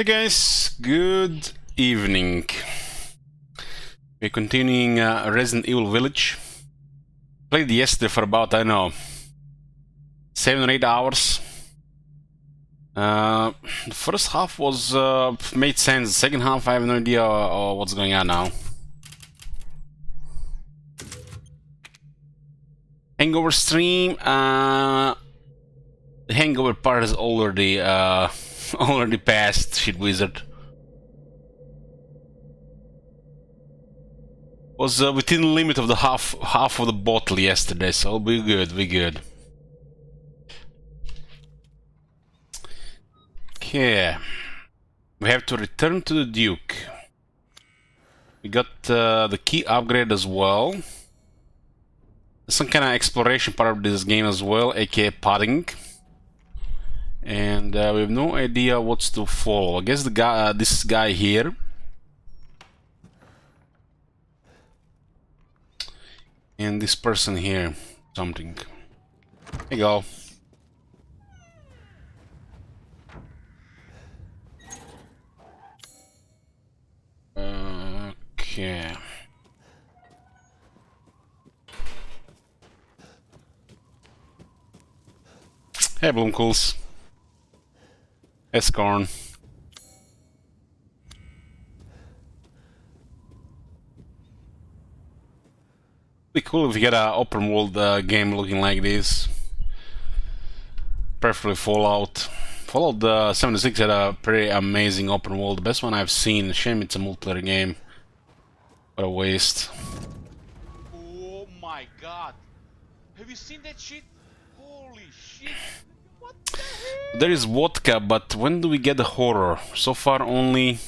Hey guys, good evening. We're continuing Resident Evil Village. Played yesterday for about, I don't know, 7 or 8 hours. The first half was made sense. The second half, I have no idea what's going on now. Hangover stream. The hangover part is already already passed. Shit wizard. Was within the limit of the half of the bottle yesterday, so we're good. We're good. Okay, we have to return to the Duke. We got the key upgrade as well. There's some kind of exploration part of this game as well, aka potting. And we have no idea what's to follow. I guess the guy, this guy here. And this person here, something. There you go. Okay. Hey, Bloomcools. Escorn. Be cool if you get an open world game looking like this. Preferably Fallout. Fallout 76 had a pretty amazing open world. The best one I've seen. Shame it's a multiplayer game. What a waste. Oh my god. Have you seen that shit? Holy shit. What the hell? There is vodka, but when do we get the horror? So far only...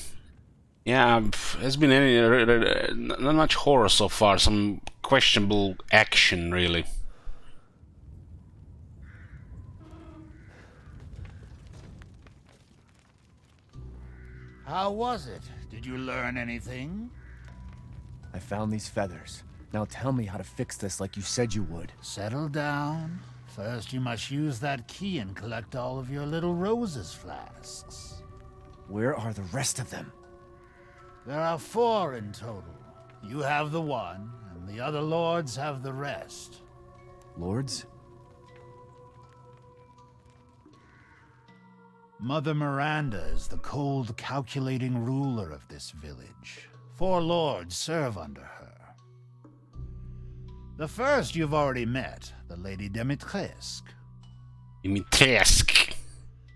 Yeah, there's been not much horror so far. Some questionable action, really. How was it? Did you learn anything? I found these feathers. Now tell me how to fix this like you said you would. Settle down. First, you must use that key and collect all of your little roses flasks. Where are the rest of them? There are 4 in total. You have the one, and the other lords have the rest. Lords? Mother Miranda is the cold, calculating ruler of this village. 4 lords serve under her. The first you've already met, the Lady Dimitrescu. Dimitrescu.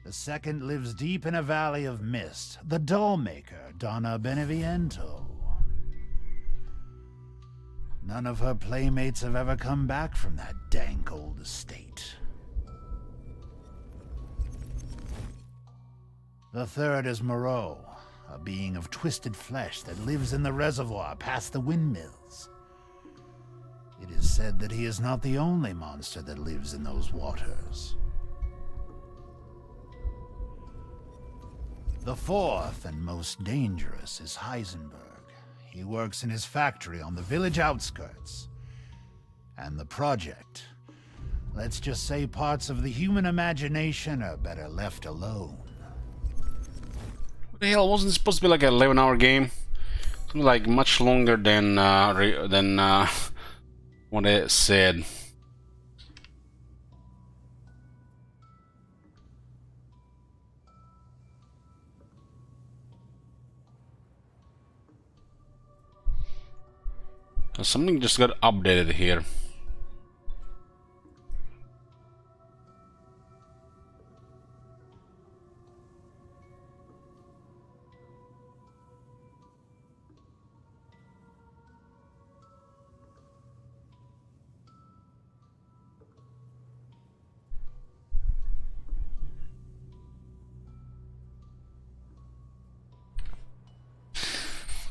The second lives deep in a valley of mist, the dollmaker, Donna Beneviento. None of her playmates have ever come back from that dank old estate. The third is Moreau, a being of twisted flesh that lives in the reservoir past the windmills. It is said that he is not the only monster that lives in those waters. The fourth and most dangerous is Heisenberg. He works in his factory on the village outskirts. And the project, let's just say parts of the human imagination are better left alone. What the hell, wasn't it supposed to be like an 11-hour game? Something like much longer than what it said. Something just got updated here.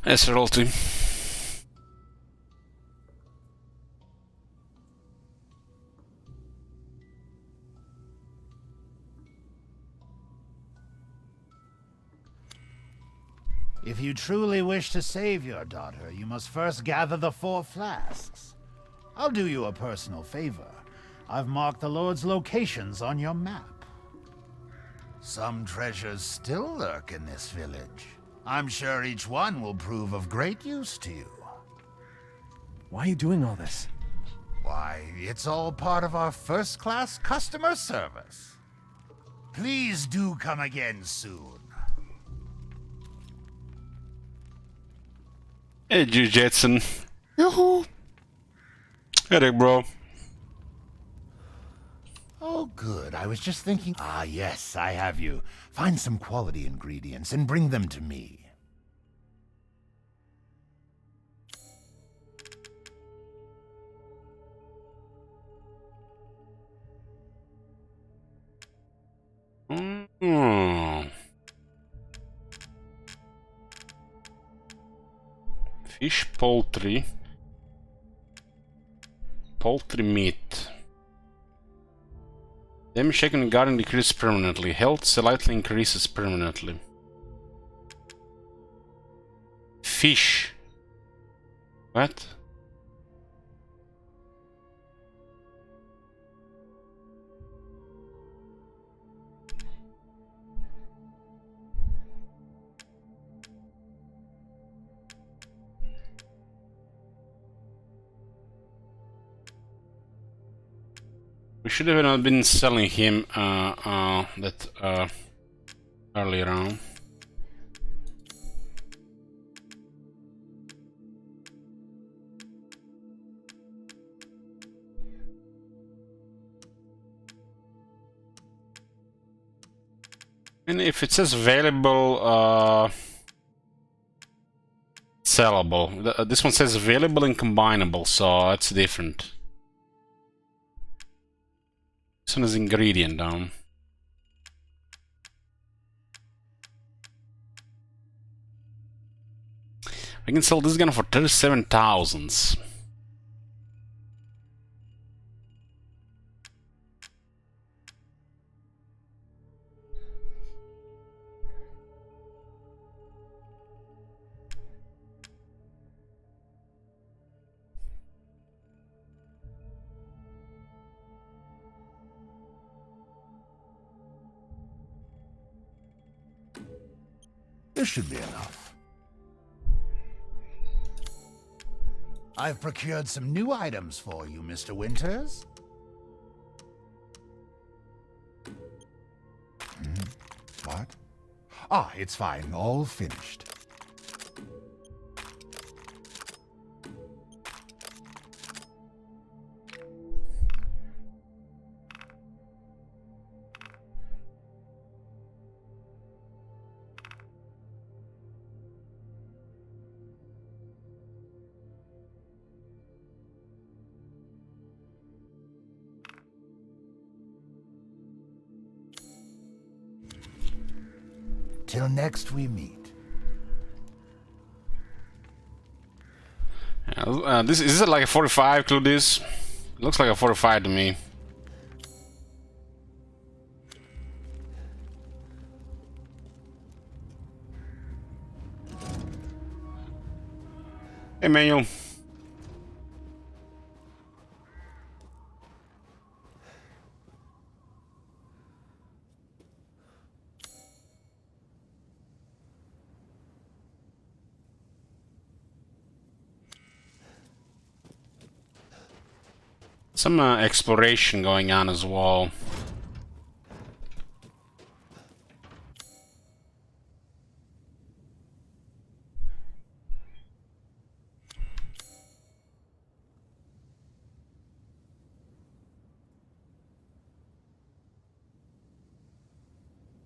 Yes, royalty. If you truly wish to save your daughter, you must first gather the 4 flasks. I'll do you a personal favor. I've marked the Lord's locations on your map. Some treasures still lurk in this village. I'm sure each one will prove of great use to you. Why are you doing all this? Why, it's all part of our first-class customer service. Please do come again soon. Hey, G Jetson. Yoo-hoo. Hey, Rick, bro. Oh, good. I was just thinking... Ah, yes, I have you. Find some quality ingredients and bring them to me. Fish, poultry. Poultry meat. Damage taken in garden decreases permanently. Health slightly increases permanently. Fish. What? We should have not been selling him that earlier on. And if it says available, sellable. This one says available and combinable, so that's different. This one is ingredient down. I can sell this gun for 37,000. This should be enough. I've procured some new items for you, Mr. Winters. What? Ah, it's fine. All finished. Till next we meet. This is it like a 45 to this? It looks like a 45 to me. Hey, Manuel. Some exploration going on as well.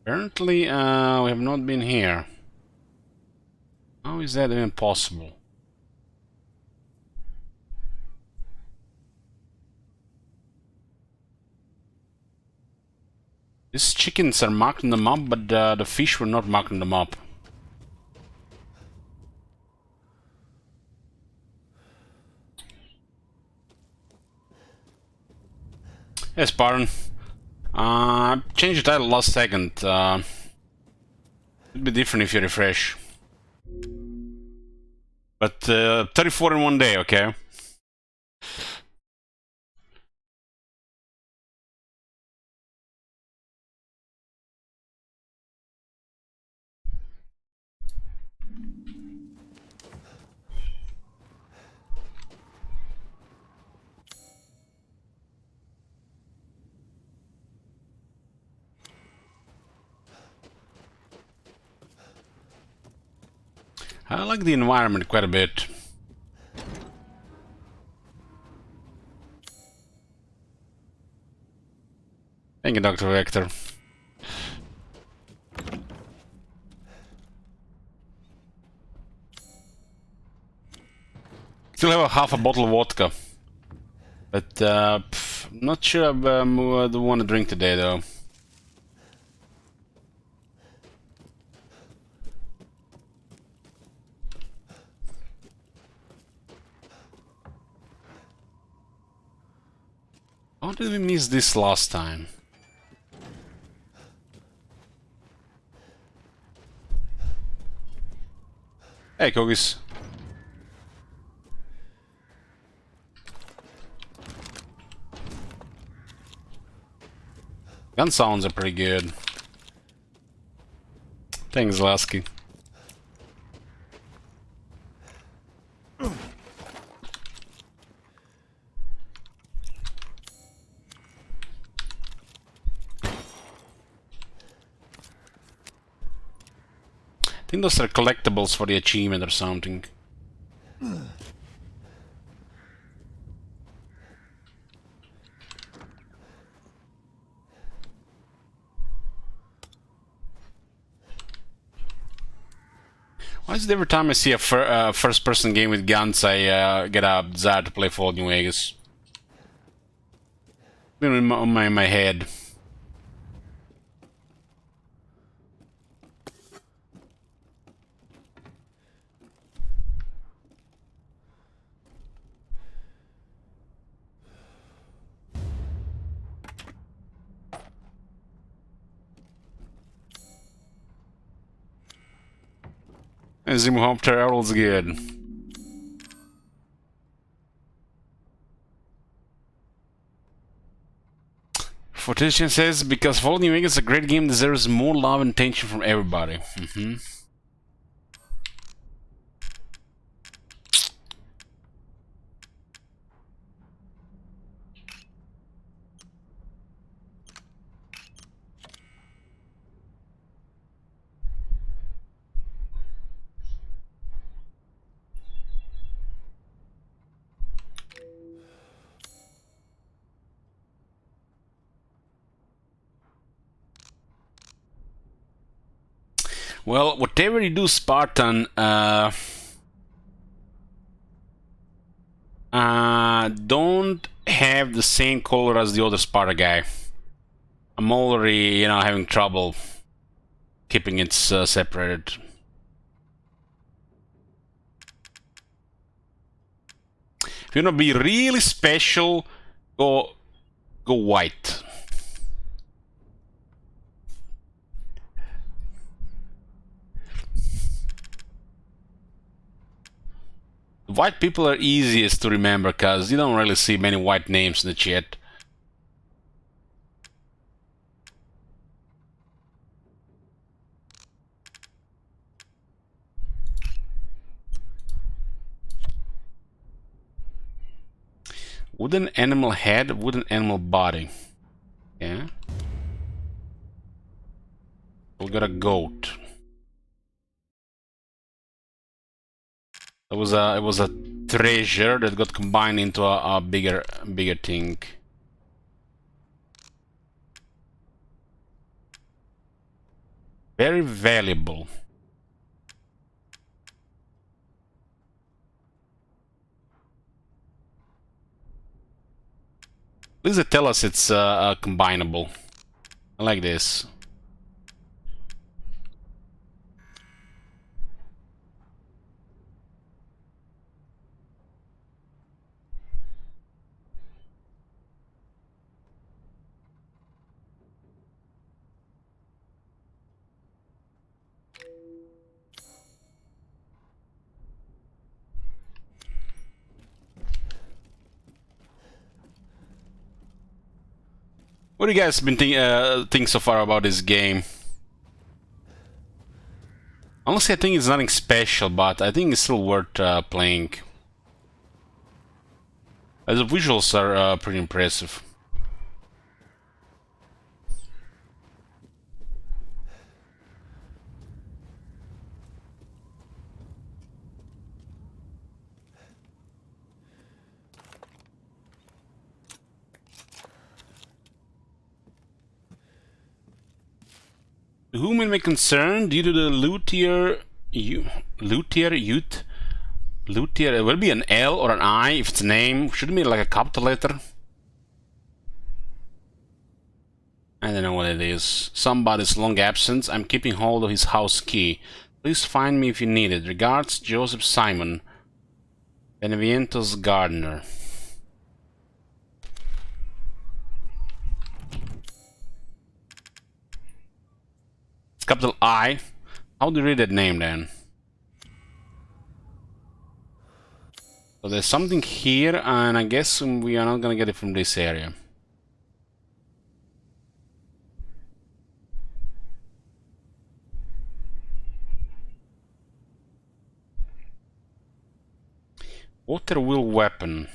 Apparently, we have not been here. How is that even possible? These chickens are marked on the map, but the fish were not marked on the map. Yes, pardon. Changed the title last second. It'd be different if you refresh. But 34 in one day, okay? I like the environment quite a bit. Thank you, Dr. Vector. Still have a half a bottle of vodka. But, not sure I do want to drink today, though. How did we miss this last time? Hey, Kogis. Gun sounds are pretty good. Thanks, Lasky. I think those are collectibles for the achievement or something. Why is it every time I see a first-person game with guns, I get a desire to play Fallout New Vegas? Been in my head. Zimhopter Errol's good. Fortitian says, because Fallout New Vegas is a great game, deserves more love and attention from everybody. Well, whatever you do, Spartan, don't have the same color as the other Sparta guy. I'm already, having trouble keeping it separated. If you want to be really special, go white. White people are easiest to remember because you don't really see many white names in the chat. Wooden animal head, wooden animal body. Yeah. We got a goat. It was a treasure that got combined into a bigger thing. Very valuable. At least they tell us it's combinable. I like this. What do you guys been think so far about this game? Honestly, I think it's nothing special, but I think it's still worth playing. As the visuals are pretty impressive. whom it may concern, due to the luthier youth. Luthier, it will be an L or an I if it's a name. Shouldn't be like a capital letter. I don't know what it is. Somebody's long absence. I'm keeping hold of his house key. Please find me if you need it. Regards, Joseph Simon, Beneviento's gardener. It's capital I. How do you read that name then? So there's something here, and I guess we are not gonna get it from this area. Water wheel weapon.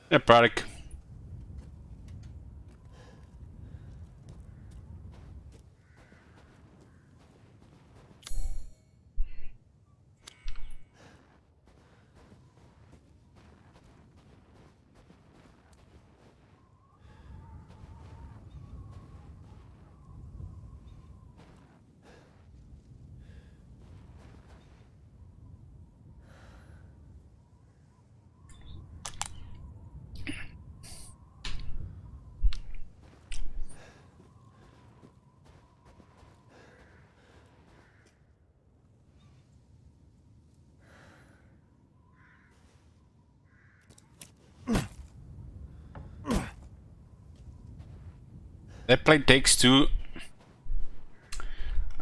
Yeah, product. That plate takes two.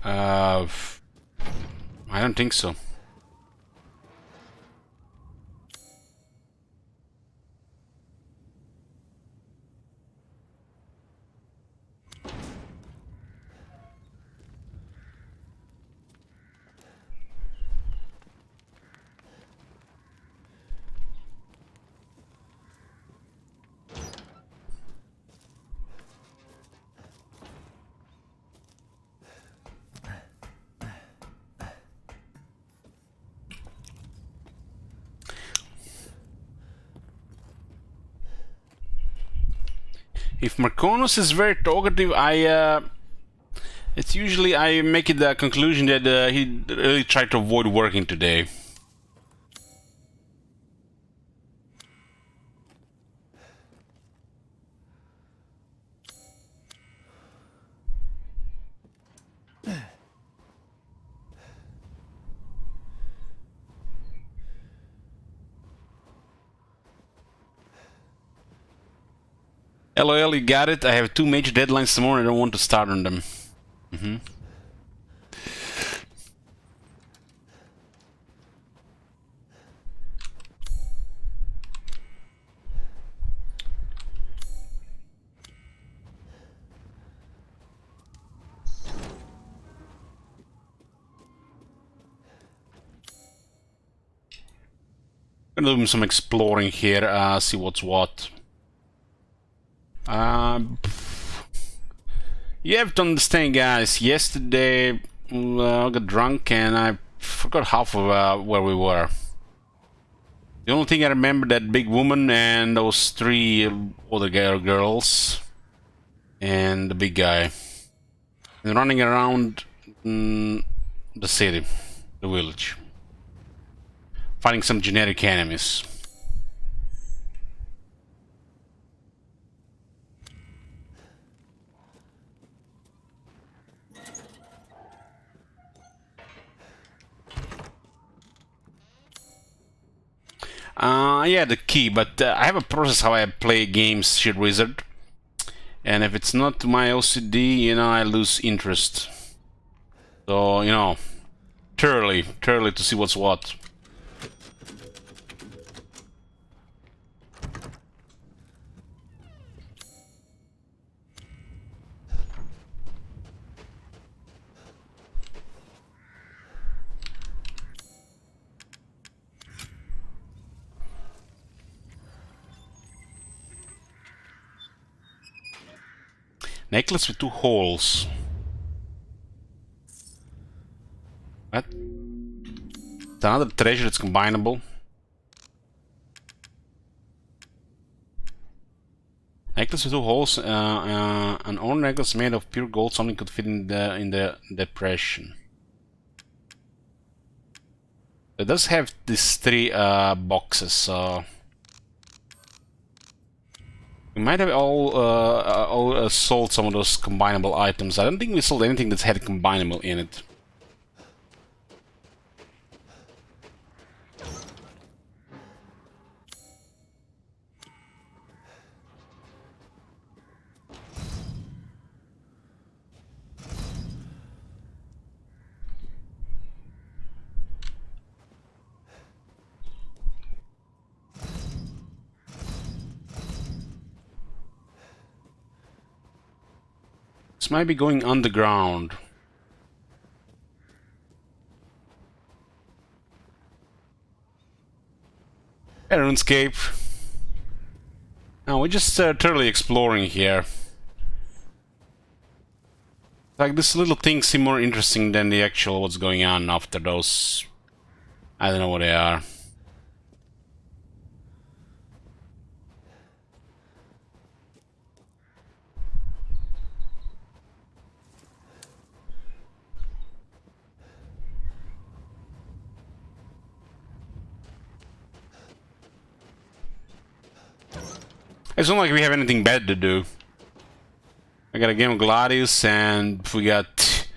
I don't think so. If Marconos is very talkative, it's usually I make it the conclusion that he really tried to avoid working today. LOL, you got it. I have 2 major deadlines tomorrow and I don't want to start on them. Gonna do some exploring here, see what's what. You have to understand, guys, yesterday I got drunk and I forgot half of where we were. The only thing I remember, that big woman and those 3 other girls and the big guy. And running around the city, the village. Fighting some generic enemies. Yeah, the key, but I have a process how I play games, Shield Wizard. And if it's not to my OCD, you know, I lose interest. So, you know, thoroughly to see what's what. Necklace with 2 holes. What? It's another treasure that's combinable. Necklace with 2 holes. An ore necklace made of pure gold. Something could fit in the depression. It does have these 3 boxes, so we might have all sold some of those combinable items. I don't think we sold anything that's had combinable in it. This might be going underground. RuneScape. Now we're just thoroughly exploring here. Like, this little things seem more interesting than the actual what's going on after those. I don't know what they are. It's not like we have anything bad to do. I got a game of Gladius, and we got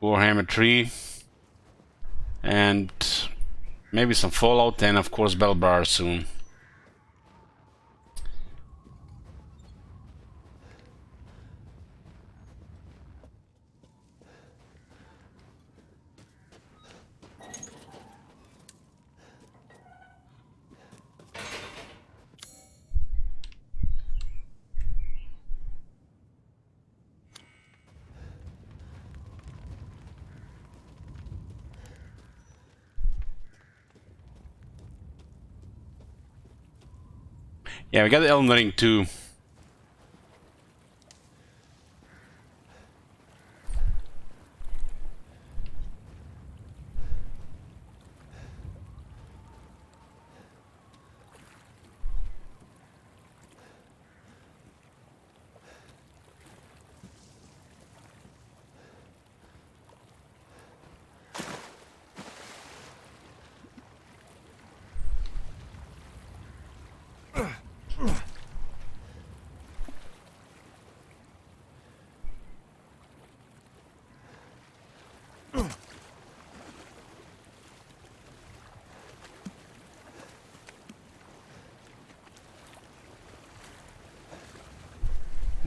Warhammer 3, and maybe some Fallout, and of course Belbar soon. Yeah, we got the Elden Ring too.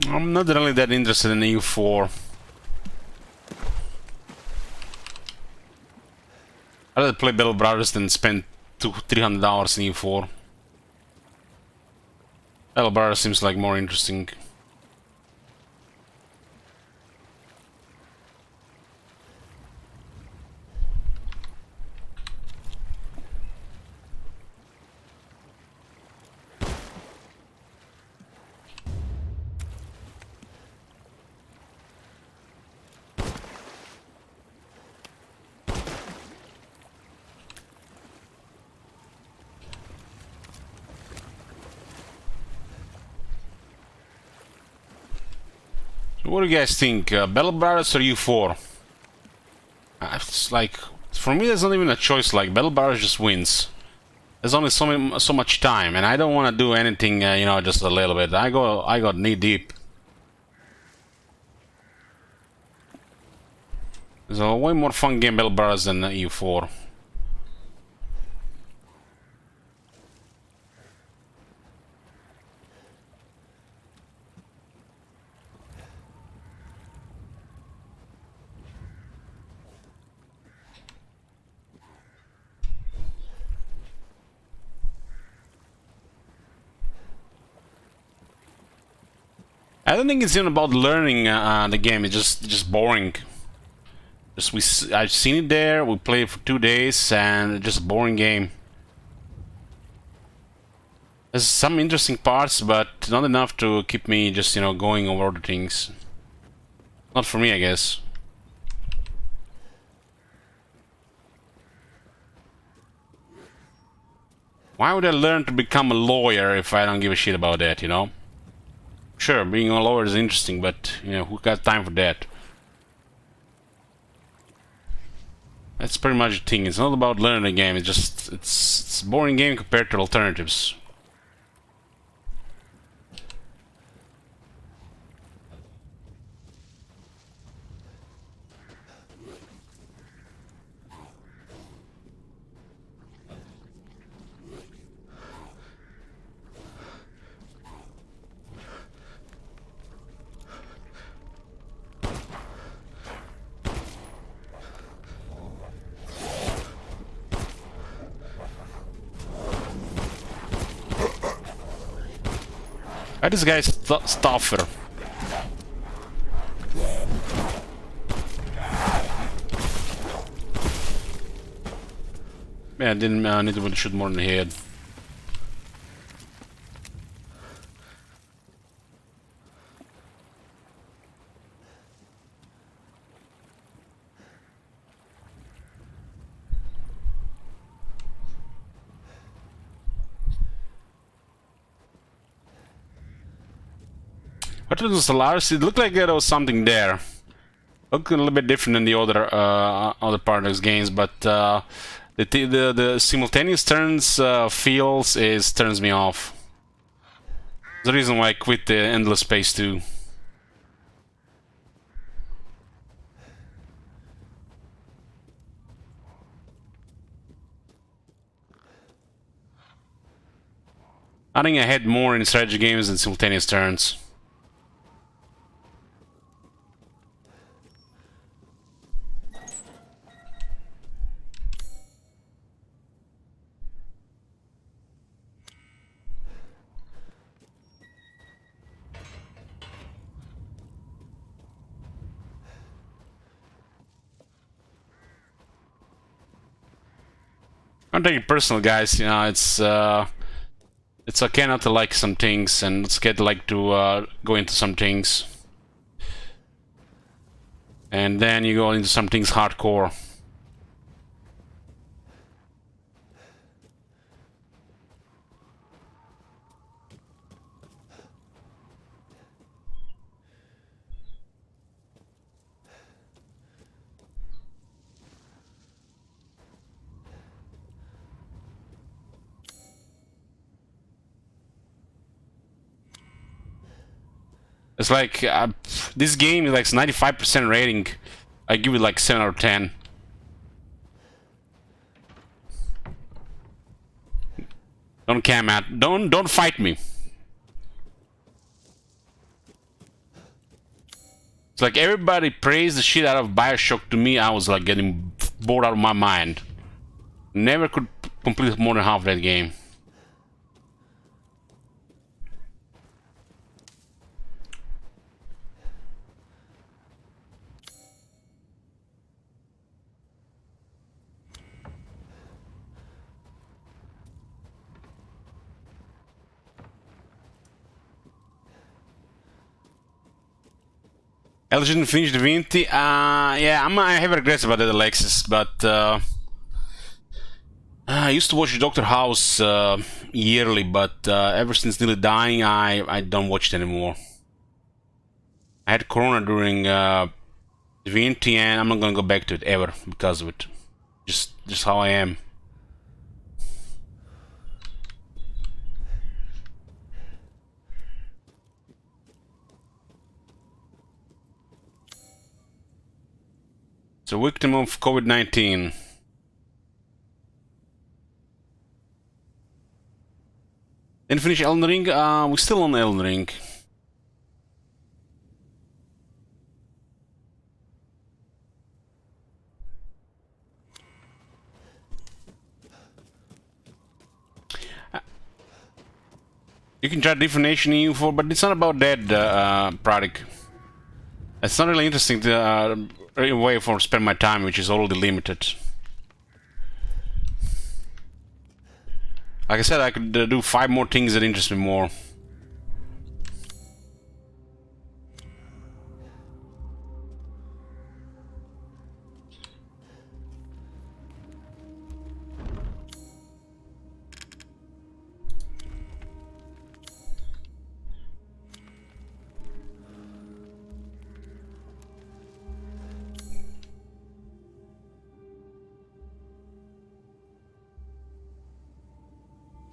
I'm not really that interested in EU4. I'd rather play Battle Brothers than spend $300 in EU4. Battle Brothers seems like more interesting. What do you guys think? Battle Brothers or EU4? It's like, for me, there's not even a choice. Like, Battle Brothers just wins. There's only so much time, and I don't want to do anything, you know, just a little bit. I got knee deep. There's a way more fun game Battle Brothers than EU4. I don't think it's even about learning the game. It's just boring. I've seen it there. We played it for 2 days, and it's just a boring game. There's some interesting parts, but not enough to keep me just, you know, going over the things. Not for me, I guess. Why would I learn to become a lawyer if I don't give a shit about that, you know? Sure, being a lawyer is interesting, but, you know, who got time for that? That's pretty much the thing. It's not about learning a game, it's just... It's a boring game compared to alternatives. Why this guy Stoffer? Yeah, I didn't need to shoot more in the head. What was the Solaris? It looked like there was something there. Looked a little bit different than the other part of those games, but the simultaneous turns feels turns me off. The reason why I quit the Endless Space 2. I think I had more in strategy games than simultaneous turns. I'm taking it personal, guys. You know, it's okay not to like some things, and it's okay to like to go into some things, and then you go into some things hardcore. It's like, this game is like 95% rating. I give it like 7 out of 10. Don't cam out. Don't fight me. It's like everybody praised the shit out of BioShock. To me, I was like getting bored out of my mind. Never could complete more than half that game. Alex didn't finish Divinity. Yeah, I have regrets about that, Alexis, but I used to watch Doctor House yearly, but ever since nearly dying, I don't watch it anymore. I had Corona during Divinity, and I'm not gonna go back to it ever because of it. Just how I am. It's a victim of COVID-19. Didn't finish Elden Ring? We're still on Elden Ring. You can try different nation EU4, but it's not about that product. It's not really interesting to way for spend my time, which is already limited. Like I said, I could do 5 more things that interest me more.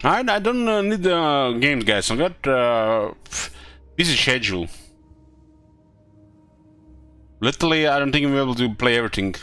I don't need games, guys. I got busy schedule. Literally, I don't think we'll be able to play everything.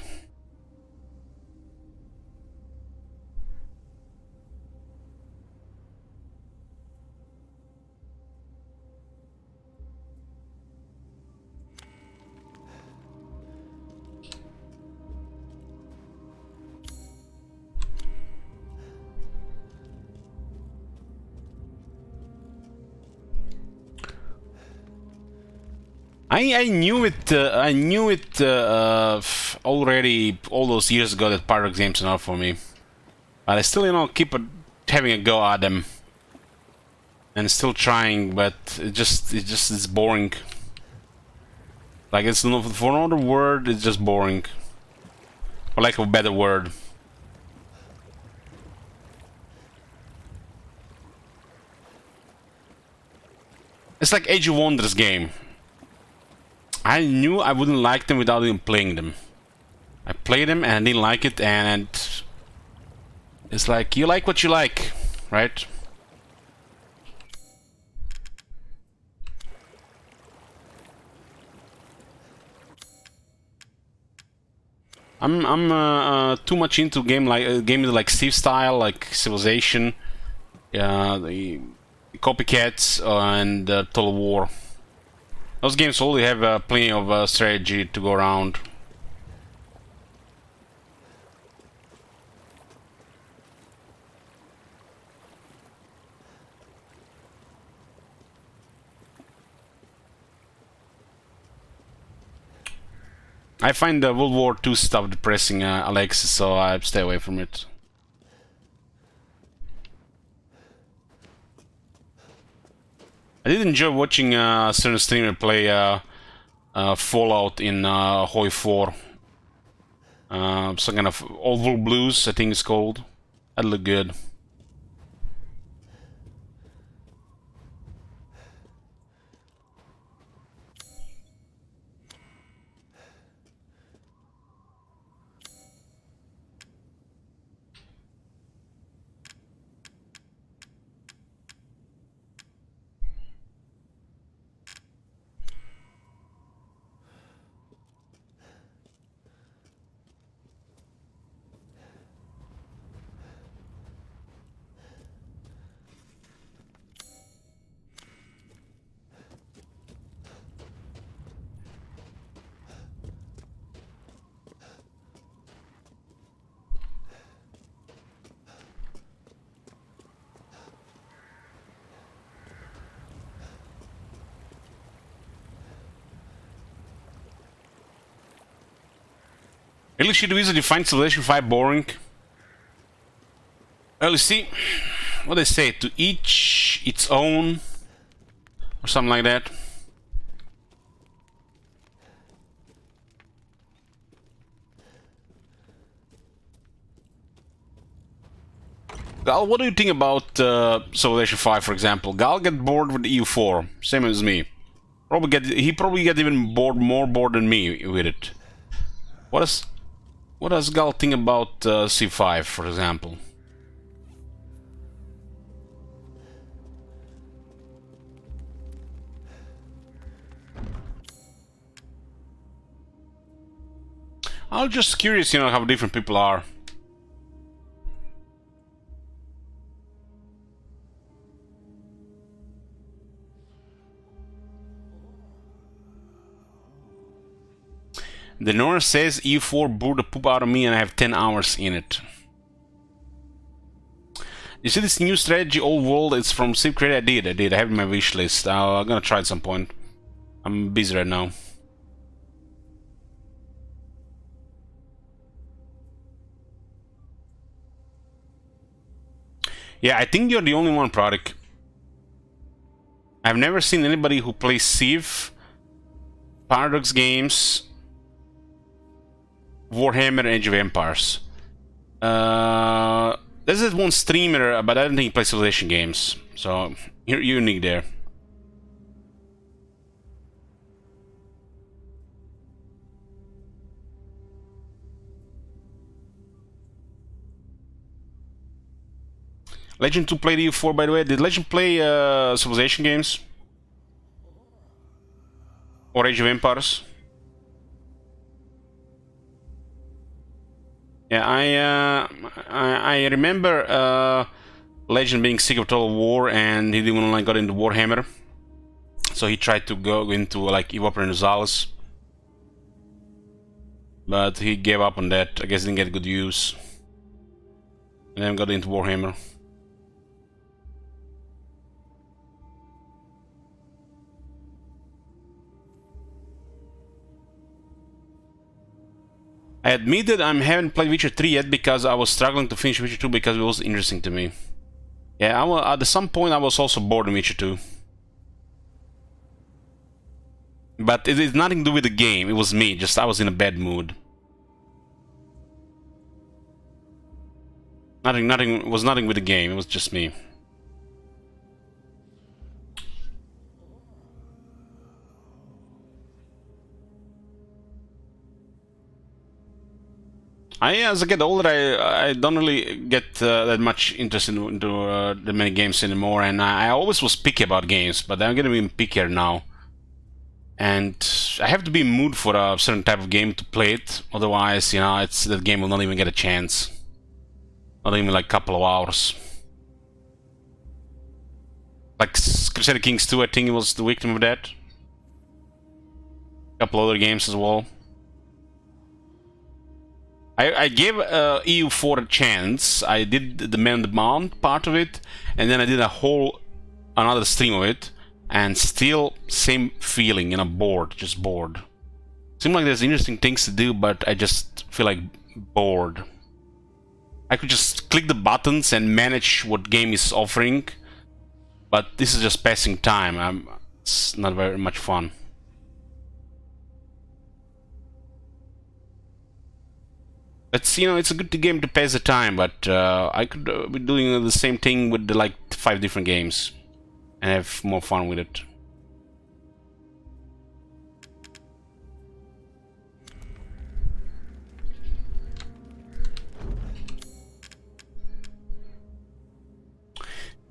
I knew it. I knew it already all those years ago that Paradox games are not for me. But I still, you know, keep having a go at them, and still trying. But it's boring. Like it's no, for another word, it's just boring. For lack of a better word. It's like Age of Wonders game. I knew I wouldn't like them without even playing them. I played them and I didn't like it, and it's like, you like what you like, right? I'm too much into games like Civ style, like Civilization, the Copycats, and Total War. Those games only have plenty of strategy to go around. I find the World War II stuff depressing, Alexis, so I stay away from it. I did enjoy watching a certain streamer play Fallout in Hoi 4. Some kind of Old World Blues, I think it's called. That looked good. Really, should we define Civilization 5 boring? Well, you see, what they say, to each its own, or something like that. Gal, what do you think about Civilization 5, for example? Gal get bored with EU4, same as me. He probably get even more bored than me with it. What does Gal think about C5, for example? I'm just curious, you know, how different people are. The Nora says EU4 bored the poop out of me and I have 10 hours in it. You see this new strategy, Old World, it's from Civ Creator? I did. I have it in my wish list. I'm gonna try at some point. I'm busy right now. Yeah, I think you're the only one, Product. I've never seen anybody who plays Civ, Paradox games, Warhammer, and Age of Empires. There's this one streamer, but I don't think he plays Civilization games. So, you're unique there. Legend 2 played EU4, by the way. Did Legend play Civilization games? Or Age of Empires? Yeah, I remember Legend being sick of Total War, and he didn't like got into Warhammer, so he tried to go into like Evoper and Universalis, but he gave up on that. I guess he didn't get good use, and then got into Warhammer. I admit that I haven't played Witcher 3 yet because I was struggling to finish Witcher 2 because it was interesting to me. Yeah, at some point I was also bored in Witcher 2. But it is nothing to do with the game, it was me, just I was in a bad mood. It was nothing with the game, it was just me. As I get older, I don't really get that much interest into the many games anymore, and I always was picky about games, but I'm getting even pickier now. And I have to be in mood for a certain type of game to play it, otherwise, you know, that game will not even get a chance. Not even like a couple of hours. Like Crusader Kings 2, I think it was the victim of that. A couple other games as well. I gave EU4 a chance. I did the Man on the Mount part of it, and then I did another stream of it, and still same feeling, you know, bored, just bored. Seems like there's interesting things to do, but I just feel like bored. I could just click the buttons and manage what game is offering, but this is just passing time. It's not very much fun. It's, you know, it's a good game to pass the time, but I could be doing the same thing with like 5 different games and have more fun with it.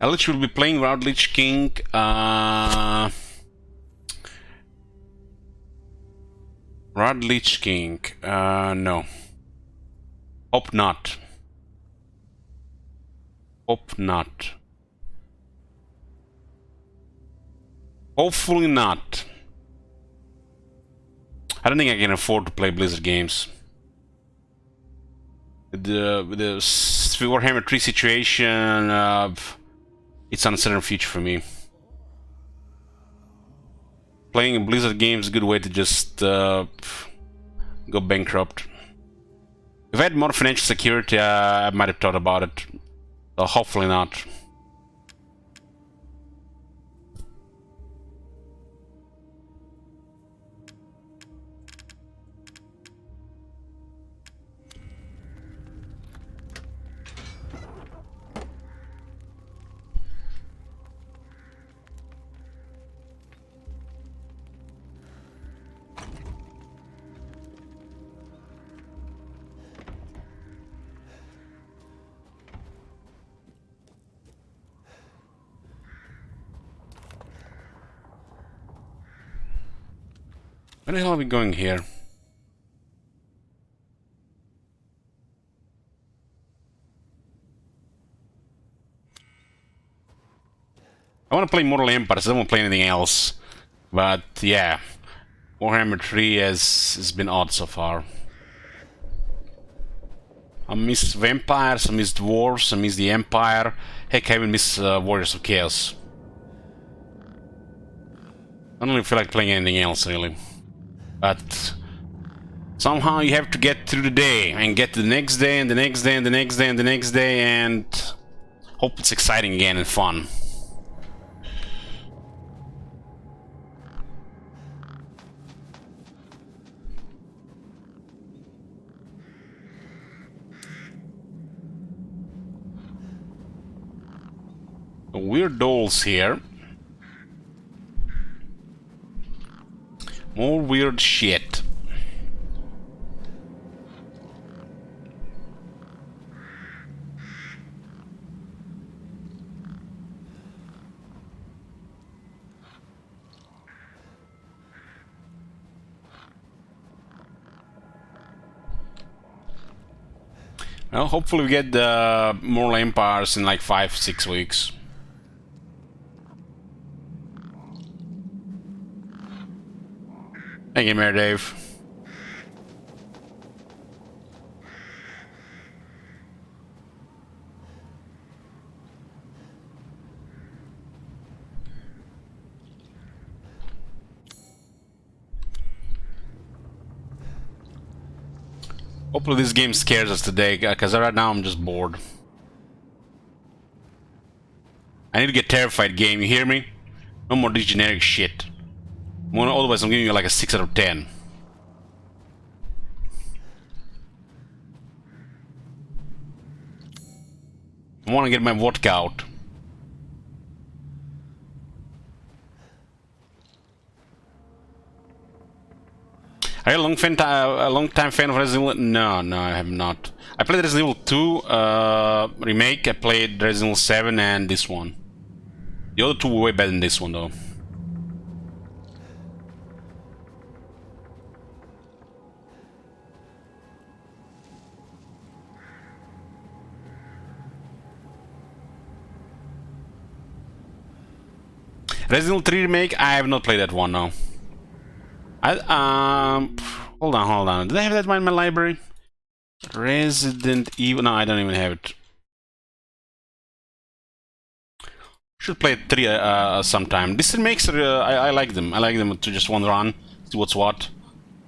Lich will be playing Wild Lich King. Wild Lich King. No. Hope not. Hope not. Hopefully not. I don't think I can afford to play Blizzard games. With the Warhammer 3 situation, it's an uncertain future for me. Playing a Blizzard game is a good way to just go bankrupt. If I had more financial security, I might have thought about it. So hopefully not. Where the hell are we going here? I want to play Mortal Empires, I don't want to play anything else. But yeah, Warhammer 3 has been odd so far. I miss vampires, I miss dwarves, I miss the Empire. Heck, I even miss Warriors of Chaos. I don't really feel like playing anything else, really. But somehow you have to get through the day and get to the next day and the next day and the next day and the next day and hope it's exciting again and fun. Weird dolls here. More weird shit. Well, hopefully we get more empires in like 5-6 weeks. Thank you, Mayor Dave. Hopefully this game scares us today, because right now I'm just bored. I need to get terrified game, you hear me? No more this generic shit. Otherwise I'm giving you like a 6 out of 10. I want to get my vodka out. Are you a long time fan of Resident Evil? No, I have not. I played Resident Evil 2 remake, I played Resident Evil 7 and this one. The other two were way better than this one though. Resident Evil 3 remake, I have not played that one now. Hold on. Did I have that one in my library? Resident Evil. No, I don't even have it. Should play it 3 sometime. This remakes, I like them. I like them to just one run, see what's what.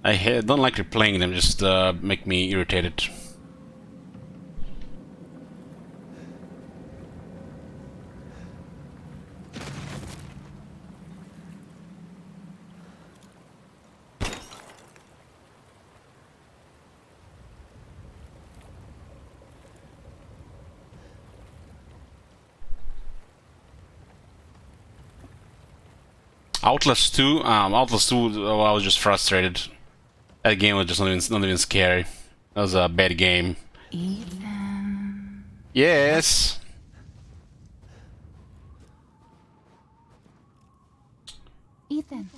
I don't like replaying them, just make me irritated. Outlast 2, I was just frustrated. That game was just not even scary. That was a bad game. Ethan. Yes. Ethan,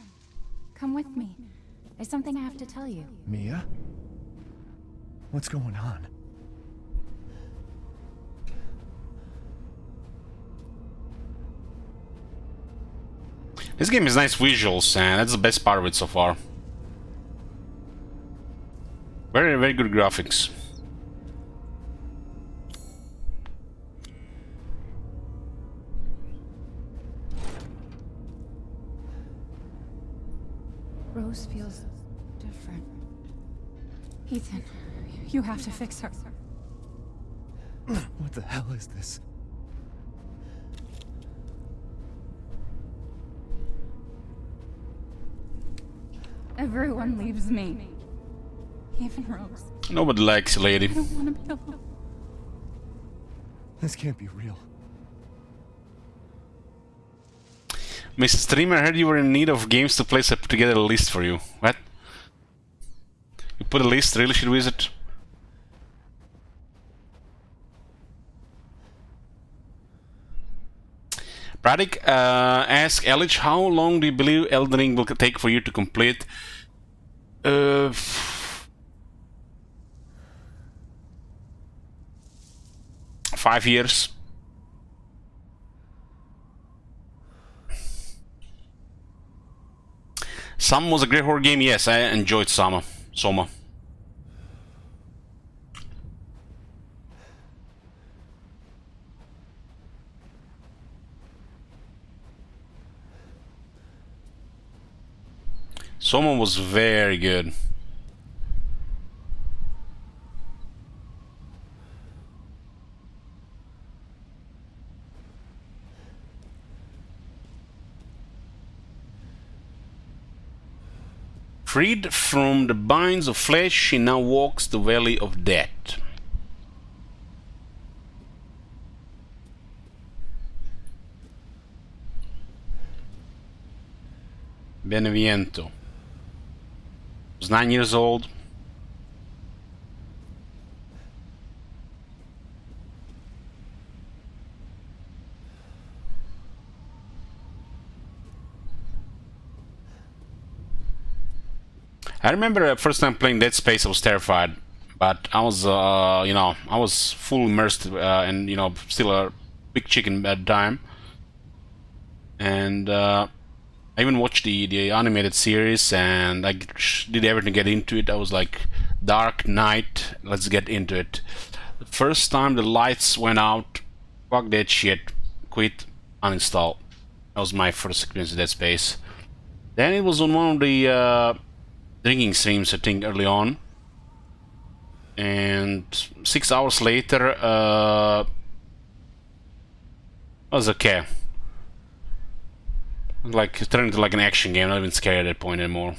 come with me. There's something I have to tell you. Mia? What's going on? This game is nice visuals, and that's the best part of it so far. Very, very good graphics. Rose feels different. Ethan, you have to fix her. What the hell is this? Everyone leaves me. Even Rose. Nobody likes you, lady. I don't want to be alone. This can't be real. Mr. Streamer, I heard you were in need of games to play, so I put together a list for you. What? You put a list? Really? Should we use it? Bradik asks Elich, how long do you believe Elden Ring will take for you to complete? 5 years. Soma was a great horror game. Yes, I enjoyed Soma. Soma was very good. Freed from the binds of flesh, she now walks the valley of death. Beneviento was 9 years old. I remember the first time playing Dead Space, I was terrified but I was, you know, I was full immersed and, you know, still a big chicken at the time. And I even watched the animated series, and I did everything to get into it. I was like, Dark Knight, let's get into it. The first time the lights went out, fuck that shit, quit, uninstall. That was my first experience with Dead Space. Then it was on one of the drinking streams, I think, early on. And 6 hours later, was okay. Like, it turned into like an action game, not even scary at that point anymore.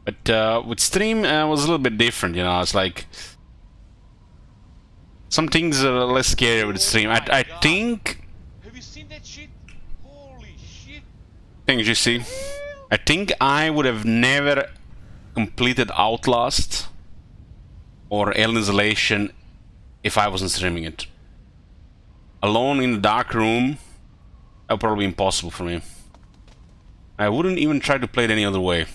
But with stream, it was a little bit different, you know, it's like... Some things are less scary with stream. I think... Have you seen that shit? Holy shit! Things you see. I think I would have never completed Outlast or Alien Isolation if I wasn't streaming it. Alone in a dark room, that would probably be impossible for me. I wouldn't even try to play it any other way.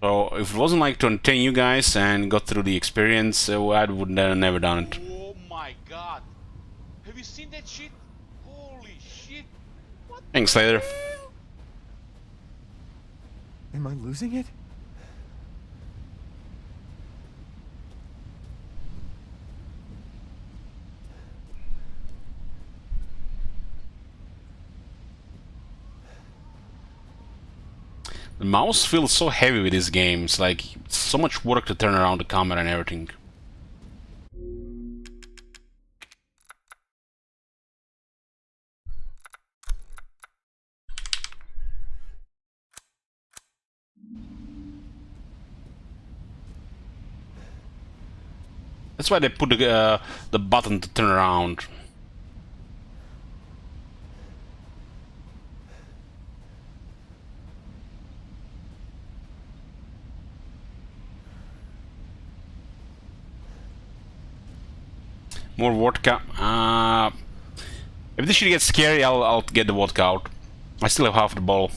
So if it wasn't like to entertain you guys and got through the experience, I would never done it. Oh my god! Have you seen that shit? Holy shit! What? Thanks, later. Am I losing it? The mouse feels so heavy with these games, like so much work to turn around the camera and everything. That's why they put the button to turn around. More vodka. If this shit gets scary, I'll get the vodka out. I still have half the bottle.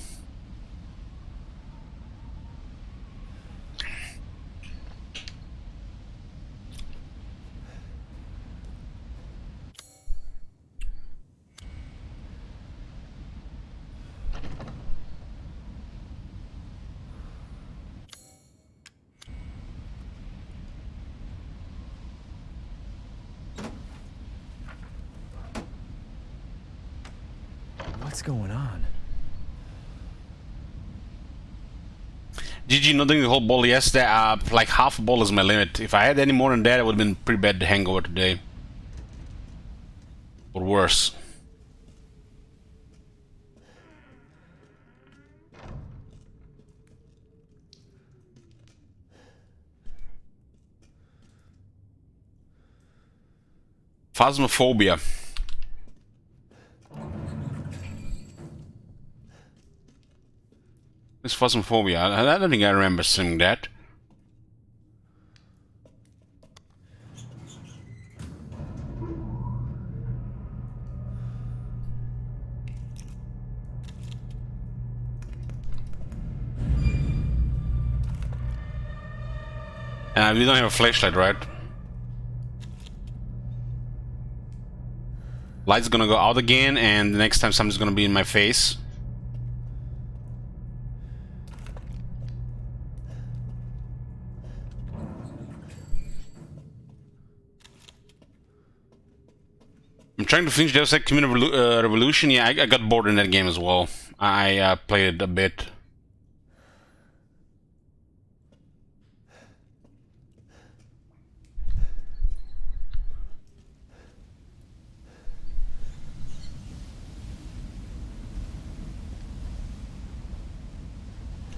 What's going on? GG, not doing the whole bottle yesterday. Like half a bottle is my limit. If I had any more than that, it would have been pretty bad hangover today. Or worse. Phasmophobia. It's Phasmophobia. I don't think I remember seeing that. We don't have a flashlight, right? Light's gonna go out again, and the next time something's gonna be in my face. I'm trying to finish Deus Ex Human Revolution. Yeah, I got bored in that game as well. I played it a bit.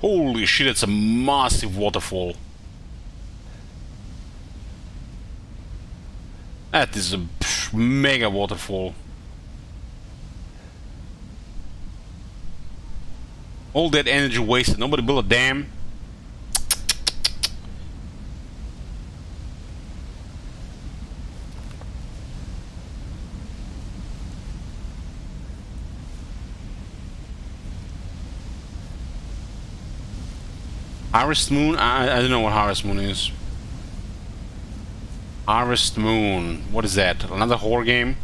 Holy shit, it's a massive waterfall. That is a mega waterfall. All that energy wasted. Nobody built a dam. Harvest Moon? I don't know what Harvest Moon is. Harvest Moon. What is that? Another horror game?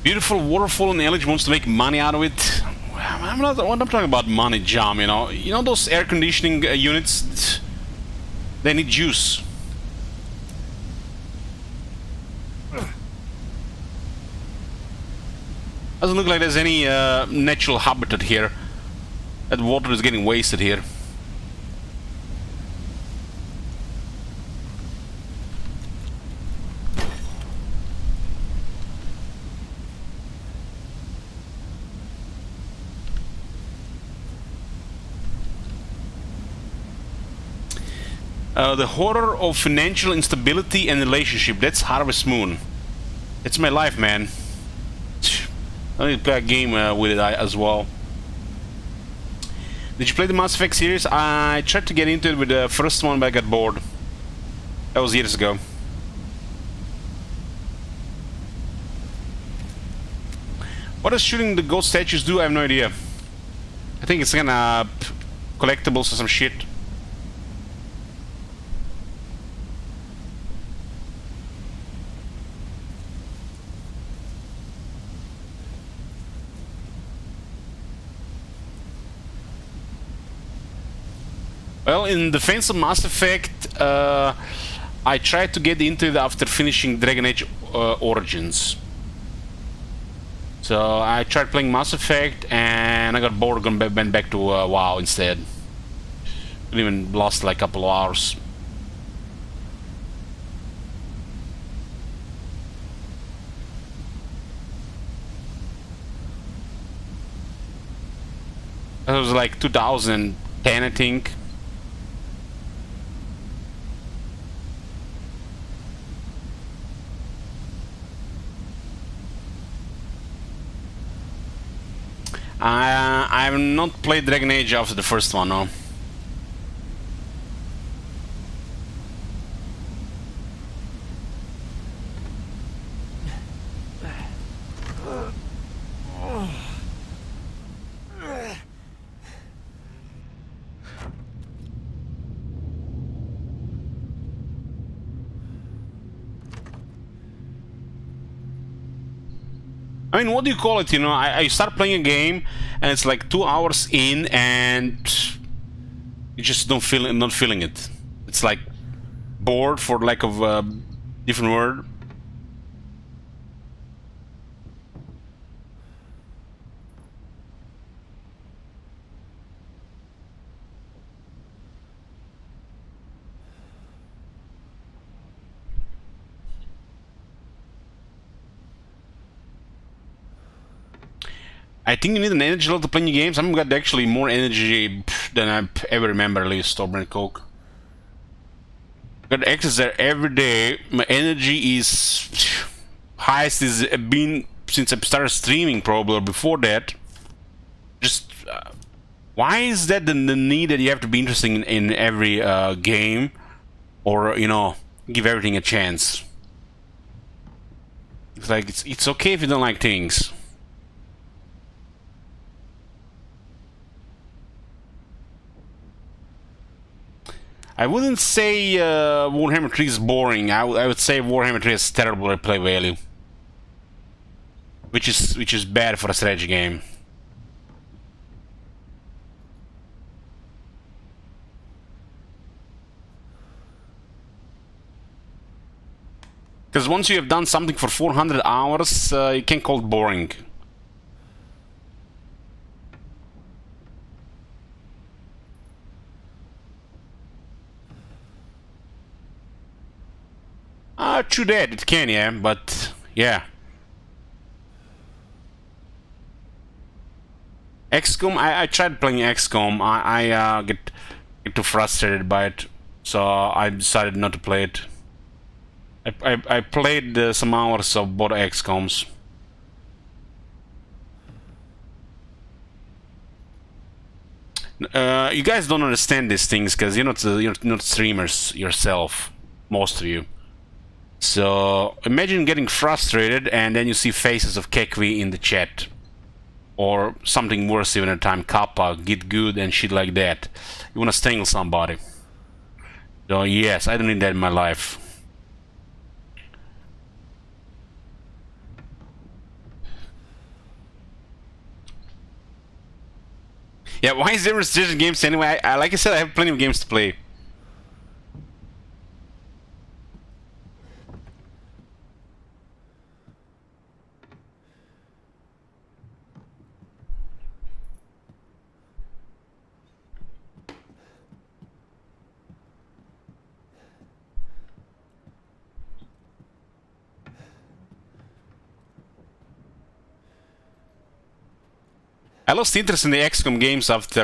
Beautiful waterfall, and Elledge wants to make money out of it. I'm talking about money, Jam, you know. You know those air conditioning units? They need juice. Doesn't look like there's any natural habitat here. That water is getting wasted here. The horror of financial instability and relationship. That's Harvest Moon. It's my life, man. I need to play a game with it as well. Did you play the Mass Effect series? I tried to get into it with the first one, but I got bored. That was years ago. What does shooting the ghost statues do? I have no idea. I think it's gonna collectibles or some shit. Well, in defense of Mass Effect, I tried to get into it after finishing Dragon Age Origins. So I tried playing Mass Effect and I got bored and went back to WoW instead. Even lost like a couple of hours. That was like 2010, I think. I have not played Dragon Age after the first one, no. I mean, what do you call it, you know? I start playing a game and it's like 2 hours in and you just not feeling it. It's like bored, for lack of a different word. I think you need an energy level to play new games. I've got actually more energy than I ever remember, at least, Stormbrand Coke. Got access there every day. My energy is highest is been since I started streaming, probably, or before that. Just why is that the need that you have to be interested in every game, or you know, give everything a chance? It's like it's okay if you don't like things. I wouldn't say Warhammer 3 is boring. I would say Warhammer 3 has terrible replay value, which is bad for a strategy game. Because once you have done something for 400 hours, you can't call it boring. True that, it can, yeah, but yeah. XCOM, I tried playing XCOM. I get get too frustrated by it, so I decided not to play it. I played some hours of both XCOMs. You guys don't understand these things because you're not streamers yourself, most of you. So imagine getting frustrated and then you see faces of Kekwi in the chat, or something worse even at the time, Kappa, Get Good and shit like that. You wanna strangle somebody. So yes, I don't need that in my life. Yeah, why is there restriction games anyway? Like I said, I have plenty of games to play. I lost interest in the XCOM games after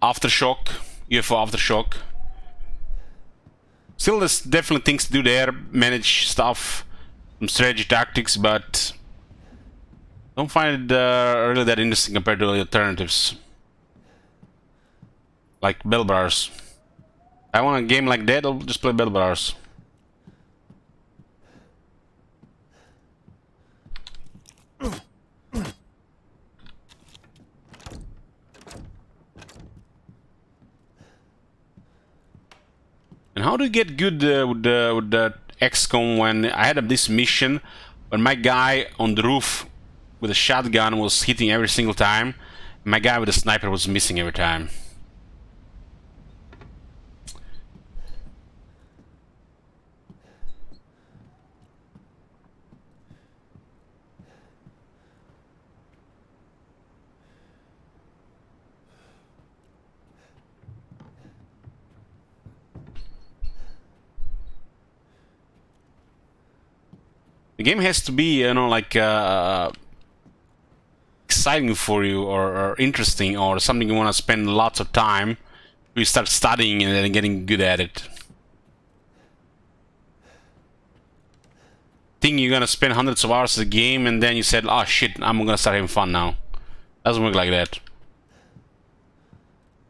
Aftershock, UFO Aftershock. Still, there's definitely things to do there, manage stuff, some strategy tactics, but don't find it really that interesting compared to the alternatives. Like Bell Bars. I want a game like that, I'll just play Bell Bars. And how do you get good with the XCOM when I had this mission when my guy on the roof with a shotgun was hitting every single time, and my guy with a sniper was missing every time. The game has to be, you know, like exciting for you, or interesting, or something you want to spend lots of time. You start studying and then getting good at it. Think you're gonna spend hundreds of hours of the game and then you said, "Oh shit, I'm gonna start having fun now." Doesn't work like that.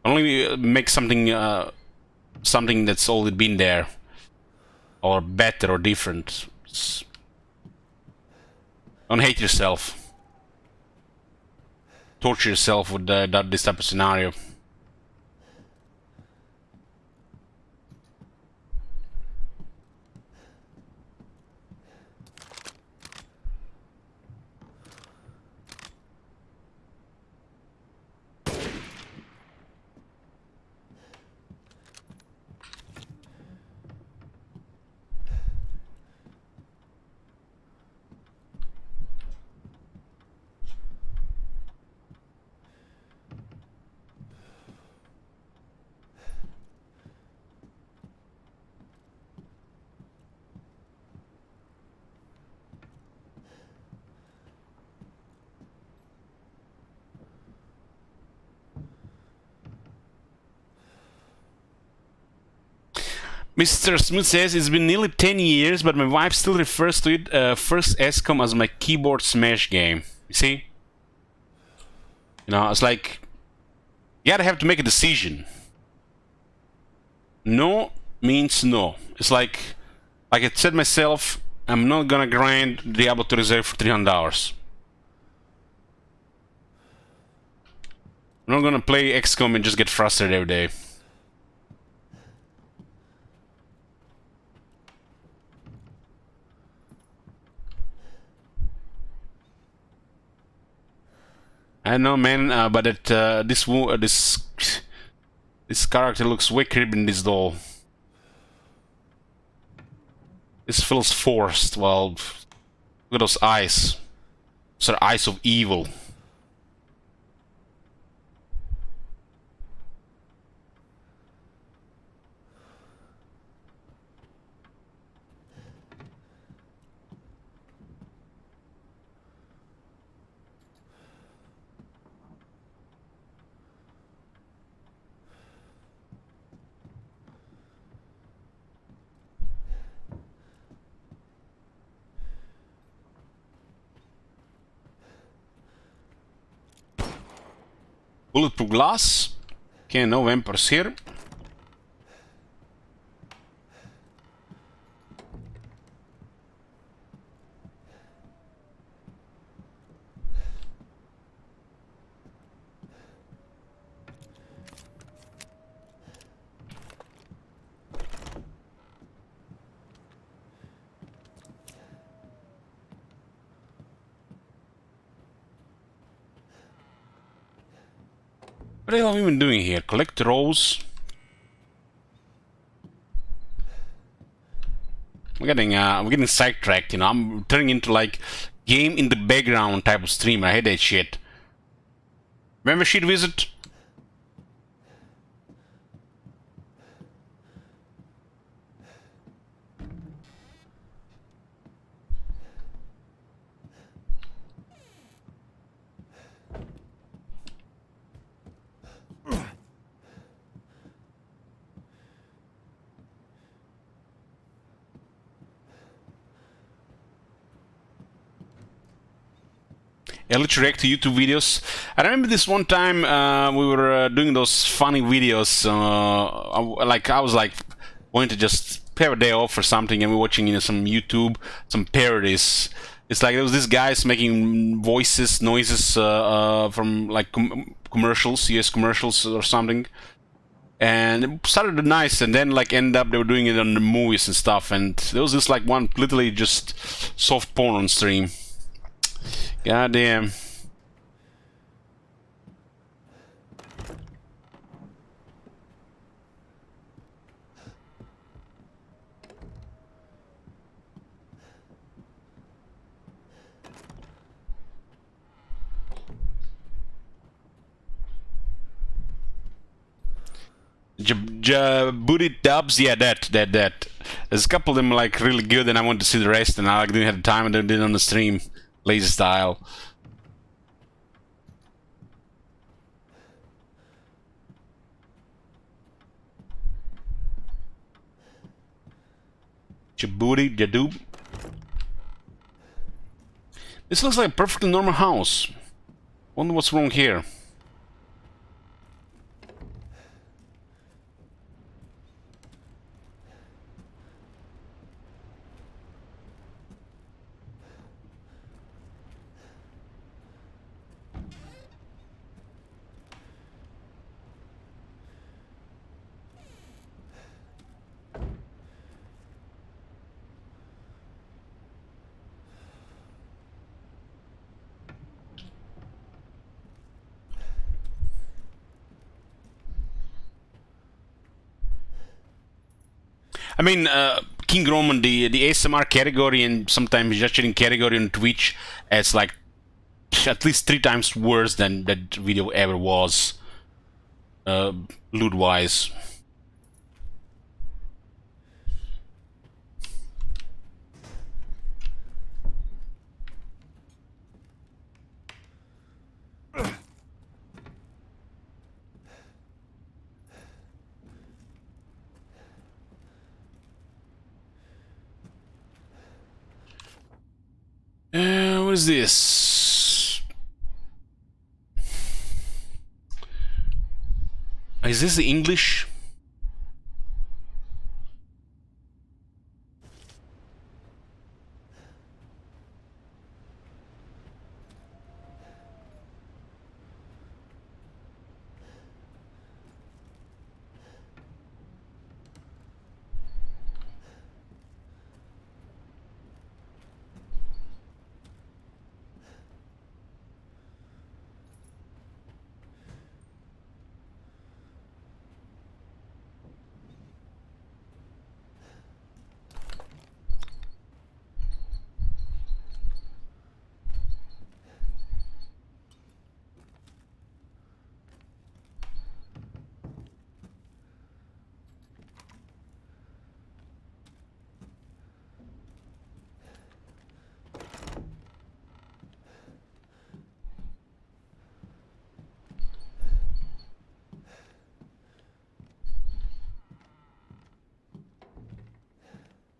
Only make something something that's already been there, or better, or different. Don't hate yourself. Torture yourself with this type of scenario. Mr. Smooth says, it's been nearly 10 years, but my wife still refers to it, first XCOM, as my keyboard smash game. You see? You know, it's like, you gotta have to make a decision. No means no. It's like I said myself, I'm not gonna grind Diablo 2 Reserve for $300. I'm not gonna play XCOM and just get frustrated every day. I know, man, but this character looks way creepy in this doll. This feels forced. Well, look at those eyes. Those are eyes of evil. Bulletproof glass. Okay, no vampires here. What the hell have we been doing here? Collect rows. We're getting sidetracked, you know. I'm turning into like game in the background type of stream. I hate that shit. Remember sheet visit? Yeah, let's react to YouTube videos. I remember this one time we were doing those funny videos. I was like, going to just have a day off or something, and we're watching, you know, some YouTube, some parodies. It's like there was this guys making noises from like commercials, US commercials or something. And it started nice, and then like end up they were doing it on the movies and stuff. And there was this like one literally just soft porn on stream. God damn. Booty dubs, yeah, that. There's a couple of them like really good, and I want to see the rest, and I like didn't have the time, and did it on the stream, lazy style. Djibouti, Jadoob. This looks like a perfectly normal house. Wonder what's wrong here. I mean, King Roman, the ASMR category and sometimes just chatting category on Twitch, it's like at least 3 times worse than that video ever was, loot-wise. What is this? Is this the English?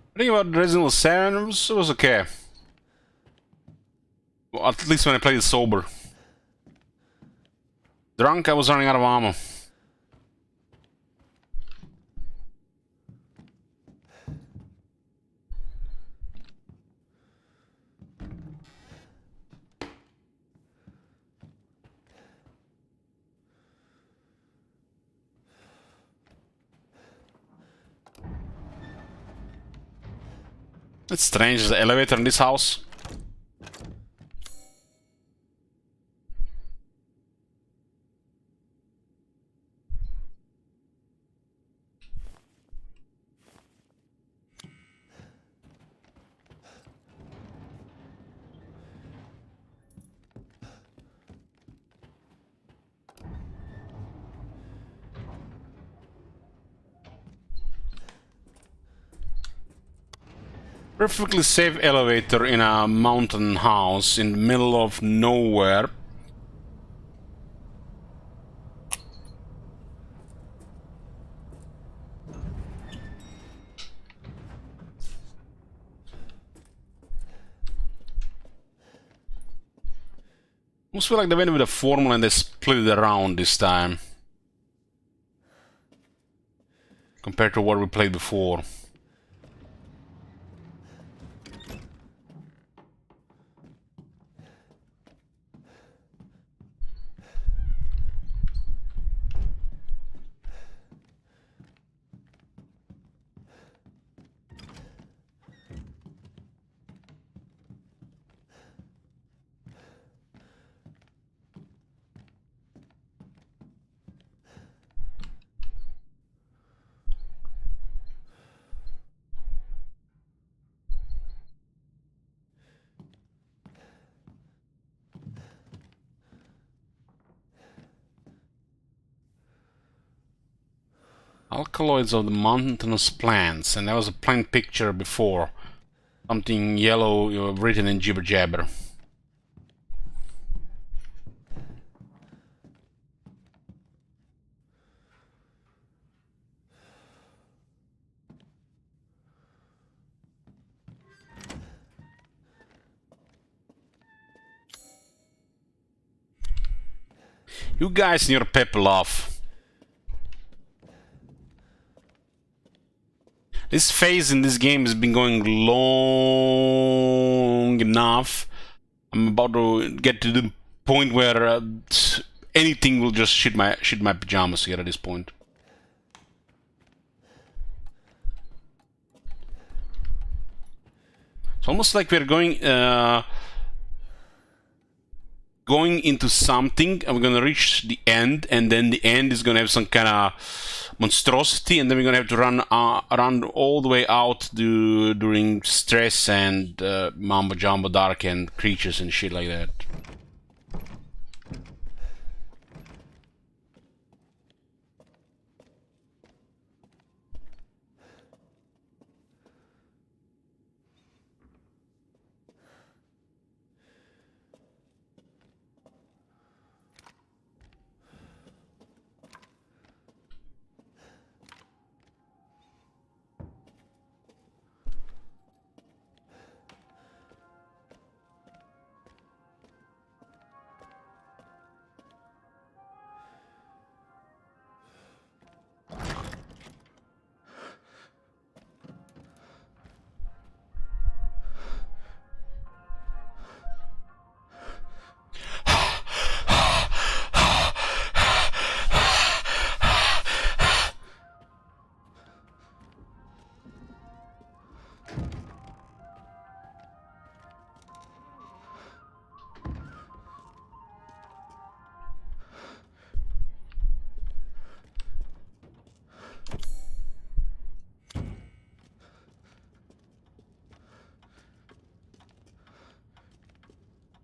I think about Resident Evil 7 was okay. Well, at least when I played it sober. Drunk, I was running out of ammo. It's strange, there's an elevator in this house. Perfectly safe elevator in a mountain house in the middle of nowhere. Almost feel like they went with a formula and they split it around this time. Compared to what we played before. Alkaloids of the mountainous plants, and there was a plain picture before. Something yellow written in jibber jabber. You guys and your pepper love. This phase in this game has been going long enough. I'm about to get to the point where anything will just shit my pajamas here at this point. It's almost like we're going into something, and we're gonna reach the end, and then the end is gonna have some kind of monstrosity, and then we're gonna have to run all the way out during stress and mambo jumbo dark and creatures and shit like that.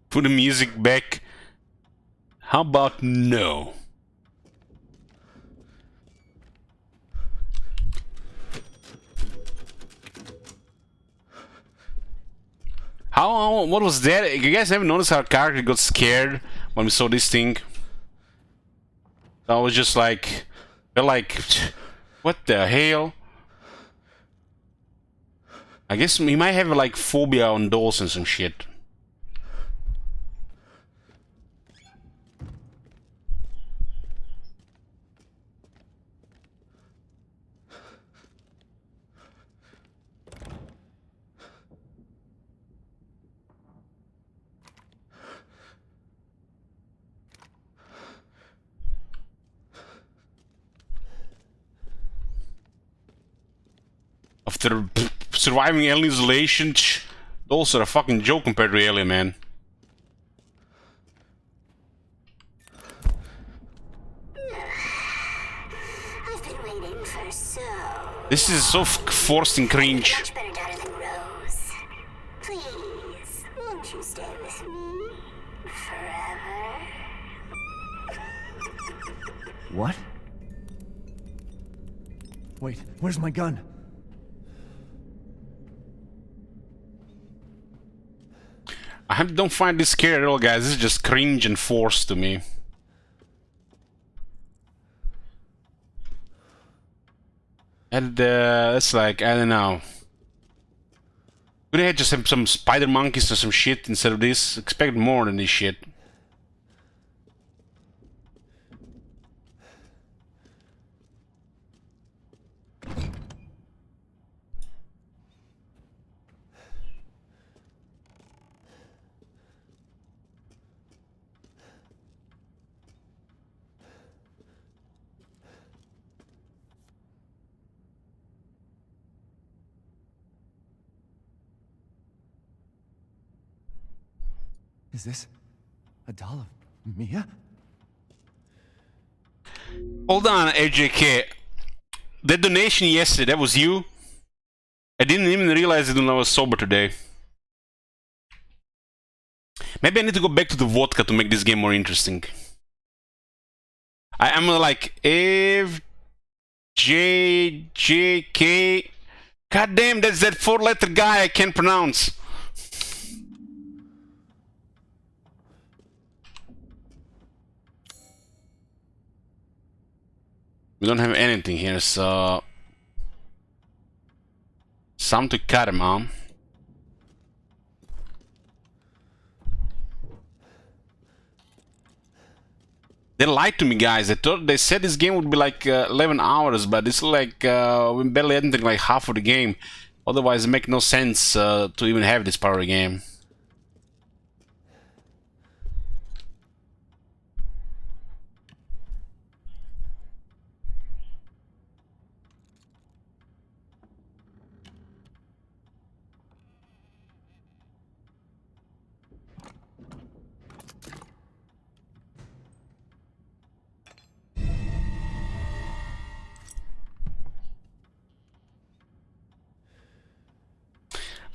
Put the music back. How about no? What was that? You guys ever noticed how our character got scared when we saw this thing? I was just like, what the hell? I guess he might have like phobia on dolls and some shit. after surviving alien isolation. Those are a fucking joke compared to Alien, man. I've been waiting for so. This is so forced and cringe. Much better daughter than Rose. Please, won't you stay with me forever? What? Wait, where's my gun? Don't find this scary at all, guys. This is just cringe and forced to me. And it's like, I don't know. Could they have just have some spider monkeys or some shit instead of this? Expect more than this shit. Is this a doll of Mia? Hold on, AJK. That donation yesterday, that was you? I didn't even realize it when I was sober today. Maybe I need to go back to the vodka to make this game more interesting. I'm like F J J K. God damn, that's that 4-letter guy I can't pronounce. We don't have anything here, so some to cut him on. They lied to me, guys. They said this game would be like 11 hours, but it's like we barely ended like half of the game. Otherwise, it makes no sense to even have this part of the game.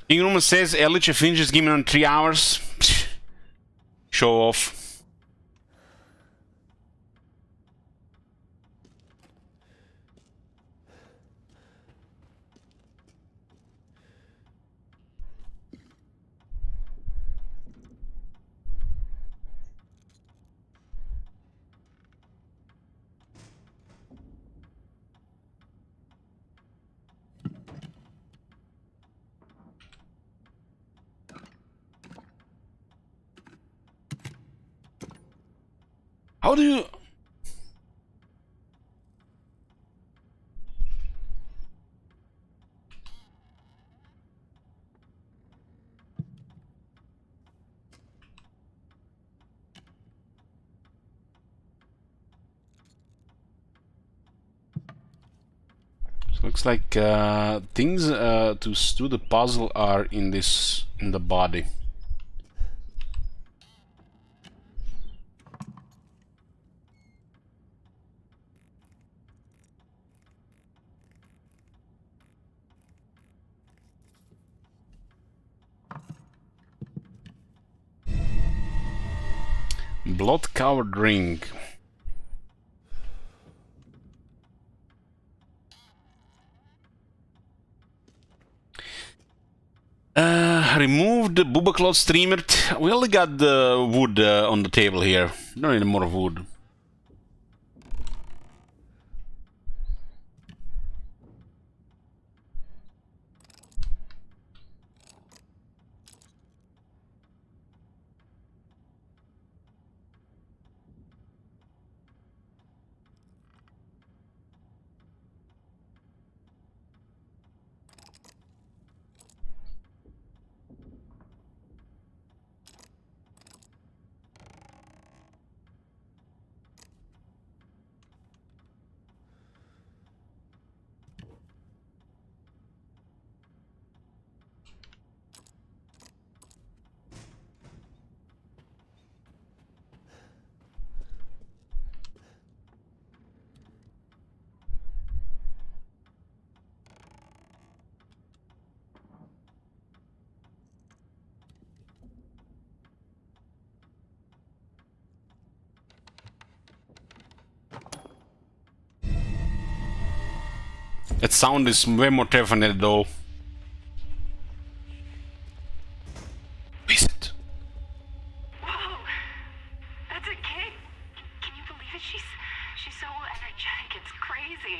King Roman says Elich finishes game in 3 hours. Show off. How do you... So looks like things to do the puzzle are in the body. Blood-covered ring. Remove the Booba Cloth streamer. We only got the wood on the table here. Don't need more wood. That sound is way more terrifying than the doll. Who is it? Whoa! That's a kid! Can you believe it? She's so energetic, it's crazy.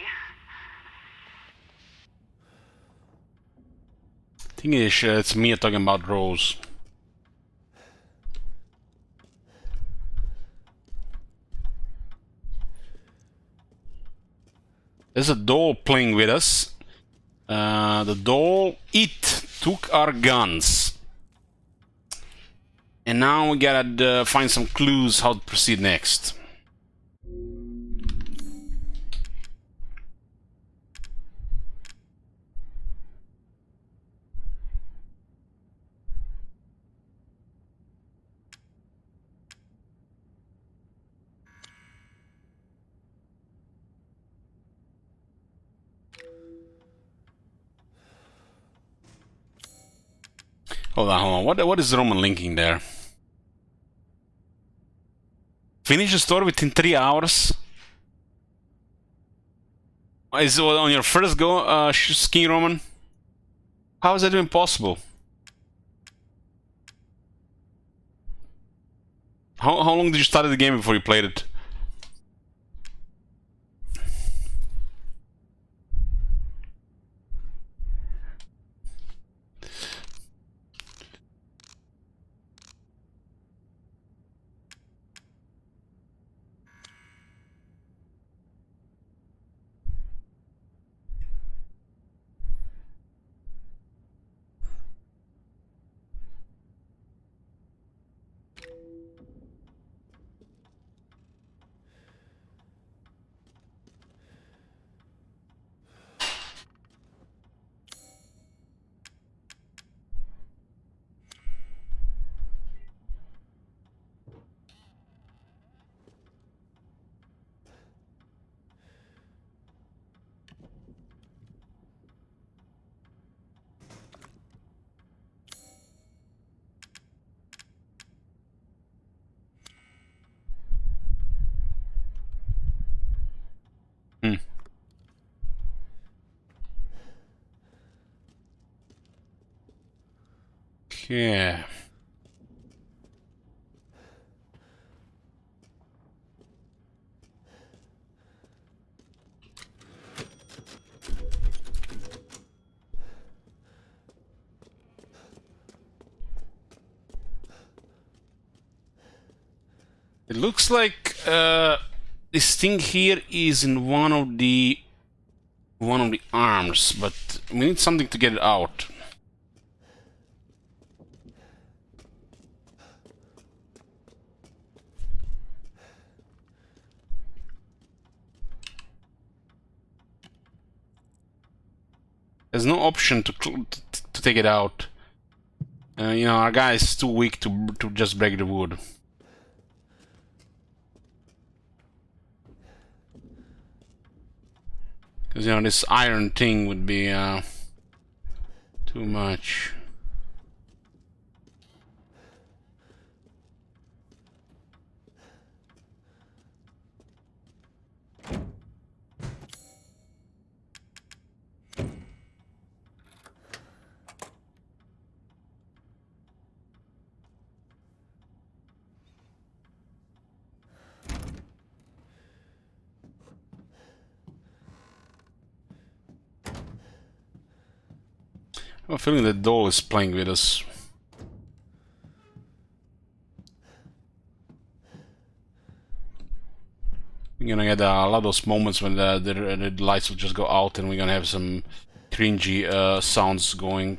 Thing is, it's Mia talking about Rose. There's a doll playing with us. The doll, it took our guns. And now we gotta find some clues how to proceed next. Hold on. What is Roman linking there? Finish the story within 3 hours? Is it on your first go, skiing, Roman? How is that even possible? How long did you start the game before you played it? Yeah. It looks like this thing here is in one of the arms, but we need something to get it out. There's no option to take it out. You know, our guy is too weak to just break the wood. Because, you know, this iron thing would be too much. I have a feeling the doll is playing with us. We're gonna get a lot of those moments when the lights will just go out and we're gonna have some cringy sounds going.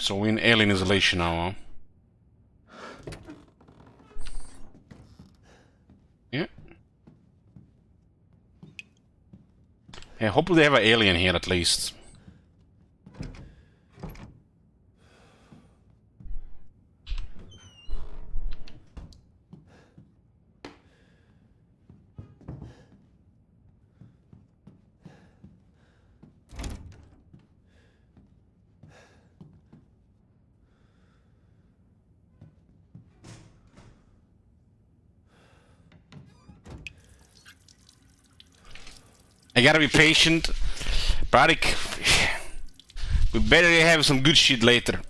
So we're in alien isolation now, huh? Yeah. Yeah, hopefully they have an alien here at least. I gotta be patient. But we better have some good shit later.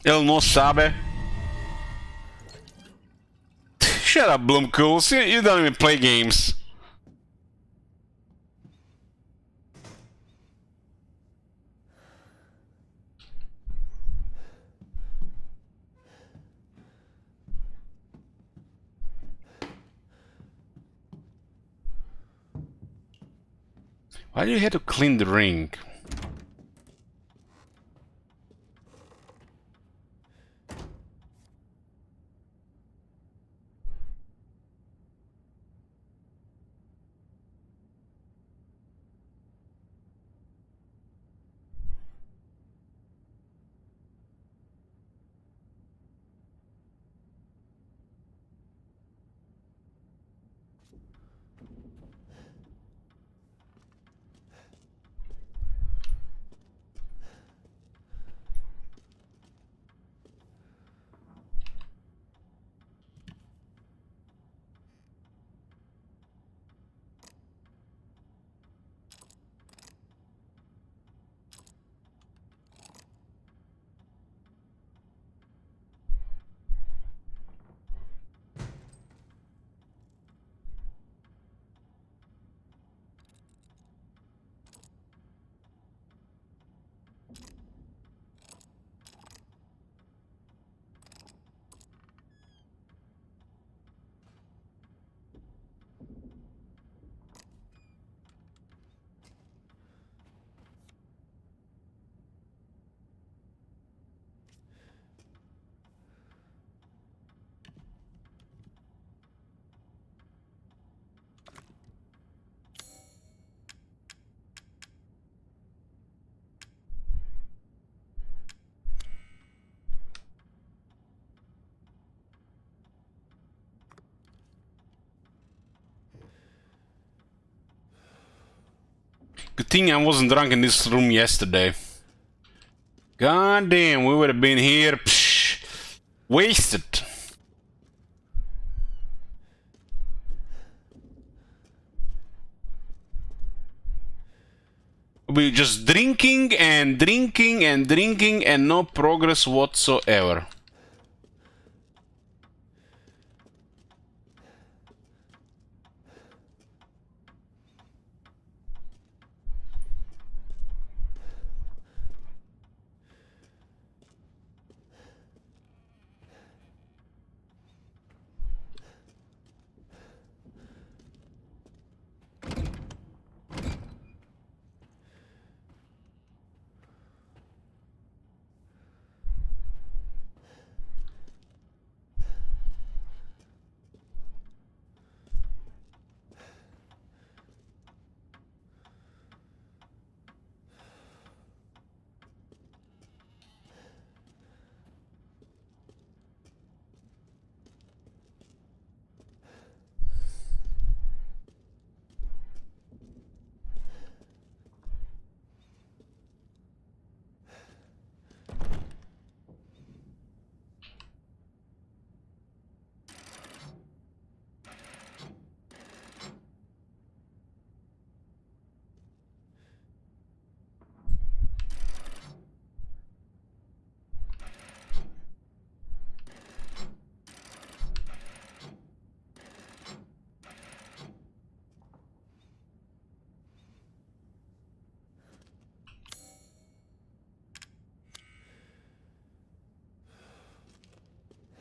Ele não sabe. Shut up, Bloomcools. You don't even play games. Why do you have to clean the ring? Good thing I wasn't drunk in this room yesterday. God damn, we would have been here, wasted. We just drinking and drinking and drinking and no progress whatsoever.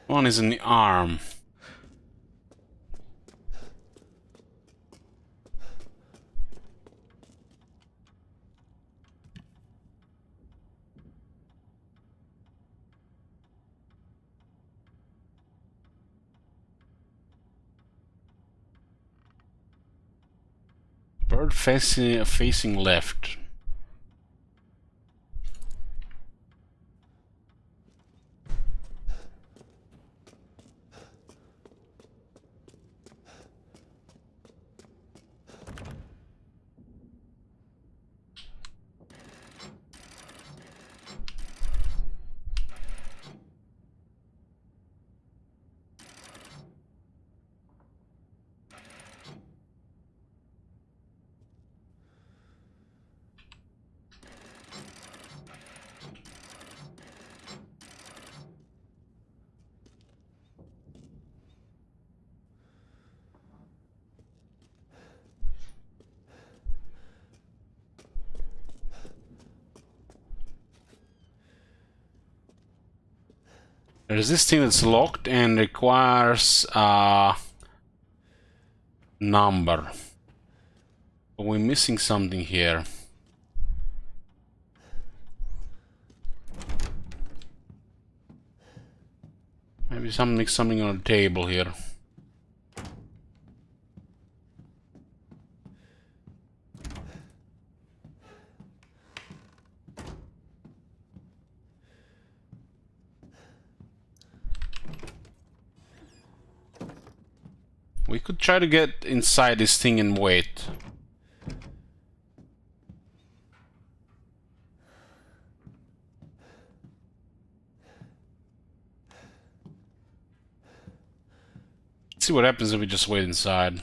One is in the arm. Bird facing left. There's this thing that's locked and requires a number. But we're missing something here. Maybe something on the table here. We could try to get inside this thing and wait. Let's see what happens if we just wait inside.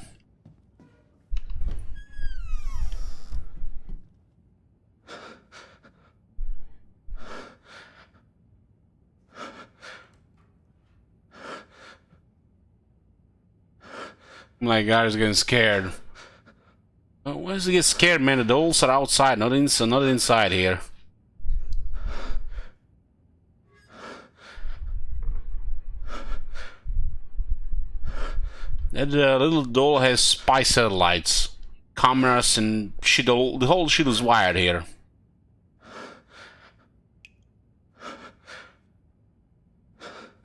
My guy's getting scared. Why does he get scared, man? The dolls are outside, not inside here. That little doll has spy satellites, cameras, and shit. The whole shit is wired here.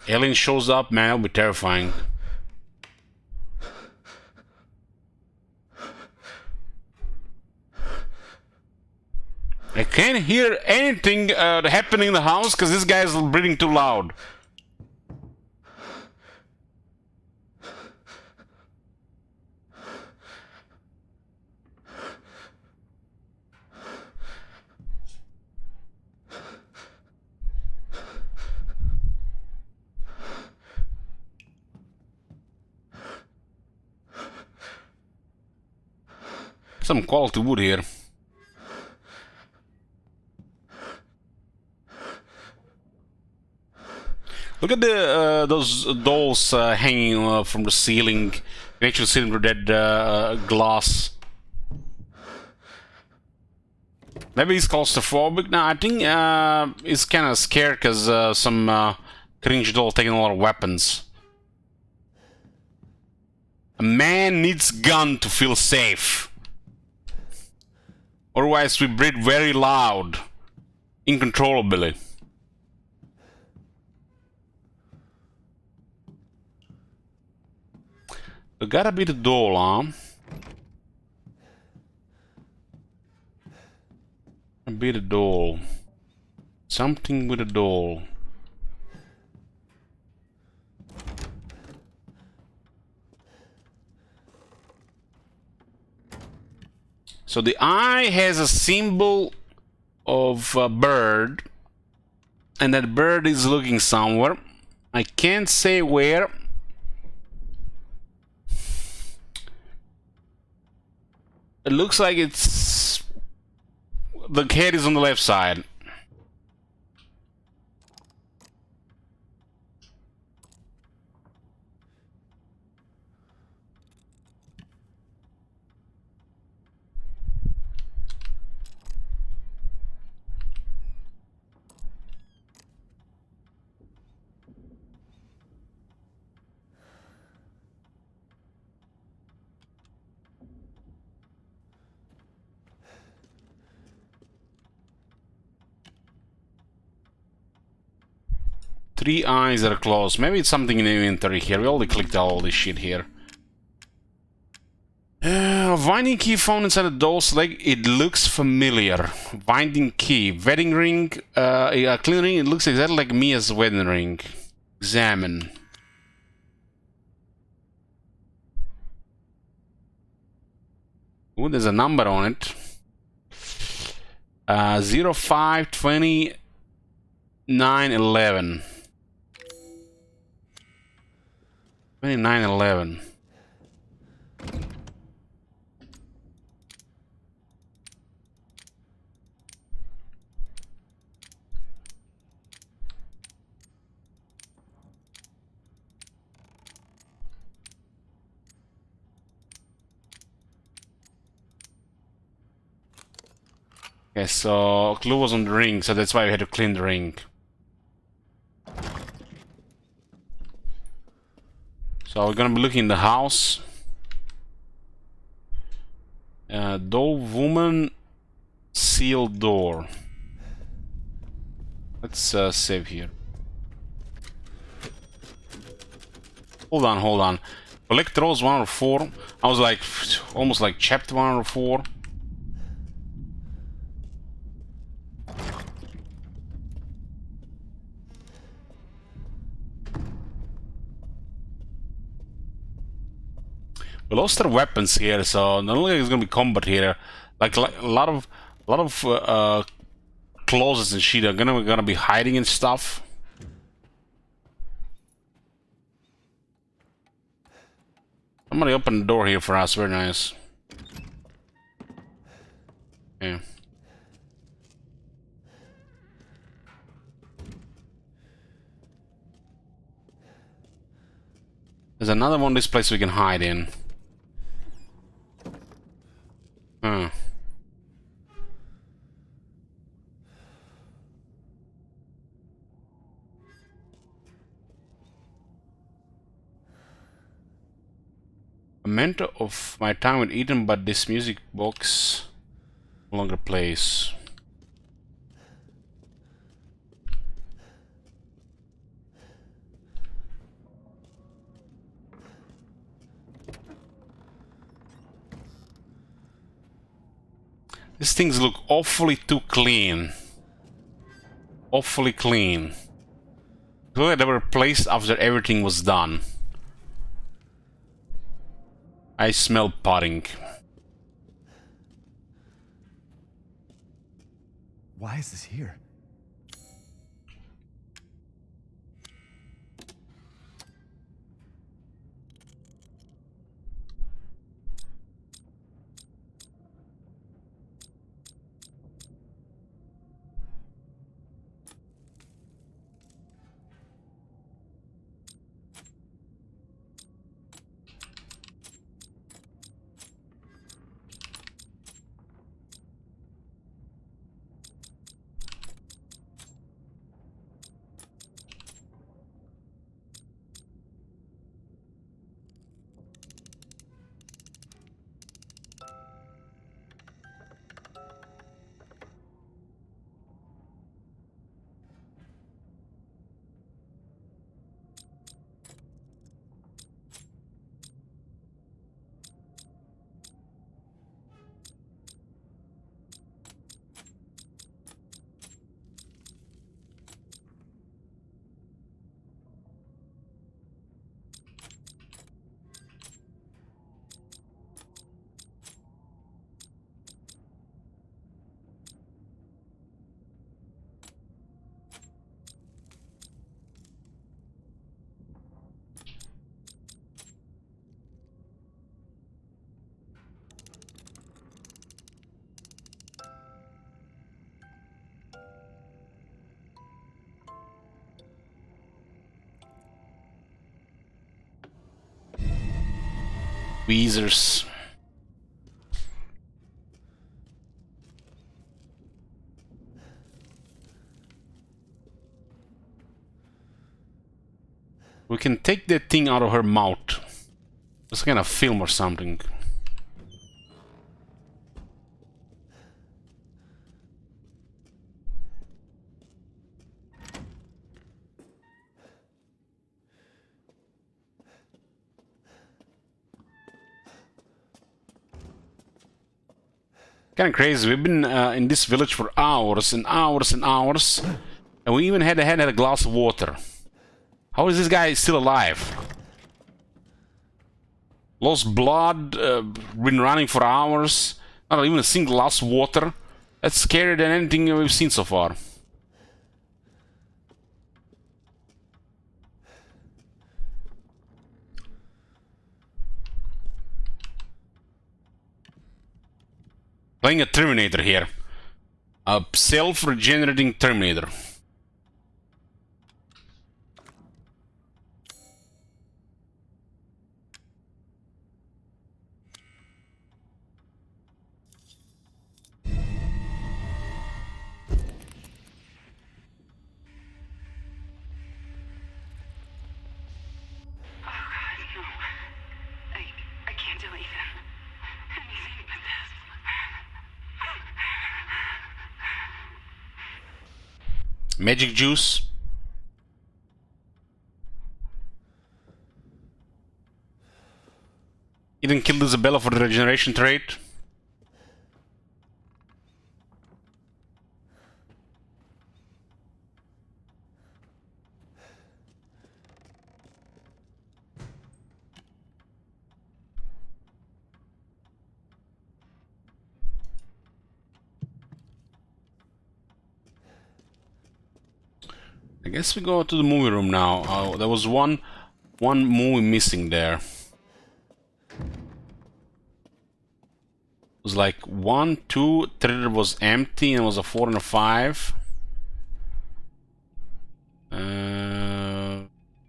Alien shows up, man. That'll be terrifying. I can't hear anything happening in the house because this guy's breathing too loud. Some quality wood here. Look at the those dolls hanging from the ceiling. You can actually see them through that glass. Maybe he's claustrophobic. No, I think he's kind of scared because some cringe doll taking a lot of weapons. A man needs gun to feel safe. Otherwise, we breathe very loud, uncontrollably. It gotta be the doll, huh? Be the doll. Something with a doll. So the eye has a symbol of a bird, and that bird is looking somewhere. I can't say where. It looks like it's... the head is on the left side. Three eyes are closed. Maybe it's something in the inventory here. We already clicked all this shit here. Winding key found inside the doll's leg. It looks familiar. Winding key. Wedding ring. A clean ring. It looks exactly like Mia's wedding ring. Examine. Ooh, there's a number on it. 052911. 2911. Okay, so clue was on the ring, so that's why we had to clean the ring. So we're gonna be looking in the house. Door, woman, sealed door. Let's save here. Hold on. Collect throws 1 out of 4. I was like, almost like chapter 1 out of 4. We lost our weapons here, so not only is gonna be combat here, like a lot of closets and shit are gonna be hiding and stuff. Somebody opened the door here for us. Very nice. Yeah. There's another one. This place we can hide in. Huh. A mentor of my time with Eden, but this music box no longer plays. These things look awfully too clean. Awfully clean. Look like they were placed after everything was done. I smell potting. Why is this here? Weezers. We can take that thing out of her mouth. It's kind of film or something. Kind of crazy. We've been in this village for hours and hours and hours, and we even had a glass of water. How is this guy still alive? Lost blood, been running for hours, not even a single glass of water. That's scarier than anything we've seen so far. Playing a Terminator here. A self-regenerating Terminator. Oh God, no. Magic juice. He didn't kill Isabella for the regeneration trait. I guess we go to the movie room now. There was one movie missing there. It was like 1, 2, 3 was empty, and it was a 4 and a 5.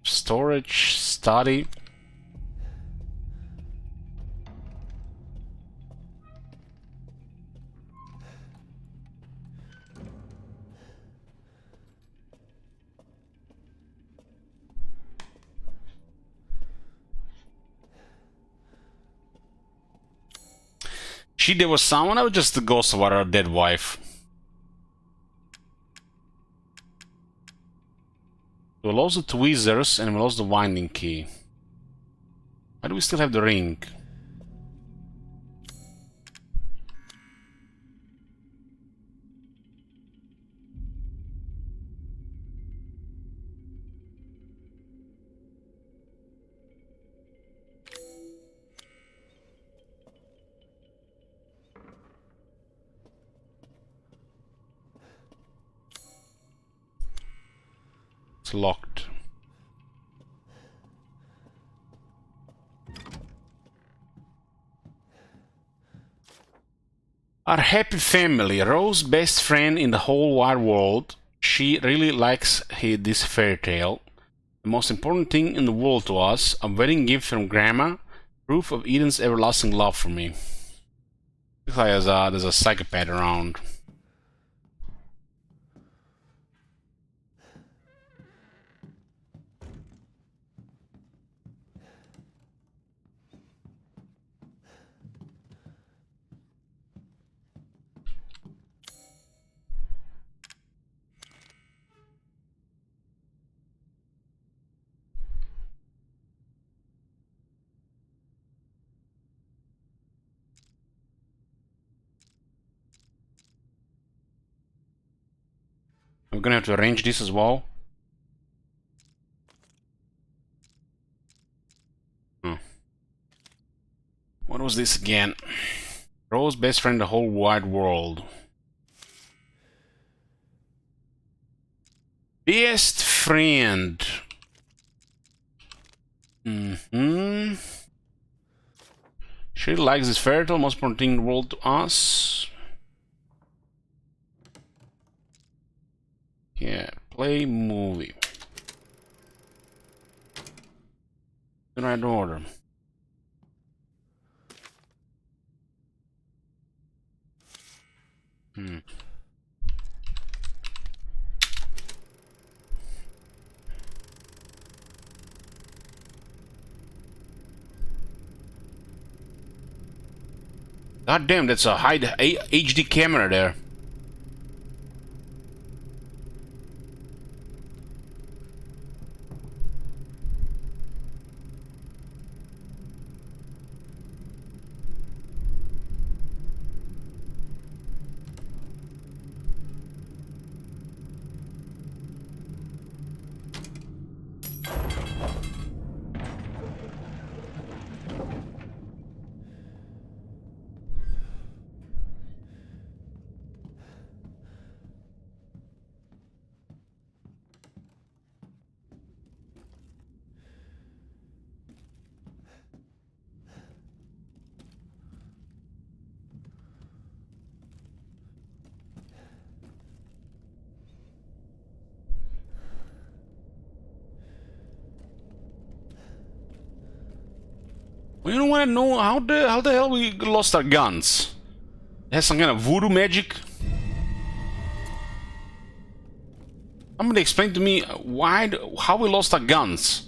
Storage, study. There was someone, or just the ghost of our dead wife? We lost the tweezers and we lost the winding key. Why do we still have the ring? It's locked. Our happy family, Rose's best friend in the whole wide world. She really likes this fairy tale. The most important thing in the world to us, a wedding gift from Grandma, proof of Eden's everlasting love for me. Looks like there's a psychopath around. We're gonna have to arrange this as well. What was this again? Rose's best friend in the whole wide world. Best friend. She likes this fairy tale, most important thing in the world to us. Yeah, play movie. In right order. God damn, that's a high HD camera there. You don't want to know how the hell we lost our guns? It has some kind of voodoo magic. Somebody explain to me how we lost our guns.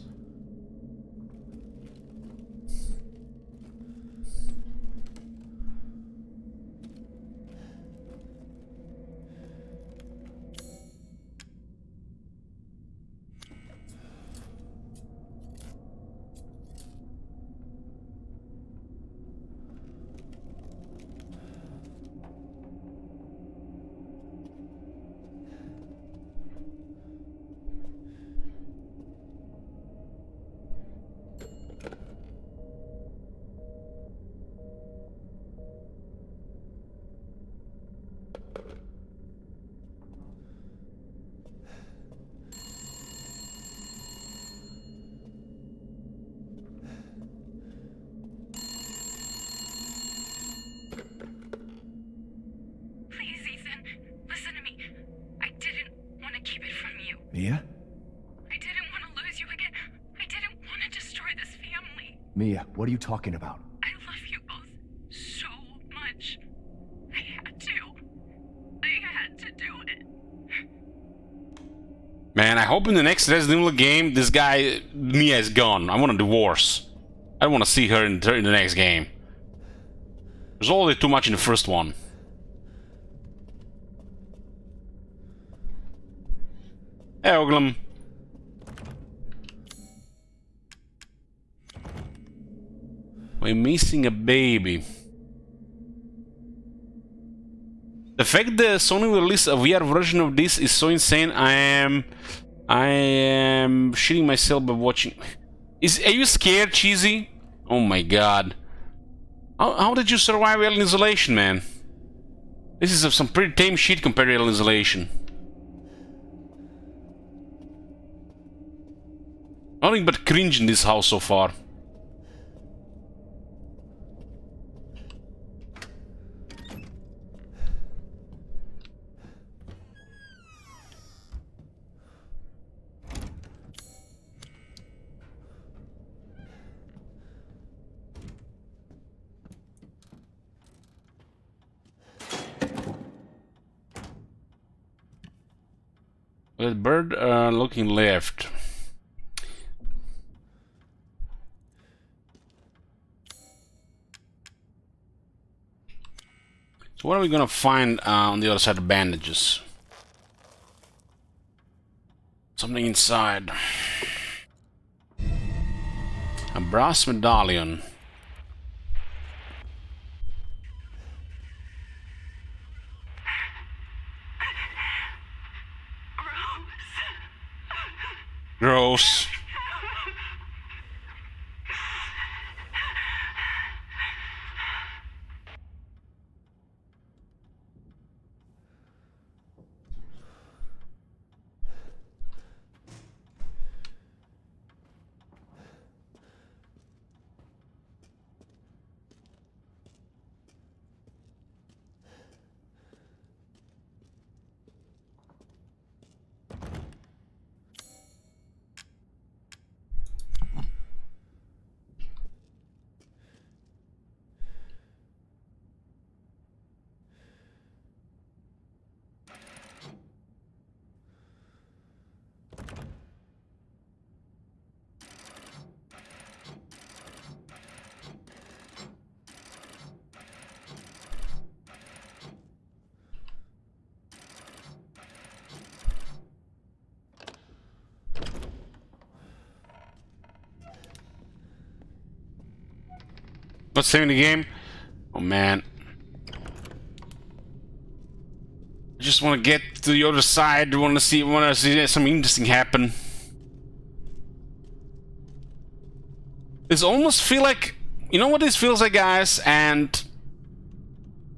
Mia? I didn't want to lose you again. I didn't want to destroy this family. Mia, what are you talking about? I love you both so much. I had to. I had to do it. Man, I hope in the next Resident Evil game, this guy, Mia, is gone. I want a divorce. I don't want to see her in the next game. There's already too much in the first one. Hey, Oglum. We're missing a baby. The fact that Sony will release a VR version of this is so insane. I am shitting myself by watching. Are you scared, Cheesy? Oh my god. How did you survive Alien Isolation, man? This is some pretty tame shit compared to Alien Isolation. Nothing but cringe in this house so far. With bird looking left. So what are we gonna find on the other side of bandages? Something inside. A brass medallion. Gross. Not saving the game? Oh man. I just want to get to the other side. Want to see something interesting happen. This almost feel like, you know what this feels like, guys? And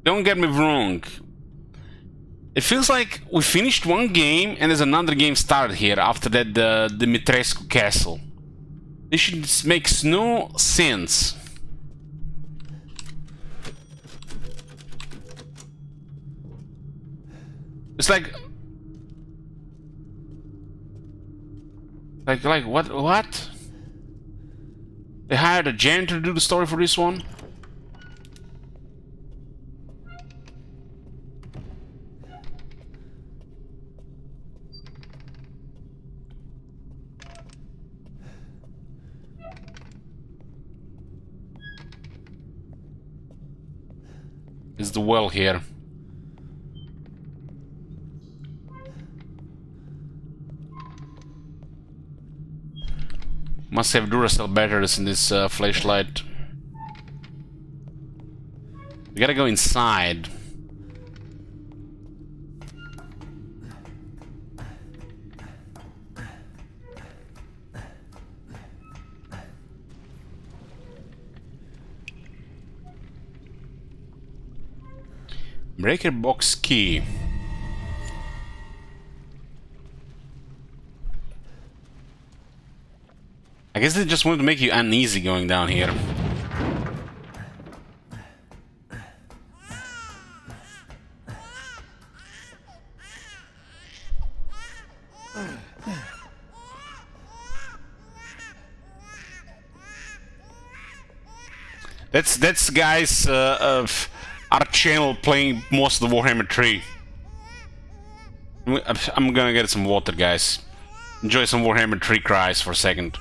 don't get me wrong. It feels like we finished one game and there's another game started here after that, the Dimitrescu Castle. This makes no sense. It's like what? They hired a janitor to do the story for this one? Is the well here? Must have Duracell batteries in this flashlight. We gotta go inside. Breaker box key. I guess they just want to make you uneasy going down here. That's guys of our channel playing most of the Warhammer 3. I'm gonna get some water, guys. Enjoy some Warhammer 3 cries for a second.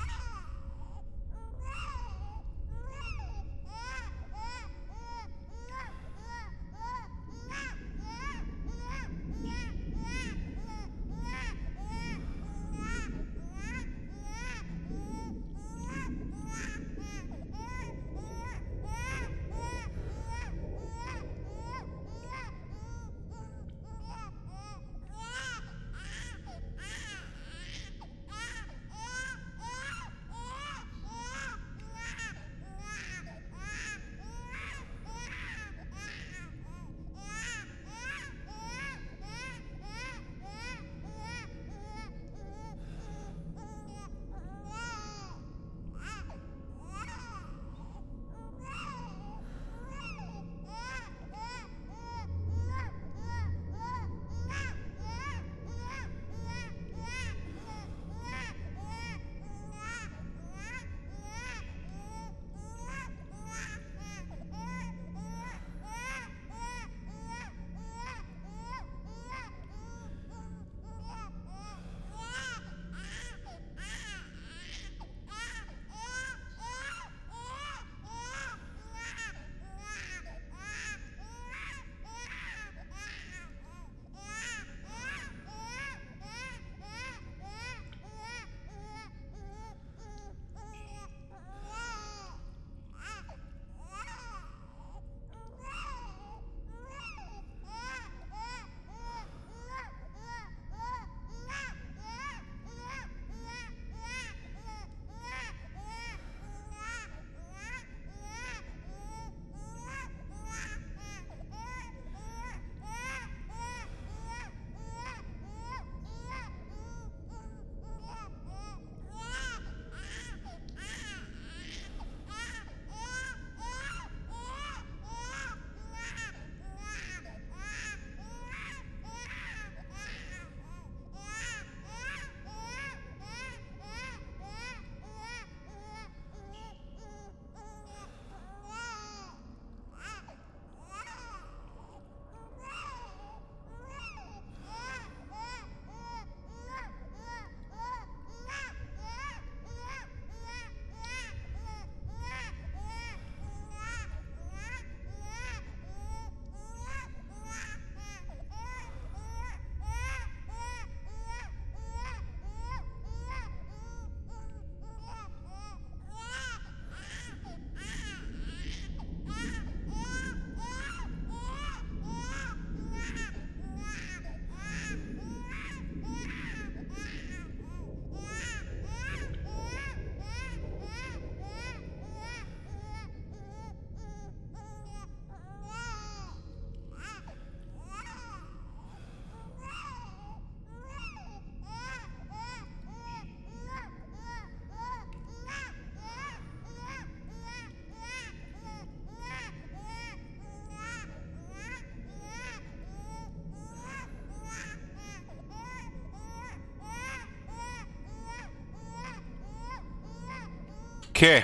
Okay,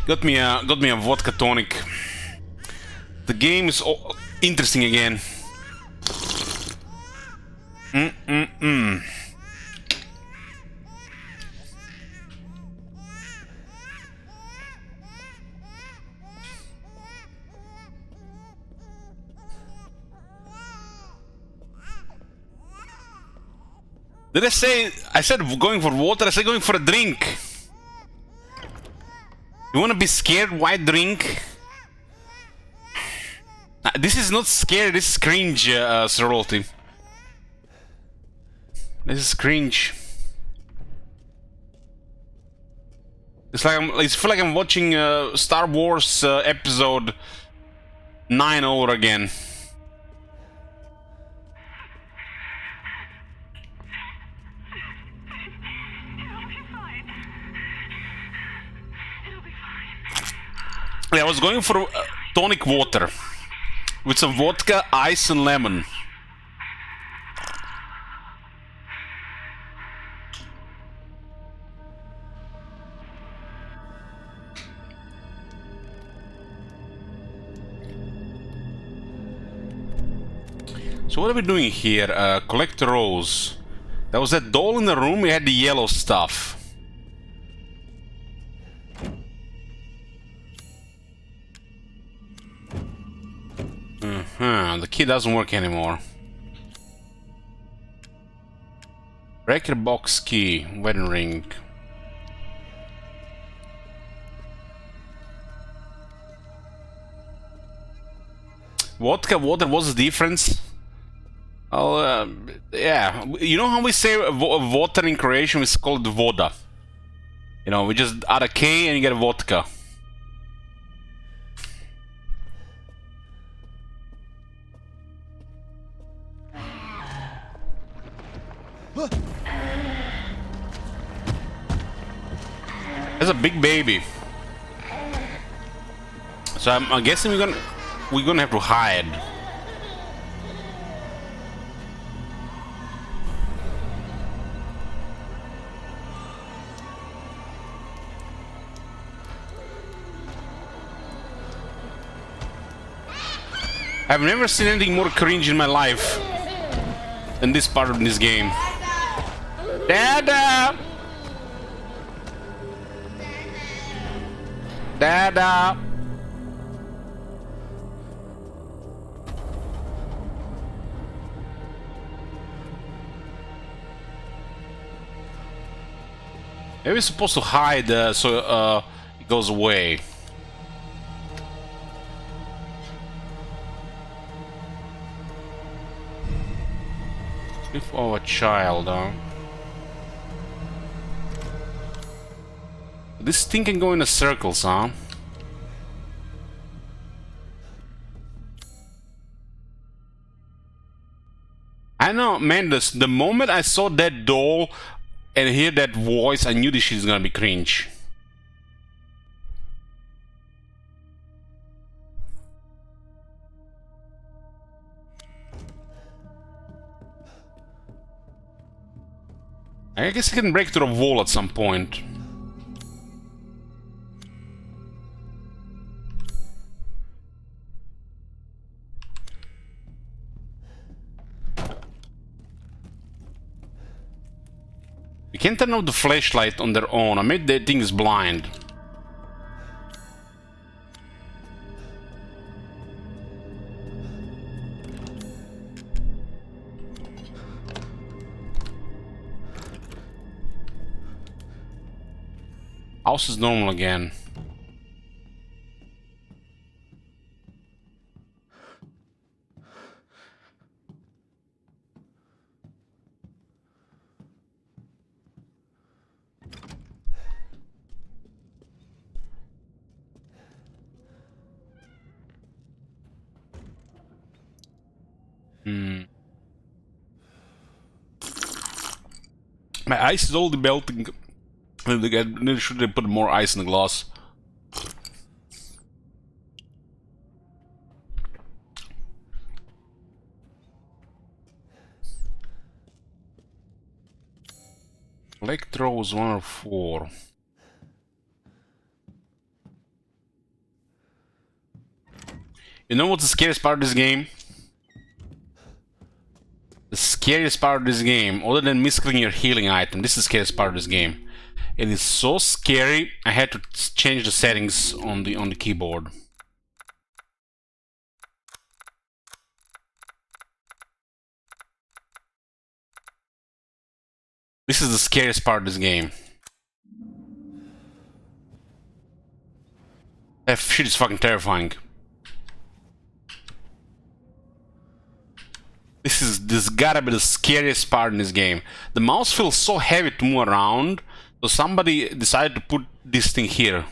got me a vodka tonic. The game is interesting again. Did I say? I said going for water. I said going for a drink. You wanna be scared? Why drink? This is not scary. This is cringe, Sorority. This is cringe. It's like I feel like I'm watching Star Wars episode 9 over again. Yeah, I was going for tonic water with some vodka, ice, and lemon. So what are we doing here? Collect rose. There was that doll in the room, we had the yellow stuff. The key doesn't work anymore. Breaker box key, wedding ring. Vodka, water, what's the difference? Oh, yeah. You know how we say water in Croatian is called voda? You know, we just add a K and you get a vodka. There's a big baby. So I'm guessing we're gonna have to hide. I've never seen anything more cringe in my life than this part of this game. Dada! Dada! Maybe we're supposed to hide so it goes away. If a child, huh? This thing can go in a circles, huh? I know, man, the moment I saw that doll and hear that voice, I knew this shit is gonna be cringe. I guess I can break through the wall at some point. You can't turn off the flashlight on their own. I made that thing is blind. House is normal again. My ice is already melting. They should put more ice in the glass. Electro was 1 or 4. You know what's the scariest part of this game? The scariest part of this game, other than misclicking your healing item, this is the scariest part of this game. It is so scary, I had to change the settings on the keyboard. This is the scariest part of this game. That shit is fucking terrifying. This gotta be the scariest part in this game. The mouse feels so heavy to move around, so somebody decided to put this thing here.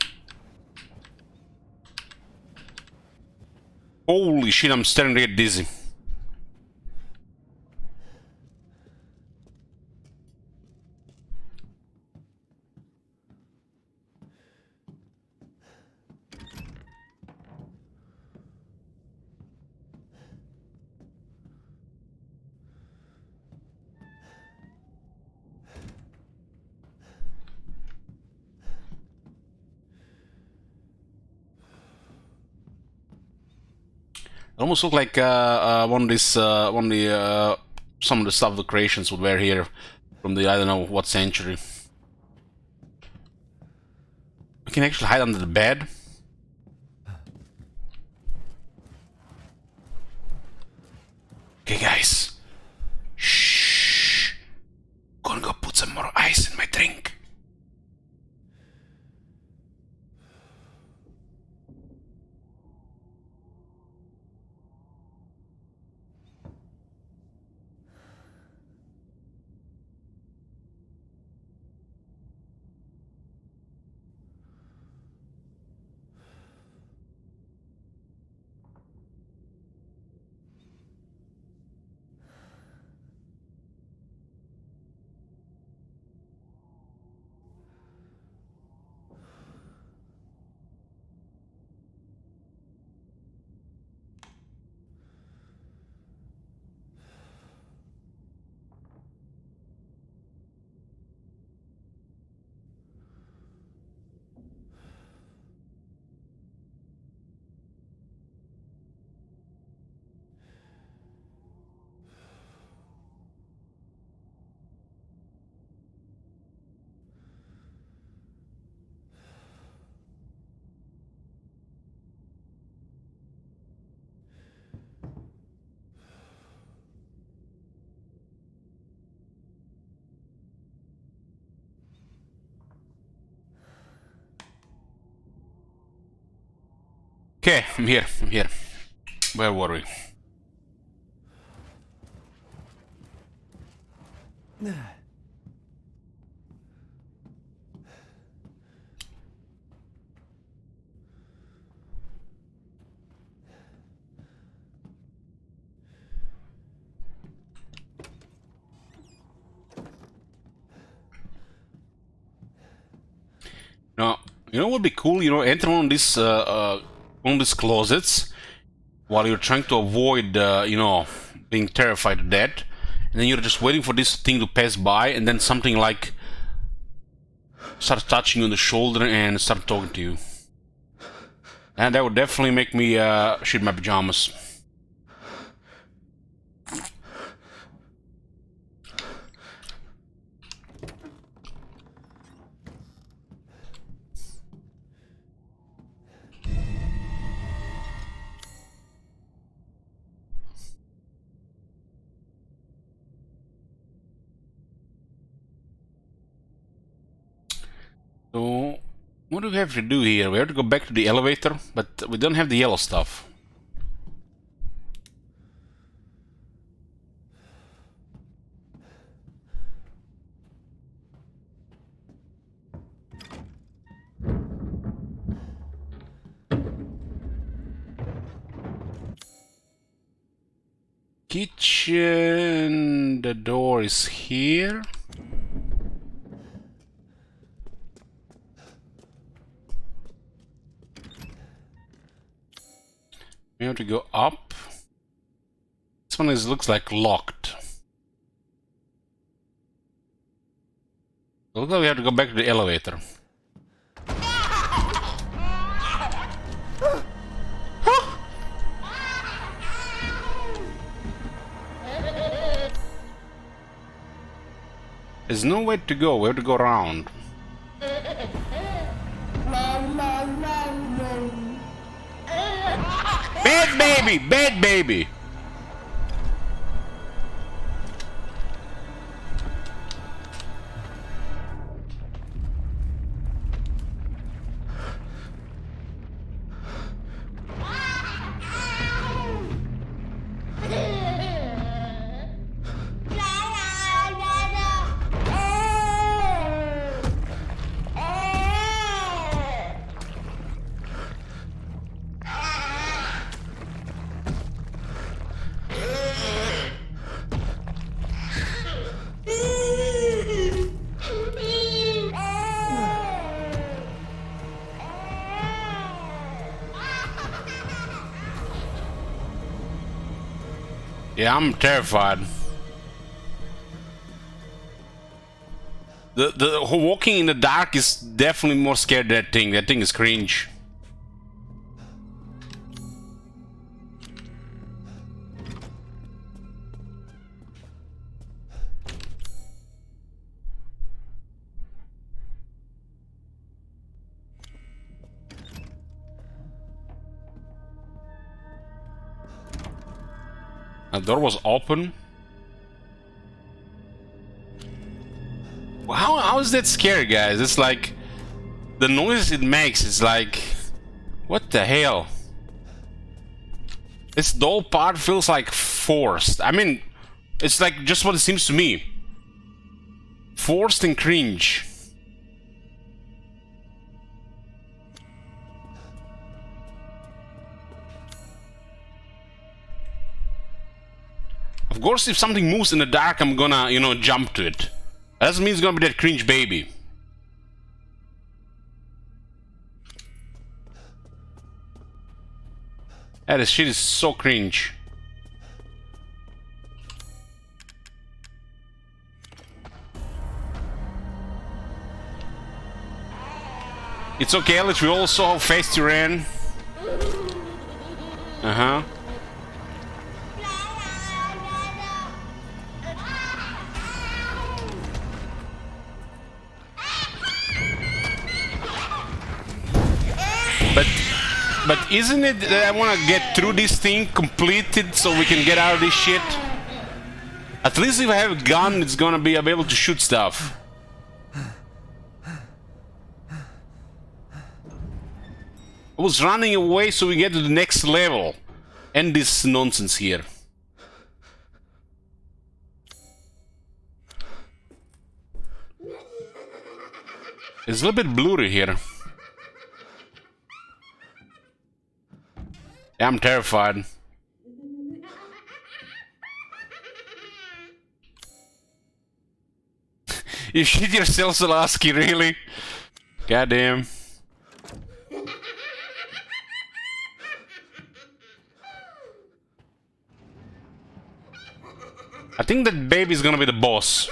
Holy shit, I'm starting to get dizzy. almost look like one of these, one of the some of the stuff the creations would wear here from the I don't know what century. We can actually hide under the bed. Okay, guys. Shh. Gonna go put some more ice in my drink. Okay, I'm here. I'm here. Where were we? Now, you know what would be cool? You know, enter one of these closets while you're trying to avoid, you know, being terrified to death, and then you're just waiting for this thing to pass by, and then something like starts touching you on the shoulder and start talking to you. And that would definitely make me shit my pajamas. So, what do we have to do here? We have to go back to the elevator, but we don't have the yellow stuff. Kitchen, the door is here. We have to go up. This one looks like locked. Looks like we have to go back to the elevator. There's no way to go. We have to go around. Bad baby! Bad baby! Yeah, I'm terrified. The walking in the dark is definitely more scared than that thing. That thing is cringe. The door was open. How is that scary, guys? It's like the noise it makes is like, what the hell? This doll part feels like forced. I mean, it's like just what it seems to me. Forced and cringe. Of course, if something moves in the dark, I'm gonna, you know, jump to it. That doesn't mean it's gonna be that cringe baby. That shit is so cringe. It's okay, Alex, we all saw how fast you ran. Uh-huh. But isn't it that I want to get through this thing completed so we can get out of this shit? At least if I have a gun, it's gonna be able to shoot stuff. I was running away so we get to the next level. End this nonsense here. It's a little bit blurry here. Yeah, I'm terrified. You shit yourself, Zulaski, really? Goddamn. I think that baby's gonna be the boss.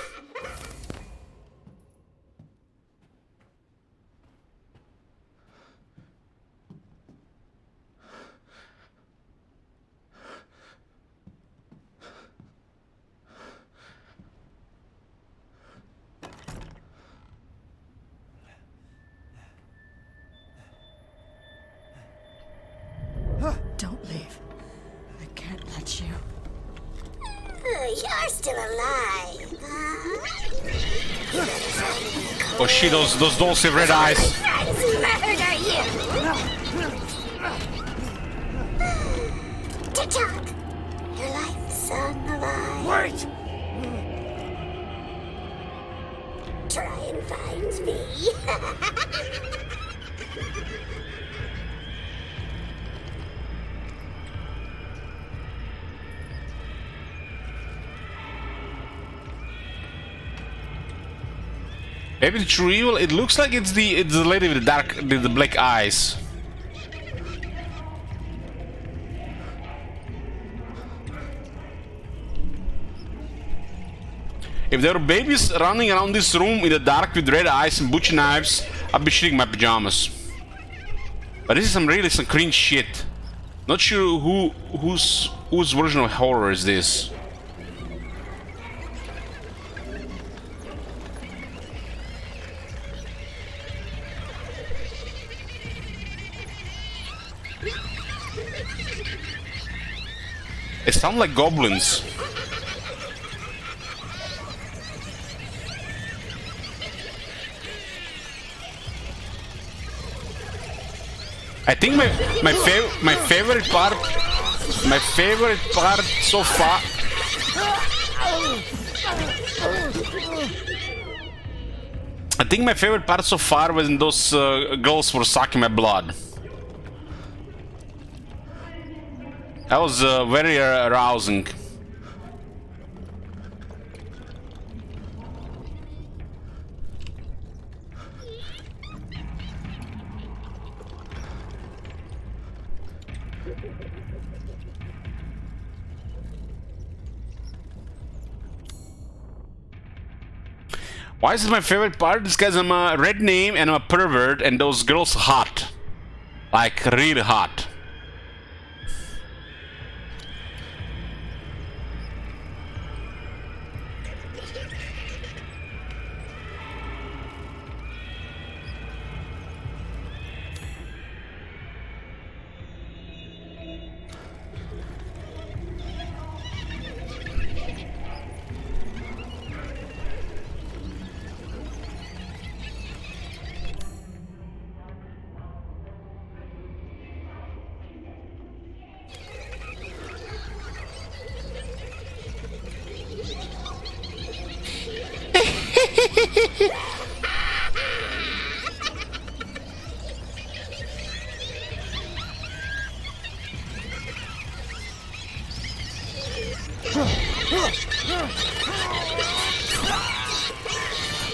Don't leave. I can't let you. You're still alive, huh? Oh shit, those dolls have red eyes. Murder you! Tick-tock! Your life son alive. Wait! Try and find me. Maybe the true evil. It looks like it's the lady with the black eyes. If there were babies running around this room in the dark with red eyes and butcher knives, I'd be shitting my pajamas. But this is some cringe shit. Not sure whose version of horror is this. It sounds like goblins. I think my favorite part so far. I think my favorite part so far was when those girls were sucking my blood. That was very arousing. Why is it my favorite part? It's because I'm a red name and I'm a pervert and those girls hot. Like really hot.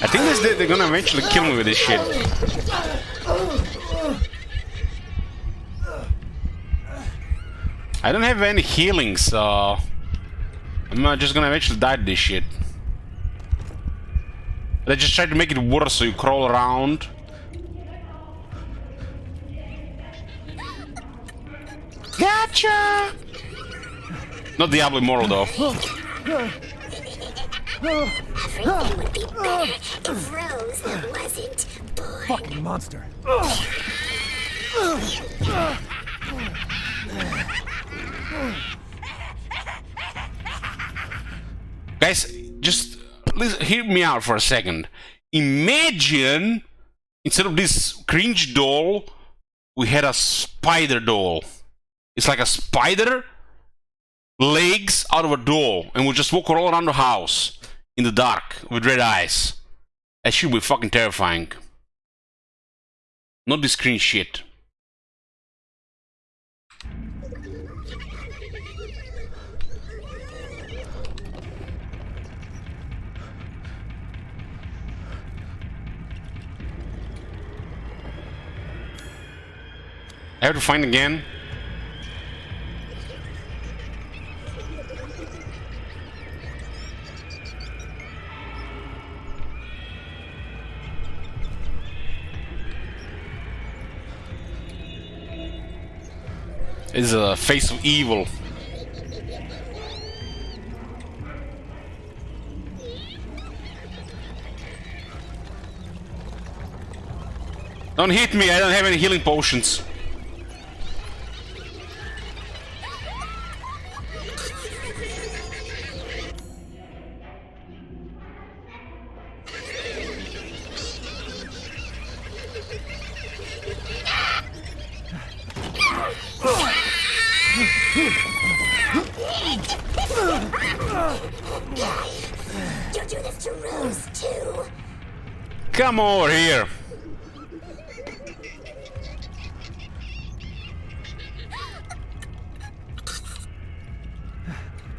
I think they're gonna eventually kill me with this shit. I don't have any healing, so I'm just gonna eventually die to this shit. They just try to make it worse, so you crawl around. Gotcha! Not Diablo Immortal, though. Everything would be better if Rose wasn't born. Fucking monster. Guys, just listen, hear me out for a second. Imagine, instead of this cringe doll, we had a spider doll. It's like a spider, legs out of a doll, and we'll just walk all around the house in the dark with red eyes. That should be fucking terrifying. Not this cringe shit. I have to find again. It's a face of evil. Don't hit me, I don't have any healing potions. You do this to Rose too. Come over here.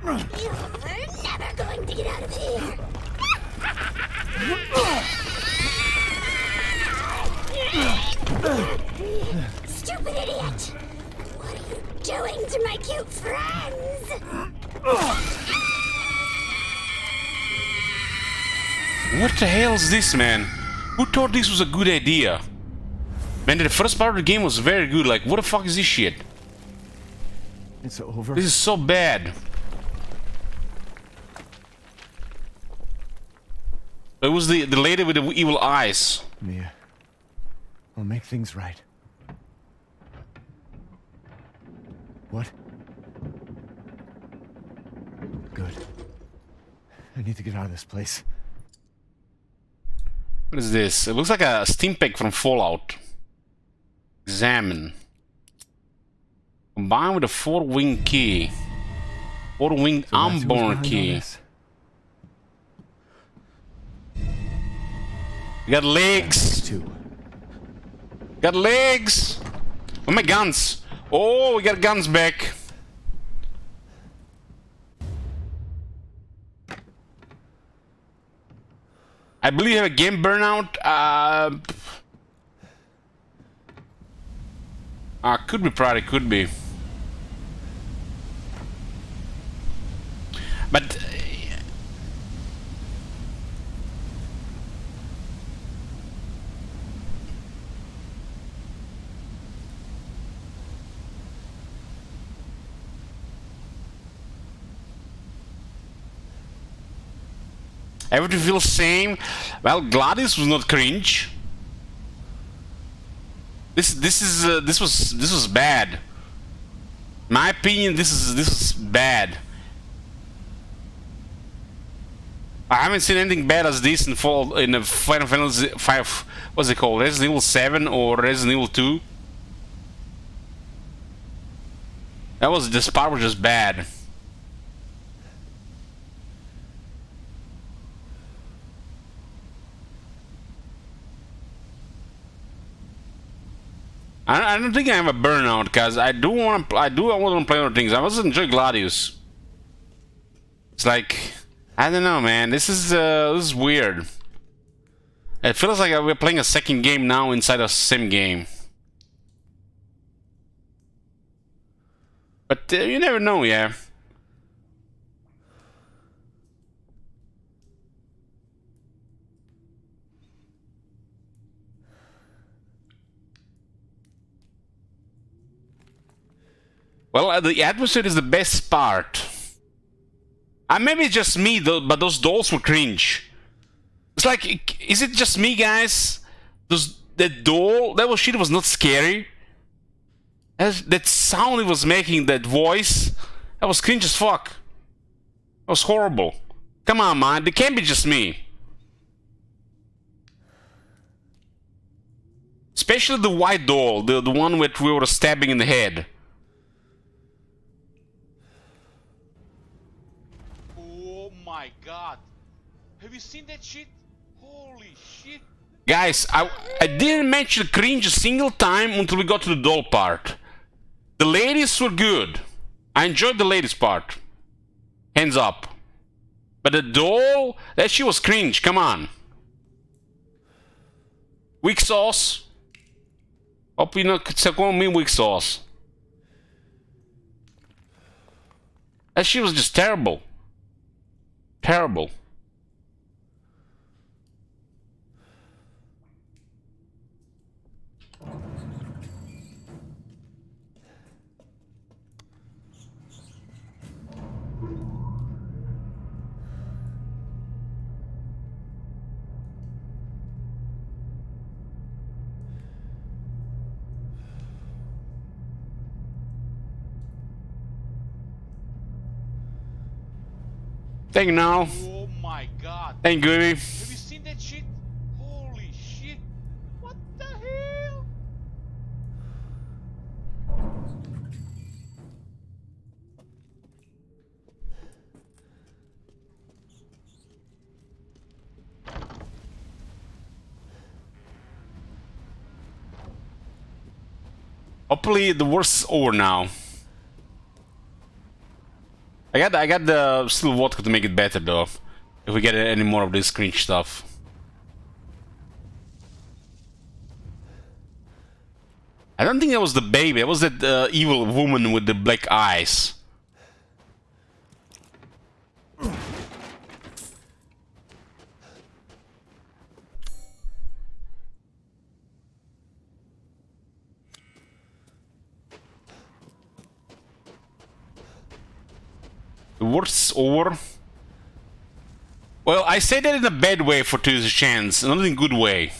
You're never going to get out of here. Stupid idiot! What are you doing to my cute friends? What the hell is this, man? Who thought this was a good idea? Man, the first part of the game was very good. Like, what the fuck is this shit? It's over. This is so bad. It was the lady with the evil eyes. Mia, I'll make things right. What? Good. I need to get out of this place. What is this? It looks like a steam pack from Fallout. Examine. Combined with a 4-wing key. 4-wing So that's who was unborn behind all key. this. We got legs. Two. Got legs. Where my guns? Oh, we got guns back. I believe you have a game burnout. Could be probably could be. But everything feels same. Well, Gladys was not cringe. This was bad. My opinion, this is bad. I haven't seen anything bad as this in the Final Fantasy 5. What's it called? Resident Evil 7 or Resident Evil 2? This part was just bad. I don't think I have a burnout because I do want to play other things. I also enjoy Gladius. It's like, I don't know, man. This is weird. It feels like we're playing a second game now inside a sim game. But you never know, yeah. Well, the atmosphere is the best part. Maybe it's just me, though, but those dolls were cringe. It's like, is it just me, guys? That doll, that shit was not scary. That sound it was making, that voice, that was cringe as fuck. That was horrible. Come on, man, it can't be just me. Especially the white doll, the one with we were stabbing in the head. Oh my god. Have you seen that shit? Holy shit. Guys, I didn't mention cringe a single time until we got to the doll part. The ladies were good. I enjoyed the ladies part. Hands up. But the doll, that shit was cringe, come on. Weak sauce. Hope you know, call me weak sauce. That shit was just terrible. Terrible. Thank you, now. Oh my god. Thank you, baby. Have you seen that shit? Holy shit. What the hell? Hopefully the worst is over now. I got the still vodka to make it better though. If we get any more of this cringe stuff. I don't think that was the baby. It was that evil woman with the black eyes. The worst over. Well, I say that in a bad way for Tuesday Chance, not in a good way.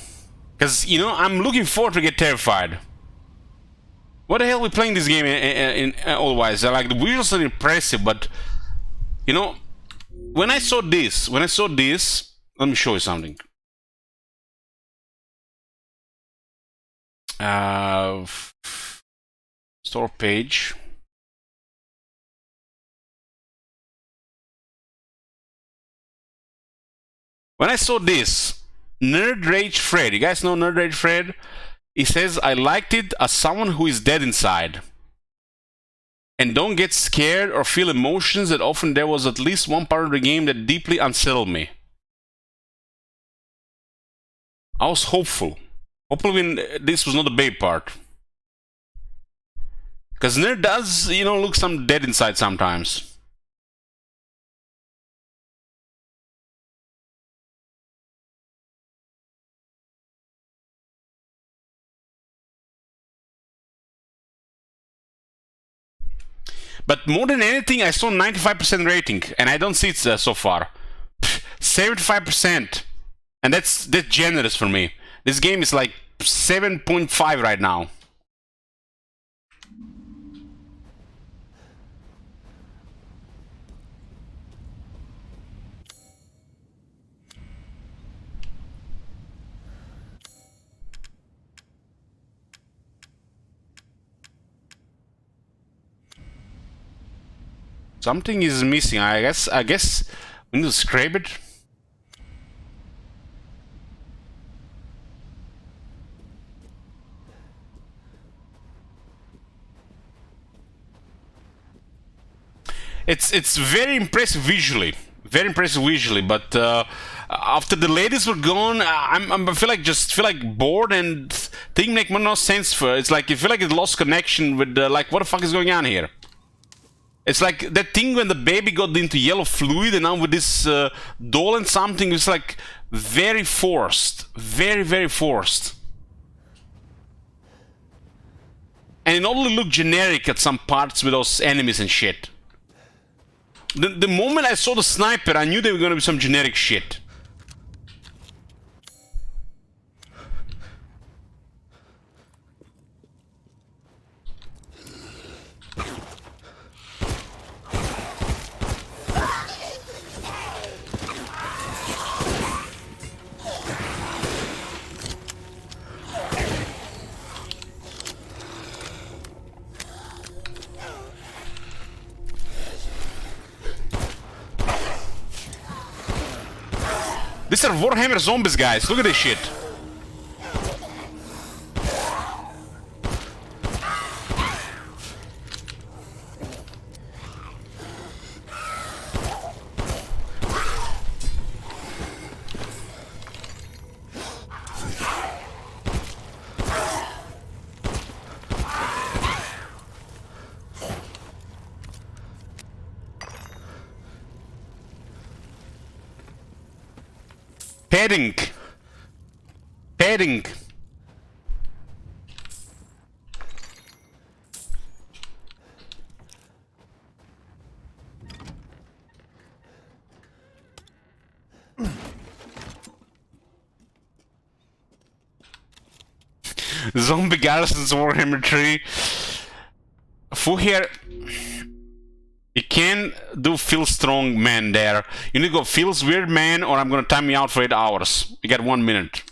Because, you know, I'm looking forward to get terrified. What the hell are we playing this game in otherwise? Like, the visuals are impressive, but... You know, when I saw this, let me show you something. Store page. When I saw this, Nerd Rage Fred, you guys know Nerd Rage Fred? He says, I liked it as someone who is dead inside. And don't get scared or feel emotions that often there was at least one part of the game that deeply unsettled me. I was hopeful. Hopefully this was not the babe part. Because Nerd does, you know, look some dead inside sometimes. But more than anything, I saw 95% rating, and I don't see it so far. 75%, and that's generous for me. This game is like 7.5 right now. Something is missing. I guess we need to scrape it. it's very impressive visually, but after the ladies were gone, I feel like bored and things make no sense for it's like you feel like it lost connection with like what the fuck is going on here. It's like that thing when the baby got into yellow fluid, and now with this doll and something, it's like very forced, very forced. And it only looked generic at some parts with those enemies and shit. The moment I saw the sniper, I knew they were gonna be some generic shit. These are Warhammer zombies, guys. Look at this shit. Padding. Zombie Garrison's Warhammer 3. For here, you can do Phil Strong man there. You need to go Phil's weird man, or I'm gonna time you out for 8 hours. You got 1 minute.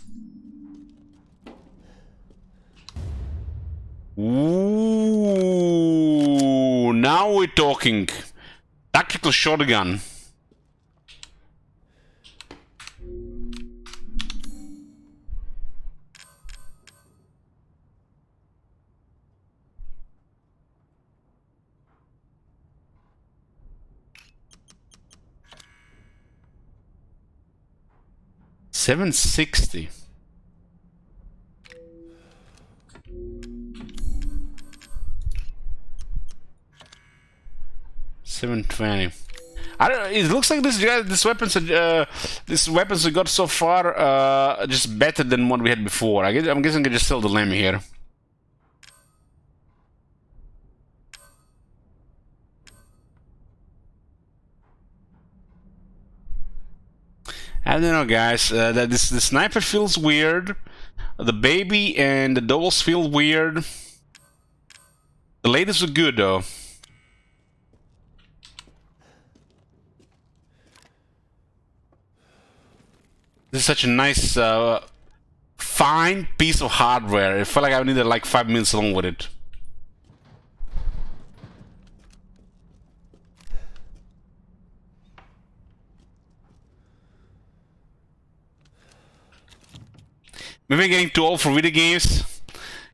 Ooh, now we're talking. Tactical shotgun. $760. $720. I don't know. It looks like these weapons we got so far just better than what we had before. I'm guessing I just sell the lamb here. I don't know, guys. The sniper feels weird. The baby and the dolls feel weird. The ladies are good, though. This is such a nice, fine piece of hardware. I felt like I needed like 5 minutes along with it. Maybe I'm getting too old for video games?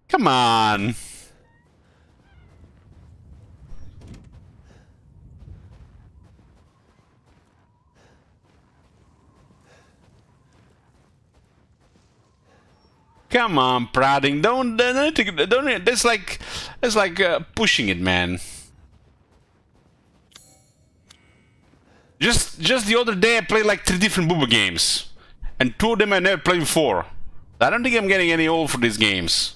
Come on. Come on, prodding. Don't. That's like pushing it, man. Just the other day, I played like 3 different Booba games, and 2 of them I never played before. I don't think I'm getting any old for these games.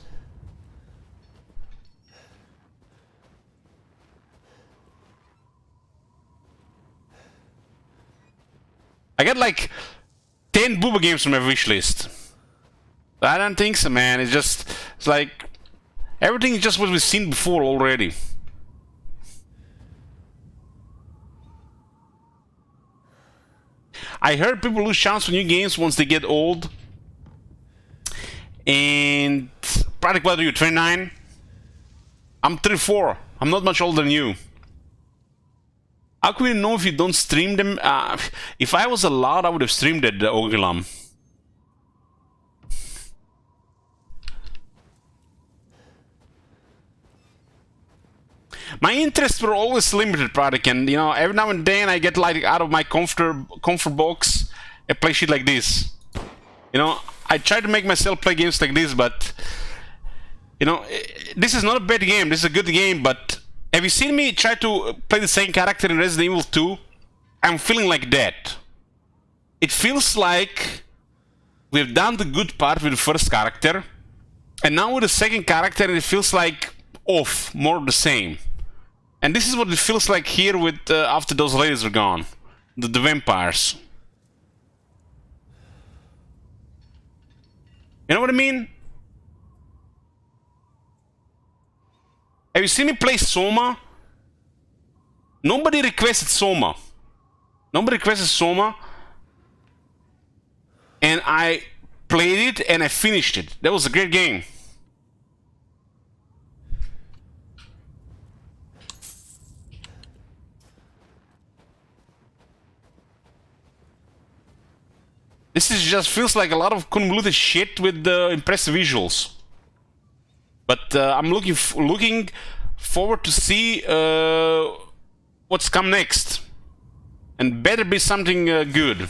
I got like 10 Booba games on my wish list. I don't think so, man. It's like everything is just what we've seen before already. I heard people lose chance for new games once they get old. And Pratik, what are you, 29? I'm 34. I'm not much older than you. How can we know if you don't stream them? If I was allowed, I would have streamed it, Ogilam. My interests were always limited, Pratik, and you know, every now and then I get like out of my comfort box and play shit like this. You know, I try to make myself play games like this, but you know, this is not a bad game. This is a good game, but have you seen me try to play the same character in Resident Evil 2? I'm feeling like that. It feels like we've done the good part with the first character, and now with the second character it feels like off, more the same. And this is what it feels like here with after those ladies are gone, the vampires. You know what I mean? Have you seen me play Soma? Nobody requested Soma. Nobody requested Soma. And I played it and I finished it. That was a great game. This is just feels like a lot of convoluted shit with impressive visuals. But I'm looking forward to see what's come next, and better be something good.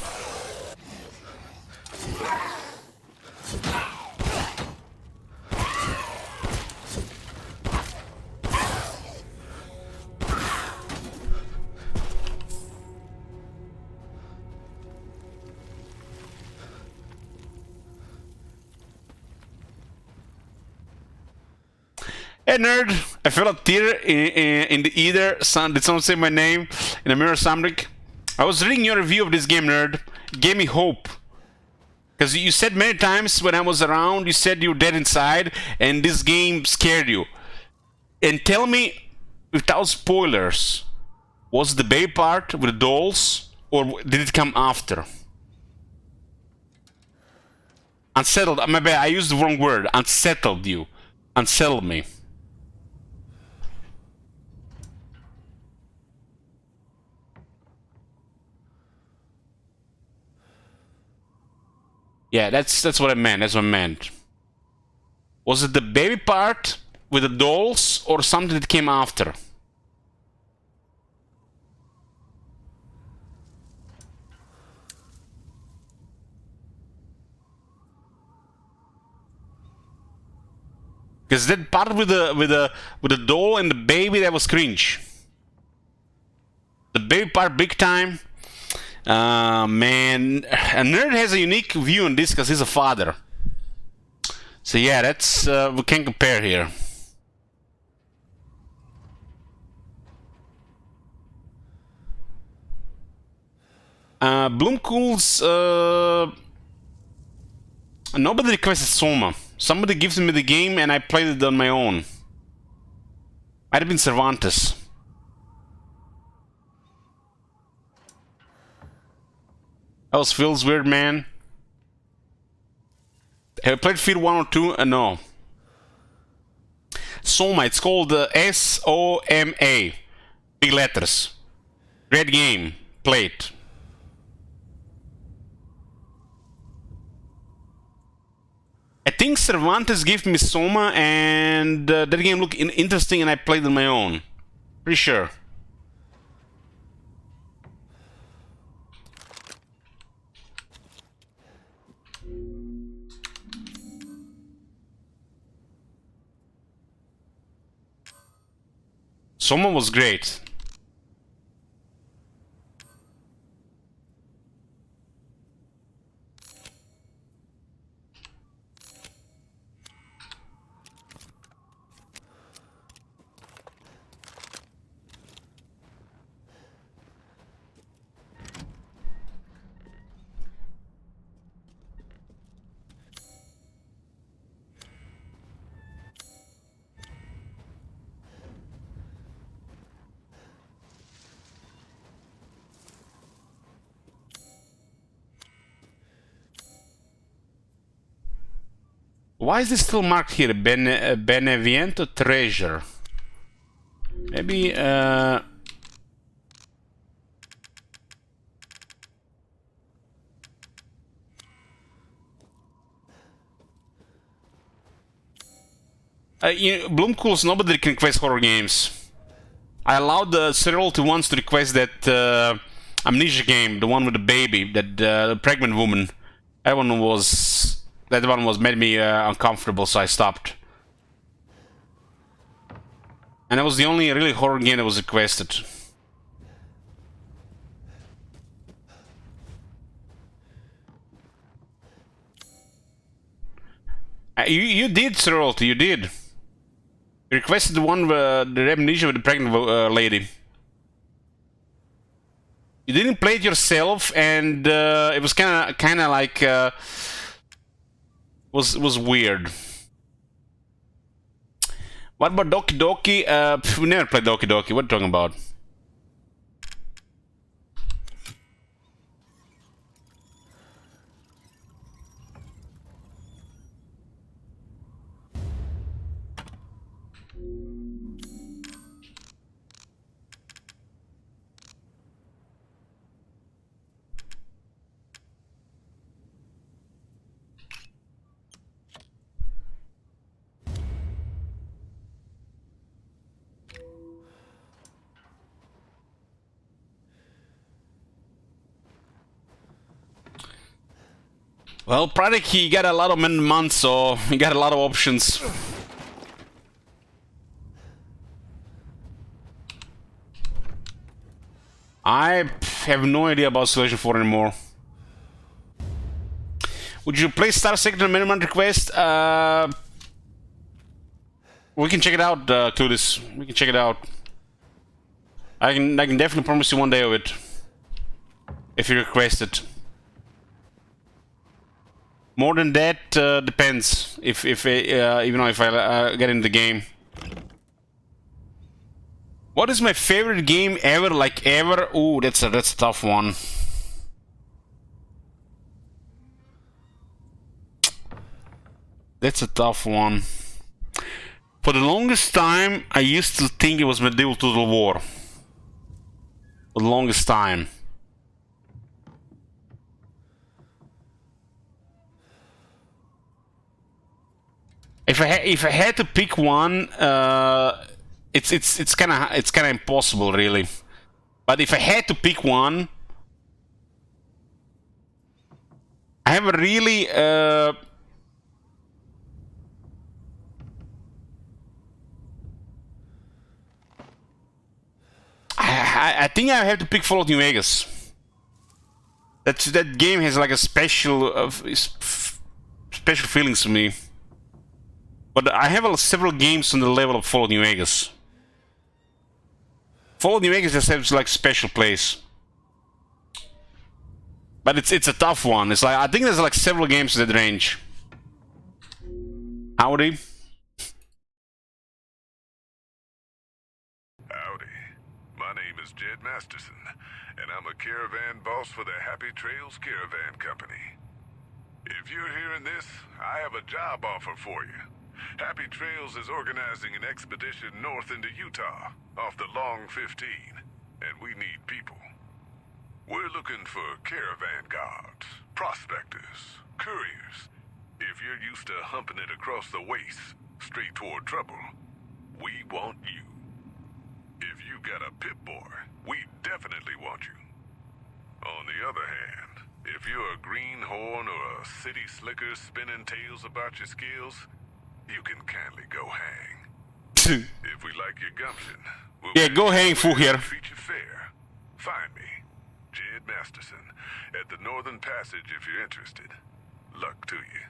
Hey nerd, I felt a tear in the ether. Did someone say my name in a mirror, Samrik? I was reading your review of this game, nerd. It gave me hope. Because you said many times when I was around, you said you were dead inside, and this game scared you. And tell me, without spoilers, was the baby part with the dolls, or did it come after? Unsettled, my bad, I used the wrong word. Unsettled you. Unsettled me. Yeah, that's what I meant. That's what I meant. Was it the baby part with the dolls or something that came after? Because that part with the doll and the baby, that was cringe. The baby part, big time. Man, a nerd has a unique view on this because he's a father. So yeah, that's we can compare here. Bloomcool's nobody requested Soma. Somebody gives me the game and I played it on my own. Might have been Cervantes. That was Phil's weird, man. Have you played Fear 1 or 2? No. Soma, it's called S-O-M-A. Big letters. Great game. Play it. I think Cervantes gave me Soma and that game looked interesting and I played on my own. Pretty sure. Soma was great. Why is this still marked here? Beneviento Treasure. Maybe, Bloomcool's nobody can request horror games. I allowed Cyril to once to request that Amnesia game, the one with the baby, that the pregnant woman. That one was made me uncomfortable, so I stopped. And it was the only really horror game that was requested. You did, Cyril, you did. You requested the one with the Amnesia with the pregnant lady. You didn't play it yourself, and it was kind of like was weird. What about Doki Doki? We never played Doki Doki. What are you talking about? Well, Pradek, he got a lot of months, so he got a lot of options. I have no idea about Civilization 4 anymore. Would you play Star Sector Minimum Request? We can check it out, Cludis. We can check it out. I can definitely promise you one day of it. If you request it. More than that, depends. If even if I get in the game. What is my favorite game ever? Like ever? Ooh, that's a tough one. That's a tough one. For the longest time, I used to think it was Medieval Total War. For the longest time. If I had to pick one, it's kind of impossible, really. But if I had to pick one, I have a really I think I have to pick Fallout New Vegas. That game has like a special feelings to me. But I have several games on the level of Fallout New Vegas. Fallout New Vegas just has like special place. But it's a tough one. It's like I think there's like several games in that range. Howdy. Howdy. My name is Jed Masterson, and I'm a caravan boss for the Happy Trails Caravan Company. If you're hearing this, I have a job offer for you. Happy Trails is organizing an expedition north into Utah, off the Long 15, and we need people. We're looking for caravan guards, prospectors, couriers. If you're used to humping it across the waste, straight toward trouble, we want you. If you got a Pip-Boy, we definitely want you. On the other hand, if you're a greenhorn or a city slicker spinning tales about your skills, you can kindly go hang. If we like your gumption, we'll go hang, fool here. Treat you fair. Find me, Jed Masterson, at the Northern Passage if you're interested. Luck to you.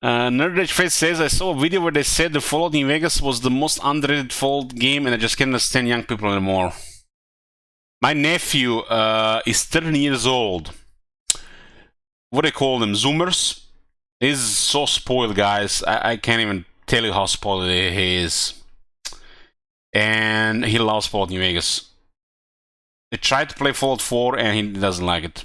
Nerd Rage Face says, I saw a video where they said the Fallout New Vegas was the most underrated Fallout game and I just can't understand young people anymore. My nephew is 13 years old. What do they call them? Zoomers? He's so spoiled, guys. I can't even tell you how spoiled he is. And he loves Fallout New Vegas. He tried to play Fallout 4 and he doesn't like it.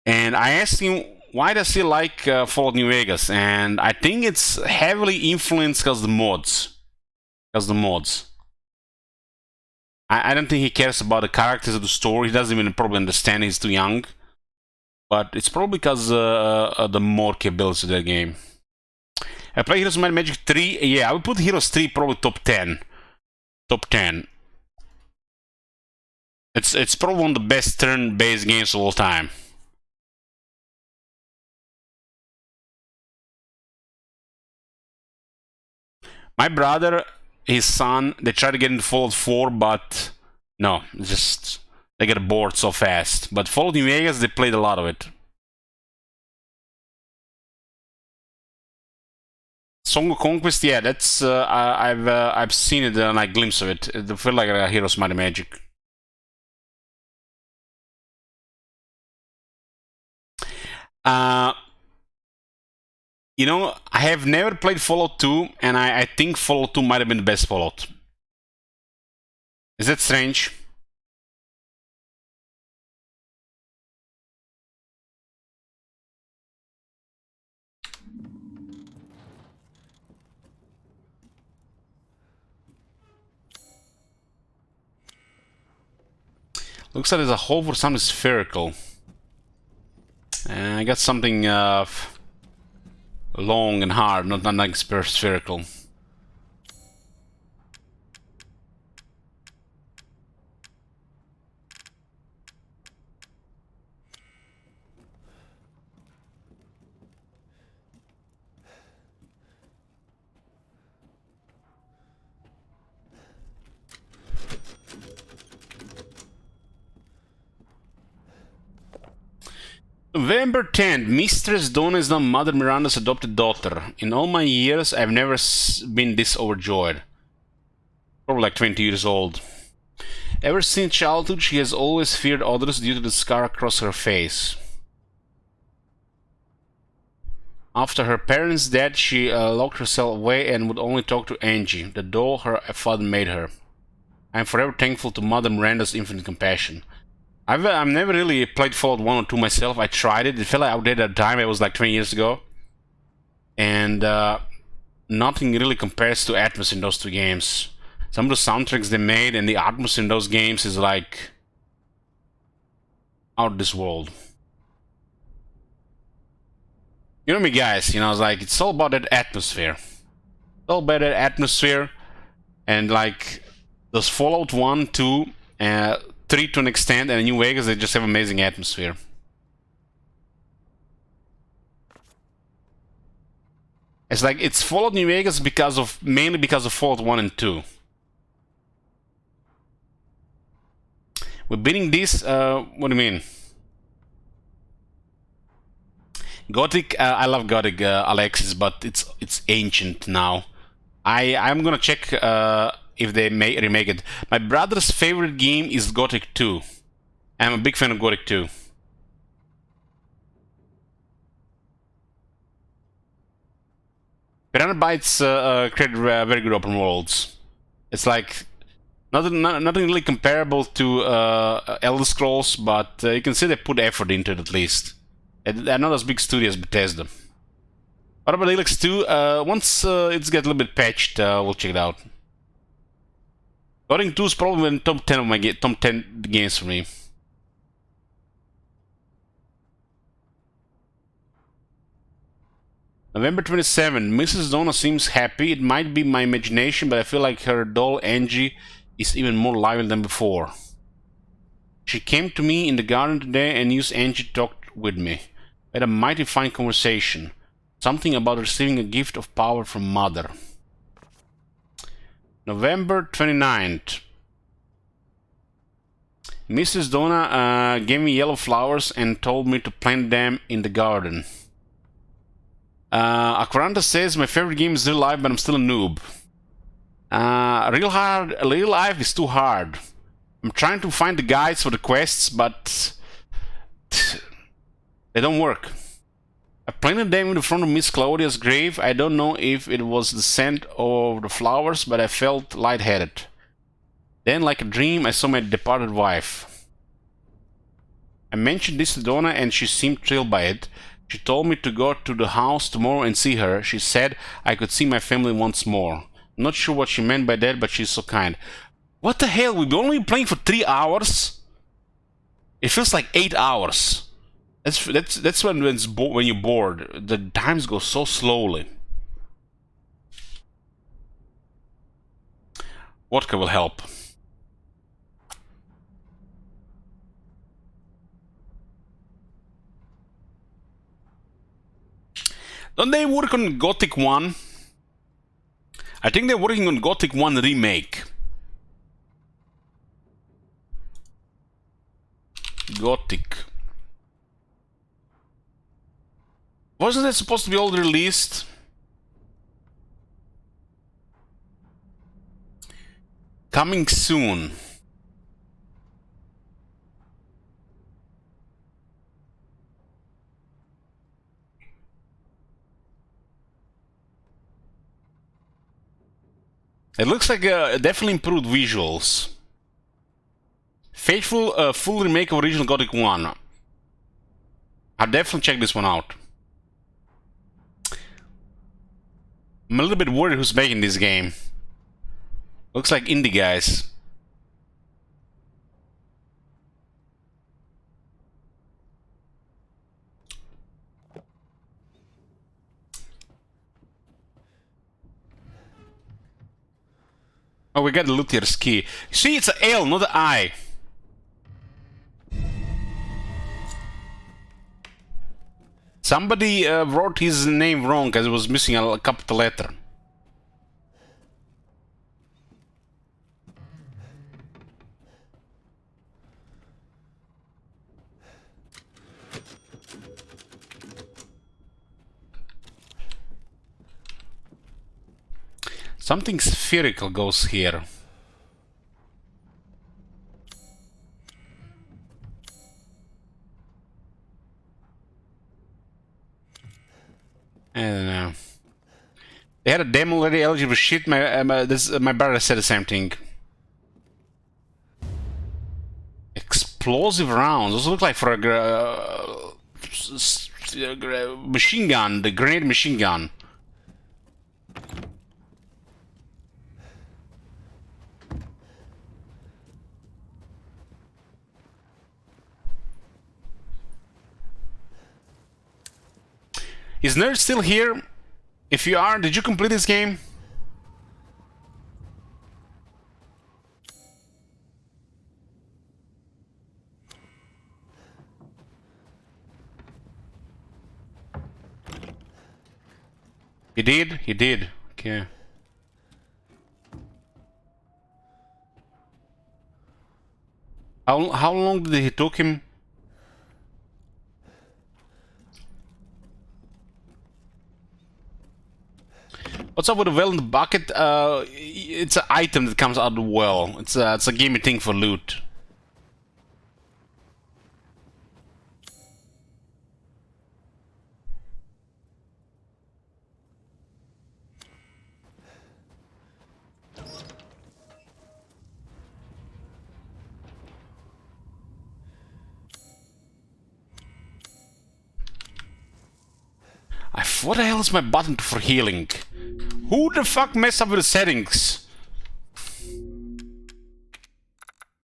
And I asked him, why does he like Fallout New Vegas? And I think it's heavily influenced because the mods. I don't think he cares about the characters of the story. He doesn't even probably understand. He's too young. but it's probably because the more capabilities of that game. I play Heroes of Might and Magic 3. Yeah, I would put Heroes 3 probably top 10. Top 10. It's probably one of the best turn-based games of all time. My brother, his son, they tried to get into Fallout 4, but no, just they get bored so fast. But Fallout New Vegas, they played a lot of it. Song of Conquest, yeah, that's I've seen it and a glimpse of it. It felt like a Heroes Might and Magic. You know, I have never played Fallout 2, and I think Fallout 2 might have been the best Fallout. Is that strange? Looks like there's a hole for something spherical. I got something long and hard, not like spherical. November 10th, Mistress Donna is now Mother Miranda's adopted daughter. In all my years, I've never been this overjoyed. Probably like 20 years old. Ever since childhood, she has always feared others due to the scar across her face. After her parents' death, she locked herself away and would only talk to Angie, the doll her father made her. I am forever thankful to Mother Miranda's infinite compassion. I've never really played Fallout 1 or 2 myself. I tried it. It felt like outdated at the time. It was like 20 years ago. And nothing really compares to Atmos in those two games. Some of the soundtracks they made and the Atmos in those games is like out of this world. You know me, guys. You know, it's like it's all about that atmosphere. It's all about that atmosphere, and like those Fallout 1, 2, 3 to an extent, and New Vegas, they just have amazing atmosphere. It's like it's Fallout New Vegas mainly because of Fallout 1 and 2. We're beating this. What do you mean? Gothic. I love Gothic, Alexis, but it's ancient now. I'm gonna check if they may remake it. My brother's favorite game is Gothic 2. I'm a big fan of Gothic 2. Piranha Bytes created very good open worlds. It's like nothing really comparable to Elder Scrolls, but you can see they put effort into it at least. They're not as big studio as Bethesda. What about Helix 2? Once it's get a little bit patched, we'll check it out. Gothic 2 is probably in the top 10 of my top 10 games for me. November 27. Mrs. Donna seems happy. It might be my imagination, but I feel like her doll Angie is even more lively than before. She came to me in the garden today and used Angie to talk with me. We had a mighty fine conversation. Something about receiving a gift of power from Mother. November 29th. Mrs. Donna gave me yellow flowers and told me to plant them in the garden. Aquaranta says my favorite game is Real Life, but I'm still a noob. Real Life is too hard. I'm trying to find the guides for the quests, but they don't work. I planted them in the front of Miss Claudia's grave. I don't know if it was the scent of the flowers, but I felt lightheaded. Then, like a dream, I saw my departed wife. I mentioned this to Donna and she seemed thrilled by it. She told me to go to the house tomorrow and see her. She said I could see my family once more. I'm not sure what she meant by that, but she's so kind. What the hell? We've only been playing for 3 hours? It feels like 8 hours. That's when when you're bored. The times go so slowly. Vodka will help. Don't they work on Gothic 1? I think they're working on Gothic 1 remake. Gothic. Wasn't that supposed to be all released? Coming soon. It looks like definitely improved visuals. Faithful full remake of original Gothic 1. I'll definitely check this one out. I'm a little bit worried who's making this game. Looks like indie guys. Oh, we got the Luthier's key. See, it's an L, not an I. Somebody wrote his name wrong because it was missing a capital letter. Something spherical goes here. I don't know. They had a demo already eligible shit. My brother said the same thing. Explosive rounds. Those look like for a machine gun, the grenade machine gun. Is Nerd still here? If you are, did you complete this game? He did? He did. Okay. How long did it took him? What's up with the well in the bucket? It's an item that comes out of the well. It's a gaming thing for loot. What the hell is my button for healing? Who the fuck messed up with the settings?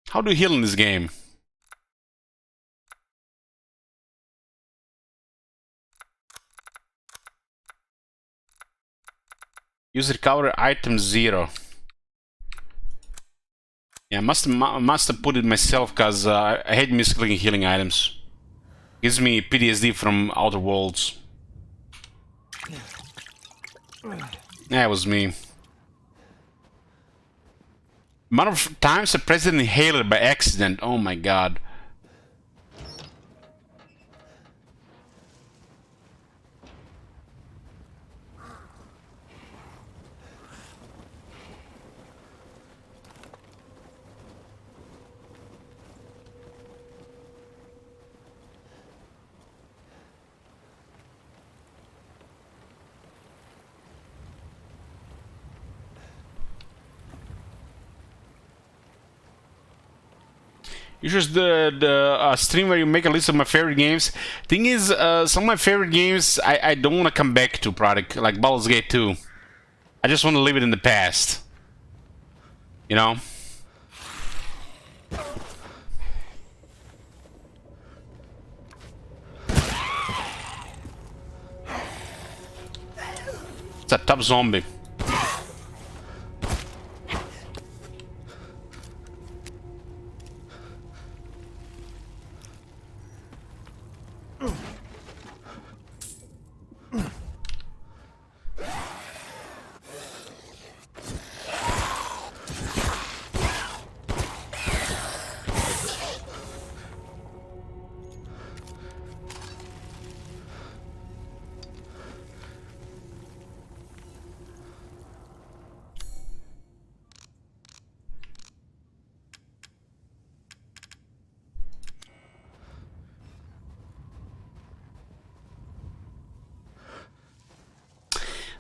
How do you heal in this game? Use recovery item 0. Yeah, I must have put it myself because I hate misclicking healing items. Gives me PTSD from Outer Worlds. That was me. Amount of times I pressed an inhaler by accident. Oh my god. You should the stream where you make a list of my favorite games. Thing is, some of my favorite games I don't want to come back to, product like Baldur's Gate 2. I just want to leave it in the past. You know? up zombie.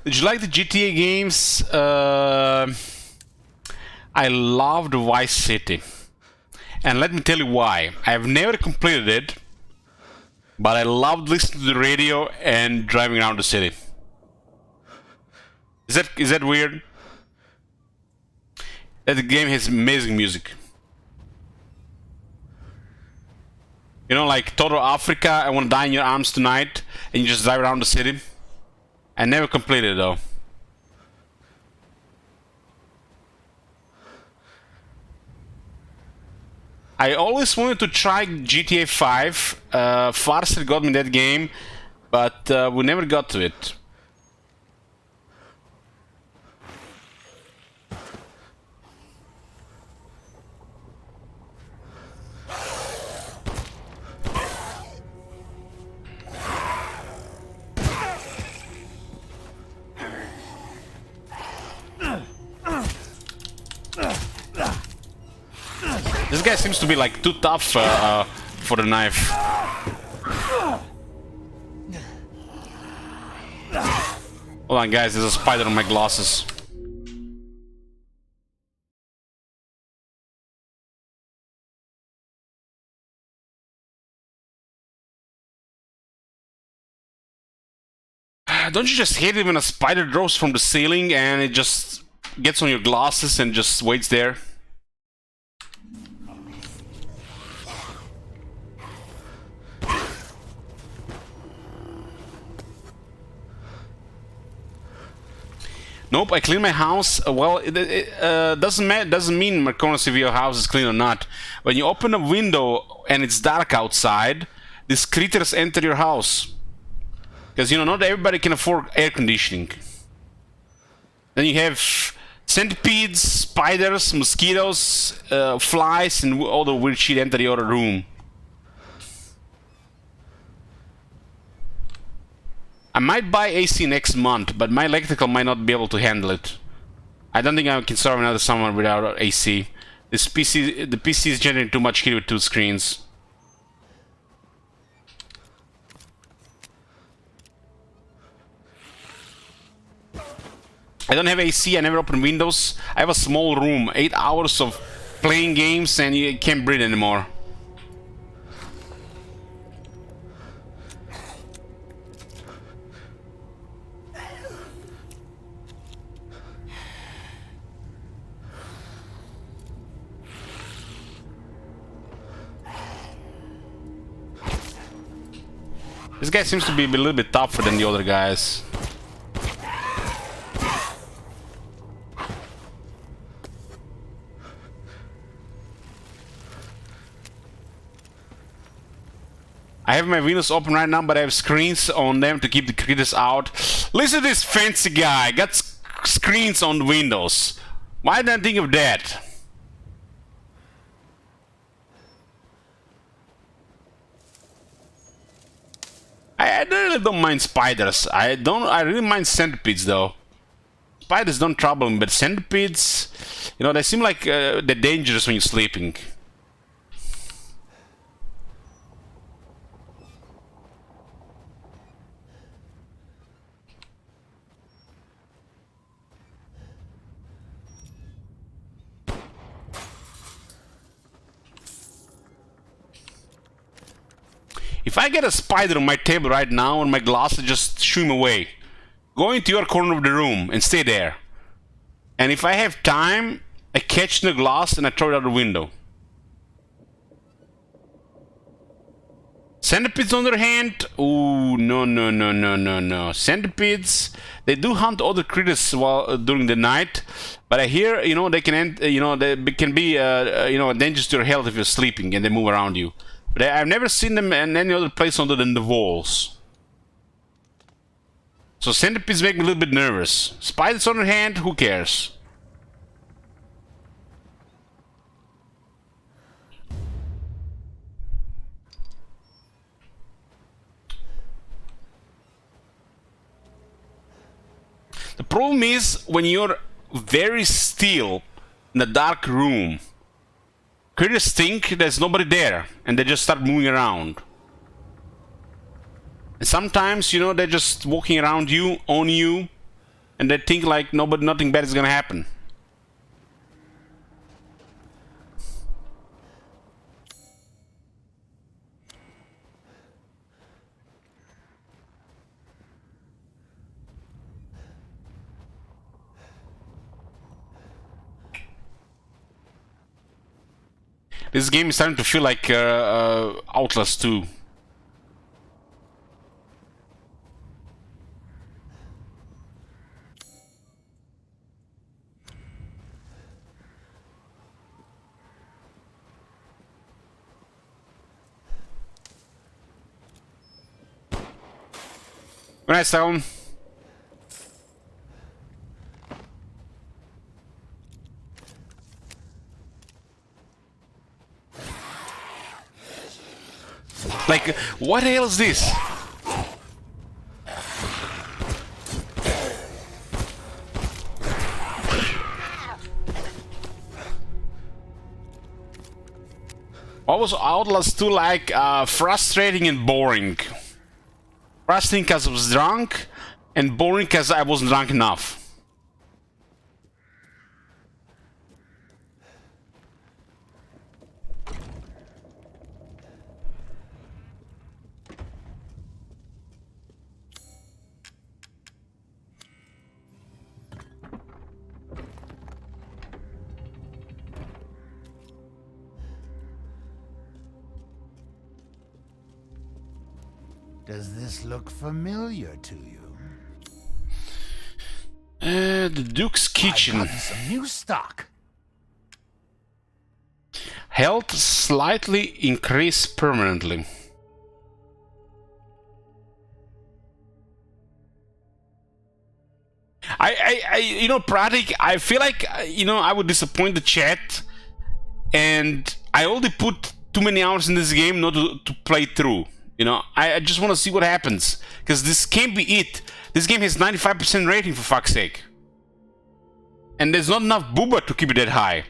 Did you like the GTA games? I loved Vice City. And let me tell you why. I've never completed it, but I loved listening to the radio and driving around the city. Is that weird? That the game has amazing music. You know, like Total Africa, I Wanna Die in Your Arms Tonight, and you just drive around the city. I never completed it though. I always wanted to try GTA 5. Farsight got me that game, but we never got to it. This guy seems to be like too tough for the knife. Hold on guys, there's a spider on my glasses. Don't you just hate it when a spider drops from the ceiling and it just gets on your glasses and just waits there? Nope, I clean my house. Well, it doesn't mean Marconis if your house is clean or not. When you open a window and it's dark outside, these critters enter your house. Because, you know, not everybody can afford air conditioning. Then you have centipedes, spiders, mosquitoes, flies, and all the weird shit enter your room. I might buy AC next month, but my electrical might not be able to handle it. I don't think I can serve another summer without AC. The PC is generating too much heat with 2 screens. I don't have AC, I never open windows. I have a small room, 8 hours of playing games and you can't breathe anymore. This guy seems to be a little bit tougher than the other guys. I have my windows open right now, but I have screens on them to keep the critters out. Listen to this fancy guy, got screens on the windows. Why didn't I think of that? I really don't mind spiders. I really mind centipedes though. Spiders don't trouble me, but centipedes, you know, they seem like they're dangerous when you're sleeping. If I get a spider on my table right now and my glasses, just shoo him away. Go into your corner of the room and stay there. And if I have time, I catch the glass and I throw it out the window. Centipedes on their hand. Ooh, no. Centipedes, they do hunt other critters while during the night, but I hear, you know, they can, they can be, dangerous to your health if you're sleeping and they move around you. But I've never seen them in any other place other than the walls. So centipedes make me a little bit nervous. Spiders on their hand, who cares? The problem is when you're very still in a dark room, critters think there's nobody there and they just start moving around. And sometimes, you know, they're just walking around you, on you, and they think like nothing bad is gonna happen. This game is starting to feel like Outlast 2. Good night, Stone. Like, what the hell is this? What was Outlast 2 like? Frustrating and boring. Frustrating because I was drunk, and boring because I wasn't drunk enough. Does this look familiar to you? The Duke's Kitchen. I've gotten some new stock. Health slightly increased permanently. You know, Pratik, I feel like, you know, I would disappoint the chat, and I already put too many hours in this game not to play through. You know, I just want to see what happens, because this can't be it. This game has 95% rating, for fuck's sake. And there's not enough booba to keep it that high.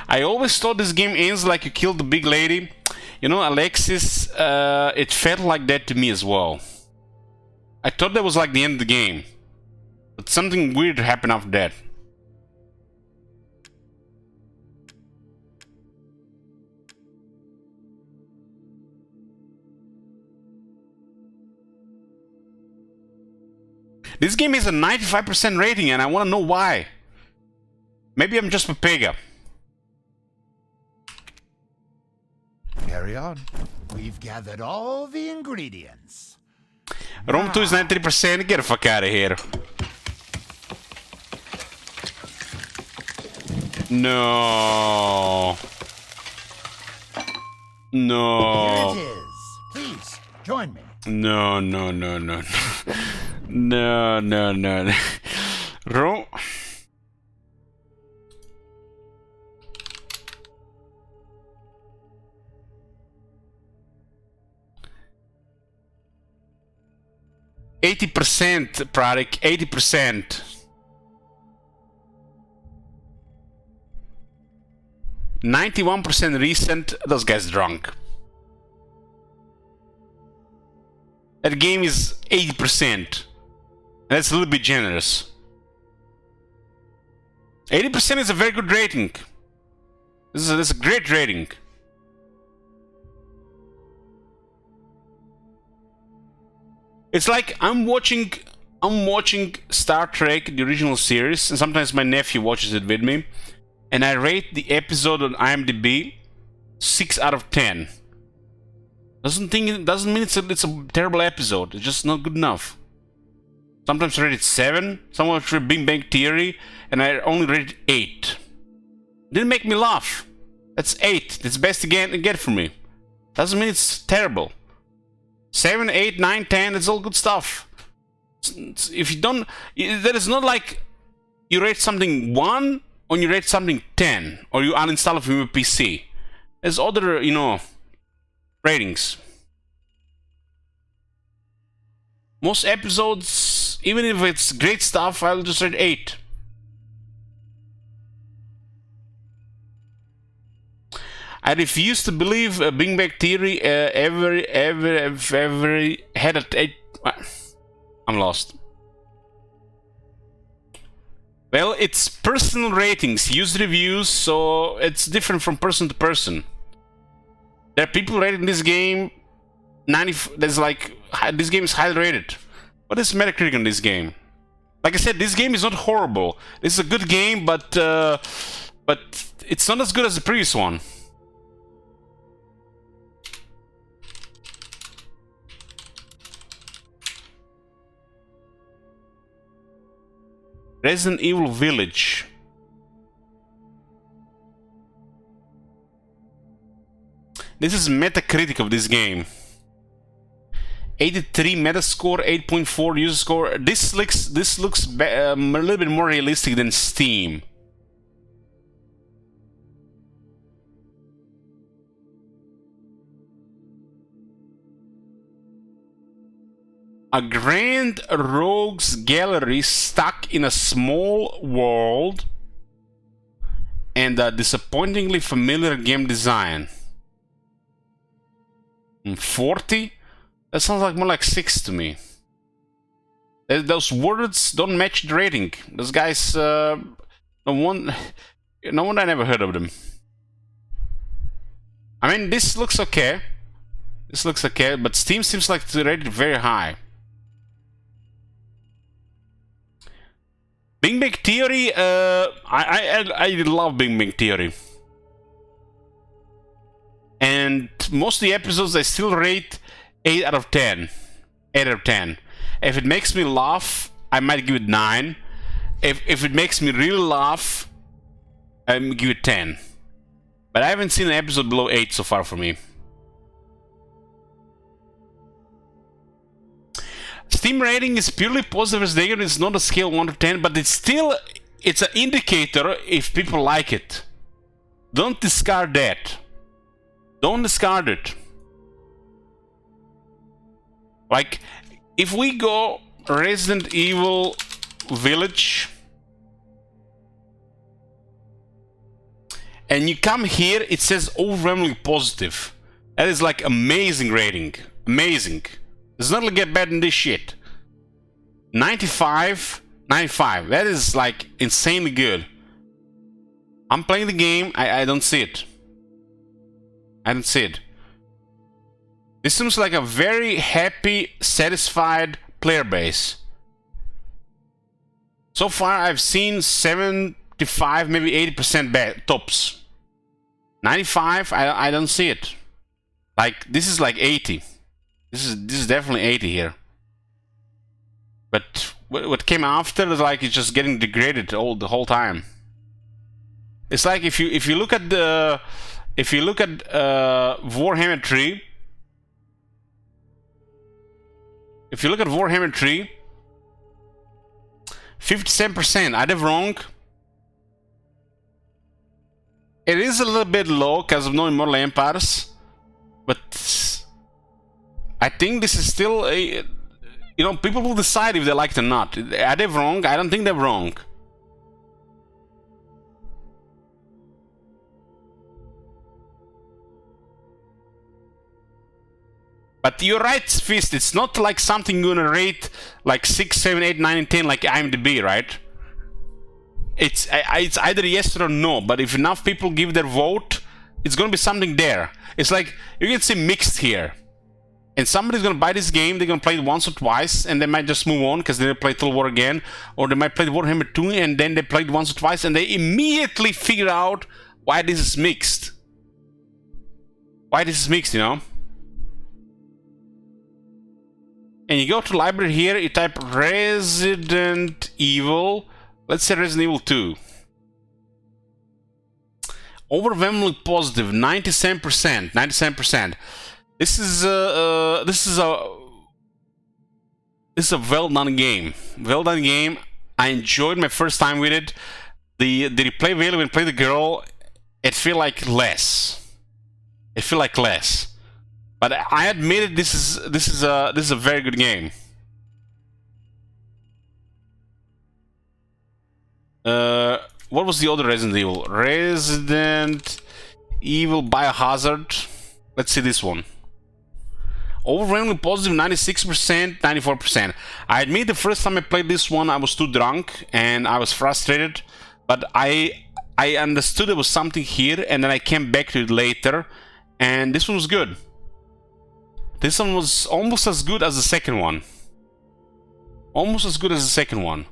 I always thought this game ends like you killed the big lady. You know, Alexis, it felt like that to me as well. I thought that was like the end of the game. But something weird happened after that. This game has a 95% rating and I want to know why. Maybe I'm just Pepega. Carry on. We've gathered all the ingredients. Rome 2 is 93%. Get the fuck out of here. No. No. Here it is. Please, join me. No. No. Rome. %, Pratik, 80%. 91% recent, those guys drunk. That game is 80%. That's a little bit generous. 80% is a very good rating. This is a great rating. It's like I'm watching Star Trek, the original series, and sometimes my nephew watches it with me, and I rate the episode on IMDb 6 out of 10. Doesn't mean it's a terrible episode. It's just not good enough. Sometimes I rate it 7. Sometimes I rate Big Bang Theory, and I only rate it 8. Didn't make me laugh. That's 8. That's best again get for me. Doesn't mean it's terrible. 7, 8, 9, 10. It's all good stuff. If you don't, that is not like you rate something 1 or you rate something 10 or you uninstall it from your PC. There's other, you know, ratings. Most episodes, even if it's great stuff, I'll just rate 8. I refuse to believe Big Bang Theory ever had a... I'm lost. Well, it's personal ratings, user reviews, so it's different from person to person. There are people rating this game 90. There's like this game is highly rated. What is Metacritic on this game? Like I said, this game is not horrible. This is a good game, but it's not as good as the previous one. Resident Evil Village. This is Metacritic of this game. 83 Metascore, 8.4 user score. This looks a little bit more realistic than Steam. A grand rogues gallery stuck in a small world and a disappointingly familiar game design. 40? That sounds like more like 6 to me. Those words don't match the rating. Those guys, no one I never heard of them. I mean, this looks okay. This looks okay, but Steam seems like to rate it very high. Big Bang Theory, I love Big Bang Theory. And most of the episodes I still rate 8 out of 10. 8 out of 10. If it makes me laugh, I might give it 9. If it makes me really laugh, I give it 10. But I haven't seen an episode below 8 so far for me. Steam rating is purely positive as negative. It's not a scale 1 to 10, but it's an indicator if people like it. Don't discard that. Don't discard it. Like, if we go Resident Evil Village and you come here, it says overwhelmingly positive. That is like amazing rating. Amazing. It's not gonna get better than this shit. 95. That is like insanely good. I'm playing the game. I don't see it. I don't see it. This seems like a very happy, satisfied player base. So far, I've seen 75, maybe 80% tops. 95, I don't see it. Like, this is like 80. This is definitely 80 here. But what came after is like it's just getting degraded the whole time. It's like if you look at Warhammer 3. If you look at Warhammer 3, 57%. Are they wrong? It is a little bit low because of no Immortal Empires, but I think this is still a, you know, people will decide if they like it or not. Are they wrong? I don't think they're wrong. But you're right, Fist, it's not like something you're gonna rate like 6, 7, 8, 9, and 10 like IMDb, right? It's either yes or no, but if enough people give their vote, it's gonna be something there. It's like, you can see mixed here. and somebody's gonna buy this game, they're gonna play it once or twice, and they might just move on because they play Total War again, or they might play Warhammer 2, and then they play it once or twice, and they immediately figure out why this is mixed. Why this is mixed, you know? And you go to library here, you type Resident Evil, let's say Resident Evil 2. Overwhelmingly positive, 97%. 97%. This is a well-done game. Well-done game. I enjoyed my first time with it. The replay value when play the girl, it feel like less. It feel like less. But I admit it. This is a very good game. What was the other Resident Evil? Resident Evil Biohazard. Let's see this one. Overwhelmingly positive, 96%, 94%. I admit the first time I played this one, I was too drunk and I was frustrated. But I understood there was something here, and then I came back to it later, and this one was good. This one was almost as good as the second one. Almost as good as the second one.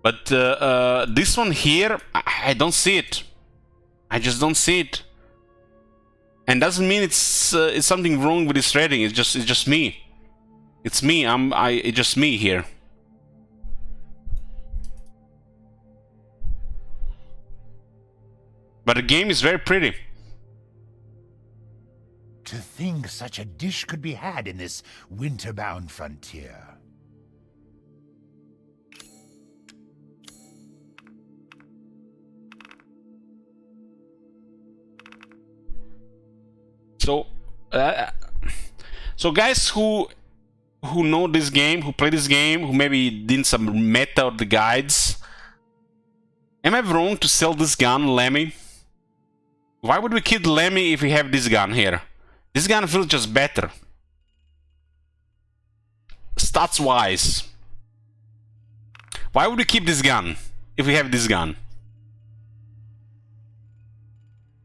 But this one here, I don't see it. I just don't see it. And doesn't mean it's something wrong with this rating. It's just me. It's me. It's just me here. But the game is very pretty. To think such a dish could be had in this winter-bound frontier. So guys who know this game, who play this game, who maybe did some meta or the guides, am I wrong to sell this gun, Lemmy? Why would we kill Lemmy if we have this gun here? This gun feels just better. Stats wise. Why would we keep this gun if we have this gun?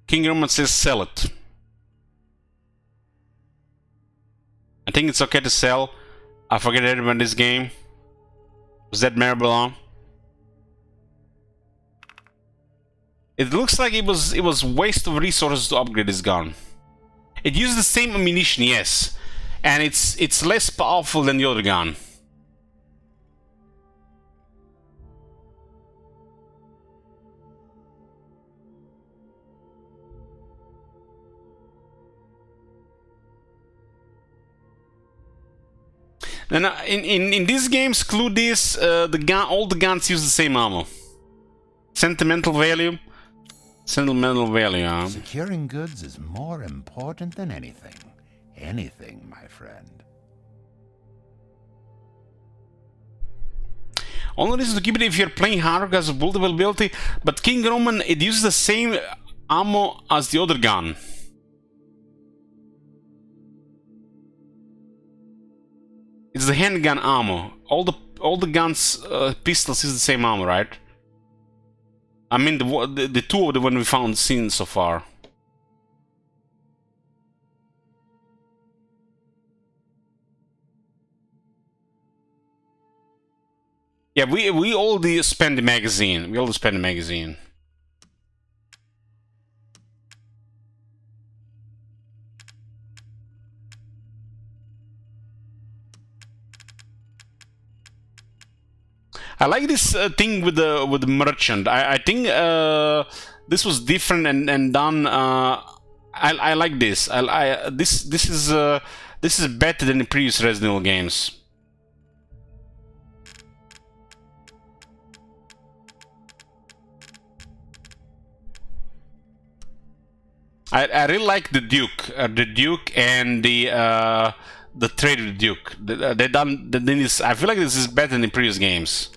King Roman says sell it. I think it's okay to sell. I forget everyone this game. Was that Maribelon? It looks like it was waste of resources to upgrade this gun. It uses the same ammunition, yes, and it's less powerful than the other gun. And in these games, clue this: all the guns use the same ammo. Sentimental value. Sentimental value. Securing goods is more important than anything. Anything, my friend. Only reason to keep it if you're playing hard because of bullet availability, but King Roman, it uses the same ammo as the other gun. It's the handgun ammo. All the guns, pistols is the same ammo, right? I mean the two of the one we found seen so far. Yeah, we all spend the magazine. We all spend the magazine. I like this thing with the merchant. I think this was different and done. I like this. This is better than the previous Resident Evil games. I really like the Duke and the trade with the Duke. They done this. I feel like this is better than the previous games.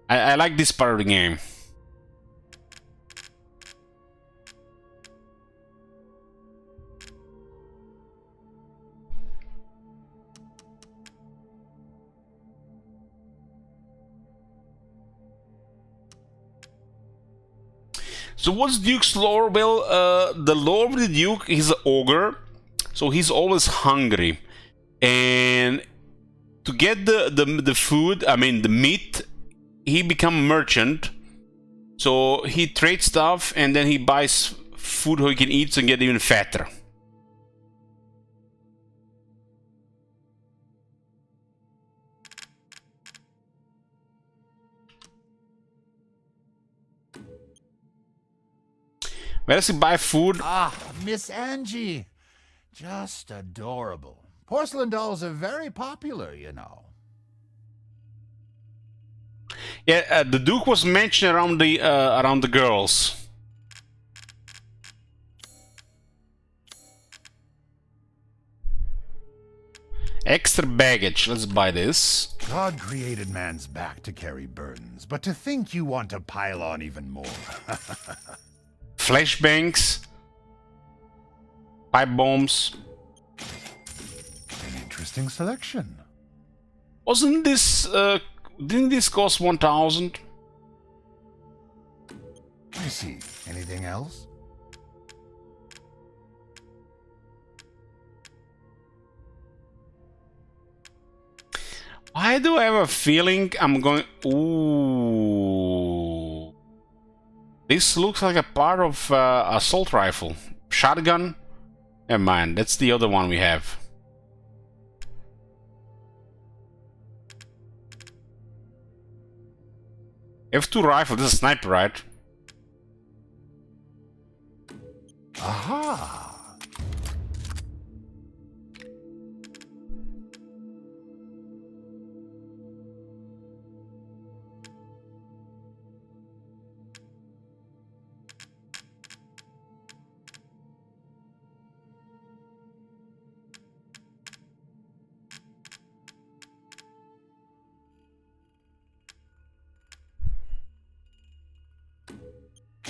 I like this part of the game. So what's Duke's lore? Well, the lore of the Duke, he's an ogre. so he's always hungry. And to get the food, I mean the meat, he become a merchant. So he trades stuff and then he buys food so he can eat and get even fatter. Where does he buy food? Ah, Miss Angie. Just adorable. Porcelain dolls are very popular, you know. Yeah, the Duke was mentioned around the girls. Extra baggage. Let's buy this. God created man's back to carry burdens, but to think you want to pile on even more. Flashbangs. Pipe bombs. An interesting selection. Wasn't this didn't this cost 1,000? I see. Anything else? Why do I have a feeling I'm going... Ooh. This looks like a part of assault rifle. Shotgun? Never mind, that's the other one we have. F2 rifle, this is a sniper, right? Aha!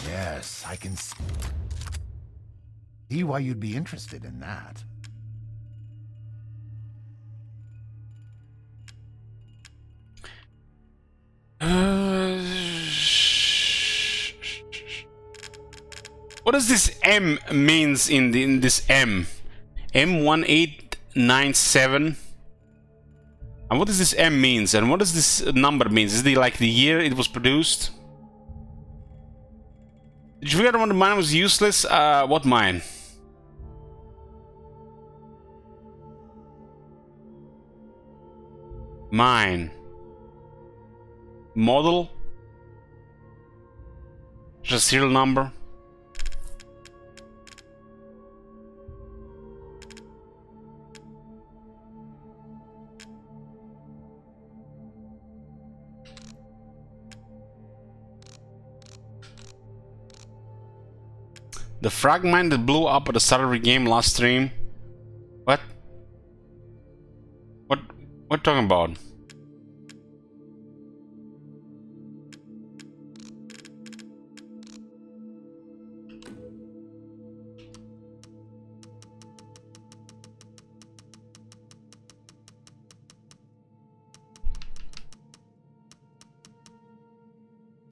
Yes, I can see why you'd be interested in that. What does this M means in this M? M1897. And what does this M means? And what does this number means? Is it like the year it was produced? Did you forget when the mine was useless? What mine? Mine. Model? Just serial number? The frag mine that blew up at the start of the game last stream. What? What you talking about?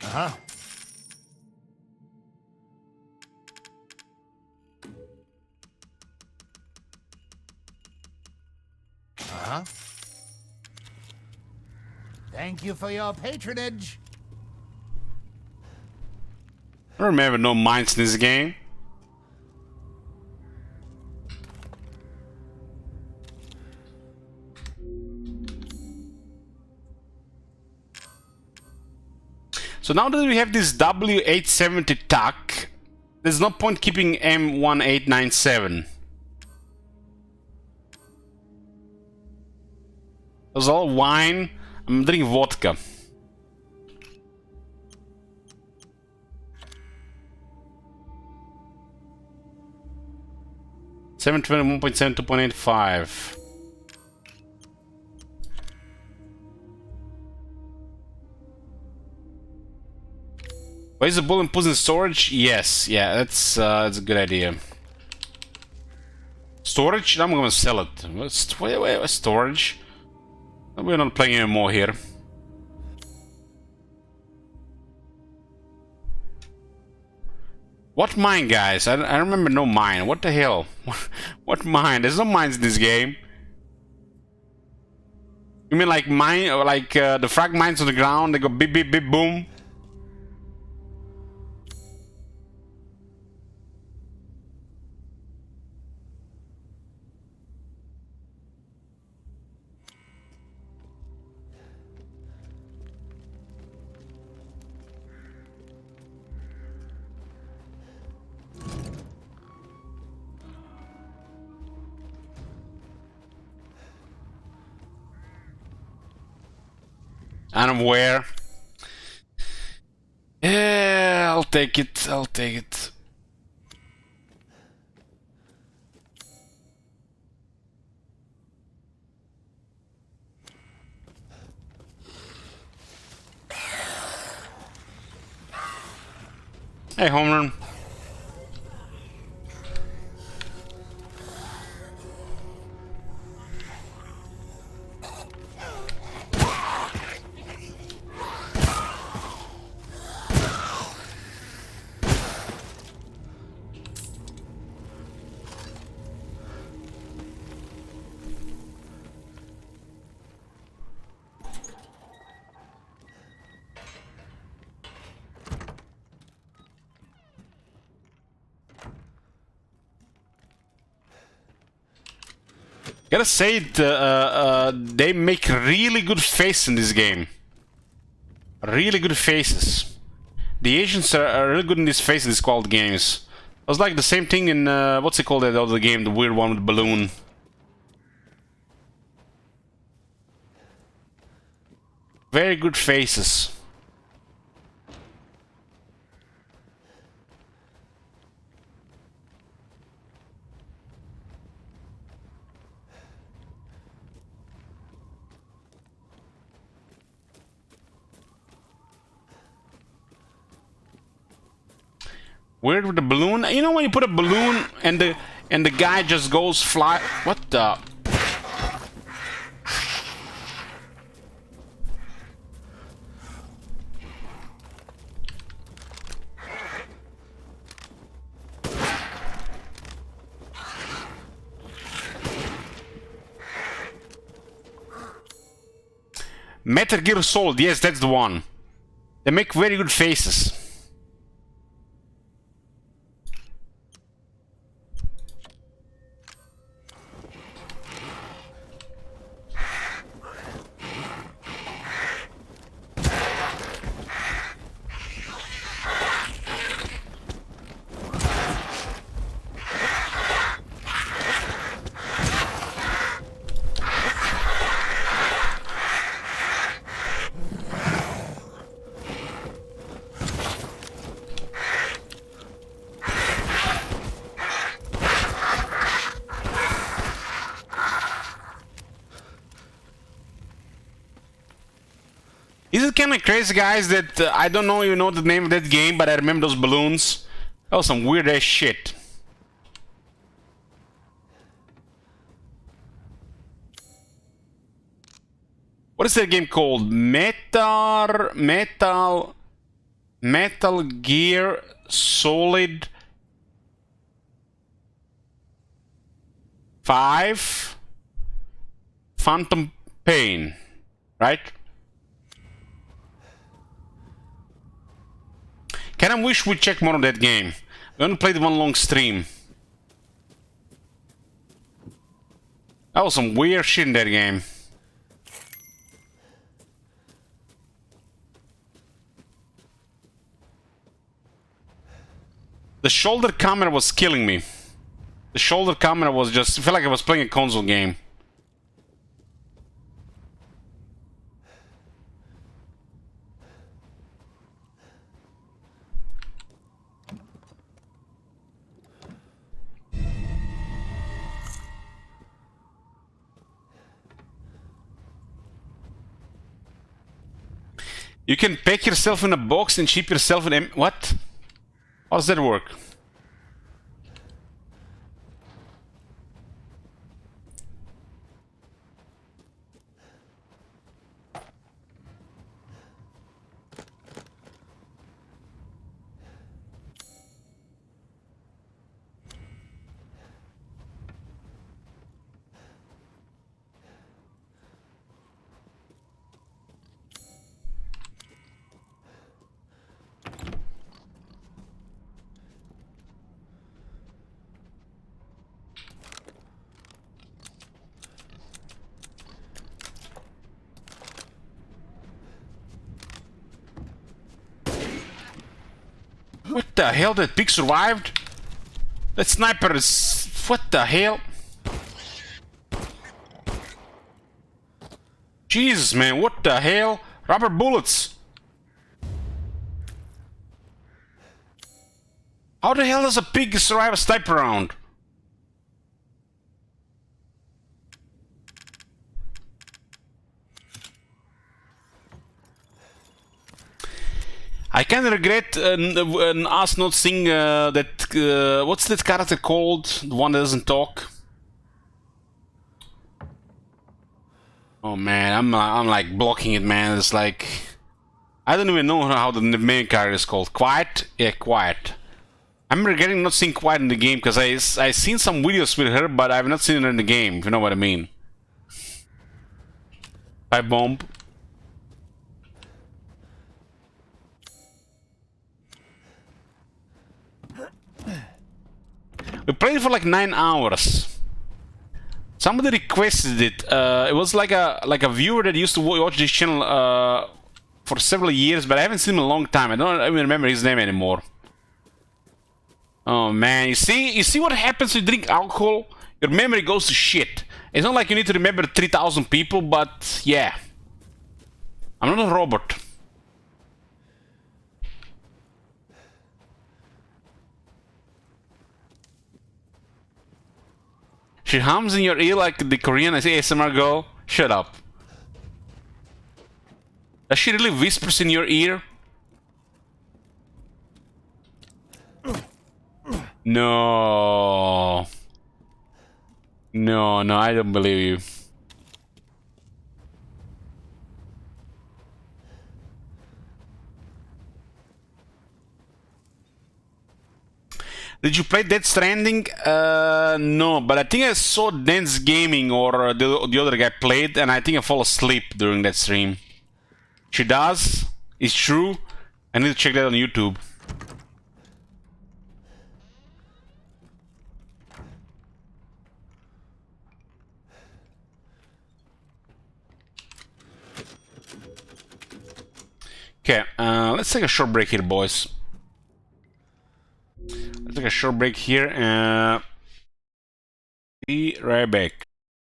Uh-huh. Uh-huh. Thank you for your patronage. I remember no mines in this game. So now that we have this W870 TAC, there's no point keeping M1897. There's all wine. I'm drinking vodka. $720, 1.7, 2.85. Why is the bullet put in storage? Yes, yeah, that's a good idea. Storage? I'm gonna sell it. Wait, storage? We're not playing anymore here. What mine, guys? I remember no mine. What the hell? What mine? There's no mines in this game. You mean like mine, or like the frag mines on the ground? They go beep beep beep boom. And I'm where? Yeah, I'll take it. I'll take it. Hey, home run. Gotta say, they make really good faces in this game. Really good faces. The Asians are really good in these faces in these Squad games. It was like the same thing in, what's it called, that other game, the weird one with the balloon. Very good faces. Weird with the balloon. You know when you put a balloon and the guy just goes fly. What the? Metal Gear Solid. Yes, that's the one. They make very good faces. Is it kind of crazy, guys, that I don't know you know the name of that game, but I remember those balloons? That was some weird ass shit. What is that game called? Metal Gear Solid 5 Phantom Pain, right? Kinda wish we checked more on that game. We only played one long stream. That was some weird shit in that game. The shoulder camera was killing me. The shoulder camera was just... I felt like I was playing a console game. You can pack yourself in a box and ship yourself in... What? How does that work? What the hell? That pig survived? That sniper is... What the hell? Jesus, man, what the hell? Rubber bullets. How the hell does a pig survive a sniper round? I kind of regret us not seeing that. What's that character called? The one that doesn't talk. Oh man, I'm like blocking it, man. It's like I don't even know how the main character is called. Quiet? Yeah, Quiet. I'm regretting not seeing Quiet in the game because I seen some videos with her, but I've not seen her in the game. If you know what I mean. Pipe bomb. We played for like 9 hours. Somebody requested it. It was like a viewer that used to watch this channel for several years, but I haven't seen him in a long time. I don't even remember his name anymore. Oh man, you see what happens when you drink alcohol? Your memory goes to shit. It's not like you need to remember 3,000 people, but yeah. I'm not a robot. She hums in your ear like the Korean ASMR girl. Shut up. Does she really whispers in your ear? No. No, I don't believe you. Did you play Death Stranding? No, but I think I saw Dance Gaming or the other guy played, and I think I fell asleep during that stream. She does? It's true? I need to check that on YouTube. Okay, let's take a short break here, boys. Let's take a short break here. Be right back.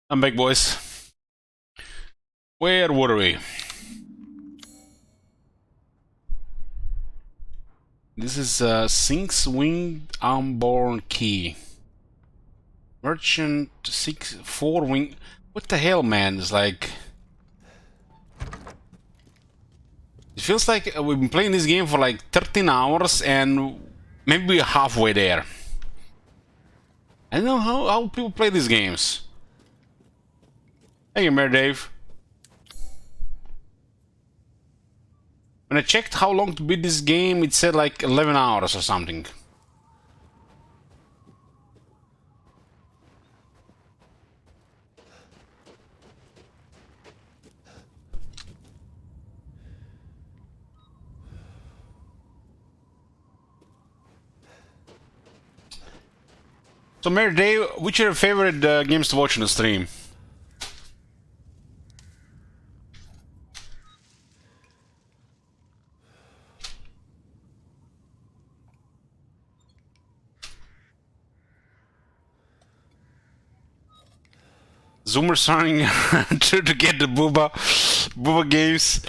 I'm back, boys. Where were we? This is Sync's Winged Unborn Key. Merchant 4 wing. What the hell, man? It's like. It feels like we've been playing this game for like 13 hours and maybe we're halfway there. I don't know how people play these games. Thank you, Mayor Dave. When I checked how long to beat this game, it said like 11 hours or something. So, Mayor Dave, which are your favorite games to watch on the stream? Zoomers running to get the Booba games.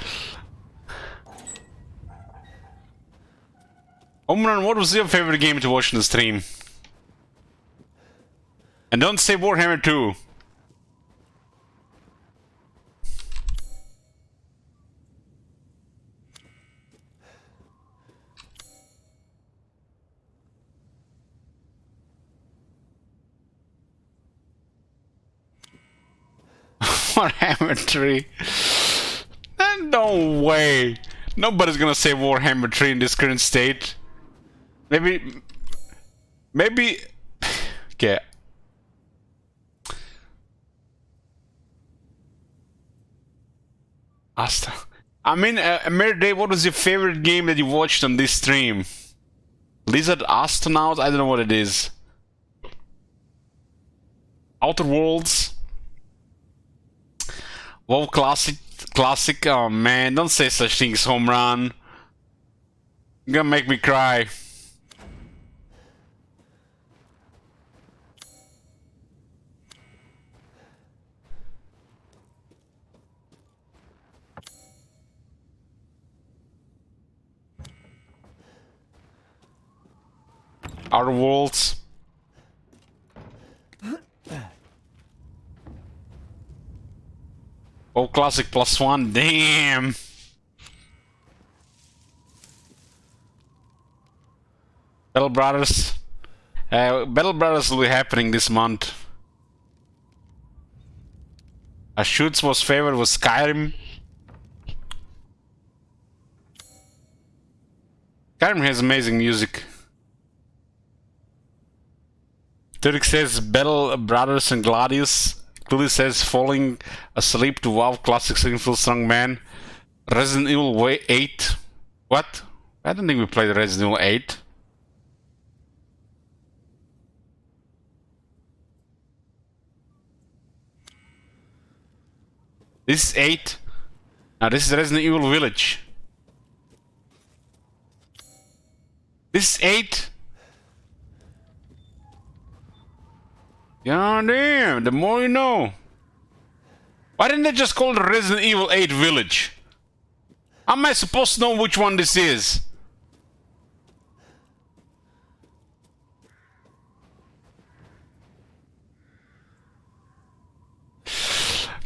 Omran, what was your favorite game to watch on the stream? And don't say Warhammer 2. Warhammer 3. No way. Nobody's gonna say Warhammer 3 in this current state. Maybe. Okay. Asta. I mean, Mayor Dave, what was your favorite game that you watched on this stream? Lizard Astronaut? I don't know what it is. Outer Worlds? WoW Classic? Oh man, don't say such things, Home Run. You're gonna make me cry. Outer Worlds. Oh, classic +1. Damn. Battle Brothers. Battle Brothers will be happening this month. Shoots was favored with Skyrim. Skyrim has amazing music. Turek says Battle Brothers and Gladius. Clearly says falling asleep to WoW Classic Single Strong Man. Resident Evil 8. What? I don't think we played Resident Evil 8. This is 8. Now this is Resident Evil Village. This is 8. God damn, the more you know. Why didn't they just call it Resident Evil 8 Village? How am I supposed to know which one this is?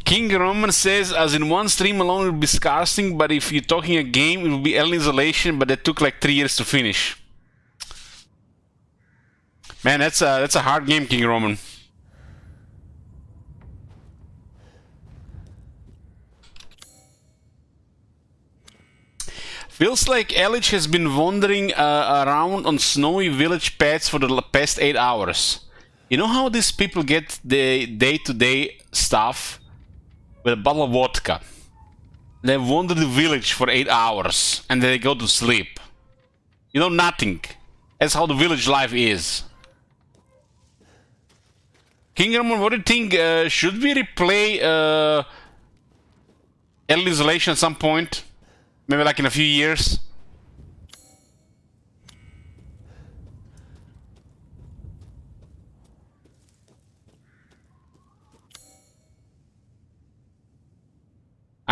King Roman says, as in one stream alone it will be disgusting, but if you're talking a game, it will be Alien Isolation, but that took like 3 years to finish. Man, that's a hard game, King Roman. Feels like Ellich has been wandering around on snowy village paths for the past 8 hours. You know how these people get the day-to-day stuff? With a bottle of vodka. They wander the village for 8 hours and then they go to sleep. You know, nothing. That's how the village life is. King Roman, what do you think? Should we replay Alien Isolation at some point? Maybe like in a few years?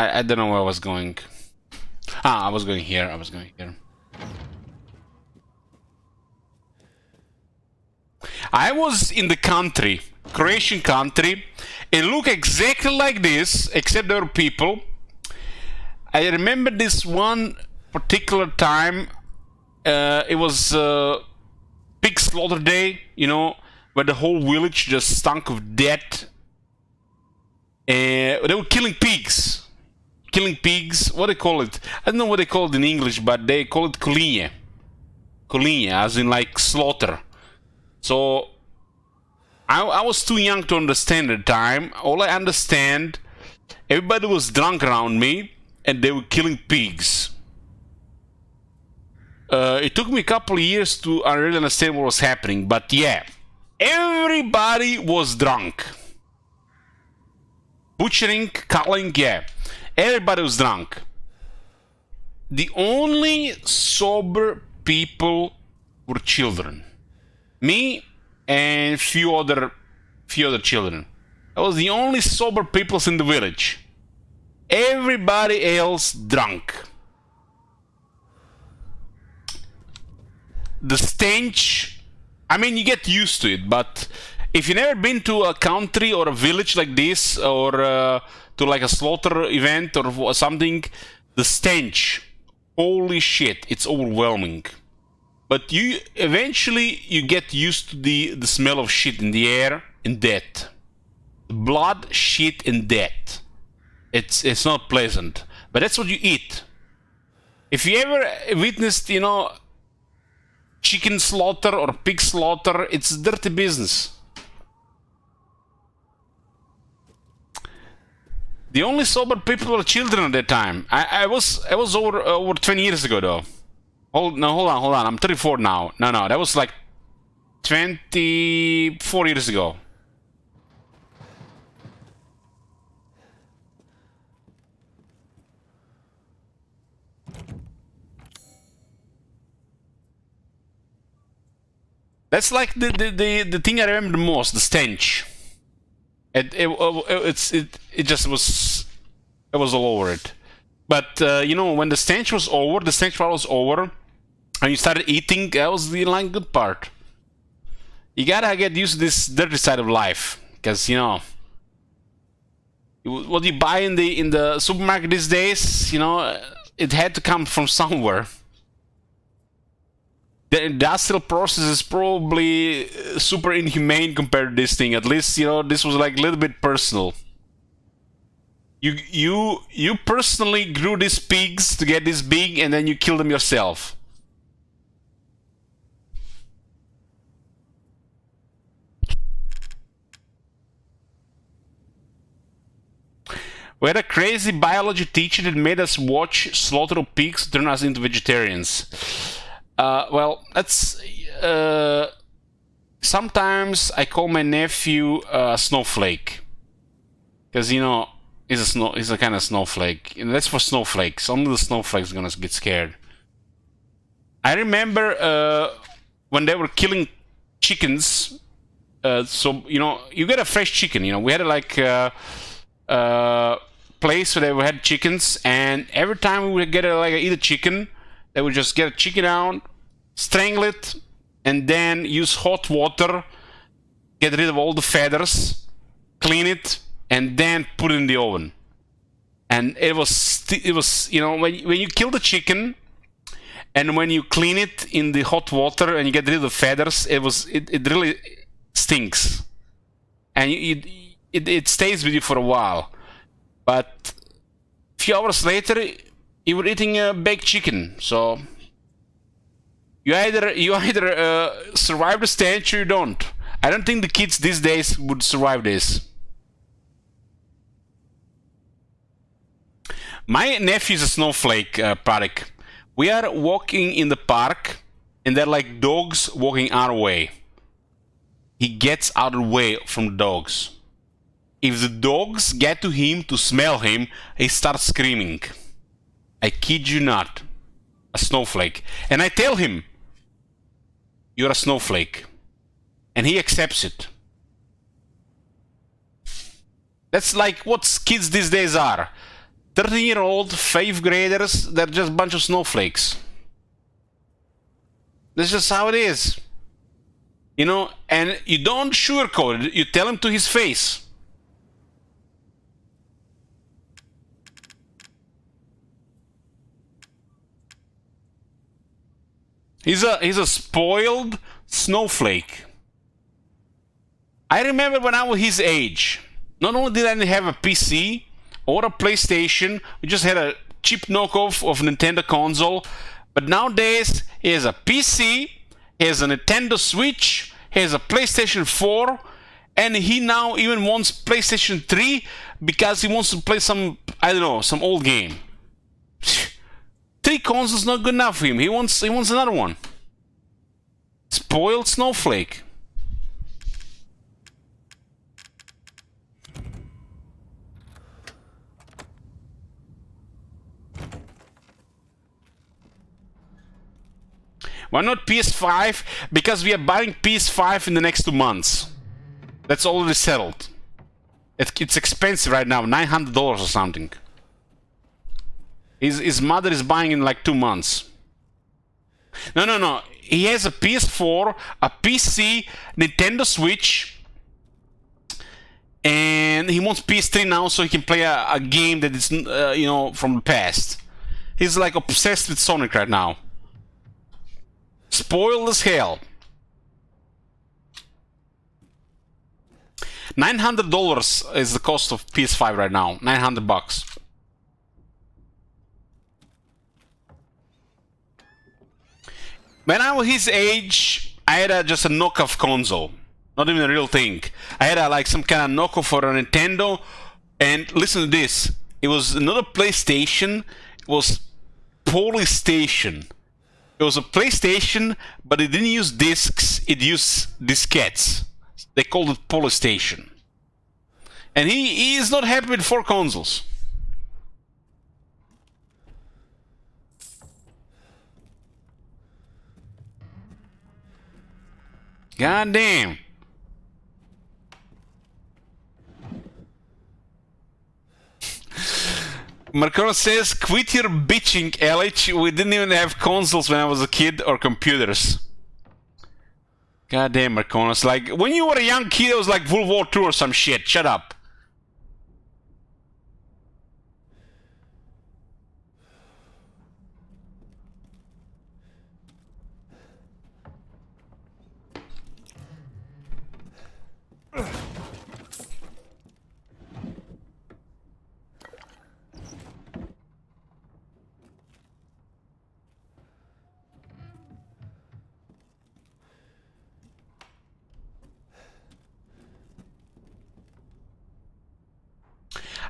I don't know where I was going. I was going here. I was in the country, Croatian country. It looked exactly like this, except there were people. I remember this one particular time. It was Pig Slaughter Day, you know, where the whole village just stunk of death. They were killing pigs. What do they call it? I don't know what they call it in English, but they call it kolinje. Kolinje, as in like slaughter. So I was too young to understand at the time. All I understand, everybody was drunk around me and they were killing pigs. It took me a couple of years to really understand what was happening, but yeah, everybody was drunk. Butchering, culling, yeah. Everybody was drunk. The only sober people were children. Me and few other children. I was the only sober people in the village. Everybody else drunk. The stench, I mean, you get used to it, but if you've never been to a country or a village like this, or to like a slaughter event or something, the stench, holy shit, it's overwhelming. But you eventually you get used to the smell of shit in the air and death. Blood, shit, and death. It's not pleasant, but that's what you eat. If you ever witnessed, you know, chicken slaughter or pig slaughter, it's dirty business. The only sober people were children at that time. I was over 20 years ago though. Hold on. I'm 34 now. No, that was like 24 years ago. That's like the thing I remember the most, the stench. It was all over it. But you know, when the stench was over, the stench part was over, and you started eating, that was the like good part. You gotta get used to this dirty side of life, because you know what you buy in the supermarket these days, you know, it had to come from somewhere. The industrial process is probably super inhumane compared to this thing. At least, you know, this was like a little bit personal. You personally grew these pigs to get this big, and then you killed them yourself. We had a crazy biology teacher that made us watch slaughter of pigs to turn us into vegetarians. Well, that's... sometimes I call my nephew Snowflake. Because, you know, he's a kind of snowflake. And that's for snowflakes. Only the snowflakes are gonna get scared. I remember when they were killing chickens. So, you know, you get a fresh chicken. You know, we had like... place where they had chickens, and every time we would get eat a chicken, they would just get a chicken out, strangle it, and then use hot water, get rid of all the feathers, clean it, and then put it in the oven. And it was you know, when you kill the chicken and when you clean it in the hot water and you get rid of the feathers, it really stinks, and it stays with you for a while. But a few hours later, you were eating a baked chicken. So you either survive the stench or you don't. I don't think the kids these days would survive this. My nephew's a snowflake, Parik. We are walking in the park, and they're like dogs walking our way. He gets out of the way from the dogs. If the dogs get to him to smell him, he starts screaming. I kid you not. A snowflake. And I tell him, you're a snowflake. And he accepts it. That's like what kids these days are. 13-year-old 5th graders, they're just a bunch of snowflakes. That's just how it is. You know, and you don't sugarcoat it, you tell him to his face. He's a spoiled snowflake. I remember when I was his age, not only did I not have a PC or a PlayStation, we just had a cheap knockoff of Nintendo console, but nowadays he has a PC, he has a Nintendo Switch, he has a PlayStation 4, and he now even wants PlayStation 3 because he wants to play some, I don't know, some old game. 3 consoles not good enough for him. He wants another one. Spoiled snowflake. Why not PS5? Because we are buying PS5 in the next 2 months. That's already settled. It's expensive right now, $900 or something. His mother is buying in like 2 months. No. He has a PS4, a PC, Nintendo Switch, and he wants PS3 now so he can play a game that is, you know, from the past. He's like obsessed with Sonic right now. Spoiled as hell. $900 is the cost of PS5 right now. $900. When I was his age, I had just a knockoff console. Not even a real thing. I had like some kind of knockoff for a Nintendo. And listen to this. It was not a PlayStation. It was Polystation. It was a PlayStation, but it didn't use discs. It used diskettes. They called it Polystation. And he is not happy with 4 consoles. God damn. Marcona says, quit your bitching, LH. We didn't even have consoles when I was a kid or computers. Goddamn, Marconis. Like, when you were a young kid, it was like World War II or some shit. Shut up.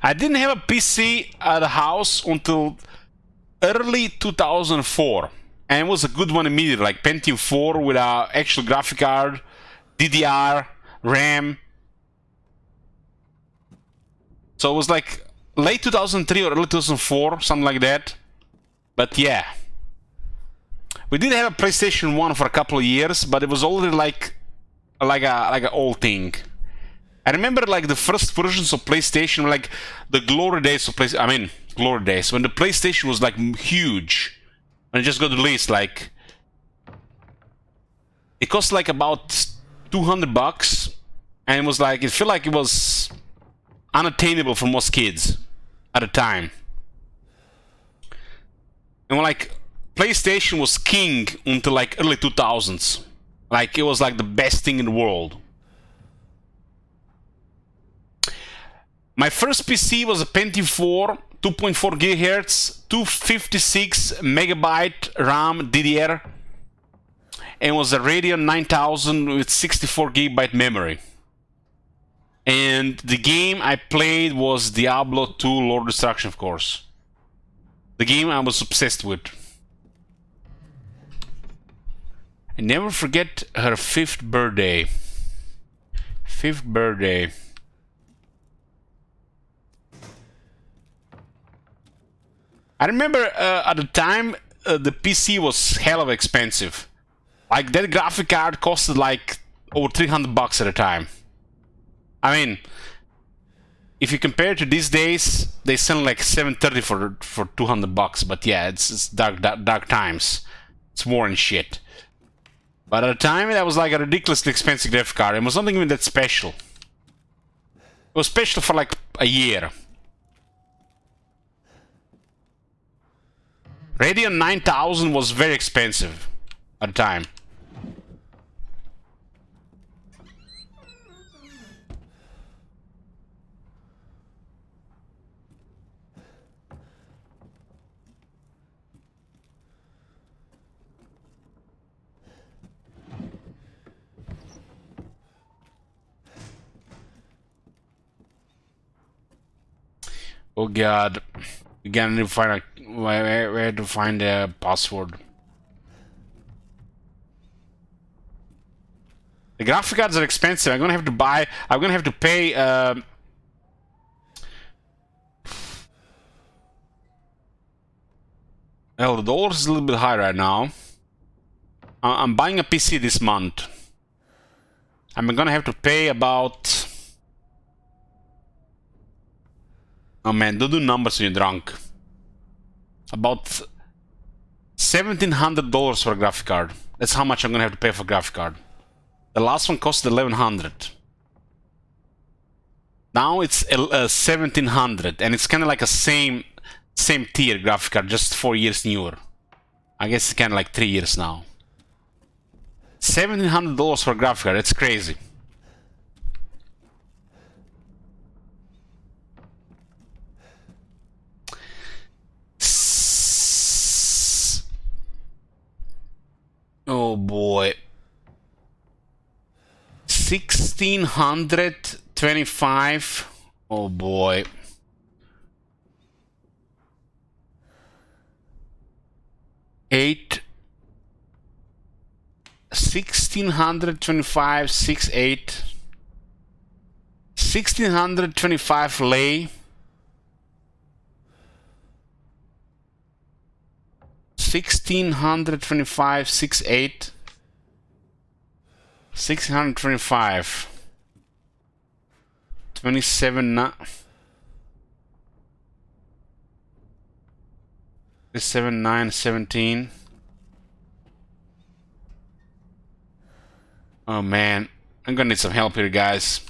I didn't have a PC at the house until early 2004, and it was a good one immediately, like Pentium 4 with a actual graphic card, DDR, RAM. So it was like late 2003 or early 2004, something like that. But yeah, we did have a PlayStation 1 for a couple of years, but it was already like an old thing. I remember like the first versions of PlayStation, like the glory days of PlayStation. I mean, glory days when the PlayStation was like huge, when it just got released. Like it cost like about $200, and it was like it felt like it was unattainable for most kids at the time. And like PlayStation was king until like early 2000s. Like it was like the best thing in the world. My first PC was a Pentium 4, 2.4 GHz, 256 megabyte RAM DDR, and was a Radeon 9000 with 64 gigabyte memory. And the game I played was Diablo 2 Lord of Destruction, of course. The game I was obsessed with. I never forget her 5th birthday. 5th birthday. I remember at the time the PC was hell of expensive. Like that graphic card costed like over $300 at a time. I mean, if you compare it to these days, they sell like $730 for $200. But yeah, it's dark times. It's war and shit. But at the time, that was like a ridiculously expensive graphic card. It was not even that special. It was special for like a year. Radeon 9000 was very expensive at the time. Oh god, we gotta need to find a where to find a password. The graphic cards are expensive. I'm gonna have to pay well, the dollar is a little bit high right now. I'm buying a PC this month. I'm gonna have to pay about... Oh man, don't do numbers when you're drunk. About $1,700 for a graphic card. That's how much I'm gonna have to pay for a graphic card. The last one costed $1,100. Now it's $1,700, and it's kind of like a same tier graphic card, just 4 years newer. I guess it's kind of like 3 years now. $1,700 for a graphic card. That's crazy. Oh boy. 1,625. Oh boy. Eight. 1,625, 6.8. 1,625 lei. 1,625, 6.8. 625. 27. 7, 9, 17. Oh man, I'm gonna need some help here, guys.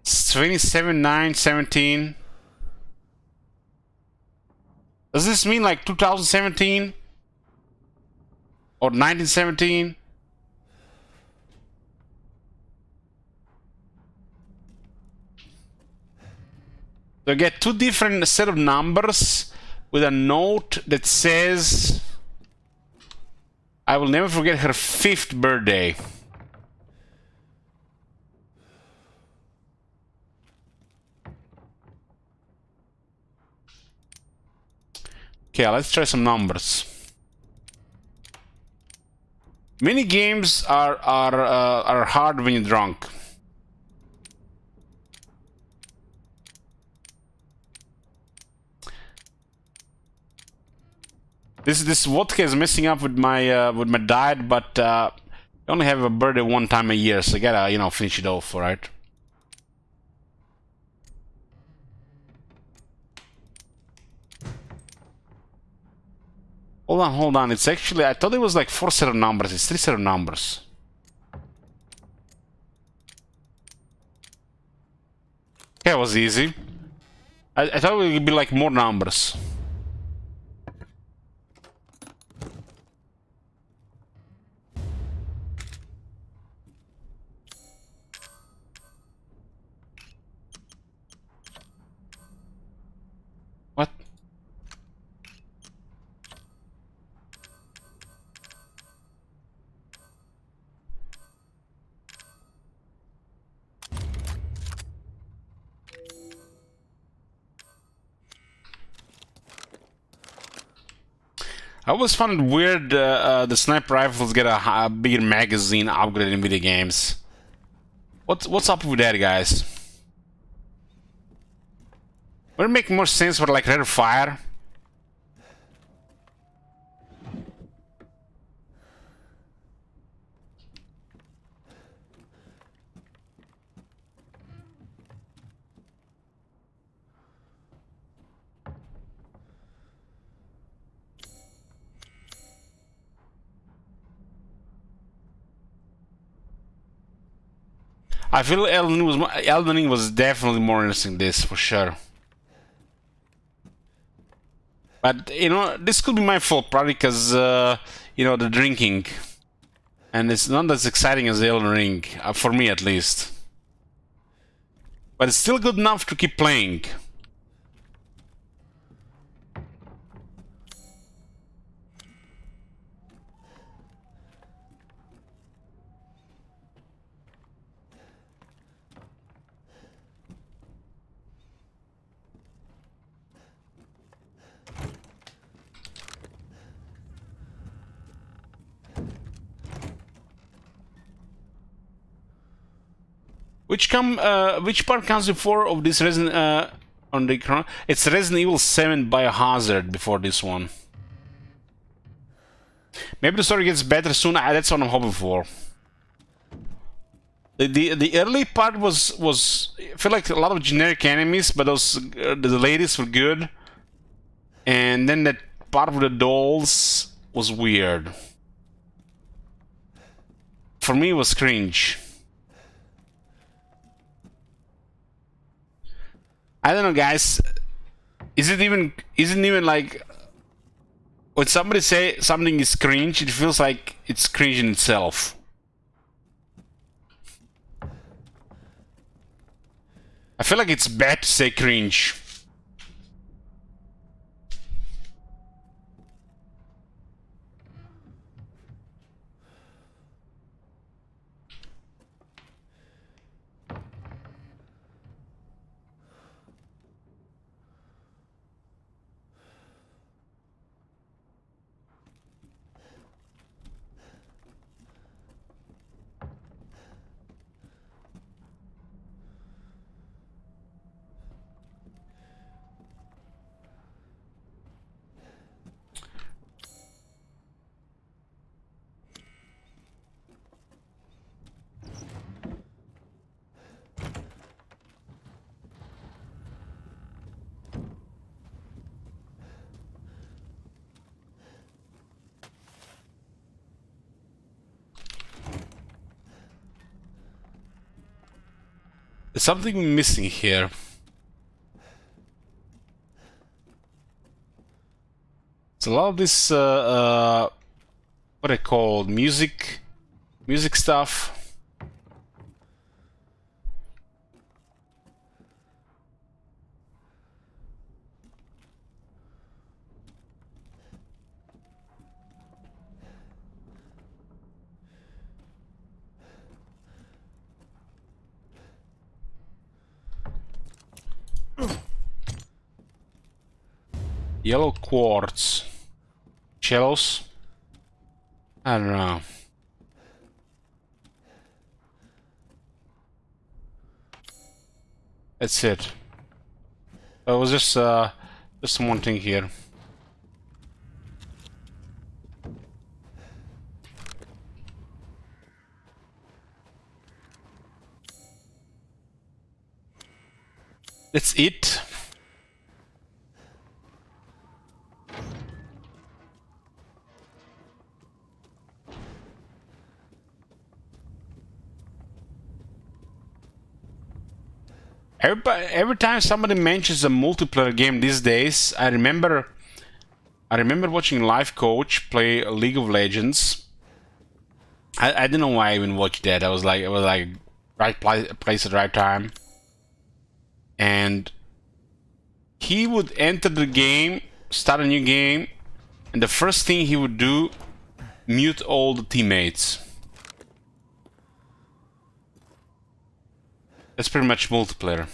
It's 27, 9, 17. Does this mean like 2017? Or 1917? So I get two different set of numbers with a note that says, I will never forget her 5th birthday. Okay, let's try some numbers. Mini games are hard when you're drunk. This vodka is messing up with my diet, but I only have a birthday one time a year, so I gotta finish it off, alright? Hold on. It's actually, I thought it was like 4 set of numbers. It's 3 set of numbers. Okay, it was easy. I thought it would be like more numbers. What? I always found it weird the sniper rifles get a bigger magazine upgrade in video games. What's up with that, guys? Would it make more sense for like rate of fire? I feel Elden Ring was definitely more interesting than this, for sure. But, this could be my fault, probably because, the drinking. And it's not as exciting as Elden Ring, for me at least. But it's still good enough to keep playing. Which part comes before of this Resident on the chron? It's Resident Evil 7 Biohazard before this one. Maybe the story gets better soon. That's what I'm hoping for. The early part was I feel like a lot of generic enemies, but those the ladies were good. And then that part with the dolls was weird. For me, it was cringe. I don't know, guys. Isn't even like when somebody say something is cringe, it feels like it's cringe in itself. I feel like it's bad to say cringe. There's something missing here. It's a lot of this, what I call music stuff. Yellow quartz. Cellos? I don't know. That's it. It was just one thing here. That's it. Every time somebody mentions a multiplayer game these days, I remember watching Life Coach play League of Legends. I don't know why I even watched that. I was like right place at right time, and he would enter the game, start a new game, and the first thing he would do, mute all the teammates. That's pretty much multiplayer.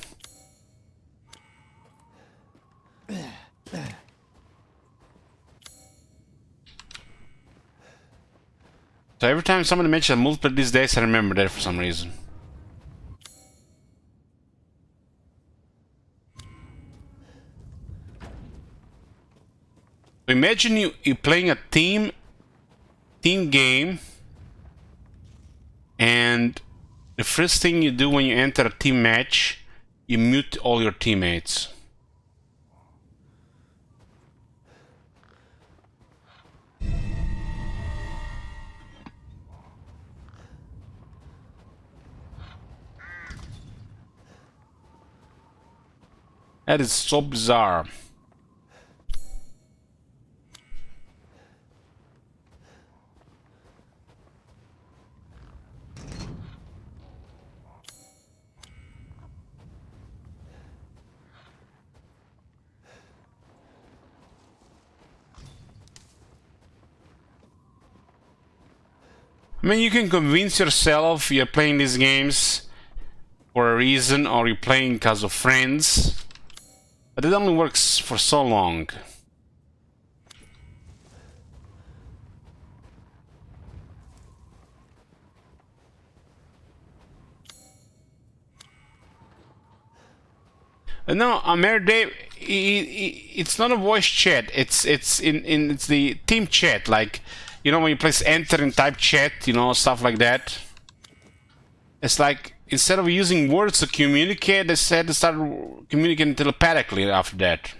So every time somebody mentions multiplayer these days, I remember that for some reason. Imagine you playing a team game, and the first thing you do when you enter a team match, you mute all your teammates. That is so bizarre. I mean, you can convince yourself you're playing these games for a reason, or you're playing because of friends, but it only works for so long. No, Dave, it's not a voice chat. It's the team chat. Like, you know, when you press enter and type chat, you know, stuff like that. It's like, instead of using words to communicate, they said they started communicating telepathically after that.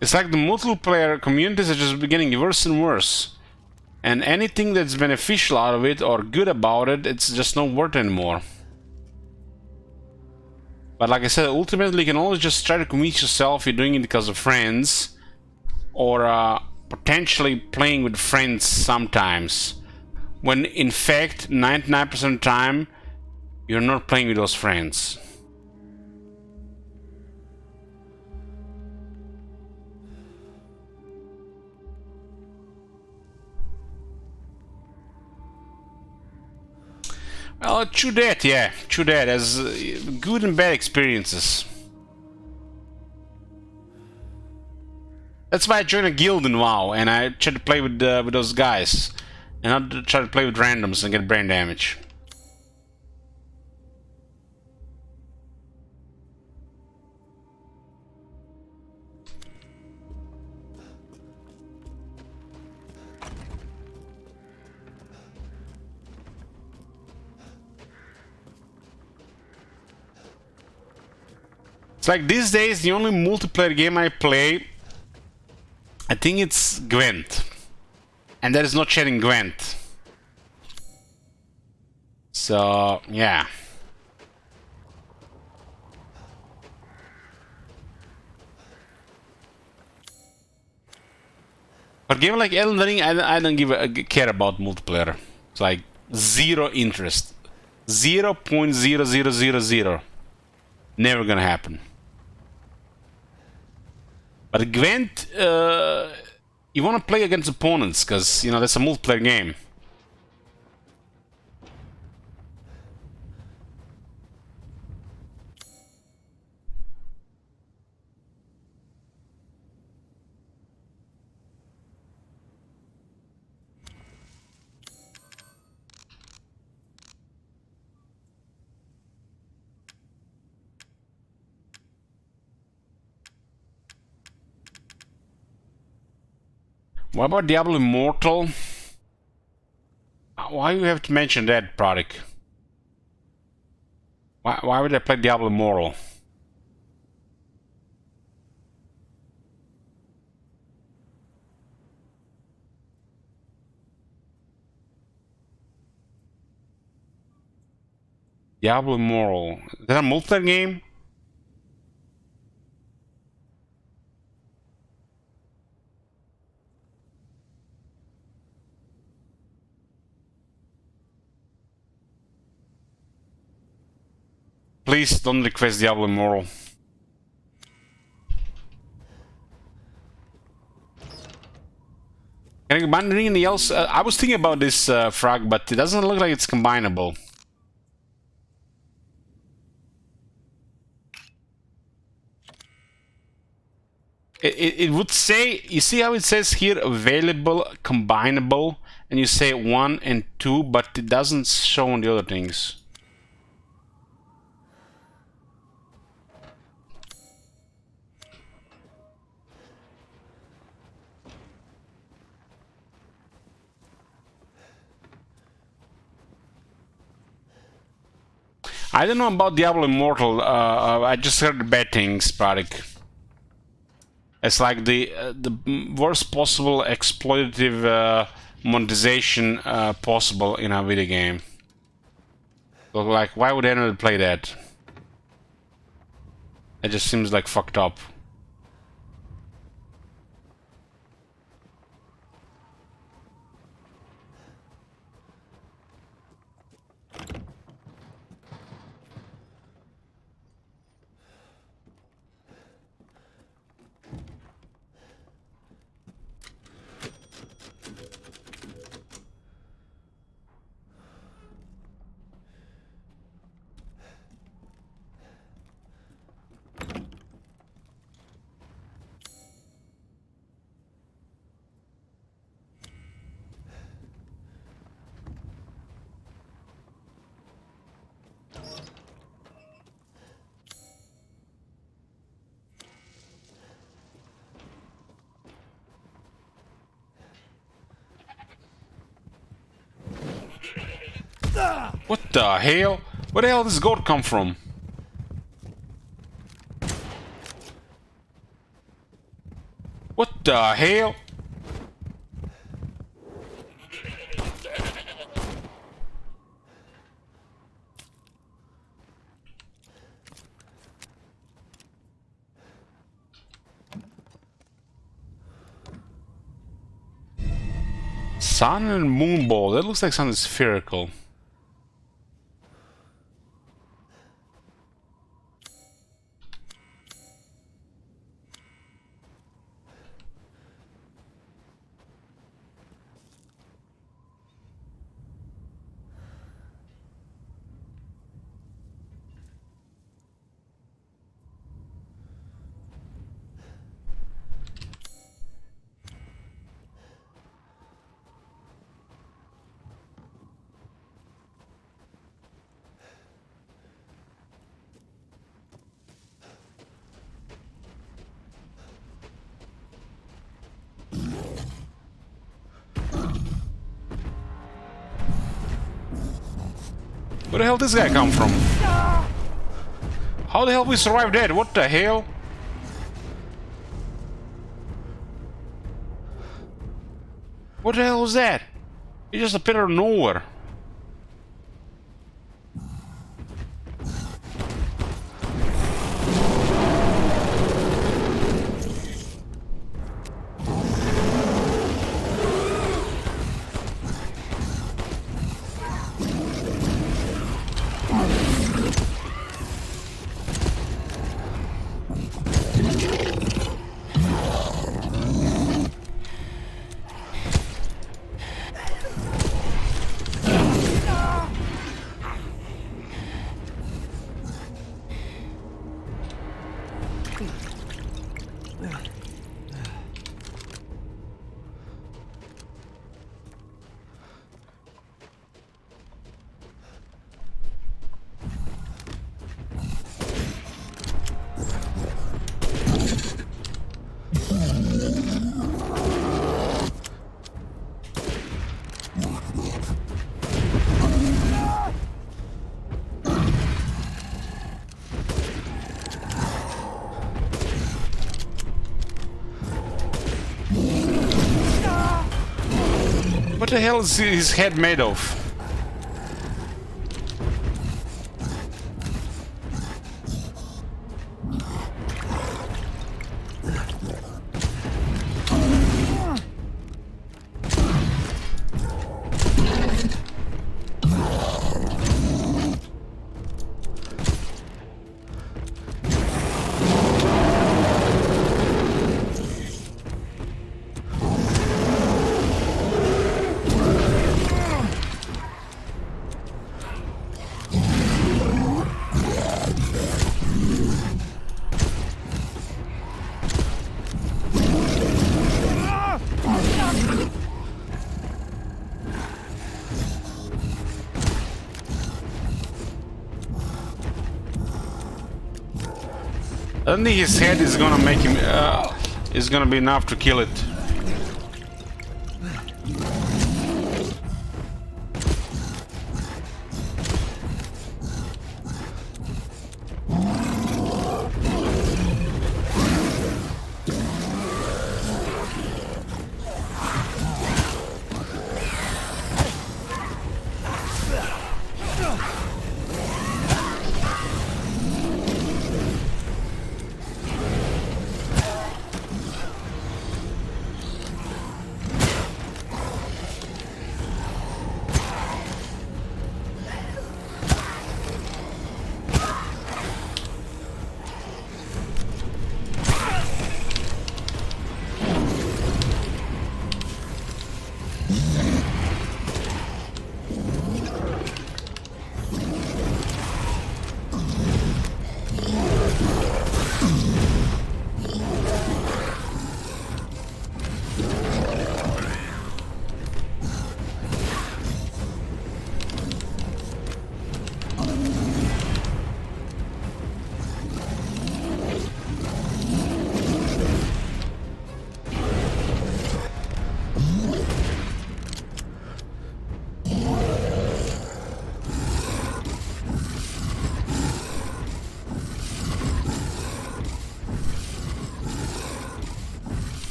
It's like the multiplayer communities are just getting worse and worse. And anything that's beneficial out of it or good about it, it's just not worth anymore. But like I said, ultimately you can always just try to convince yourself you're doing it because of friends, or potentially playing with friends sometimes, when in fact 99% of the time you're not playing with those friends. Well, true that, yeah, true that. As good and bad experiences. That's why I joined a guild in WoW, and I try to play with those guys, and not try to play with randoms and get brain damage. It's like these days, the only multiplayer game I play, I think it's Gwent. And there is no chat in Gwent. So, yeah. For a game like Elden Ring, I don't care about multiplayer. It's like zero interest. 0.0000. Never gonna happen. But Gwent, you wanna play against opponents, because, you know, that's a multiplayer game. What about Diablo Immortal? Why do you have to mention that, product? Why would I play Diablo Immortal? Diablo Immortal. Is that a multiplayer game? Please don't request Diablo Immortal. Can I combine anything else? I was thinking about this, Frog, but it doesn't look like it's combinable. It would say, you see how it says here, available, combinable, and you say 1 and 2, but it doesn't show on the other things. I don't know about Diablo Immortal. I just heard bad things, Pradik. It's like the worst possible exploitative monetization possible in a video game. So, like, why would anyone play that? It just seems like fucked up. What the hell? Where the hell did this goat come from? What the hell? Sun and moon ball. That looks like something spherical. Where the hell did this guy come from? How the hell we survived that? What the hell? What the hell was that? It just appeared out of nowhere. What the hell is his head made of? I don't think his head is gonna make him. Is gonna be enough to kill it.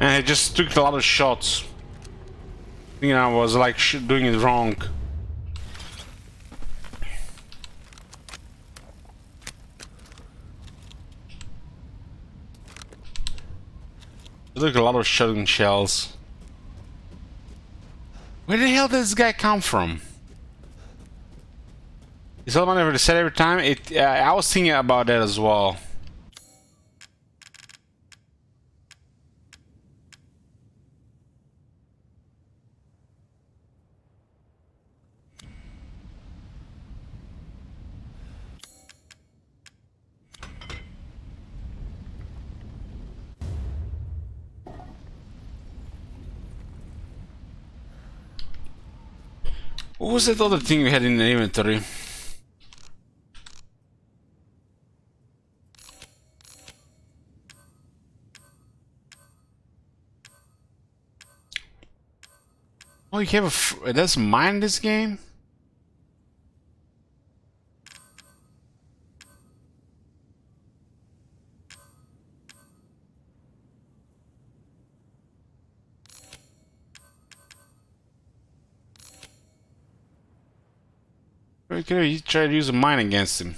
And I just took a lot of shots. You know, I was like doing it wrong. I took a lot of shotgun shells. Where the hell does this guy come from? Is that what I said every time? I was thinking about that as well. What was that other thing we had in the inventory? Oh, you have a there's mine in this game? Okay, you try to use a mine against him.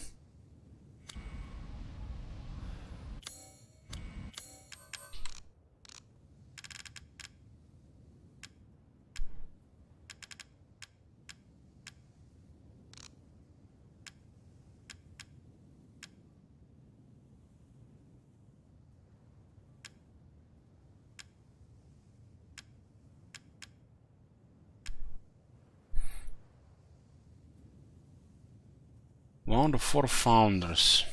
One of the 4 founders.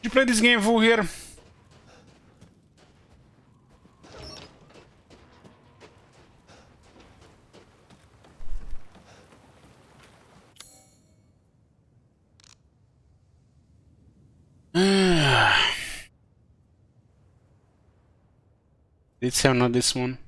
You play this game full here? It's not this one.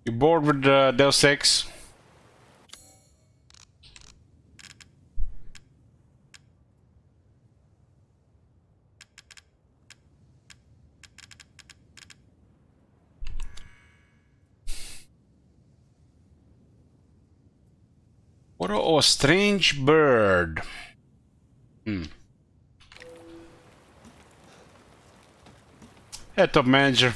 You bored with Deus Ex? What a strange bird. Hey, top manager.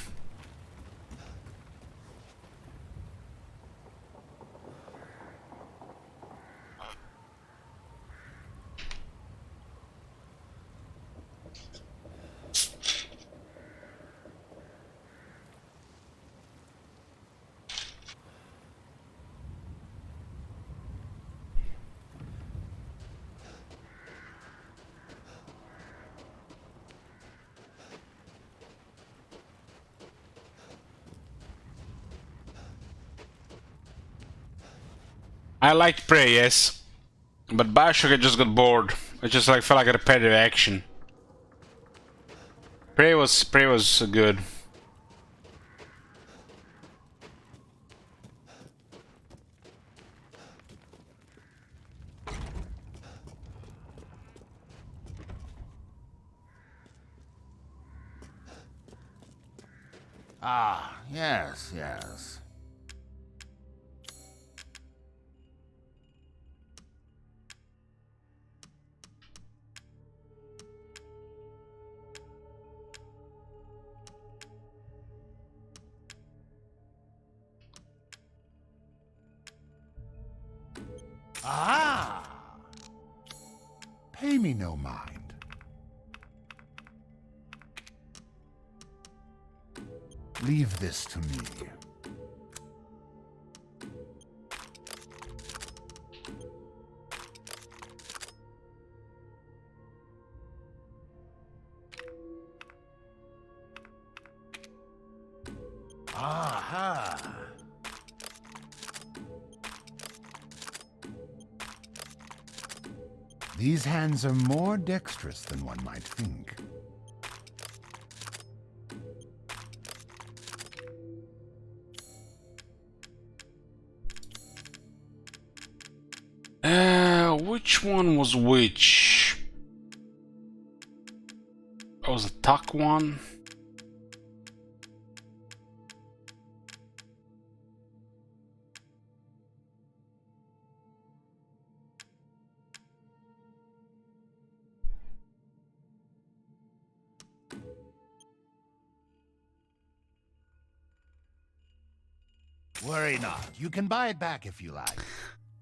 I liked Prey, yes, but Bioshock I just got bored. I just like felt like a repetitive action. Prey was good. Ah, yes, yes. Ah! Pay me no mind. Leave this to me. Aha! These hands are more dexterous than one might think. Which one was which? That was the tuck one. Worry not. You can buy it back if you like.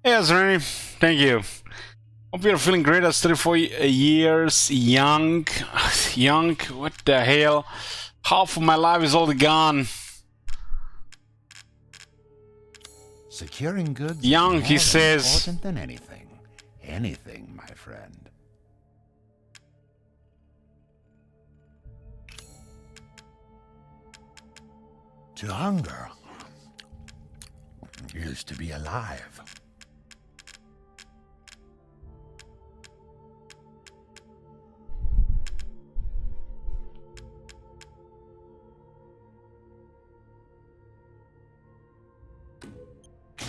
Yes, Rennie. Thank you. Hope you're feeling great at 34 years, young. Young? What the hell? Half of my life is already gone. Securing goods Young, is he more says. important than anything. Anything, my friend. To hunger is to be alive.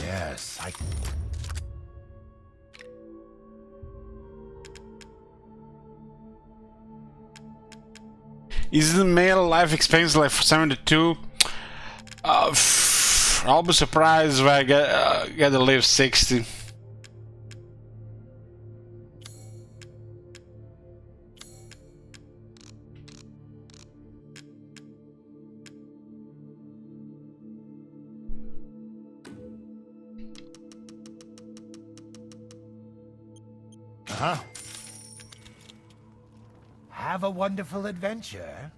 Yes, I... Is the male life expectancy like 72? I'll be surprised if I get to live 60. Have a wonderful adventure.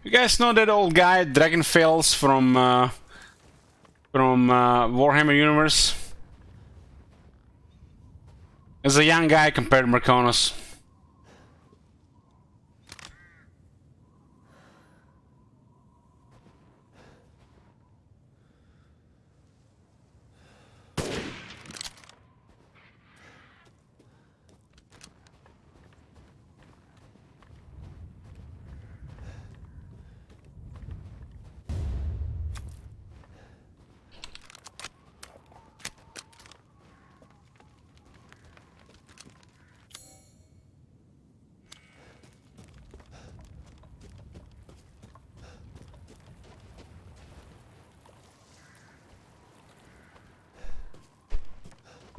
You guys know that old guy, Dragonfels from Warhammer Universe? He's a young guy compared to Marconis.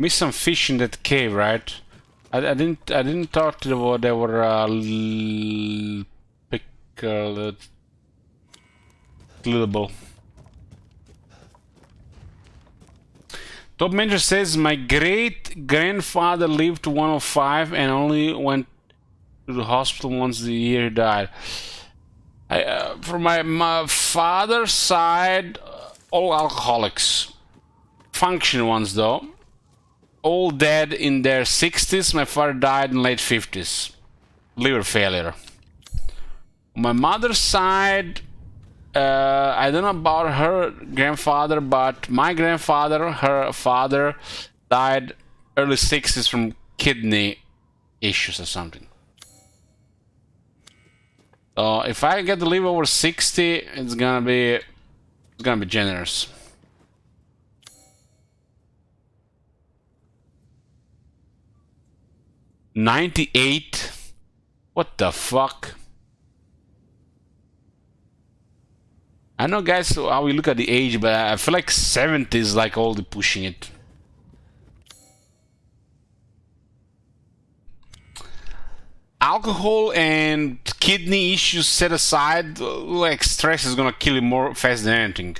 Missed some fish in that cave, right? I didn't thought they were clickable. Top Manager says my great grandfather lived to 105 and only went to the hospital once the year he died. From my father's side, all alcoholics. Functional ones, though. All dead in their 60s. My father died in late 50s. Liver failure. On my mother's side, I don't know about her grandfather, but my grandfather, her father, died early 60s from kidney issues or something. So if I get to live over 60, it's gonna be generous. $98? What the fuck? I know, guys, how we look at the age, but I feel like 70 is like all the pushing it. Alcohol and kidney issues set aside, like stress is gonna kill you more fast than anything.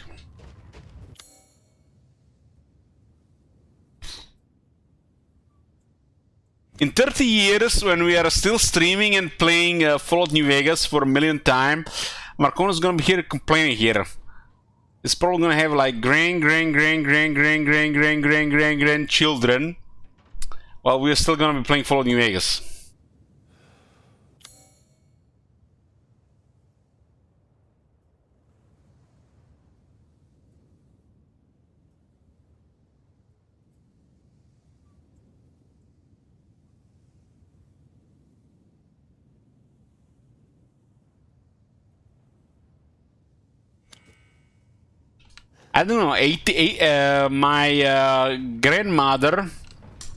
In 30 years, when we are still streaming and playing Fallout New Vegas for a millionth time, Marcona's gonna be here complaining here. He's probably gonna have like grandchildren, while we're still gonna be playing Fallout New Vegas. I don't know, 88, my grandmother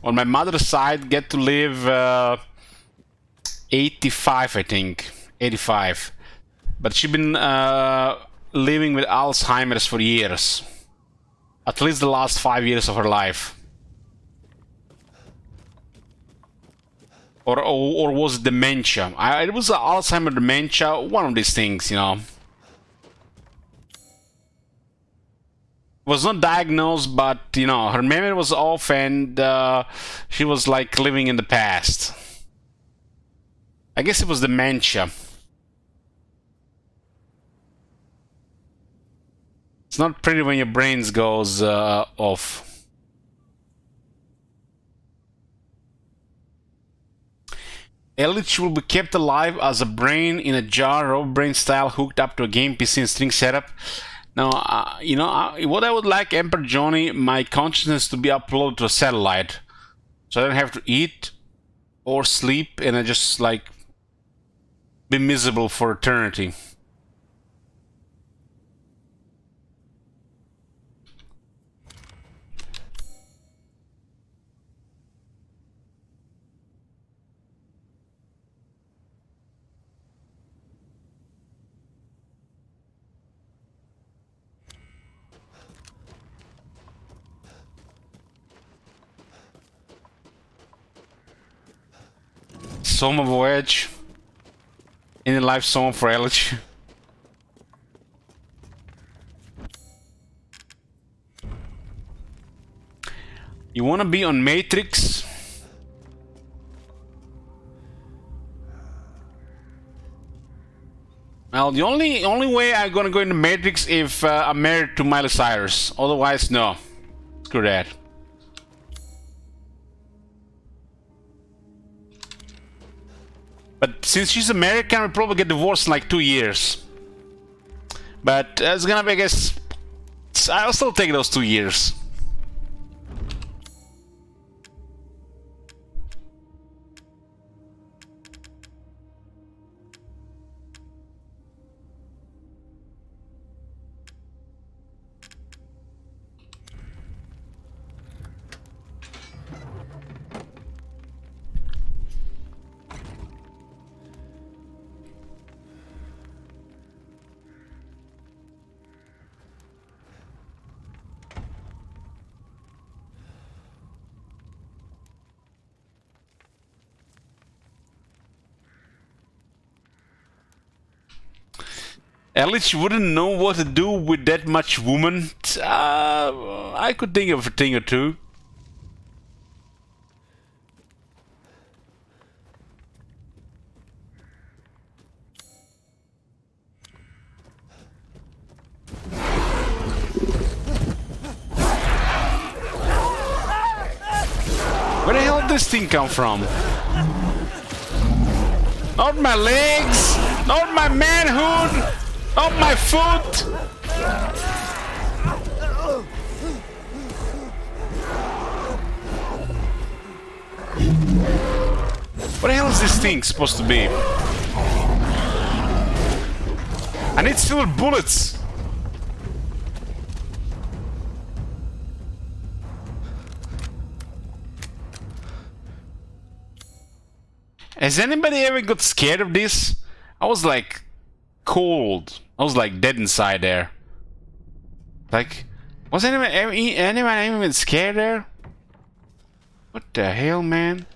on my mother's side get to live 85, I think, 85. But she's been living with Alzheimer's for years. At least the last 5 years of her life. Or was it dementia? It was Alzheimer's dementia, one of these things, you know. Was not diagnosed, but you know, her memory was off and she was like living in the past. I guess it was dementia. It's not pretty when your brains goes off. Eldritch will be kept alive as a brain in a jar, Rob brain style, hooked up to a game PC and string setup. Now, you know, what I would like, Emperor Johnny, my consciousness to be uploaded to a satellite. So I don't have to eat or sleep and I just, like, be miserable for eternity. Soma Voyage. In the life Soma for Eldritch. You wanna be on Matrix? Well, the only way I'm gonna go into Matrix if I'm married to Miley Cyrus. Otherwise, no. Screw that. But since she's American, we'll probably get divorced in like 2 years. But it's gonna be, I guess, I'll still take those 2 years. At least you wouldn't know what to do with that much woman. I could think of a thing or two. Where the hell did this thing come from? Not my legs! Not my manhood! Not my foot! What the hell is this thing supposed to be? I need silver bullets! Has anybody ever got scared of this? I was like cold. I was like dead inside there. Like, was anyone even scared there? What the hell, man?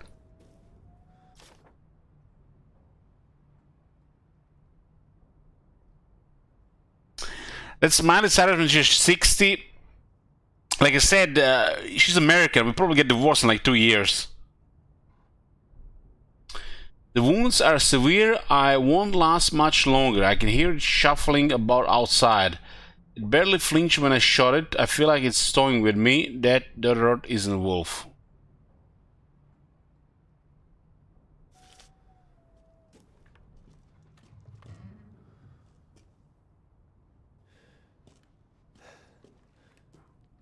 That's Miley Cyrus when she's 60. Like I said, she's American. We'll probably get divorced in like 2 years. The wounds are severe. I won't last much longer. I can hear it shuffling about outside. It barely flinched when I shot it. I feel like it's toying with me. That dirt isn't a wolf.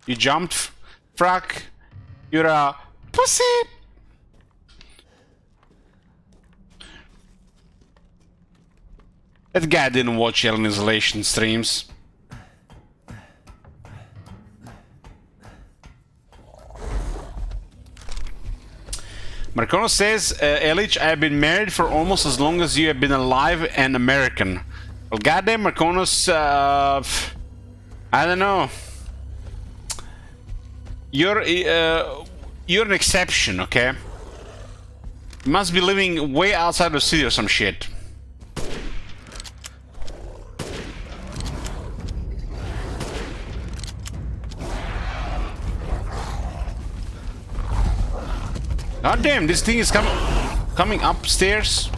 You jumped, Frack. You're a pussy. That guy didn't watch Alien Isolation streams. Marcono says, Elich, I have been married for almost as long as you have been alive and American. Well, goddamn, Marconos, I don't know. You're an exception, okay? You must be living way outside the city or some shit. God damn, this thing is coming upstairs.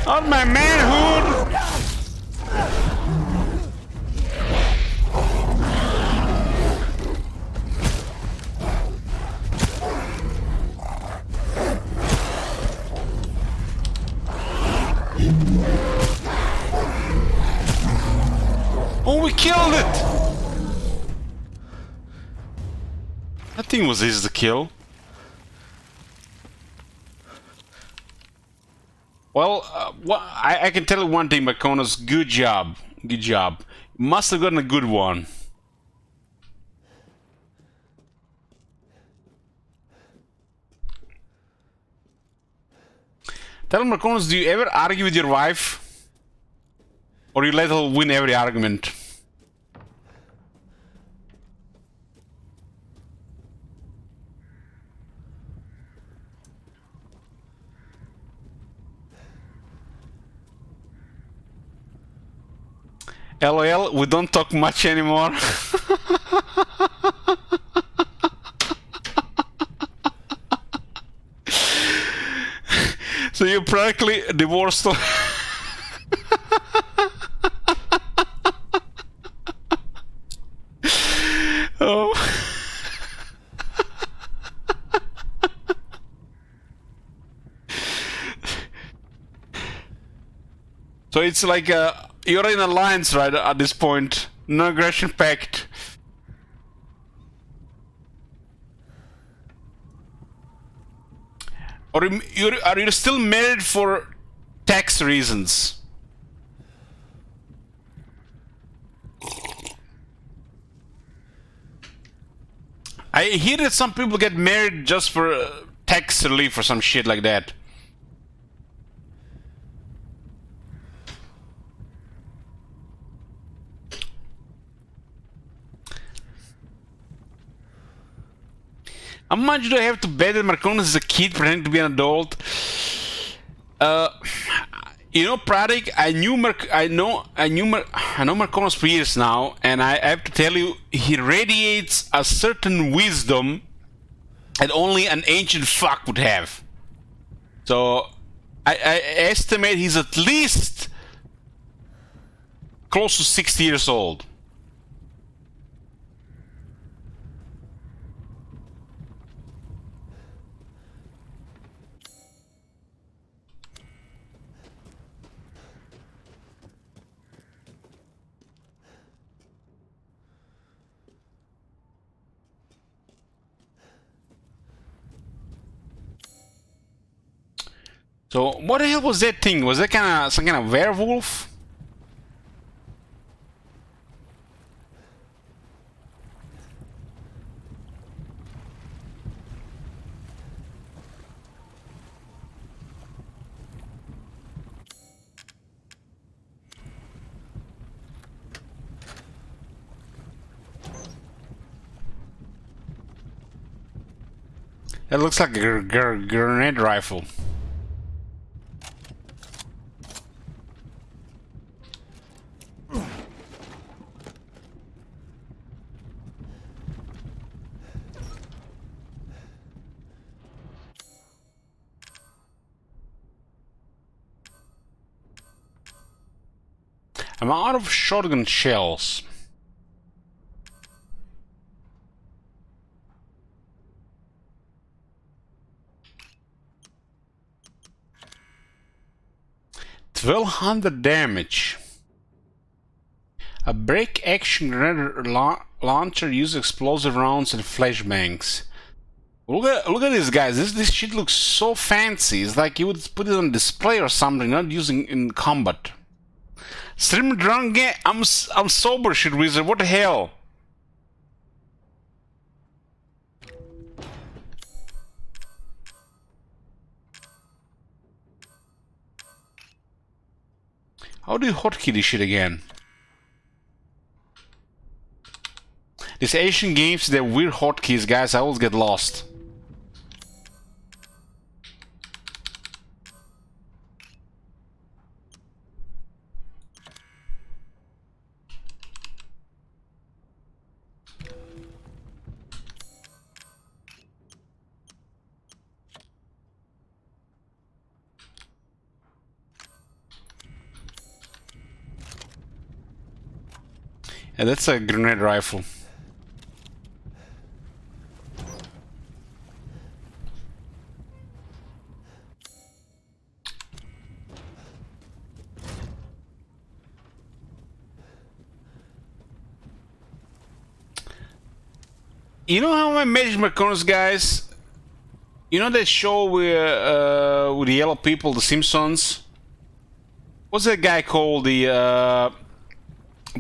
On my manhood! Oh, we killed it! That thing was easy to kill. Well, I can tell you one thing, Marconos. Good job. Good job. Must have gotten a good one. Tell me, Marconos, do you ever argue with your wife? Or you let her win every argument? LOL, we don't talk much anymore. So you're practically divorced. Oh. So it's like you're in alliance, right, at this point. No aggression pact. Or are you still married for tax reasons? I hear that some people get married just for tax relief or some shit like that. How much do I have to bet that Marconos is a kid pretending to be an adult? You know, Pradik, I know Marconos for years now, and I have to tell you, he radiates a certain wisdom that only an ancient fuck would have. So I estimate he's at least close to 60 years old. So what the hell was that thing? Was that kind of some kind of werewolf? That looks like a grenade rifle. I'm out of shotgun shells. $1,200 damage. A break action grenade launcher uses explosive rounds and flashbangs. Look at this, guys. This shit looks so fancy. It's like you would put it on display or something, not using in combat. Stream drunk game. I'm sober, shit wizard. What the hell? How do you hotkey this shit again? These Asian games, they're weird hotkeys, guys. I always get lost. Yeah, that's a grenade rifle. You know how I manage my corners, guys? You know that show with the yellow people, The Simpsons? What's that guy called? The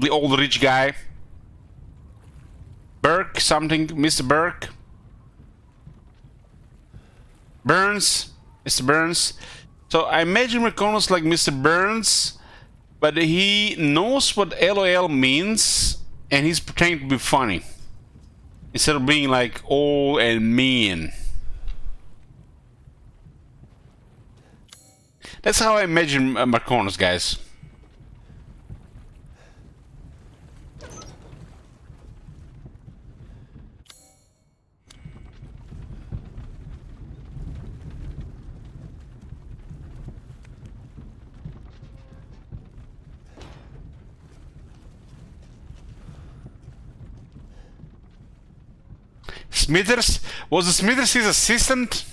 old rich guy? Burke something? Mr. Burke? Burns? Mr. Burns? So I imagine McConnell's like Mr. Burns, but he knows what LOL means and he's pretending to be funny. Instead of being like old and mean. That's how I imagine McConnell's, guys. Smithers? Was the Smithers his assistant?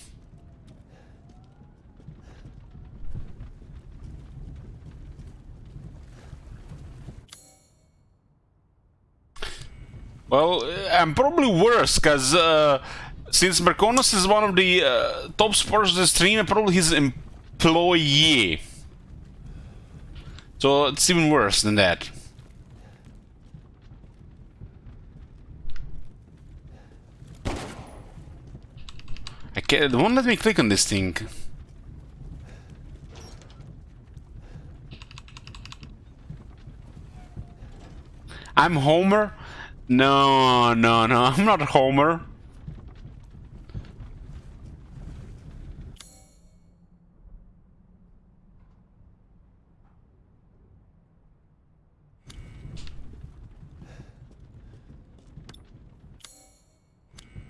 Well, I'm probably worse, because since Merconos is one of the top supporters of the stream, I'm probably his employee. So it's even worse than that. It won't let me click on this thing. I'm Homer? No, no, no, I'm not Homer.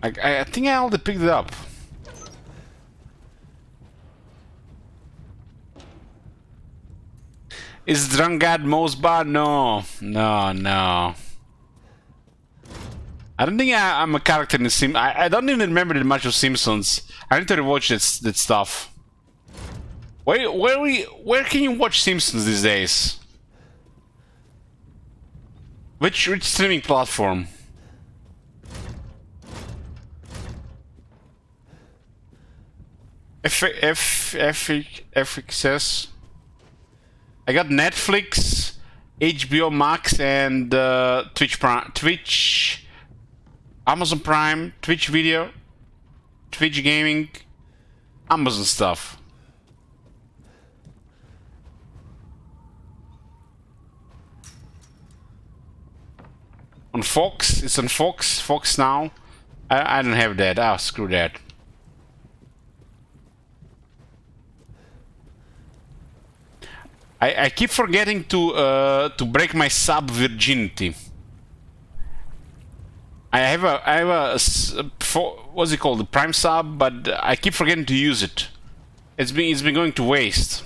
I think I already picked it up. Is Drangad most bad? No, no, no. I don't think I'm a character in the Sim. I don't even remember that much of Simpsons. I need to rewatch that stuff. Where can you watch Simpsons these days? Which streaming platform? FXS. I got Netflix, HBO Max, and Twitch, Amazon Prime, Twitch Video, Twitch Gaming, Amazon stuff. On Fox, it's on Fox Now. I don't have that. Ah, screw that. I keep forgetting to break my sub virginity. I have a what's it called, the Prime sub, but I keep forgetting to use it. It's been going to waste.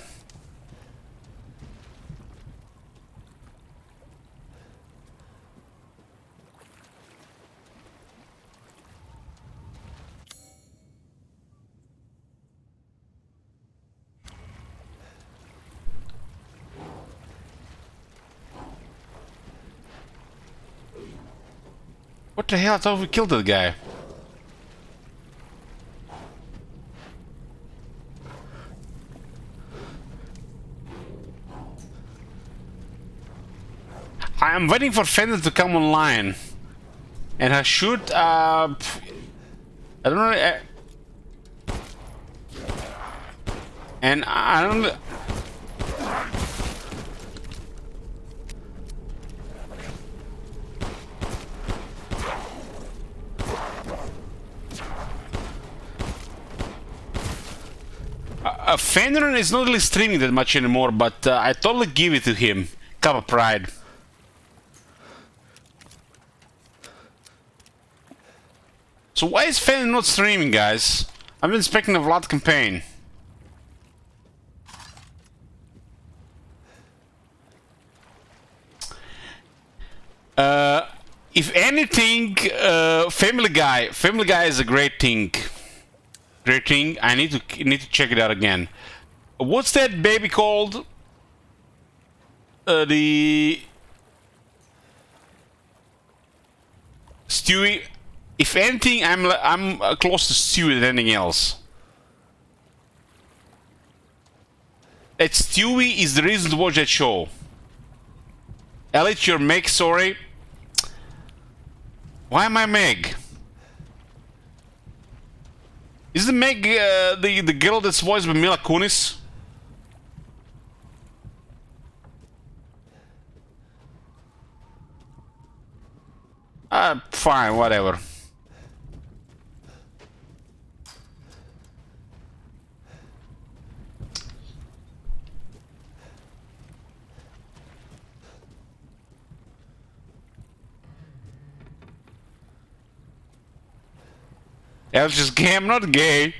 What the hell? I thought we killed that guy. I'm waiting for Fender to come online. And I should, I don't know, and I don't... Fender is not really streaming that much anymore, but I totally give it to him. Cup of pride. So why is Fender not streaming, guys? I've been expecting a Vlad campaign. If anything, Family Guy is a great thing. Great thing. I need to check it out again. What's that baby called? The Stewie. If anything, I'm close to Stewie than anything else. That Stewie is the reason to watch that show. Elliot, you're Meg, sorry. Why am I Meg? Is the Meg the girl that's voiced by Mila Kunis? Fine, whatever. I was just gay, I'm not gay.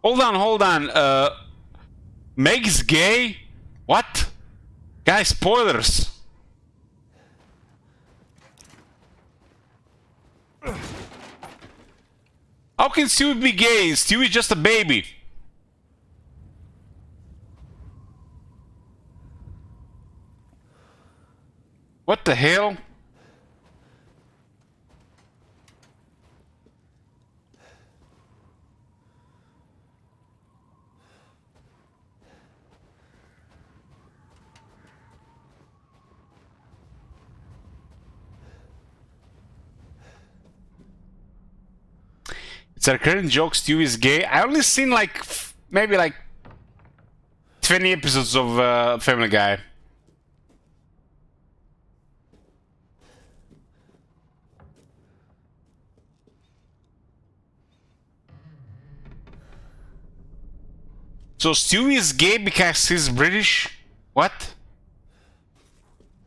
Hold on, Meg's gay? What? Guys, spoilers! How can Stewie be gay? Stewie's just a baby. What the hell? It's a recurring joke, Stewie is gay. I only seen like maybe like 20 episodes of Family Guy. So Stewie is gay because he's British? What?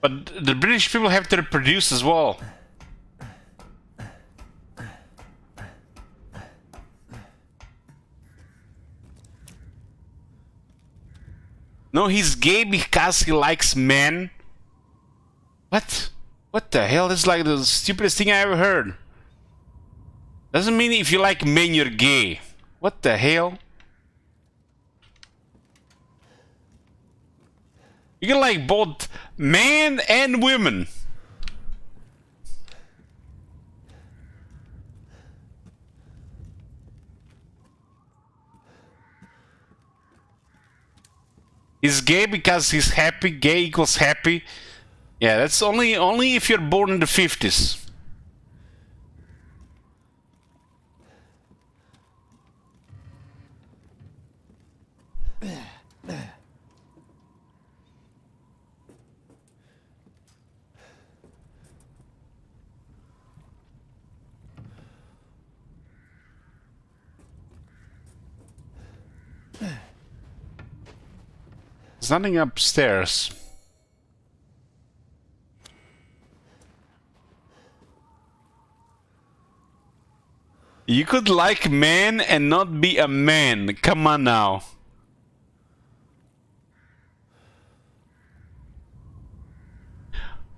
But the British people have to reproduce as well. No, he's gay because he likes men. What? What the hell? This is like the stupidest thing I ever heard. Doesn't mean if you like men, you're gay. What the hell? You can like both men and women. He's gay because he's happy. Gay equals happy. Yeah, that's only if you're born in the 50s. There's nothing upstairs. You could like men and not be a man. Come on now.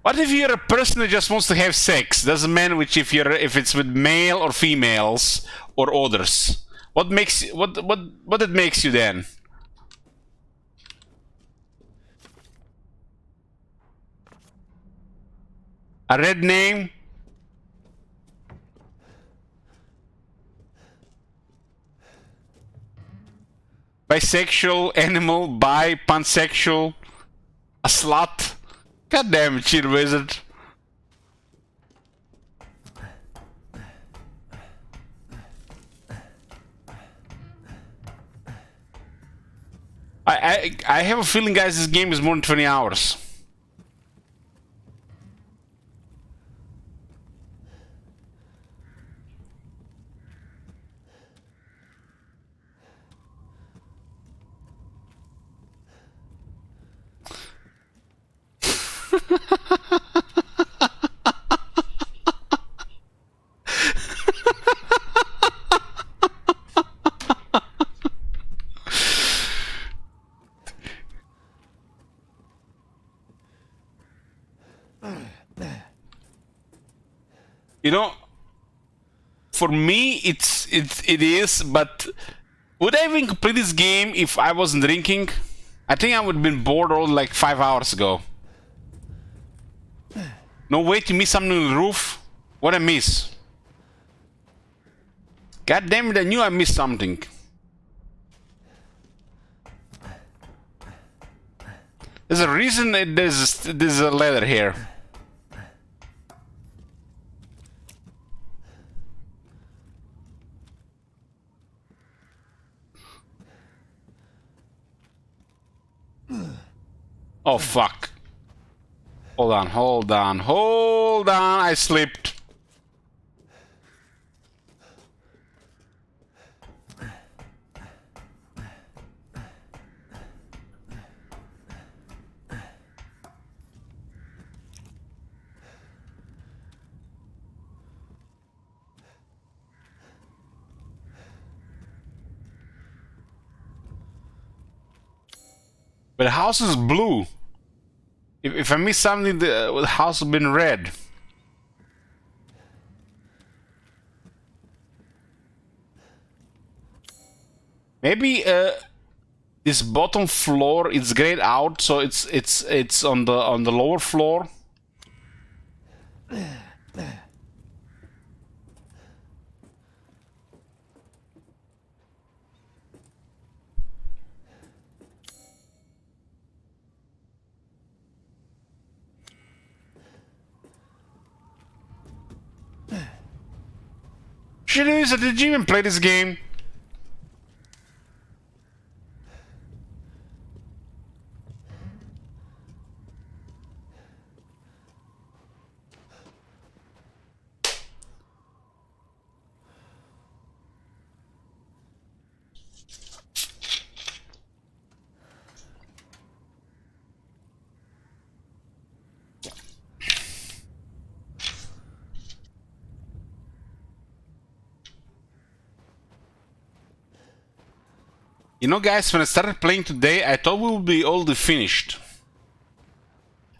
What if you're a person that just wants to have sex? Doesn't matter which if it's with male or females or others. What makes what it makes you then? A red name? Bisexual, animal, bi, pansexual, a slut. God damn it, cheat wizard. I have a feeling, guys, this game is more than 20 hours. You know, for me, it is, but would I even complete this game if I wasn't drinking? I think I would have been bored all like 5 hours ago. No way to miss something on the roof? What I miss? God damn it, I knew I missed something. There's a reason that there's a ladder here. Oh fuck. Hold on, hold on, hold on, I slipped. But the house is blue. If I miss something, the house has been red. Maybe this bottom floor is grayed out, so it's on the lower floor. Shit is, did you even play this game? You know, guys, when I started playing today, I thought we would be already finished.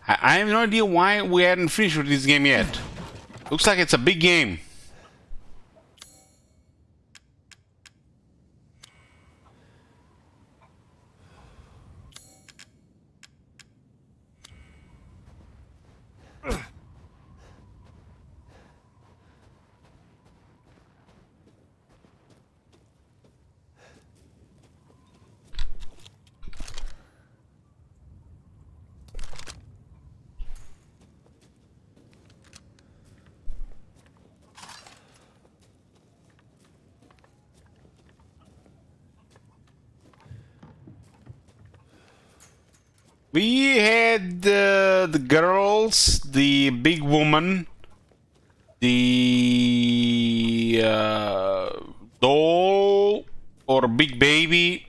I have no idea why we hadn't finished with this game yet. Looks like it's a big game. We had the girls, the big woman, the doll, or big baby.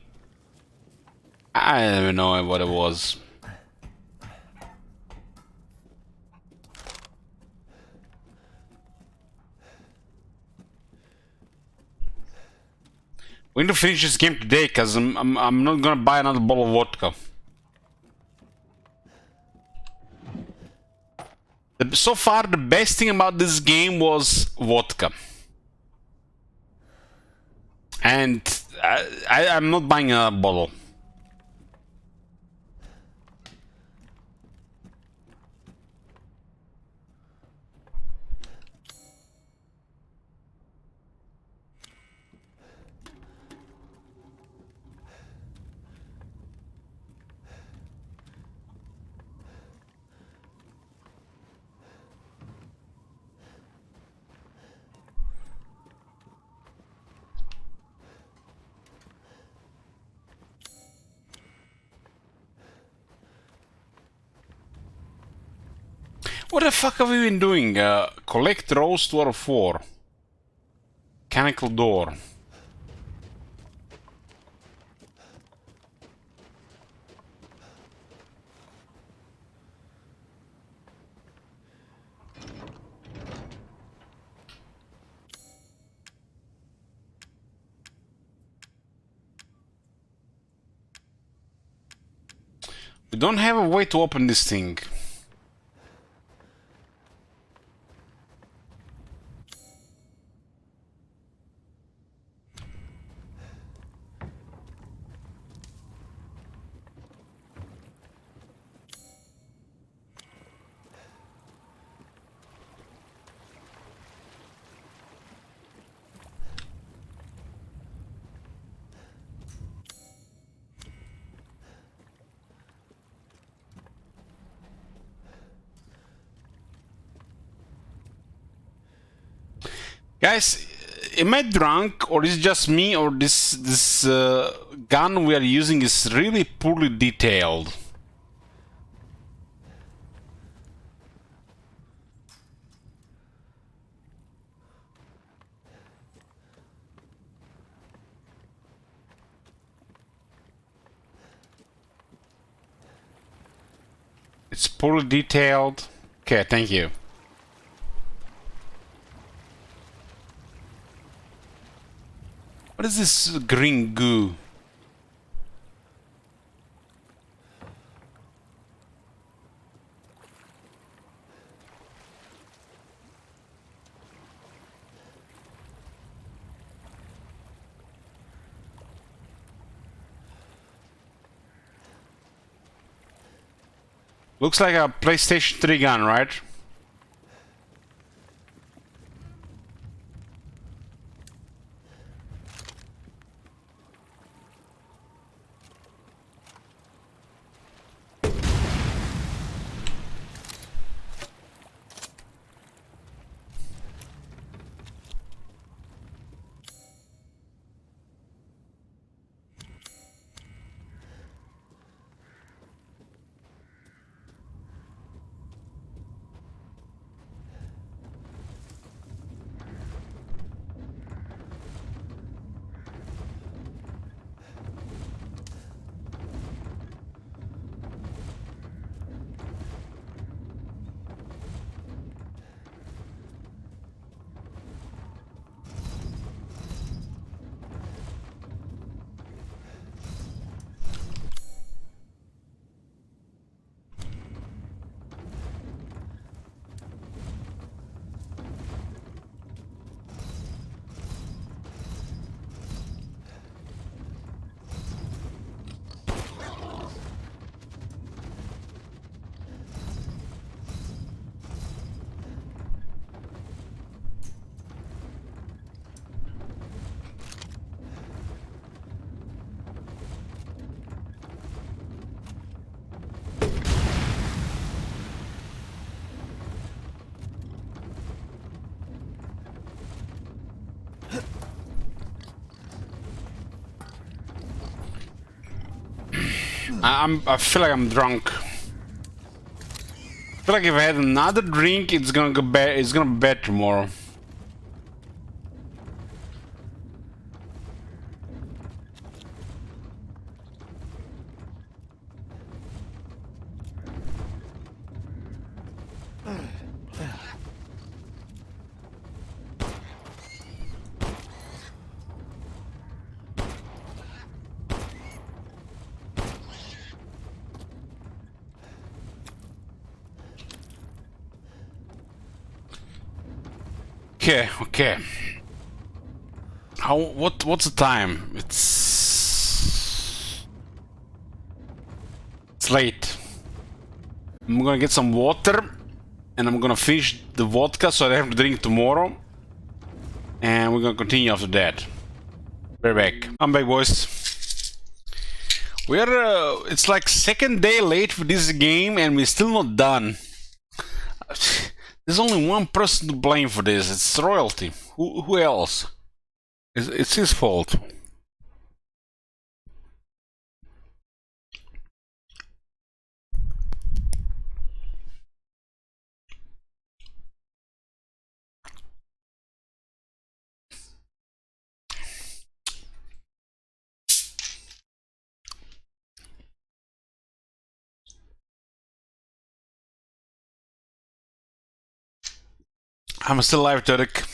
I don't even know what it was. We need to finish this game today, cause I'm not gonna buy another bottle of vodka. So far, the best thing about this game was vodka. And I'm not buying a bottle. What the fuck have we been doing? Collect rose 2 out of 4. Mechanical door. We don't have a way to open this thing. Guys, am I drunk, or is it just me, or this gun we are using is really poorly detailed? It's poorly detailed. Okay, thank you. What is this green goo? Looks like a PlayStation 3 gun, right? I feel like I'm drunk. I feel like if I had another drink, it's gonna go bad. It's gonna be bad tomorrow. Okay, okay. What's the time? It's late. I'm gonna get some water and I'm gonna finish the vodka so I have to drink tomorrow. And we're gonna continue after that. We're back. I'm back, boys. We're it's like second day late for this game and we're still not done. There's only one person to blame for this. It's royalty. Who else? It's his fault. I'm still alive, Turek.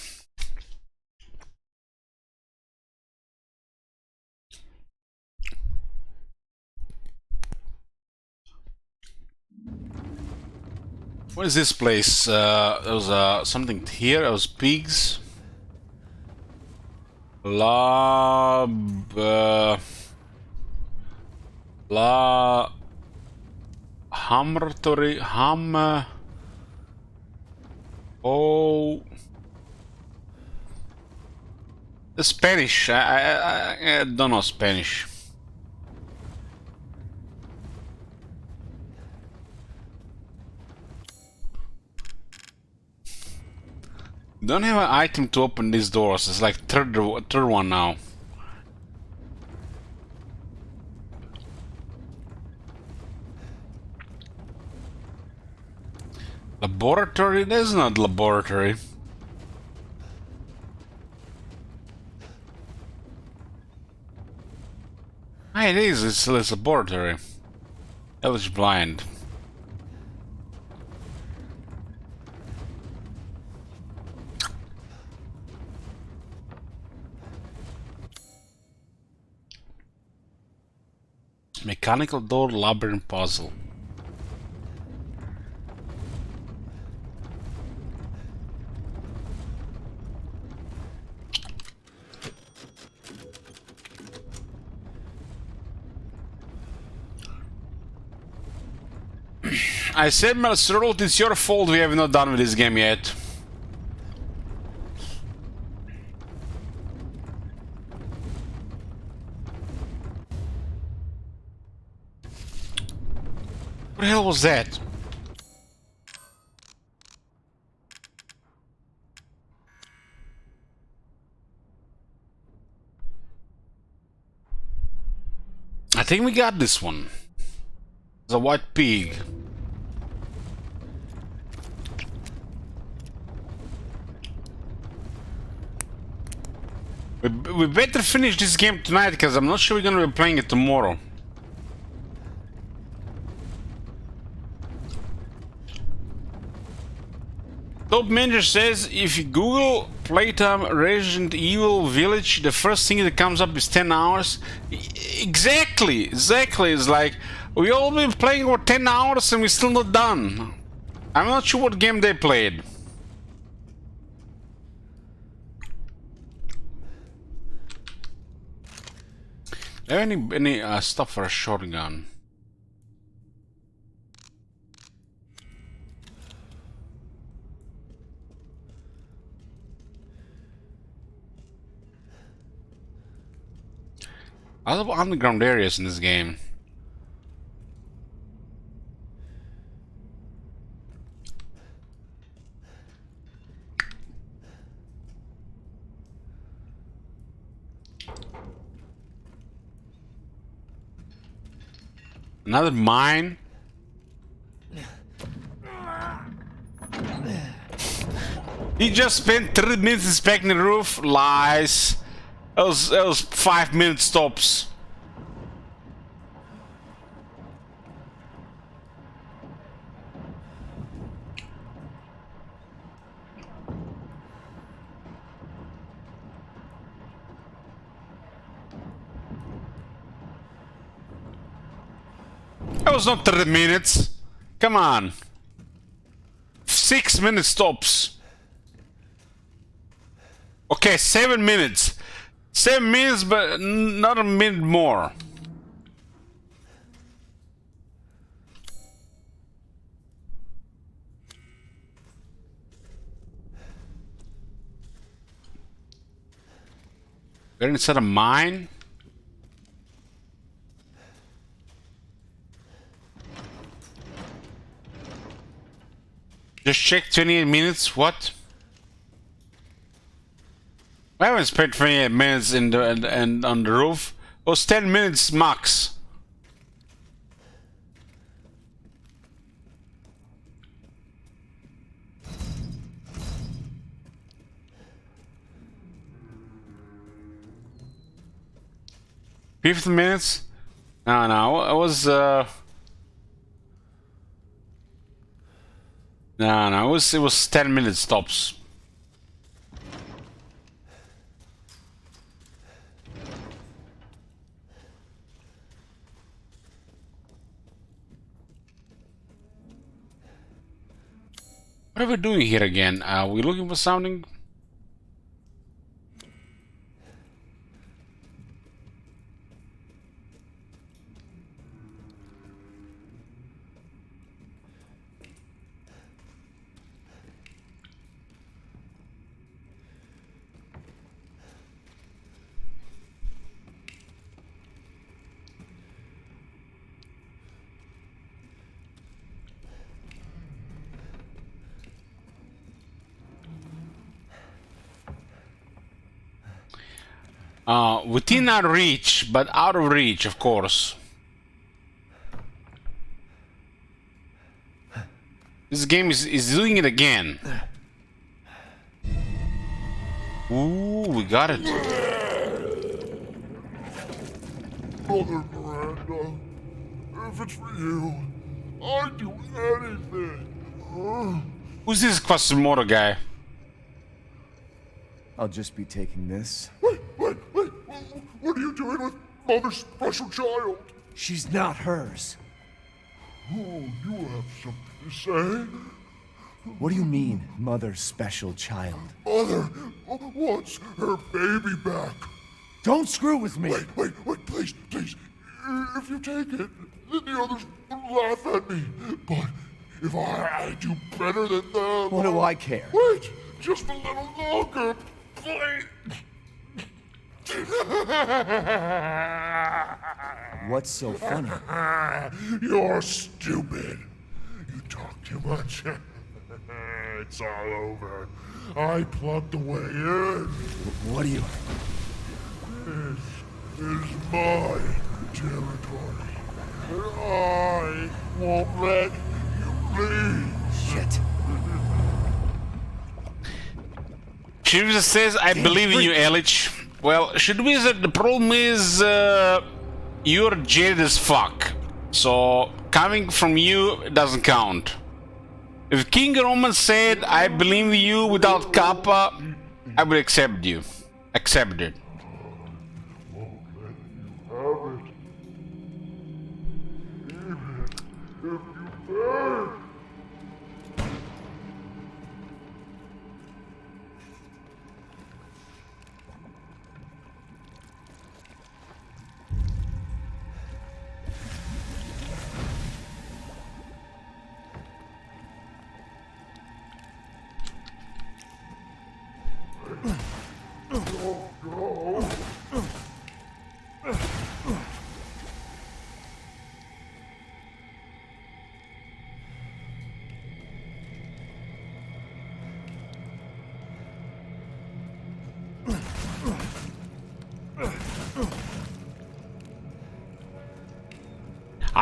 What is this place? There was something here. There was pigs. La Hammertory Ham. Oh, Spanish. I don't know Spanish. Don't have an item to open these doors. It's like third one now. Laboratory? There's not laboratory. Ah, it is. It's a laboratory. Hellish blind. Mechanical door labyrinth puzzle. I said, Melserot, it's your fault we have not done with this game yet. What the hell was that? I think we got this one. It's a white pig. We better finish this game tonight because I'm not sure we're gonna be playing it tomorrow. Top Manager says if you Google playtime Resident Evil Village, the first thing that comes up is 10 hours. Exactly. It's like we all been playing for 10 hours and we're still not done. I'm not sure what game they played. Do you have any stuff for a shotgun? I love underground areas in this game. Another mine? He just spent 3 minutes inspecting the roof. Lies. That was 5 minutes tops. That was not 30 minutes. Come on. 6 minutes tops. Okay, 7 minutes. 7 minutes, but not a minute more. We're inside a mine. Just check 28 minutes. What? I haven't spent 28 minutes in the and on the roof. It was 10 minutes max. $50 No, it was no, it was 10 minutes tops. What are we doing here again? Are we looking for something? Within our reach, but out of reach, of course. This game is doing it again. Ooh, we got it. Mother Miranda, if it's for you, I'd do anything. Who's this Quasimodo guy? I'll just be taking this. Wait, what are you doing with Mother's special child? She's not hers. Oh, you have something to say? What do you mean, mother's special child? Mother wants her baby back. Don't screw with me! Wait, please. If you take it, then the others will laugh at me. But if I do better than them... What do I care? Wait, just a little longer, please. What's so funny? You're stupid. You talk too much. It's all over. I plugged the way in. What do you... This is my territory. And I won't let you leave. Shit. She says, I believe in you, Elich. Well, should we say the problem is you're jaded as fuck. So coming from you doesn't count. If King Roman said, I believe in you without Kappa, I would accept you. Accept it.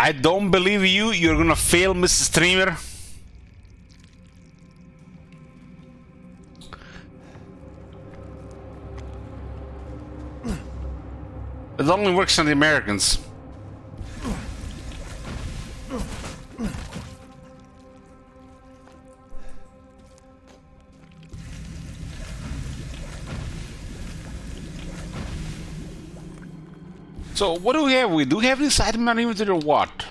I don't believe you. You're gonna fail, Mr. Streamer. It only works on the Americans. So what do we have? We do have this item on inventory or what?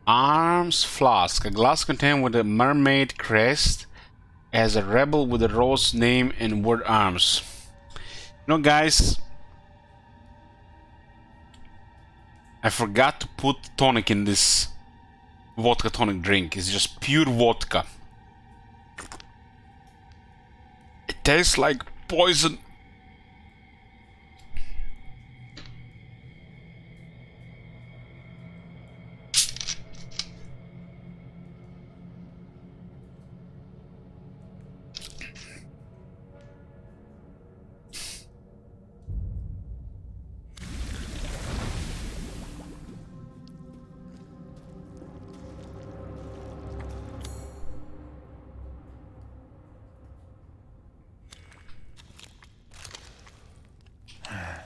Arms flask, a glass container with a mermaid crest, as a rebel with a rose name and word arms. You know, guys, I forgot to put tonic in this vodka tonic drink. It's just pure vodka. It tastes like poison.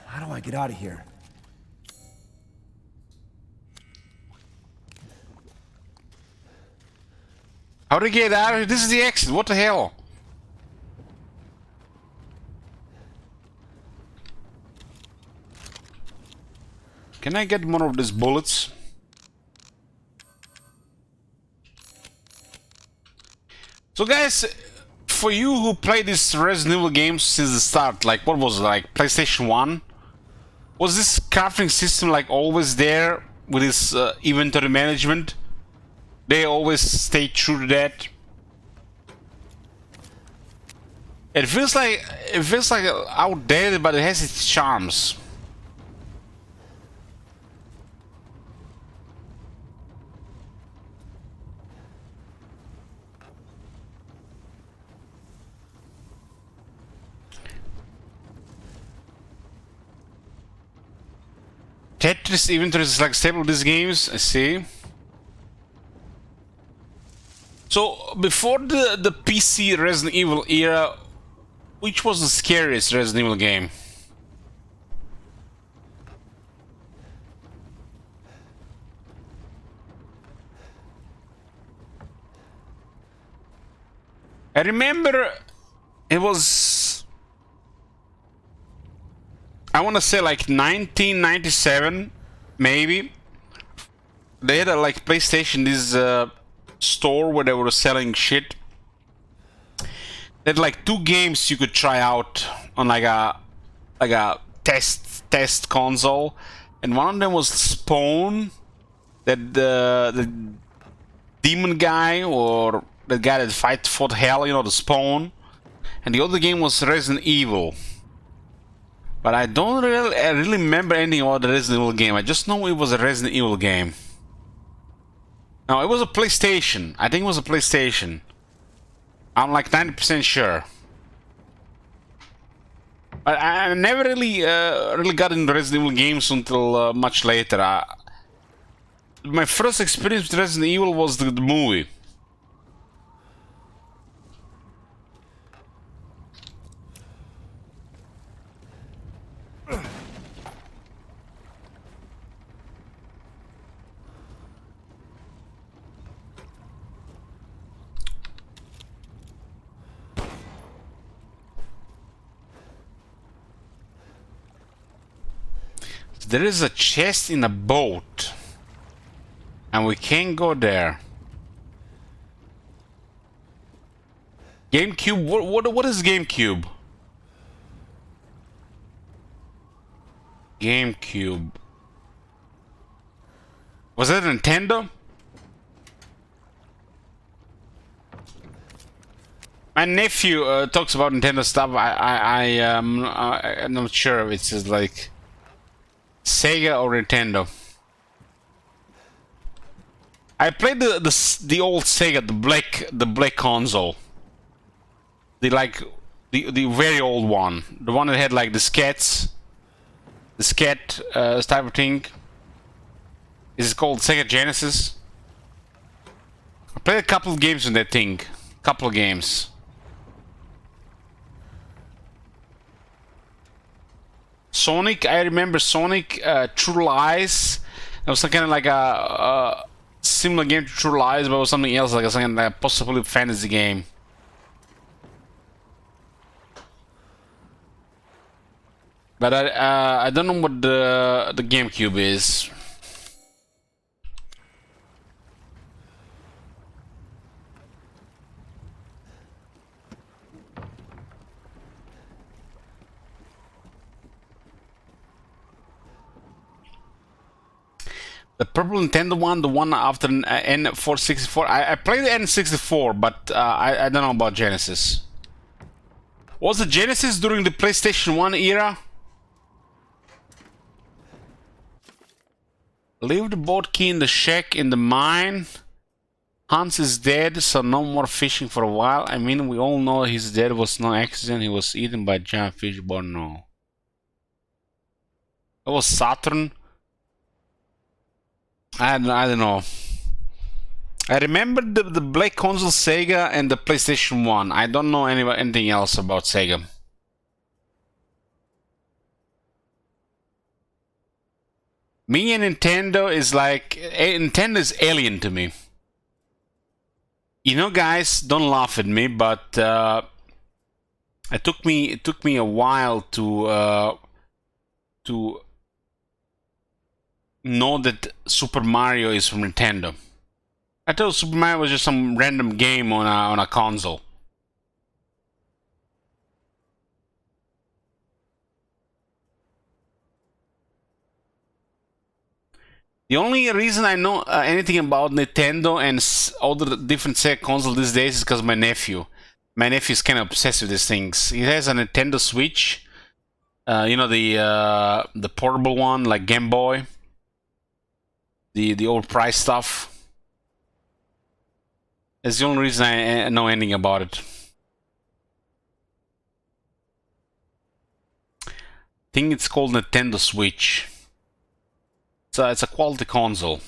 How do I get out of here? How to get out of here? This is the exit. What the hell? Can I get more of these bullets? So guys, for you who played this Resident Evil games since the start, like what was it, like PlayStation 1? Was this crafting system like always there with this inventory management? They always stay true to that. It feels like outdated, but it has its charms. Tetris inventory is like stable these games, I see. So before the PC Resident Evil era, which was the scariest Resident Evil game? I remember it was, I want to say like 1997, maybe. They had a like PlayStation, this store where they were selling shit. They had like 2 games you could try out on like a test console, and one of them was Spawn, that the demon guy, or the guy that fought hell, you know, the Spawn, and the other game was Resident Evil. But I don't really remember anything about the Resident Evil game. I just know it was a Resident Evil game. No, it was a PlayStation. I think it was a PlayStation. I'm like 90% sure. But I never really got into Resident Evil games until much later. My first experience with Resident Evil was the movie. There is a chest in a boat, and we can't go there. GameCube? What is GameCube? GameCube. Was that Nintendo? My nephew talks about Nintendo stuff. I'm not sure if it's just like Sega or Nintendo. I played the old Sega, the black console, the very old one, the one that had like diskettes. diskette type of thing. Is it called Sega Genesis? I played a couple of games on that thing. Couple of games. Sonic, I remember Sonic True Lies. It was kind of like a similar game to True Lies, but it was something else, like a possibly fantasy game. But I don't know what the GameCube is. The purple Nintendo one, the one after N464. I played the N64, but I don't know about Genesis. Was the Genesis during the PlayStation 1 era? Leave the boat key in the shack in the mine. Hans is dead, so no more fishing for a while. I mean, we all know his death was no accident. He was eaten by a giant fish, but no. That was Saturn. I don't know. I remember the Black Console Sega and the PlayStation 1. I don't know anything else about Sega. Me and Nintendo is like... Nintendo is alien to me. You know, guys, don't laugh at me, but it took me a while to know that Super Mario is from Nintendo. I thought Super Mario was just some random game on a console. The only reason I know anything about Nintendo and all the different Sega consoles these days is because my nephew. My nephew is kind of obsessed with these things. He has a Nintendo Switch. You know, the portable one, like Game Boy. The old price stuff. That's the only reason I know anything about it. I think it's called Nintendo Switch. It's a quality console.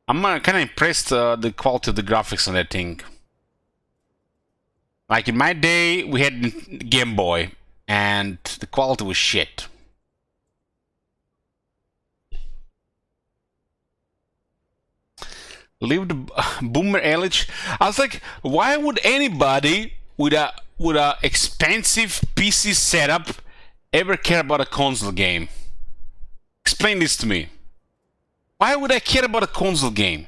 I'm kind of impressed the quality of the graphics on that thing. Like in my day, we had Game Boy, and the quality was shit. Leave the Boomer Ellich. I was like, why would anybody with a expensive PC setup ever care about a console game? Explain this to me. Why would I care about a console game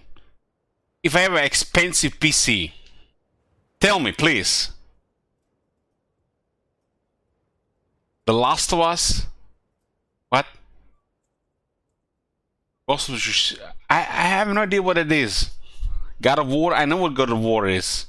if I have an expensive PC? Tell me, please. The Last of Us? What? I have no idea what it is. God of War? I know what God of War is.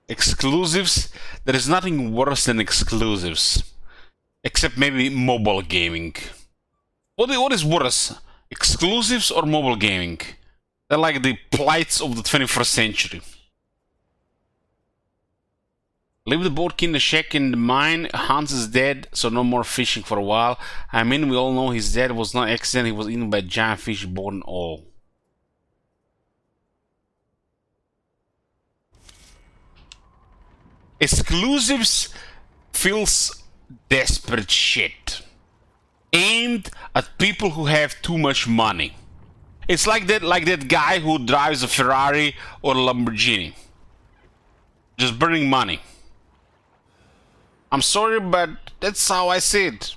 Exclusives? There is nothing worse than exclusives. Except maybe mobile gaming. What is worse? Exclusives or mobile gaming? They're like the plights of the 21st century. Leave the boat key in the shack in the mine. Hans is dead, so no more fishing for a while. I mean, we all know his death was not accident. He was eaten by a giant fish, born all. Exclusives feels desperate shit. Aimed at people who have too much money. It's like that guy who drives a Ferrari or a Lamborghini. Just burning money. I'm sorry, but that's how I see it.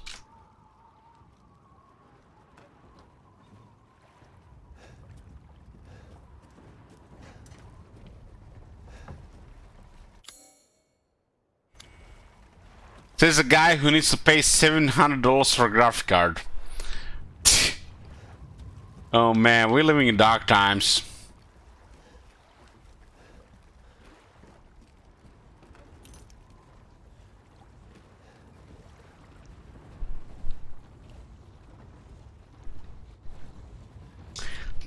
There's a guy who needs to pay $700 for a graphic card. Oh man, we're living in dark times.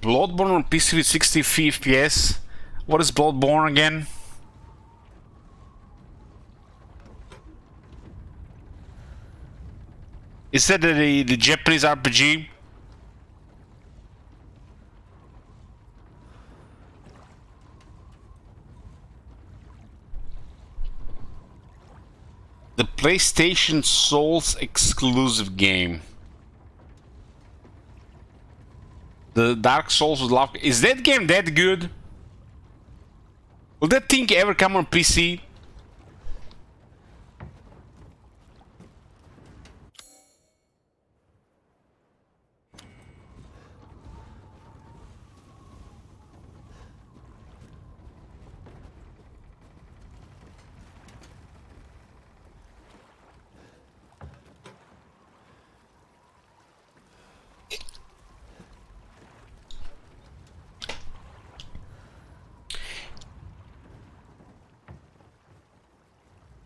Bloodborne on PC with 60 FPS. What is Bloodborne again? Is that the Japanese RPG? The PlayStation Souls exclusive game. The Dark Souls with love. Is that game that good? Will that thing ever come on PC?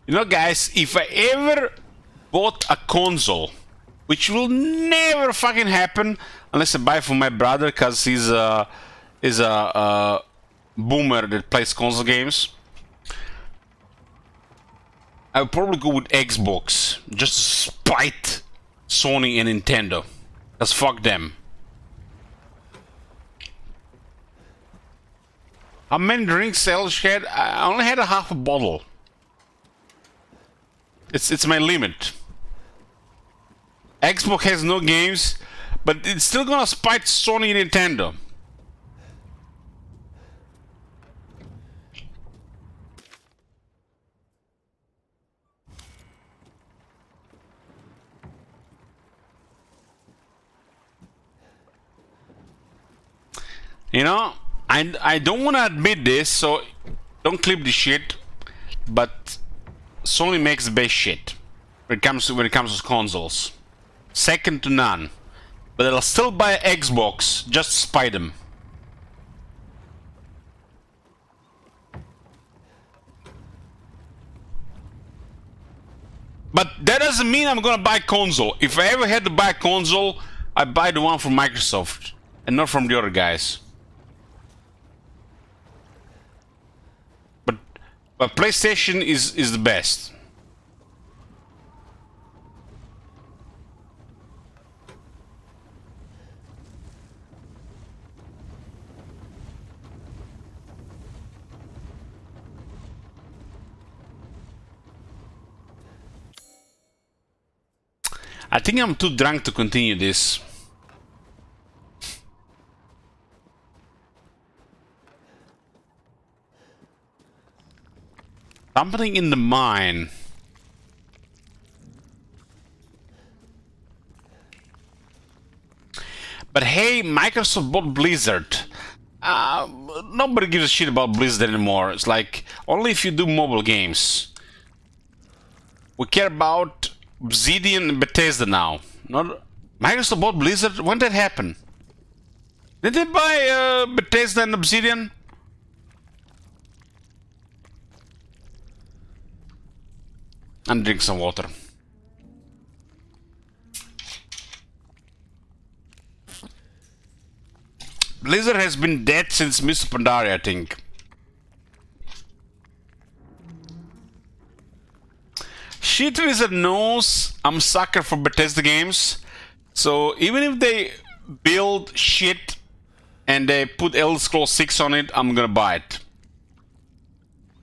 You know, guys, if I ever bought a console, which will never fucking happen unless I buy it for my brother, because he's a boomer that plays console games, I would probably go with Xbox, just to spite Sony and Nintendo, because fuck them. How many drinks Elish had? I only had a half a bottle. It's my limit. Xbox has no games, but it's still gonna spite Sony and Nintendo. You know, I don't want to admit this, so don't clip the shit, but Sony makes the best shit when it comes to consoles, second to none. But I'll still buy an Xbox just to spite them. But that doesn't mean I'm gonna buy a console. If I ever had to buy a console, I buy the one from Microsoft and not from the other guys. But PlayStation is the best. I think I'm too drunk to continue this. Something in the mine. But hey, Microsoft bought Blizzard. Nobody gives a shit about Blizzard anymore. It's like, only if you do mobile games. We care about Obsidian and Bethesda now. Not Microsoft bought Blizzard? When did that happen? Did they buy Bethesda and Obsidian? And drink some water. Blizzard has been dead since Mr. Pandaria, I think. Shit Wizard knows I'm a sucker for Bethesda games. So even if they build shit and they put Elder Scrolls 6 on it, I'm gonna buy it.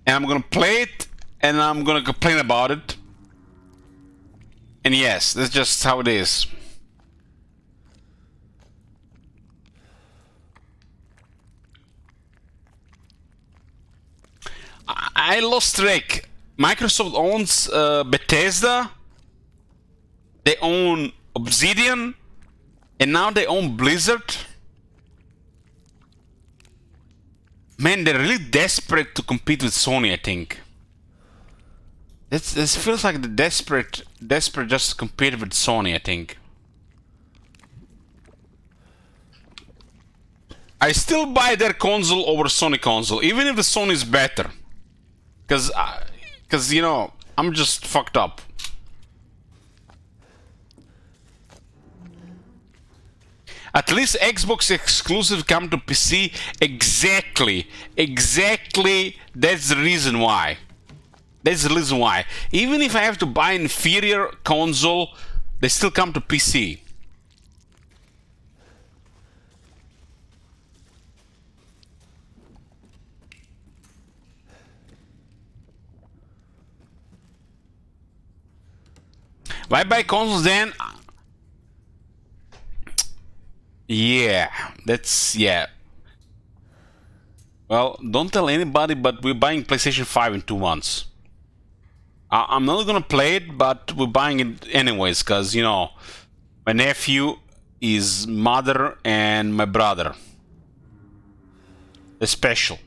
And I'm gonna play it. And I'm gonna complain about it. And yes, that's just how it is. I lost track. Microsoft owns Bethesda. They own Obsidian. And now they own Blizzard. Man, they're really desperate to compete with Sony, I think. This feels like the desperate just to compete with Sony, I think. I still buy their console over Sony console, even if the Sony is better. Cause you know, I'm just fucked up. At least Xbox exclusive come to PC. Exactly. That's the reason why. That's the reason why. Even if I have to buy an inferior console, they still come to PC. Why buy consoles then? Yeah, yeah. Well, don't tell anybody, but we're buying PlayStation 5 in 2 months. I'm not gonna play it, but we're buying it anyways, because, you know, my nephew, his mother, and my brother. They're special.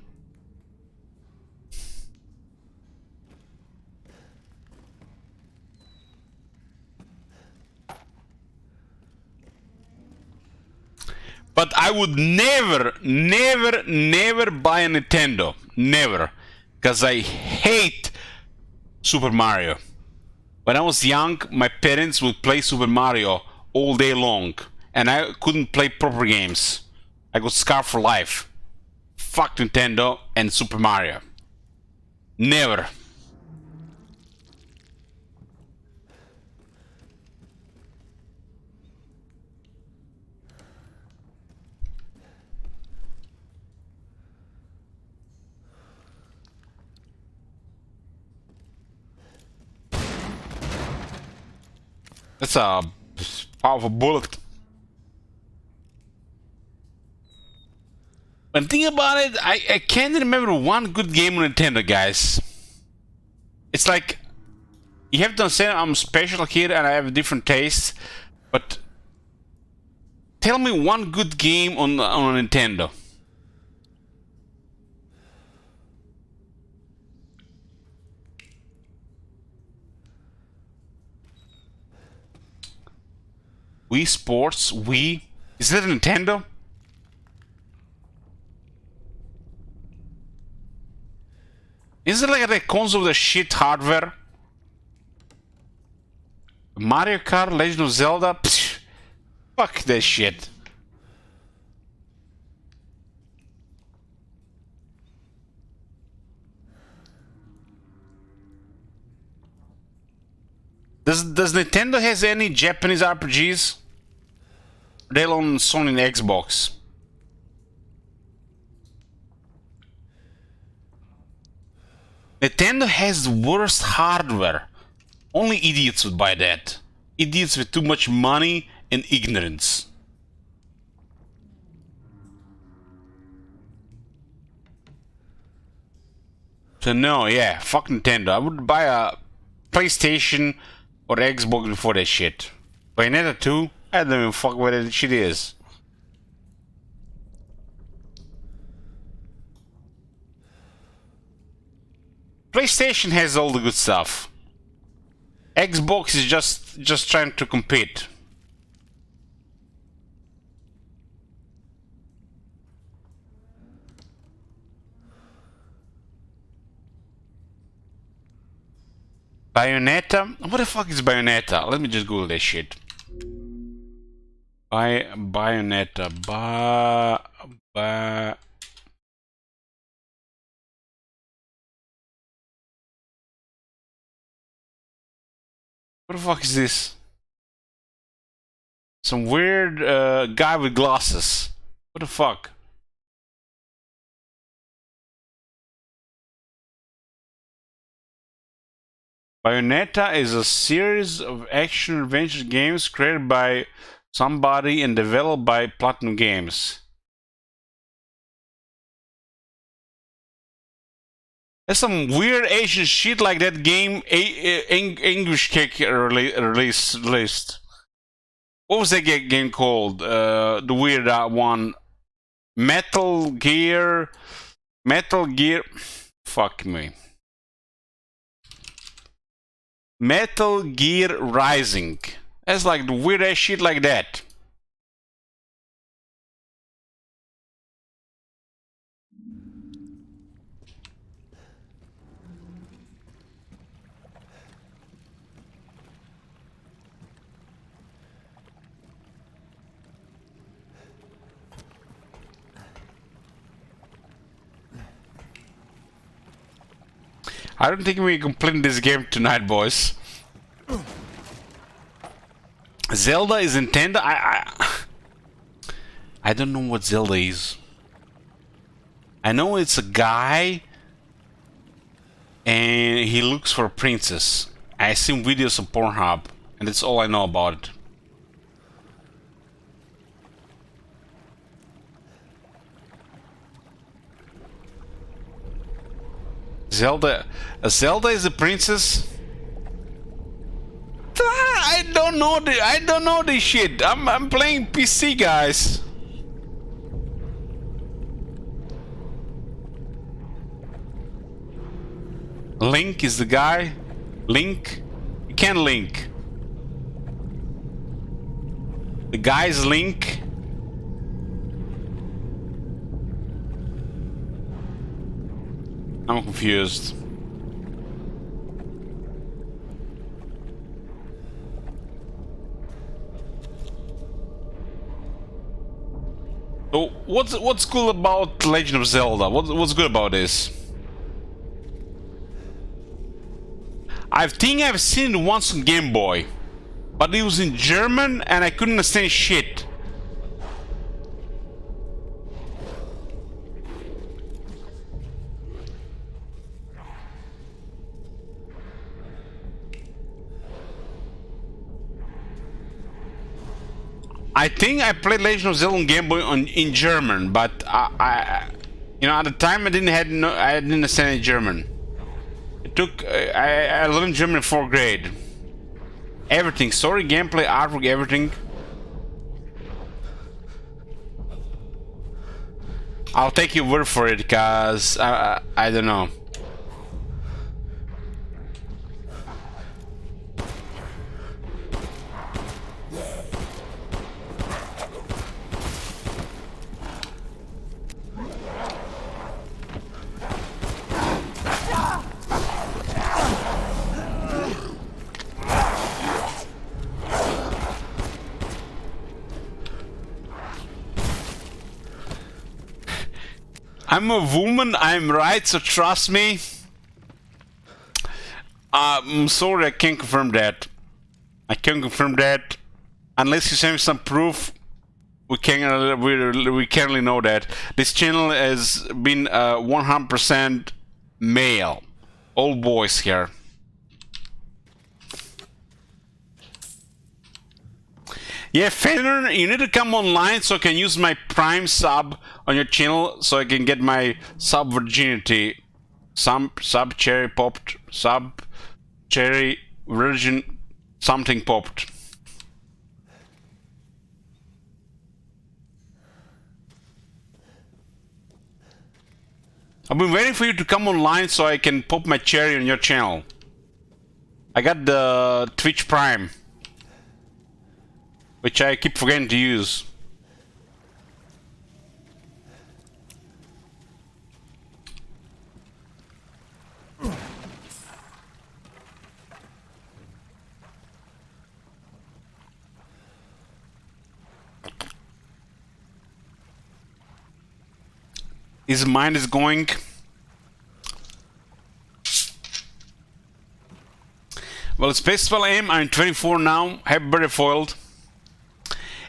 But I would never buy a Nintendo. Never. Because I hate Super Mario. When I was young, my parents would play Super Mario all day long. And I couldn't play proper games. I got scarred for life. Fuck Nintendo and Super Mario. Never. That's a powerful bullet. When thinking about it, I can't remember one good game on Nintendo, guys. It's like, you have to understand I'm special here and I have a different taste, but tell me one good game on a Nintendo. Wii Sports? Wii? Is that a Nintendo? Is it like a console with a shit hardware? Mario Kart, Legend of Zelda? Psh, fuck that shit. Does Nintendo has any Japanese RPGs? They're on Sony and Xbox. Nintendo has the worst hardware. Only idiots would buy that. Idiots with too much money and ignorance. So no, yeah, fuck Nintendo. I would buy a PlayStation or Xbox before that shit. Bayonetta 2? I don't even fuck what that shit is. PlayStation has all the good stuff. Xbox is just trying to compete. Bayonetta? What the fuck is Bayonetta? Let me just Google this shit. Bayonetta. What the fuck is this? Some weird guy with glasses. What the fuck? Bayonetta is a series of action-adventure games created by somebody and developed by Platinum Games. There's some weird Asian shit like that game English Cake released. What was that game called? The weird one. Metal Gear. Fuck me. Metal Gear Rising. That's like the weird ass shit like that. I don't think we complete this game tonight, boys. Zelda is Nintendo. I don't know what Zelda is. I know it's a guy and he looks for a princess. I seen videos on Pornhub and that's all I know about it. Zelda is a princess? I don't know this shit. I'm playing PC, guys. Link is the guy. Link? You can't link. The guy's Link. I'm confused. So what's cool about Legend of Zelda? What's good about this? I think I've seen it once on Game Boy, but it was in German and I couldn't understand shit. I think I played Legend of Zelda on Game Boy in German, but you know, at the time I didn't understand any German. It took I learned German in 4th grade. Everything, story, gameplay, artwork, everything. I'll take your word for it, cause I don't know. I'm a woman, I'm right, so trust me. I'm sorry, I can't confirm that. I can't confirm that. Unless you send me some proof, we can't really know that. This channel has been 100% male. All boys here. Yeah, Fenner, you need to come online so I can use my Prime sub on your channel so I can get my sub virginity. Sub cherry popped, sub cherry virgin something popped. I've been waiting for you to come online so I can pop my cherry on your channel. I got the Twitch Prime, which I keep forgetting to use. His mind is going. Well, it's Festival AM. I'm 24 now. Happy birthday, Foiled.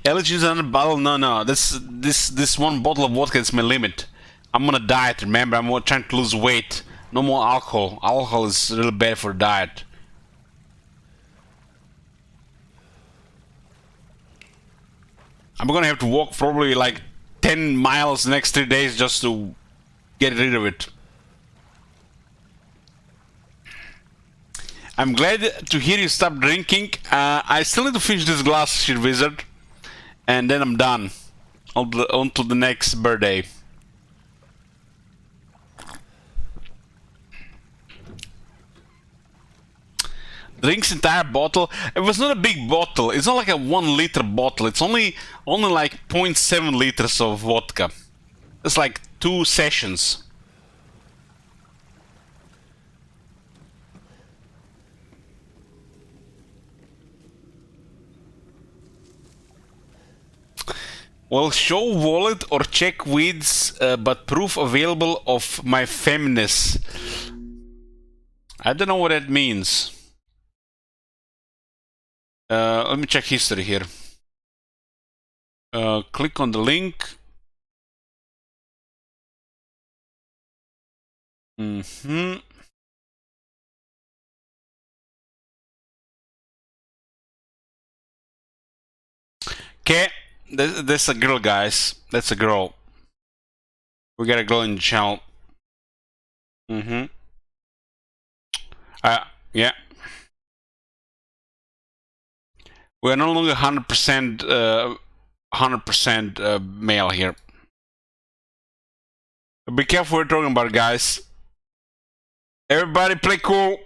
Allergies on a bottle? No. This one bottle of vodka is my limit. I'm on a diet, remember? I'm trying to lose weight. No more alcohol. Alcohol is really bad for diet. I'm gonna have to walk probably like 10 miles the next 3 days just to get rid of it. I'm glad to hear you stop drinking. I still need to finish this glass, shit wizard. And then I'm done. On to the next birthday. Drinks entire bottle. It was not a big bottle. It's not like a 1 liter bottle. It's only like 0.7 liters of vodka. It's like 2 sessions. Well, show wallet or check weeds, but proof available of my feminist. I don't know what that means. Let me check history here. Click on the link. Okay, that's a girl, guys. That's a girl. We got a girl in the channel. Yeah. We're no longer 100% male here. Be careful what you're talking about, guys. Everybody play cool.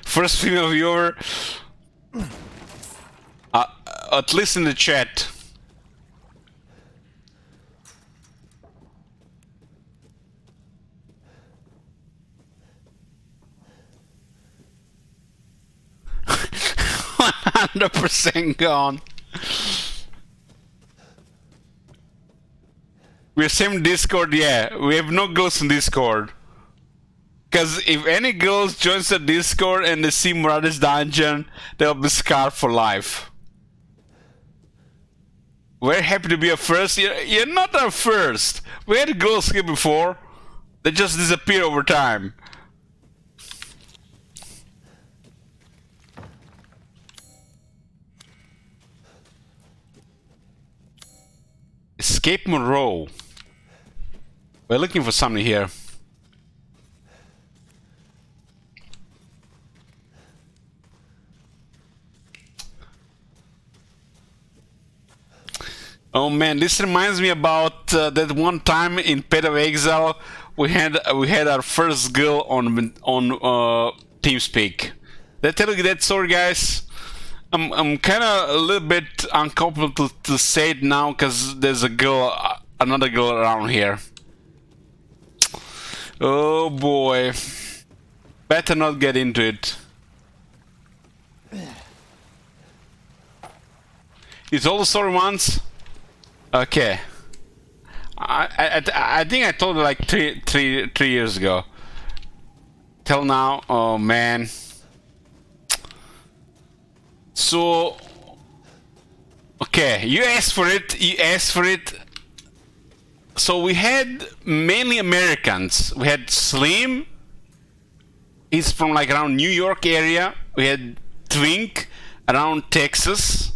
First female viewer, at least in the chat. %100% gone. We're same Discord, yeah. We have no girls in Discord. Because if any girls joins the Discord and they see Murada's dungeon, they'll be scarred for life. We're happy to be a first. You're not our first. We had girls here before. They just disappear over time. Escape Monroe. We're looking for something here. Oh man, this reminds me about that one time in Path of Exile we had our first girl on TeamSpeak. Did I tell you that story, guys? I'm kind of a little bit uncomfortable to say it now because there's another girl around here. Oh boy, better not get into it. You told the story once. Okay. I think I told it like three years ago. Till now, oh man. So, okay, you asked for it. So we had mainly Americans. We had Slim. He's from like around New York area. We had Twink around Texas.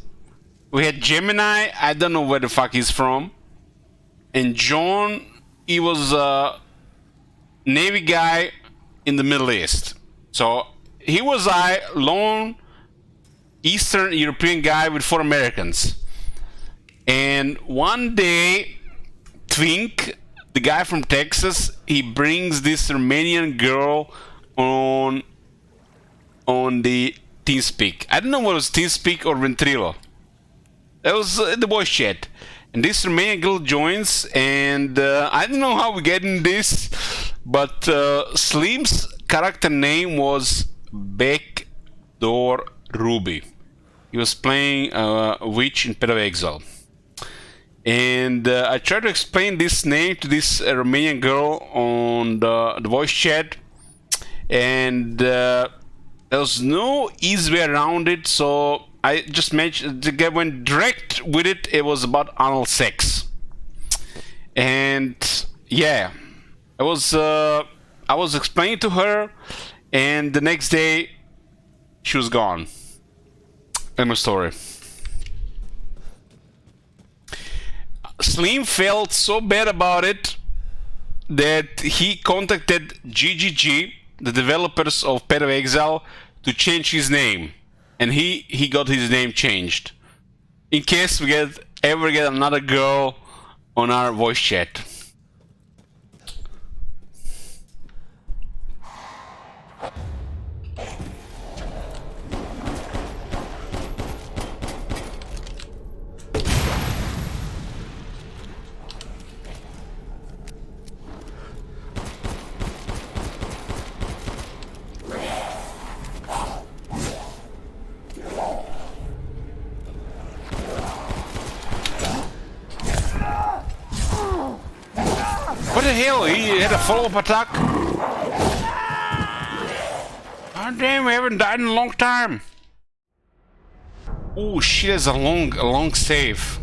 We had Gemini, I don't know where the fuck he's from. And John, he was a Navy guy in the Middle East. So he was a lone Eastern European guy with 4 Americans. And one day, Twink, the guy from Texas, he brings this Romanian girl on the TeamSpeak. I don't know what was TeamSpeak or Ventrilo. That was the voice chat, and this Romanian girl joins, and I don't know how we get in this, but Slim's character name was Backdoor Ruby. He was playing a witch in Path of Exile, and I tried to explain this name to this Romanian girl on the voice chat, and there was no easy way around it, so I just mentioned, the guy went direct with it. It was about anal sex, and yeah, I was explaining to her, and the next day she was gone. End of story. Slim felt so bad about it that he contacted GGG, the developers of Path of Exile, to change his name. And he got his name changed. In case we ever get another girl on our voice chat. hell? He had a follow-up attack? Oh damn, we haven't died in a long time. Oh shit, that's a long save.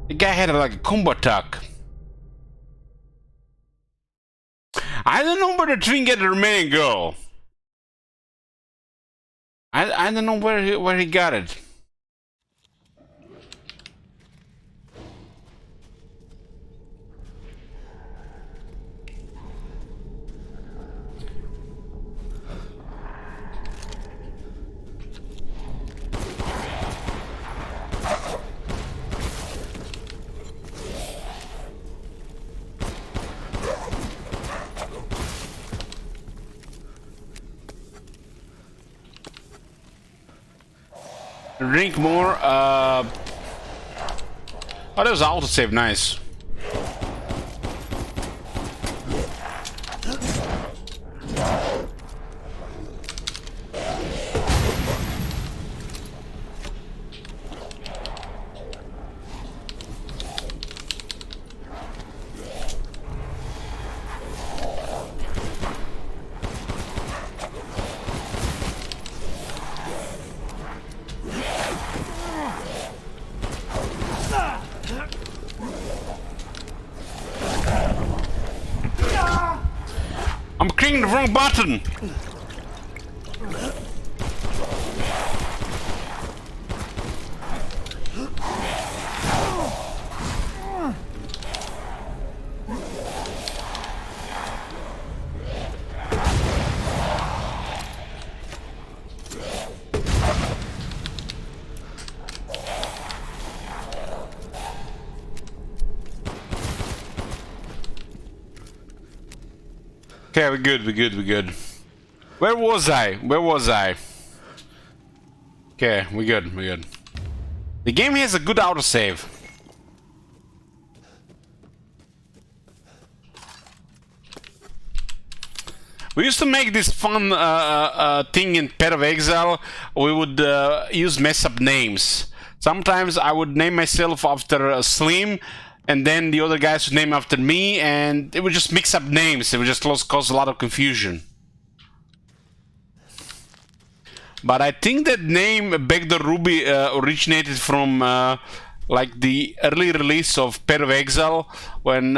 The guy had like a combo attack. I don't know where the twin get the remaining girl. I don't know where he got it. Drink more. Oh, that was autosave. Nice. I'm clicking the wrong button. Okay, we're good. Where was I? Okay, we're good. The game has a good autosave. We used to make this fun thing in Path of Exile. We would use mess up names. Sometimes I would name myself after Slim, and then the other guys would name after me, and it would just mix up names. It would just cause a lot of confusion. But I think that name Back the Ruby originated from like the early release of Path of Exile, when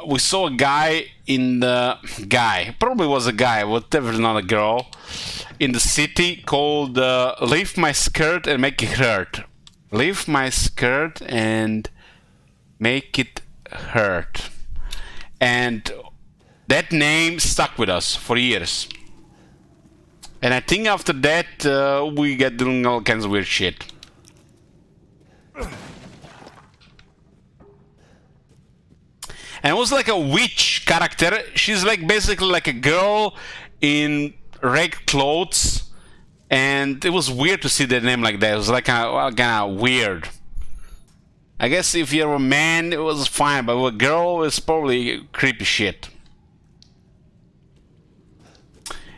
we saw a guy in the probably was a guy, whatever, not a girl, in the city called Lift My Skirt and Make It Hurt. Lift My Skirt and Make It Hurt. And that name stuck with us for years. And I think after that we get doing all kinds of weird shit. And it was like a witch character. She's like basically like a girl in red clothes. And it was weird to see that name like that. It was like kind of weird. I guess if you're a man, it was fine, but a girl is probably creepy shit.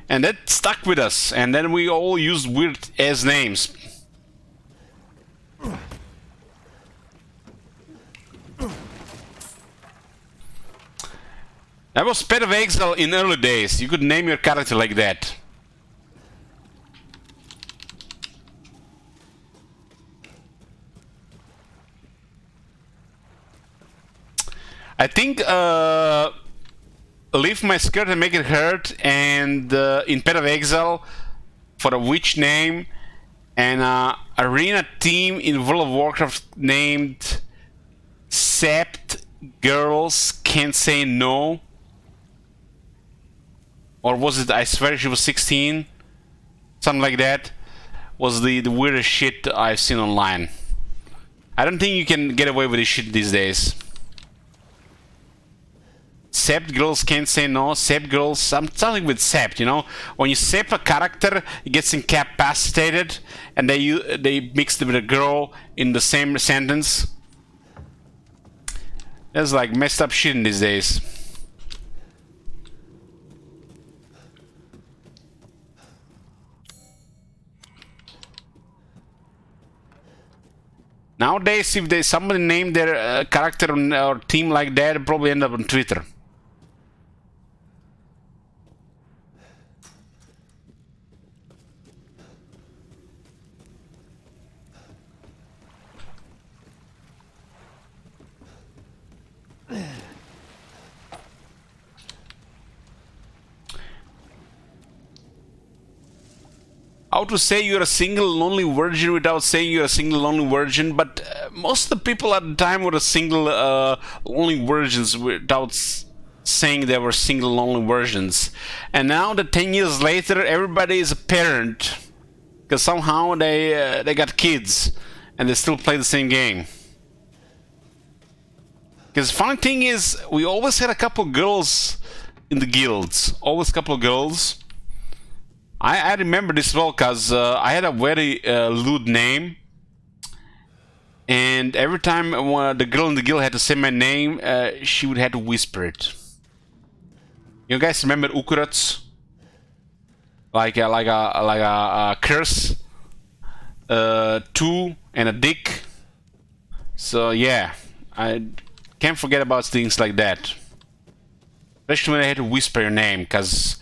And that stuck with us, and then we all used weird ass names. That was Path of Exile in early days. You could name your character like that. I think Lift My Skirt and Make It Hurt, and in Path of Exile for a witch name, and arena team in World of Warcraft named Sept Girls Can't Say No. Or was it I Swear She Was 16? Something like that. Was the weirdest shit I've seen online. I don't think you can get away with this shit these days. Sept Girls Can't Say No. Sept Girls, something with Sept, you know? When you Sept a character, it gets incapacitated, and they mix it with a girl in the same sentence. That's like messed up shit in these days. Nowadays, if they somebody named their character or team like that, it'll probably end up on Twitter. How to say you're a single lonely virgin without saying you're a single lonely virgin, but most of the people at the time were a single lonely virgins without saying they were single lonely virgins. And now that 10 years later everybody is a parent because somehow they got kids and they still play the same game. Because funny thing is, we always had a couple girls in the guilds, always a couple of girls. I remember this well because I had a very lewd name, and every time the girl in the guild had to say my name, she would have to whisper it. You guys remember Ukurats? Like a curse, two and a dick. So yeah, I can't forget about things like that. Especially when I had to whisper your name, because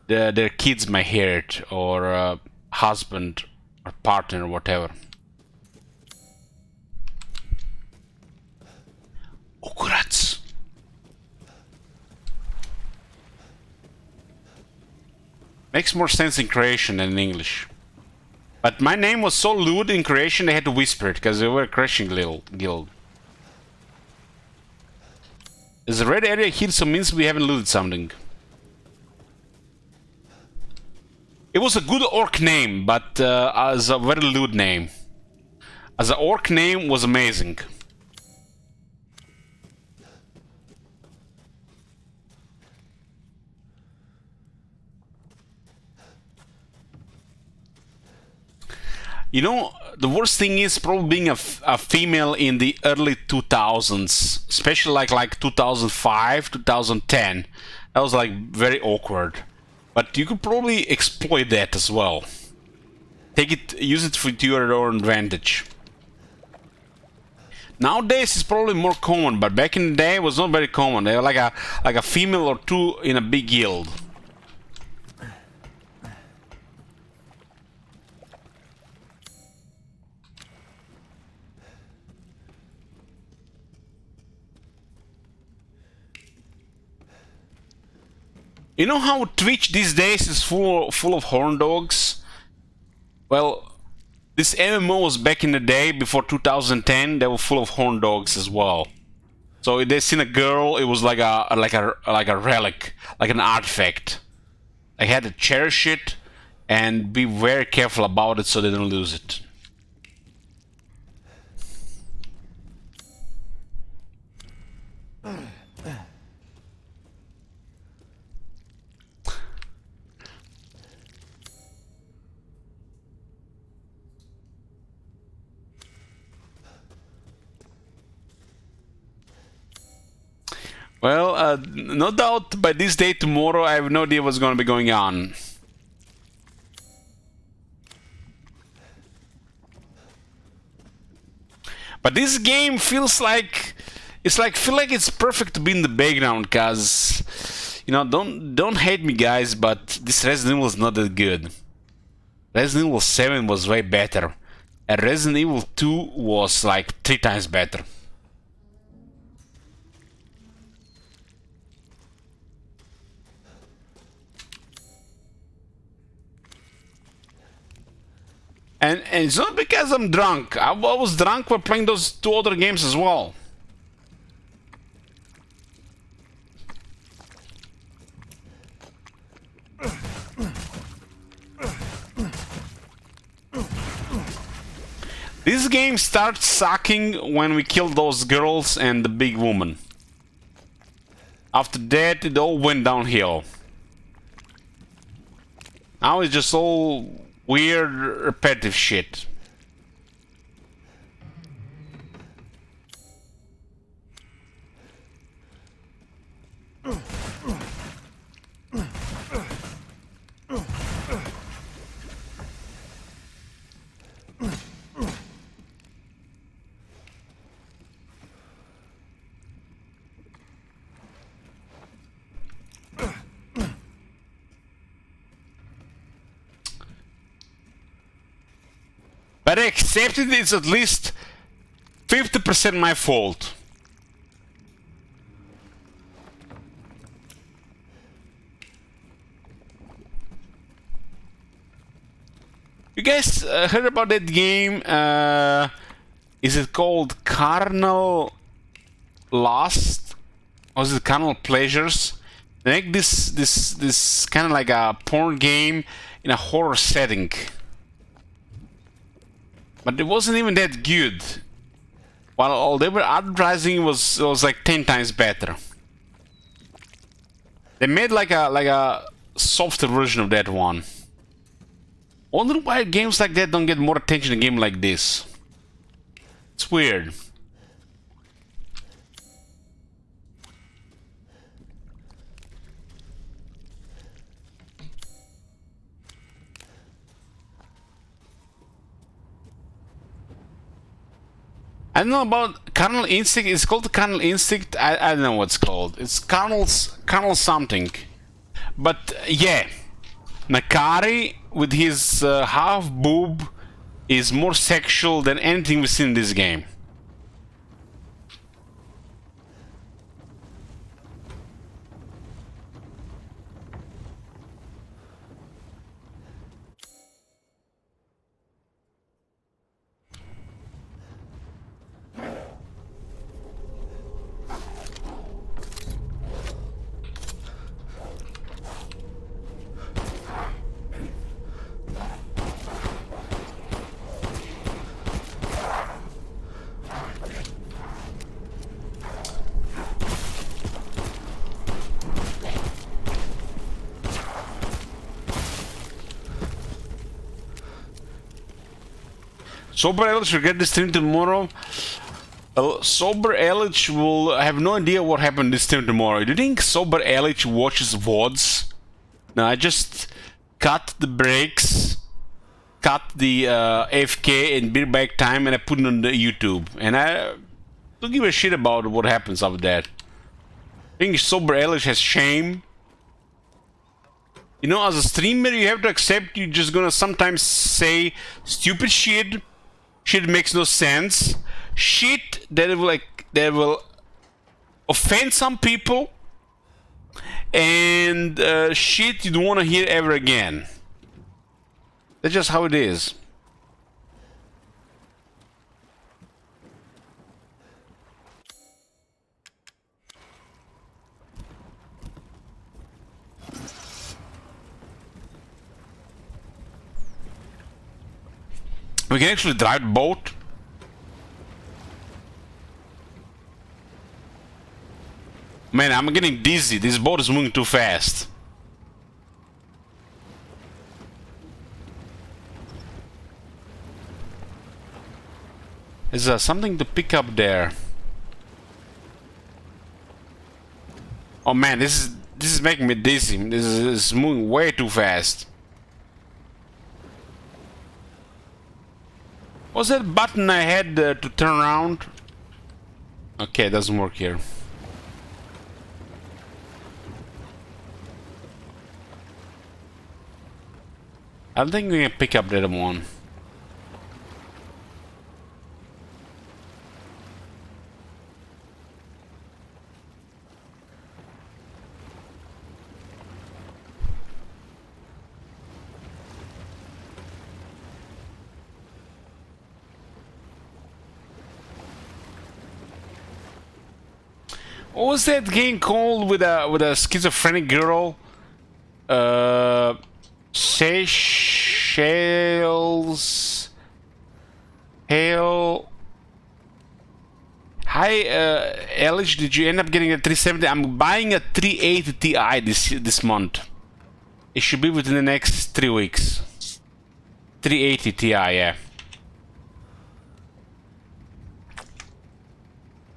their kids might hear it, or husband or partner or whatever. Ukurats. Makes more sense in Croatian than in English. But my name was so lewd in Croatian they had to whisper it, because they were a Croatian guild. There's a red area here, so means we haven't looted something. It was a good orc name, but as a very lewd name. As an orc name was amazing. You know, the worst thing is probably being a female in the early 2000s, especially like 2005, 2010. That was like very awkward. But you could probably exploit that as well. Use it to your own advantage. Nowadays it's probably more common, but back in the day it was not very common. They were like a female or two in a big guild. You know how Twitch these days is full of horn dogs? Well, this MMO was back in the day, before 2010, they were full of horn dogs as well. So if they seen a girl, it was like a relic, like an artifact. They had to cherish it and be very careful about it so they don't lose it. Well, no doubt by this day tomorrow I have no idea what's going to be going on. But this game feels like it's perfect to be in the background, cause you know, don't hate me guys, but this Resident Evil is not that good. Resident Evil 7 was way better, and Resident Evil 2 was like 3 times better. And it's not because I'm drunk. I was drunk while playing those 2 other games as well. This game starts sucking when we kill those girls and the big woman. After that, it all went downhill. Now it's just all weird, repetitive shit. but I accepted it's at least 50% my fault. You guys heard about that game? Is it called Carnal Lost? Or is it Carnal Pleasures? They make this kind of like a porn game in a horror setting. But it wasn't even that good. While all they were advertising was like 10 times better. They made like a softer version of that one. I wonder why games like that don't get more attention than a game like this. It's weird. I don't know about Carnal Instinct. It's called Carnal Instinct. I don't know what it's called. It's Carnal something. But yeah, Nakari with his half boob is more sexual than anything we've seen in this game. Sober Elich will get this stream tomorrow. Sober Elich will have no idea what happened this stream tomorrow. Do you think Sober Elich watches VODs? No, I just cut the breaks, cut the AFK and beer bag time, and I put it on the YouTube. And I don't give a shit about what happens after that. I think Sober Elich has shame. You know, as a streamer, you have to accept you're just gonna sometimes say stupid shit. Shit makes no sense. Shit that will offend some people, and shit you don't want to hear ever again. That's just how it is. We can actually drive the boat. Man, I'm getting dizzy. This boat is moving too fast. There's something to pick up there. Oh man, this is making me dizzy. This is moving way too fast. What's that button I had to turn around? Okay, it doesn't work here. I don't think we can pick up that one. What was that game called with a schizophrenic girl? Seychelles. Hail. Hi, Elich, did you end up getting a 370? I'm buying a 380 Ti this month. It should be within the next 3 weeks. 380 Ti, yeah.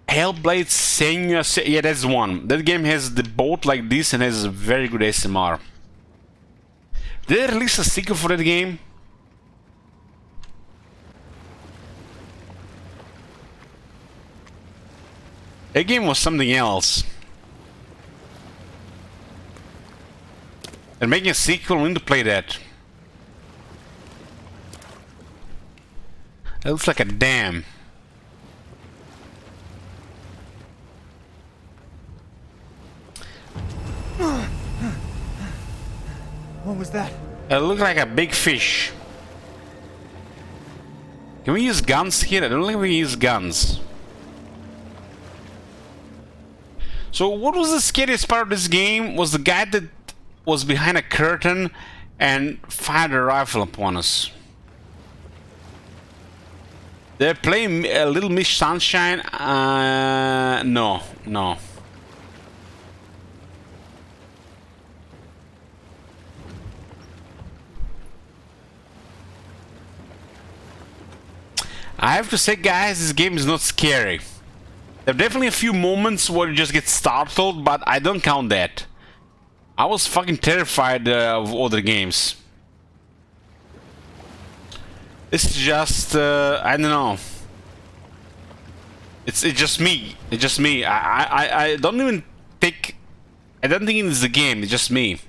Hellblade Senua, yeah, that's one. That game has the boat like this and has a very good SMR. Did they release a sequel for that game? That game was something else. And making a sequel, we need to play that. It looks like a dam. What was that? It looks like a big fish. Can we use guns here? I don't think we use guns. So what was the scariest part of this game? Was the guy that was behind a curtain and fired a rifle upon us. They're playing a Little Miss Sunshine? No. I have to say, guys, this game is not scary. There are definitely a few moments where you just get startled, but I don't count that. I was fucking terrified of other games. This is just, I don't know. It's just me. It's just me. I don't even think... I don't think it's the game, it's just me.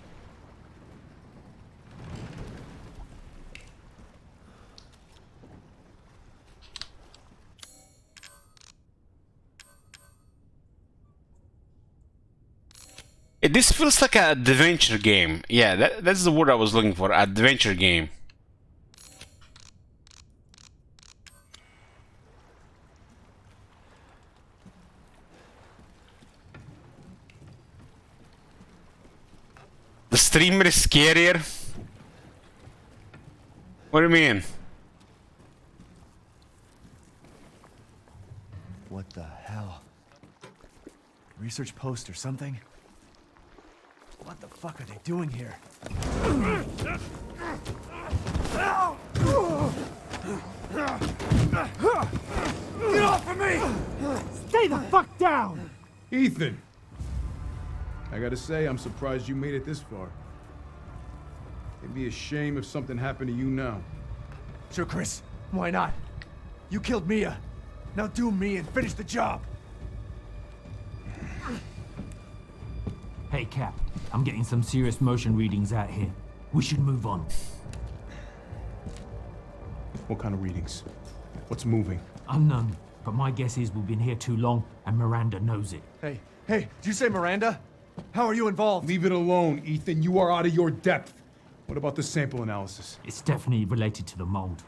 This feels like an adventure game. Yeah, that's the word I was looking for. Adventure game. The streamer is scarier? What do you mean? What the hell? Research post or something? What the fuck are they doing here? Get off of me! Stay the fuck down! Ethan! I gotta say, I'm surprised you made it this far. It'd be a shame if something happened to you now. Sure, Chris. Why not? You killed Mia. Now do me and finish the job. Hey, Cap. I'm getting some serious motion readings out here. We should move on. What kind of readings? What's moving? Unknown, but my guess is we've been here too long, and Miranda knows it. Hey, did you say Miranda? How are you involved? Leave it alone, Ethan. You are out of your depth. What about the sample analysis? It's definitely related to the mold.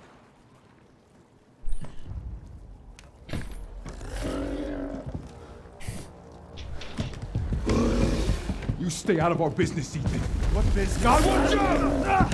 You stay out of our business, Ethan. What business? God, watch out!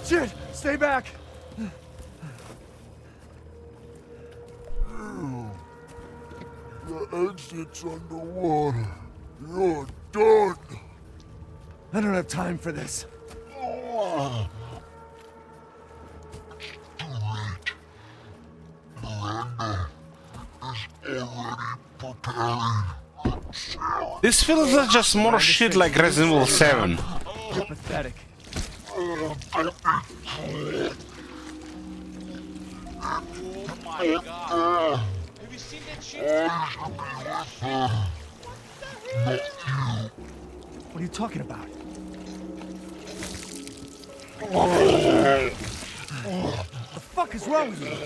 Shit! Stay back! The exit's underwater. You're done. I don't have time for this. This feels like just more shit like Resident Evil 7. You're pathetic. Oh my god. Have you seen that shit? What are you talking about? What the fuck is wrong with you?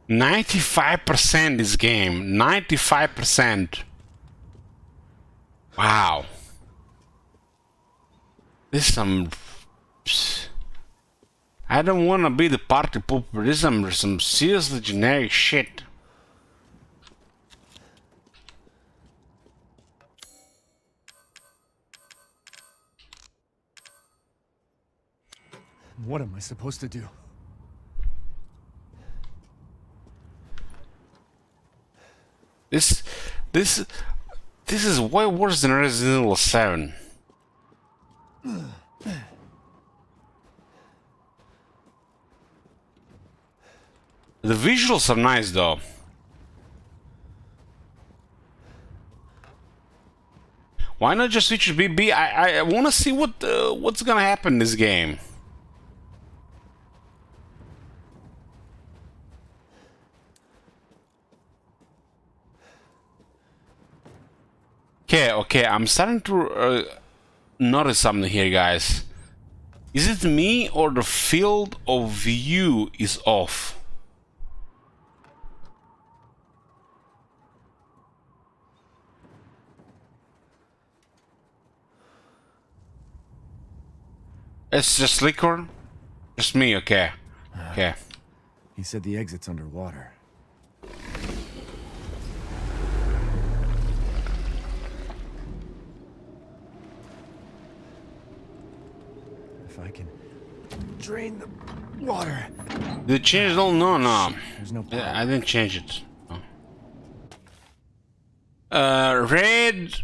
95% this game. 95%. Wow. This is some... I don't want to be the party pooper. This is some seriously generic shit. What am I supposed to do? This is way worse than Resident Evil 7. The visuals are nice though. Why not just switch to BB? I want to see what's gonna happen in this game. Okay, I'm starting to notice something here, guys. Is it me or the field of view is off? It's just liquor? Just me, okay. Okay. He said the exit's underwater. If I can drain the water. Did you change it all? No. There's no Yeah, I didn't change it. No. Red.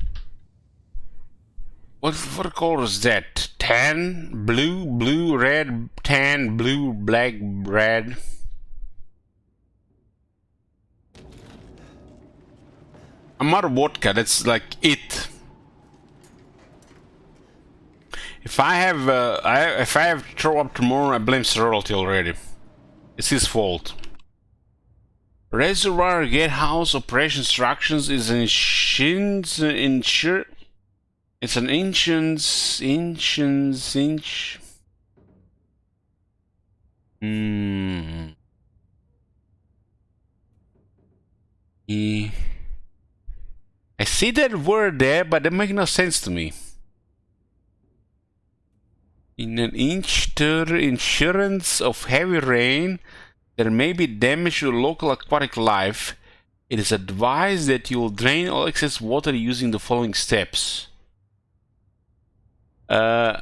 What color is that? Tan, blue, red, tan, blue, black, red. I'm out of vodka. That's like it. If I have to throw up tomorrow, I blame Royalty already. It's his fault. Reservoir Gatehouse operation instructions is an It's an inch. I see that word there, but that makes no sense to me. In an insurance of heavy rain, there may be damage to local aquatic life. It is advised that you will drain all excess water using the following steps.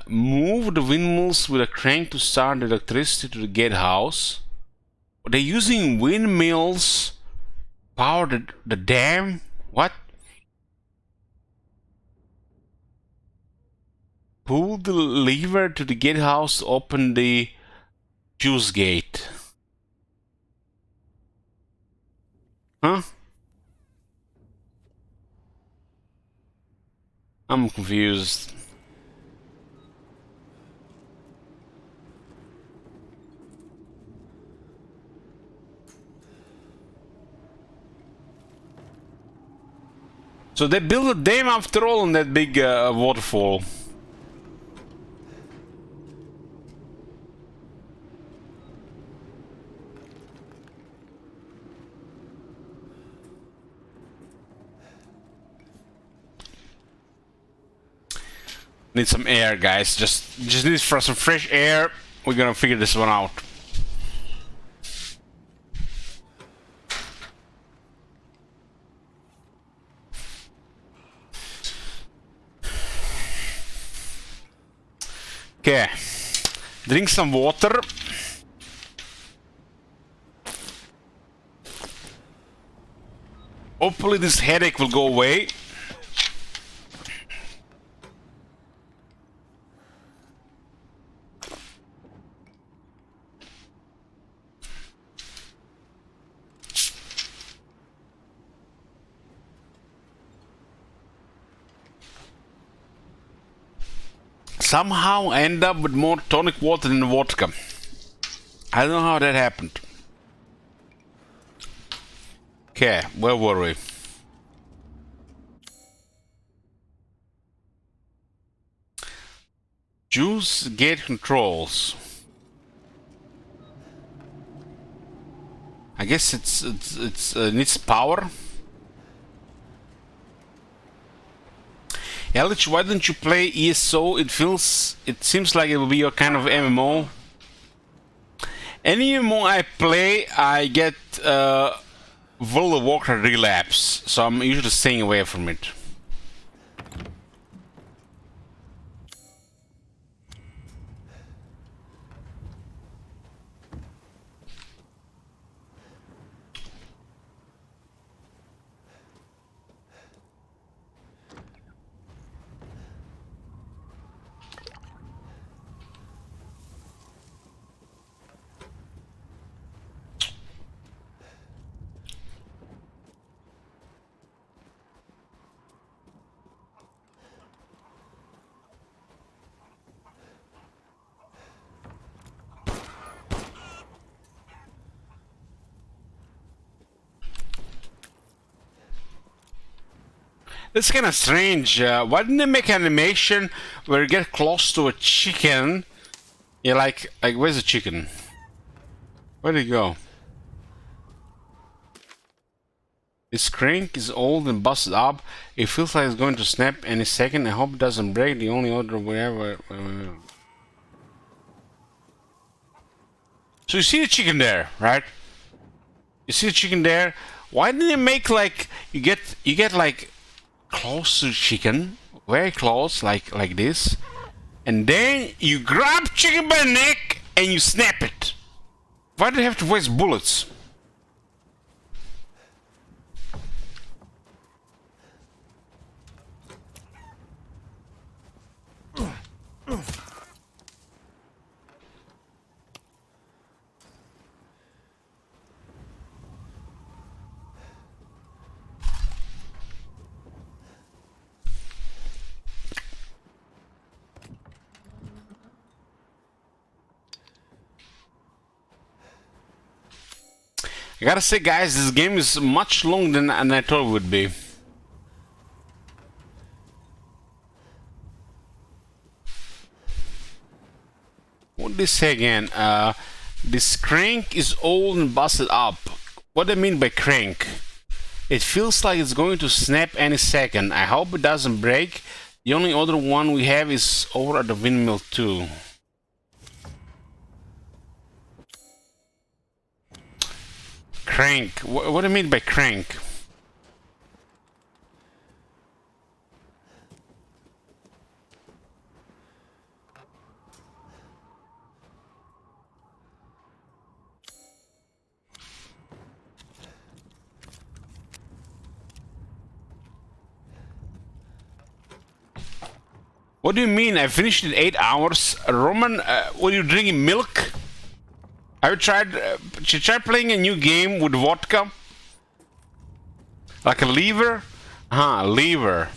Move the windmills with a crank to start the electricity to the gatehouse. They're using windmills power the dam? What? Pull the lever to the gatehouse to open the juice gate. Huh? I'm confused. So they built a dam after all on that big waterfall. Need some air, guys. Just need for some fresh air. We're gonna figure this one out. Okay, drink some water. Hopefully this headache will go away. Somehow I end up with more tonic water than vodka. I don't know how that happened. Okay, where were we? Juice gate controls. I guess it's needs power. Elich, why don't you play ESO? It seems like it will be your kind of MMO. Any MMO I play, I get World of Warcraft relapse, so I'm usually staying away from it. It's kind of strange. Why didn't they make an animation where you get close to a chicken? You're like where's the chicken? Where'd it go? This crank is old and busted up. It feels like it's going to snap any second. I hope it doesn't break. The only other wherever. So you see the chicken there, right? You see the chicken there. Why didn't they make like you get like close to chicken, very close, like this, and then you grab chicken by the neck and you snap it? Why do you have to waste bullets? I gotta say, guys, this game is much longer than I thought it would be. What did they say again? This crank is old and busted up. What do I mean by crank? It feels like it's going to snap any second. I hope it doesn't break. The only other one we have is over at the windmill too. Crank. What do I mean by crank? What do you mean? I finished in 8 hours. Roman, were you drinking milk? Have you tried playing a new game with vodka? Like a lever? Huh, lever.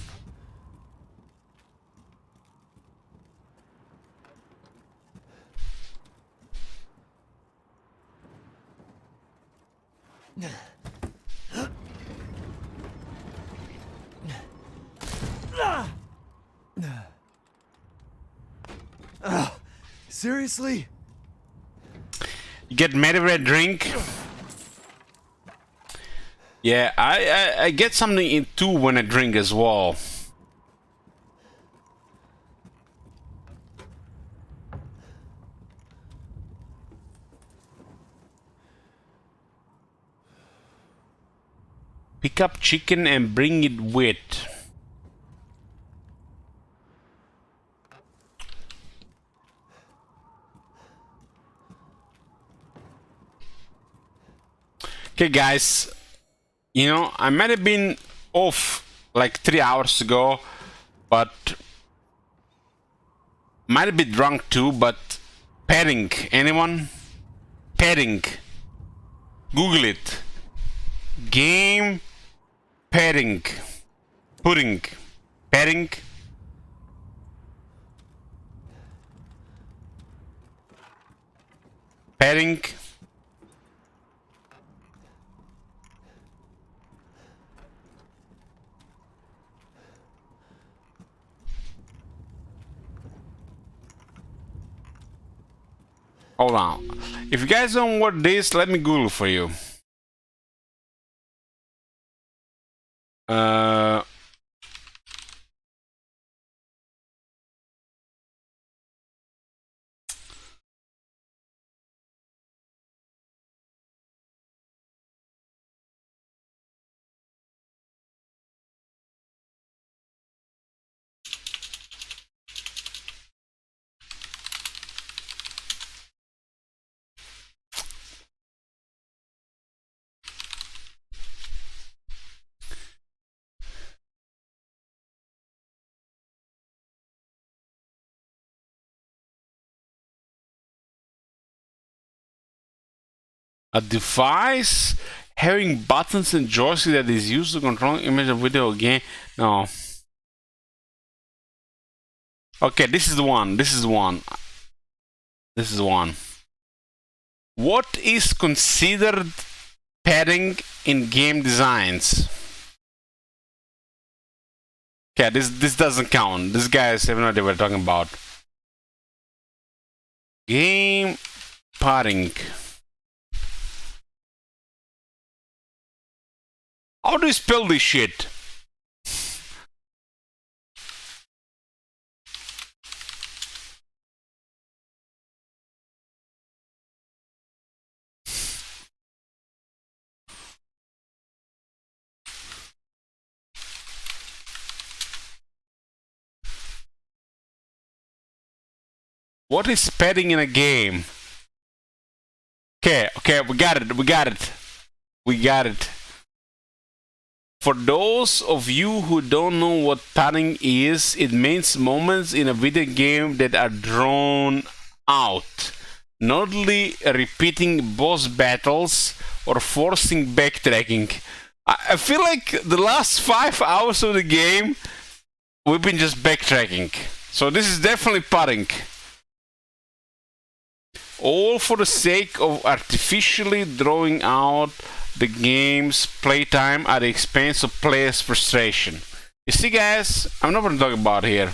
Seriously? You get mad with a drink? Yeah, I get something in too when I drink as well. Pick up chicken and bring it with. Okay, guys, you know, I might have been off like 3 hours ago, but might have been drunk too, but padding, anyone? Padding. Google it. Game padding. Pudding. Padding. Padding. Hold on. If you guys don't know what this, let me Google for you. Uh, a device having buttons and joystick that is used to control image of video game. No. Okay, this is the one. This is the one. This is the one. What is considered padding in game designs? Okay, this doesn't count. These guys have no idea what we're talking about. Game padding. How do you spell this shit? What is padding in a game? Okay, we got it. We got it. For those of you who don't know what padding is, it means moments in a video game that are drawn out, notably repeating boss battles or forcing backtracking. I feel like the last 5 hours of the game, we've been just backtracking. So this is definitely padding. All for the sake of artificially drawing out the game's playtime at the expense of players' frustration. You see, guys, I'm not going to talk about here.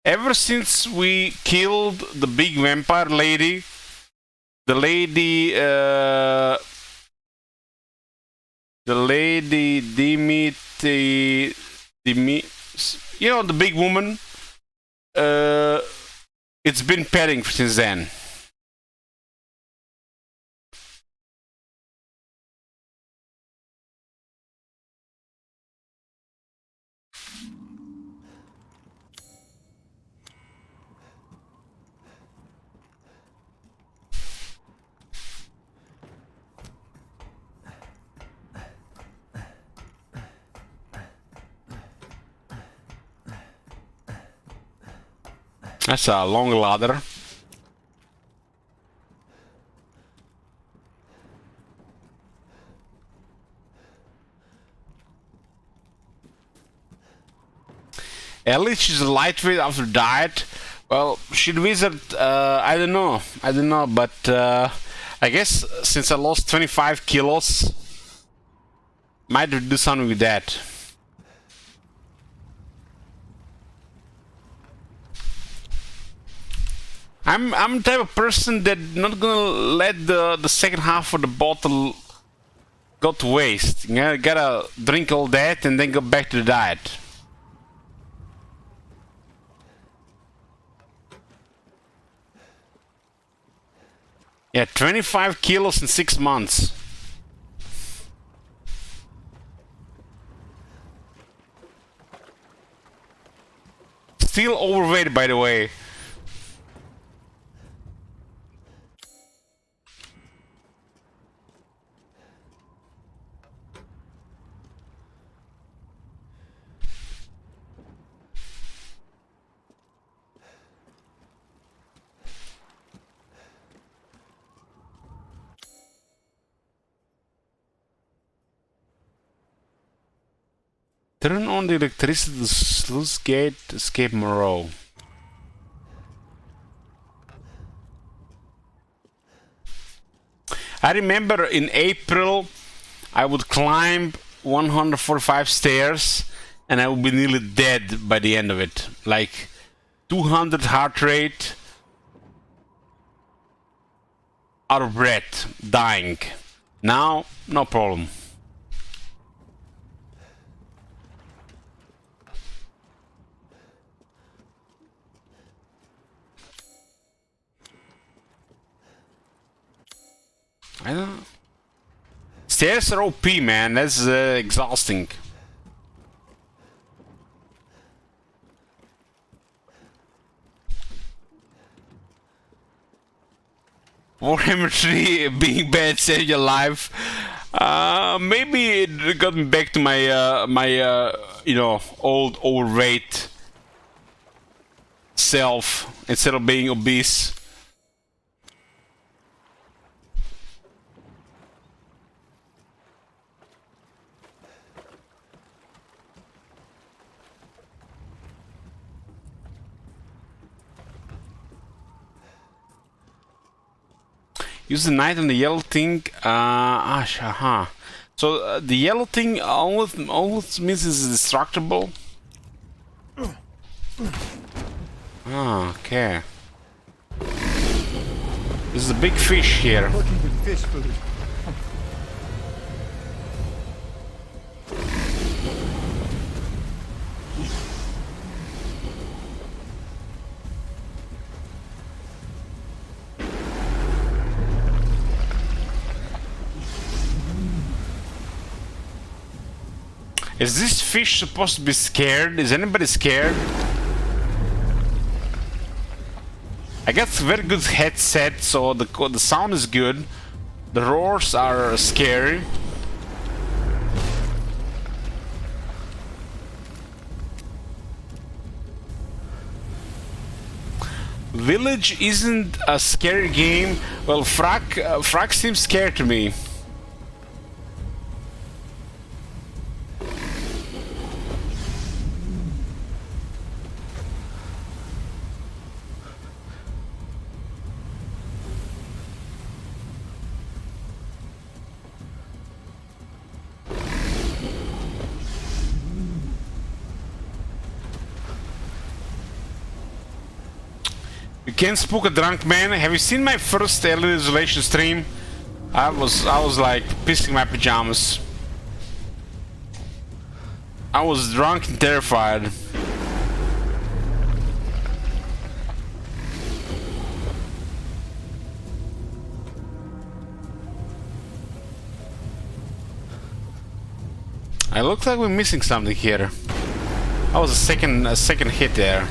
Ever since we killed the big vampire lady, the lady Dimitri, you know, the big woman, it's been padding since then. That's a long ladder. At least she's a lightweight after diet. Well, she'd wizard, I don't know, but I guess since I lost 25 kilos, might do something with that. I'm the type of person that not gonna let the second half of the bottle go to waste. You know, gotta drink all that and then go back to the diet. Yeah, 25 kilos in 6 months. Still overweight, by the way. Turn on the electricity to sluice gate, escape Moreau. I remember in April, I would climb 145 stairs and I would be nearly dead by the end of it. Like 200 heart rate, out of breath, dying. Now, no problem. I don't know. Stairs are OP, man. That's exhausting. Warhammer 3 being bad saved your life. Maybe it got me back to my you know, old overweight self instead of being obese. Use the knight on the yellow thing. So the yellow thing almost means it's destructible. Okay. There's a big fish here. Looking for fish food. Is this fish supposed to be scared? Is anybody scared? I got a very good headset, so the sound is good. The roars are scary. Village isn't a scary game. Well, Frak seems scared to me. You can't spook a drunk man. Have you seen my first Alien Isolation stream? I was like pissing my pajamas. I was drunk and terrified. I look like we're missing something here. That was a second hit there.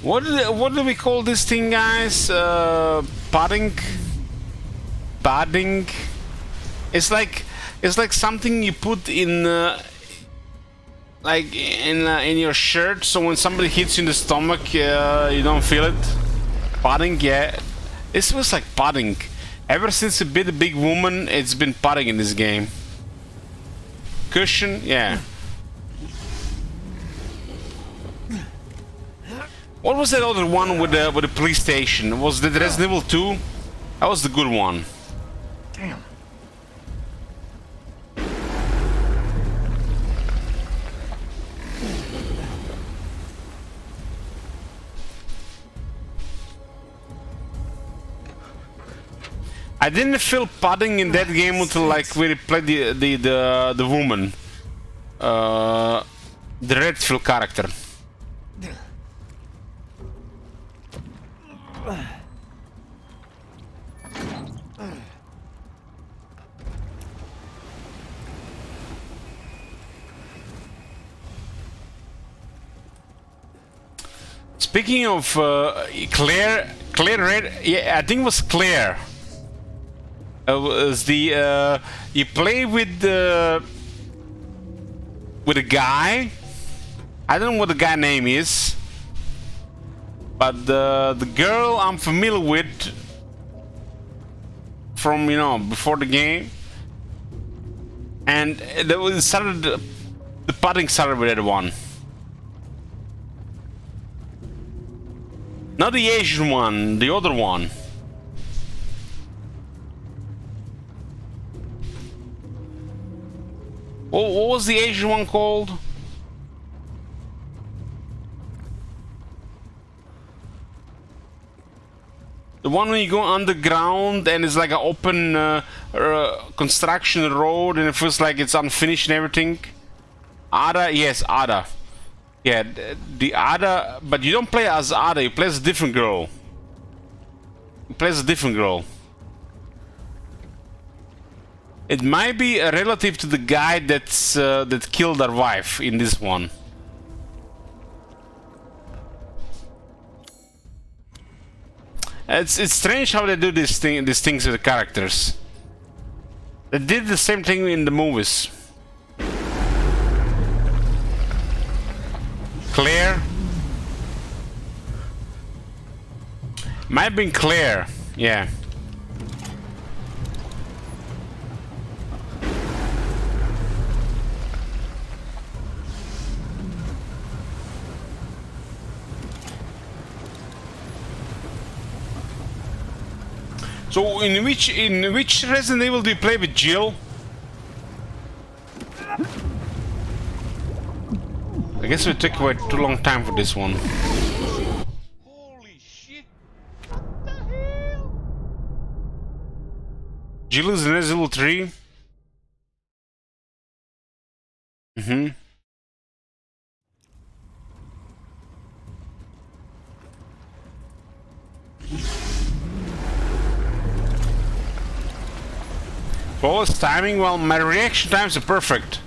What do we call this thing, guys? Padding. It's like something you put in like in your shirt, so when somebody hits you in the stomach, you don't feel it. Padding, yeah. This was like padding. Ever since you beat a big woman, it's been padding in this game. Cushion, yeah. What was that other one with the police station? Was that Resident Evil 2? That was the good one. Damn. I didn't feel padding in that game until like we played the woman, the Redfield character. Speaking of Claire Red, yeah, I think it was Claire. Was the you play with a guy. I don't know what the guy name is, but the girl I'm familiar with from, you know, before the game, and the padding started with that one. Not the Asian one, the other one. What was the Asian one called? The one when you go underground and it's like an open construction road and it feels like it's unfinished and everything. Ada, yes, Ada. Yeah, the Ada, but you don't play as Ada, you play as a different girl. You play as a different girl. It might be a relative to the guy that's that killed our wife in this one. It's strange how they do these things with the characters. They did the same thing in the movies. Claire? Might have been Claire, yeah. So in which Resident Evil do you play with Jill? I guess we took quite too long time for this one. Holy shit! What the hell? Jill is in Resident Evil 3. Mm-hmm. Flawless timing, well, my reaction times are perfect.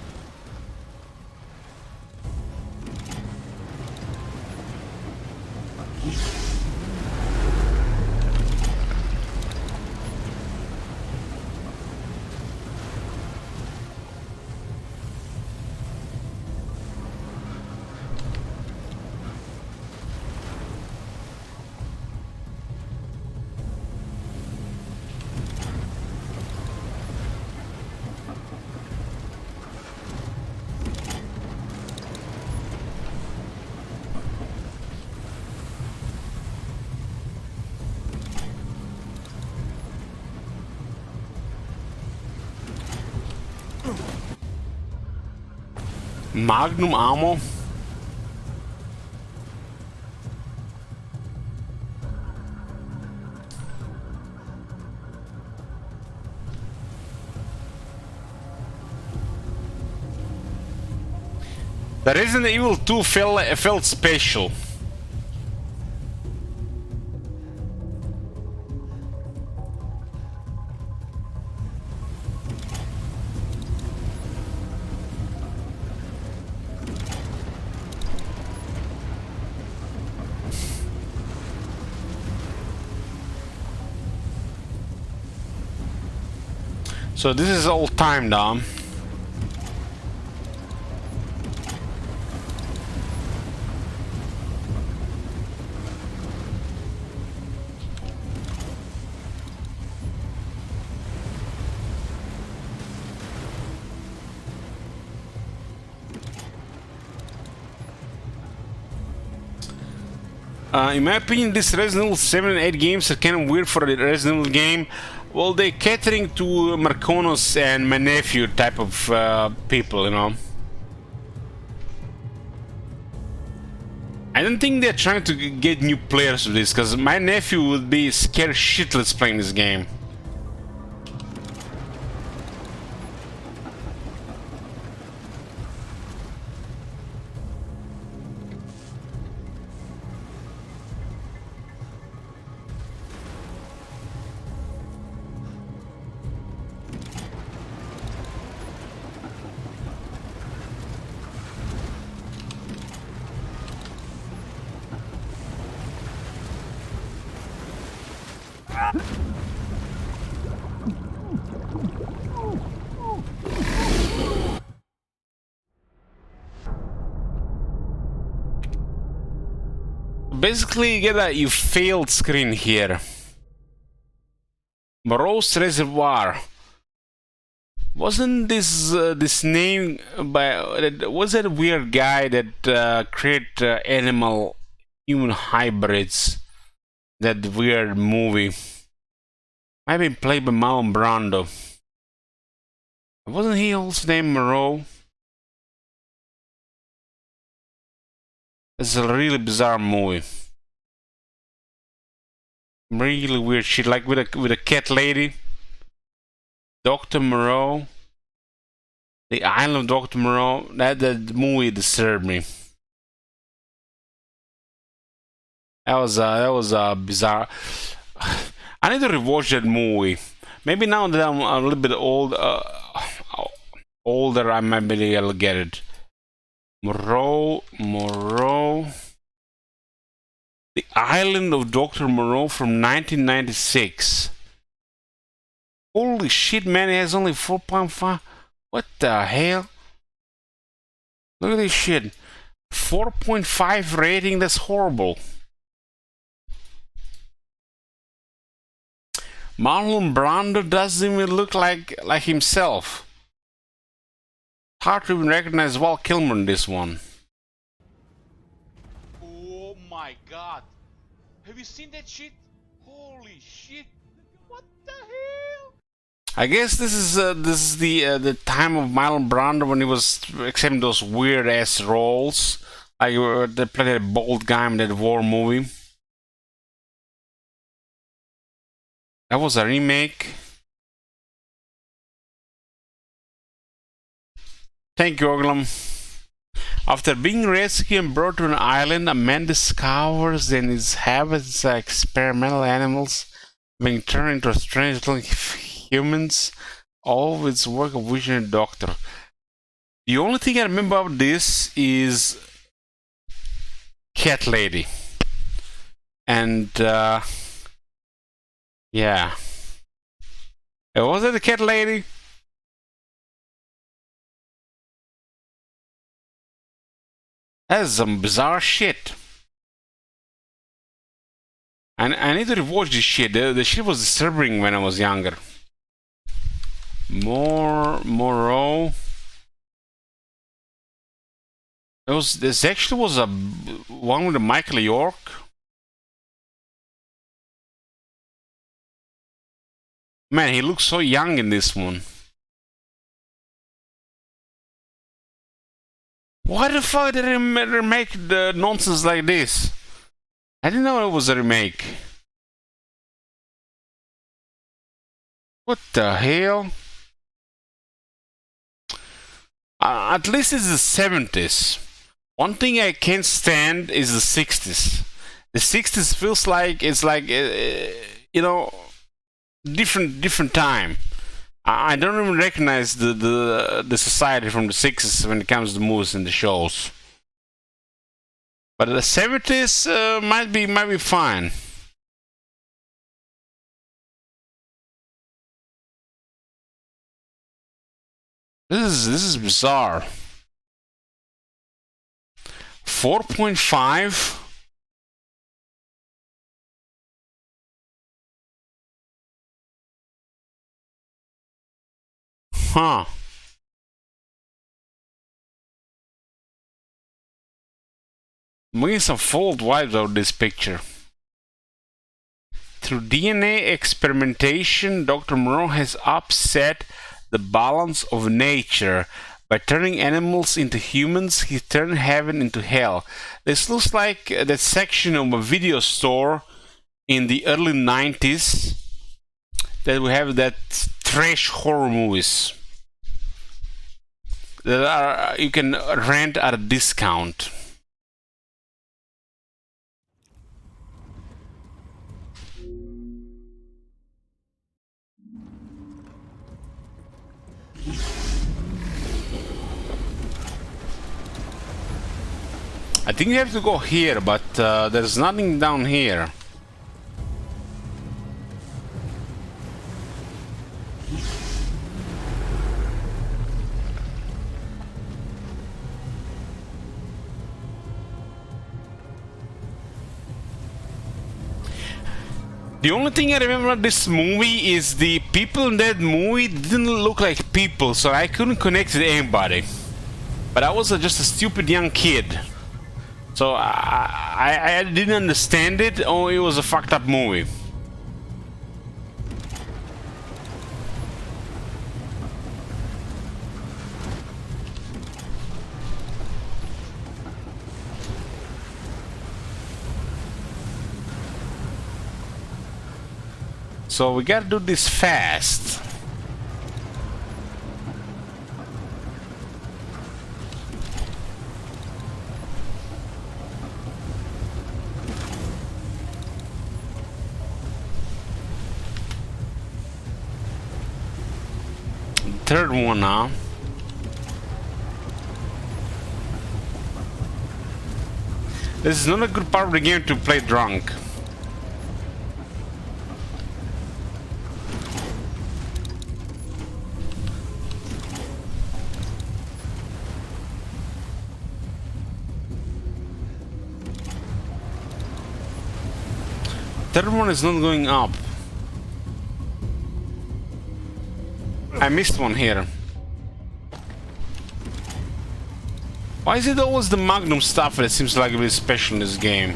Magnum ammo. The Resident Evil 2 felt special. So this is all timed on. In my opinion, this Resident Evil 7 and 8 games are kind of weird for a Resident Evil game. Well, they're catering to Marconos and my nephew type of people, you know. I don't think they're trying to get new players with this, because my nephew would be scared shitless playing this game. Basically, you get a "you failed" screen here. Moreau's Reservoir. Wasn't this this name by was that weird guy that create animal human hybrids? That weird movie. Might be played by Marlon Brando. Wasn't he also named Moreau? It's a really bizarre movie. Really weird shit, like with a cat lady. Dr. Moreau. The Island of Dr. Moreau. That movie disturbed me. That was bizarre. I need to rewatch that movie. Maybe now that I'm a little bit older, I might be able to get it. Moreau. The Island of Dr. Moreau from 1996. Holy shit, man, it has only 4.5. What the hell? Look at this shit. 4.5 rating, that's horrible. Marlon Brando doesn't even look like himself. Hard to even recognize Val Kilmer in this one. Oh my god. Have you seen that shit? Holy shit. What the hell? I guess this is the time of Marlon Brando when he was accepting those weird ass roles. Like they played that bald guy in that war movie. That was a remake. Thank you, Oglam. After being rescued and brought to an island, a man discovers in his habits experimental animals being turned into strange looking humans, all with its work of visionary doctor. The only thing I remember about this is Cat Lady. And yeah. Was it the Cat Lady? That's some bizarre shit. And I need to rewatch this shit. The shit was disturbing when I was younger. Moreau. This actually was a one with Michael York. Man, he looks so young in this one. Why the fuck did they remake the nonsense like this? I didn't know it was a remake. What the hell? At least it's the 70s. One thing I can't stand is the 60s. The 60s feels like it's like you know, different time. I don't even recognize the society from the 60s when it comes to movies and the shows. But the 70s might be fine. This is bizarre. 4.5. Huh. I'm getting some fault vibes out of this picture. Through DNA experimentation, Dr. Moreau has upset the balance of nature. By turning animals into humans, he turned heaven into hell. This looks like that section of a video store in the early 90s that we have that trash horror movies that are you can rent at a discount. I think you have to go here, but there's nothing down here. The only thing I remember about this movie is the people in that movie didn't look like people, so I couldn't connect with anybody. But I was just a stupid young kid. So I didn't understand it, or it was a fucked up movie. So we gotta do this fast. third one now. This is not a good part of the game to play drunk. Third one is not going up. I missed one here. Why is it always the Magnum stuff that seems like really special in this game?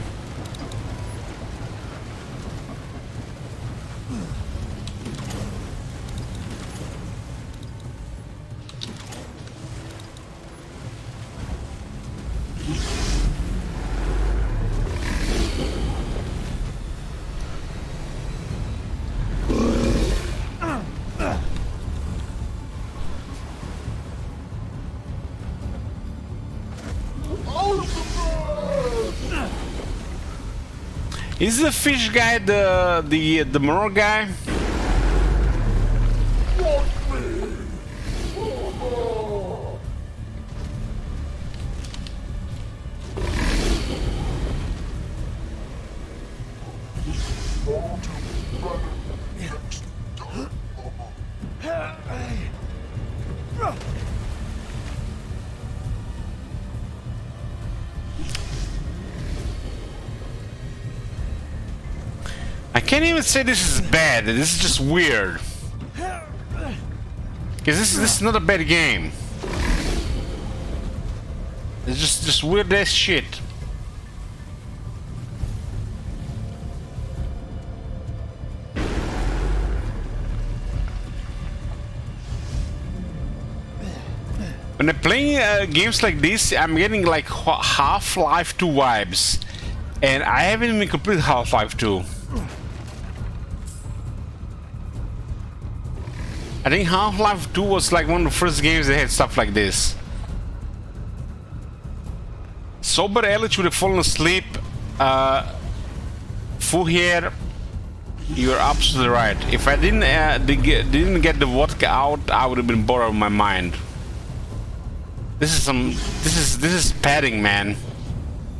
Is the fish guy the mirror guy? I can't even say this is bad. This is just weird. Because this is not a bad game. It's just weird ass shit. When I'm playing games like this, I'm getting like Half-Life 2 vibes. And I haven't even completed Half-Life 2. I think Half-Life 2 was like one of the first games that had stuff like this. Sober Ellich would have fallen asleep. Full hair, you're absolutely right. If I didn't get the vodka out, I would have been bored out of my mind. This is padding, man.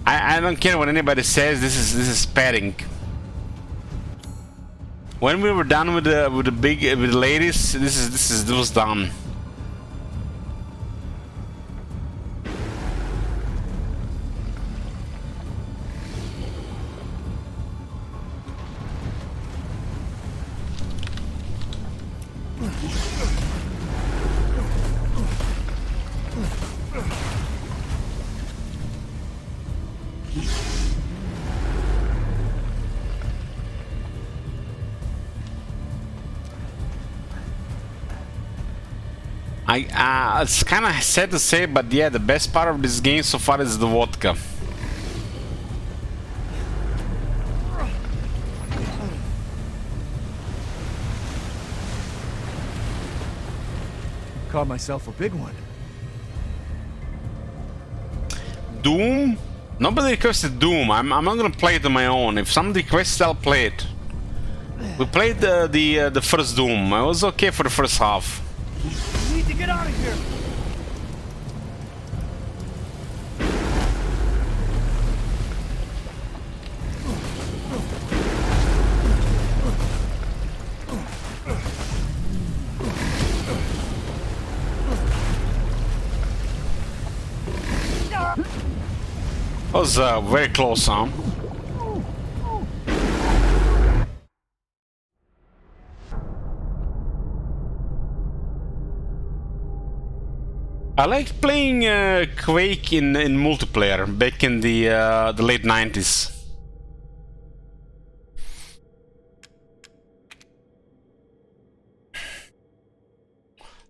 I don't care what anybody says. This is padding. When we were done with the ladies, this was done. It's kind of sad to say, but yeah, the best part of this game so far is the vodka. Caught myself a big one. Doom? Nobody requested Doom. I'm not gonna play it on my own. If somebody requests, I'll play it. We played the first Doom. It was okay for the first half. We need to get out of here. That was very close, huh? I liked playing Quake in multiplayer back in the late 90s.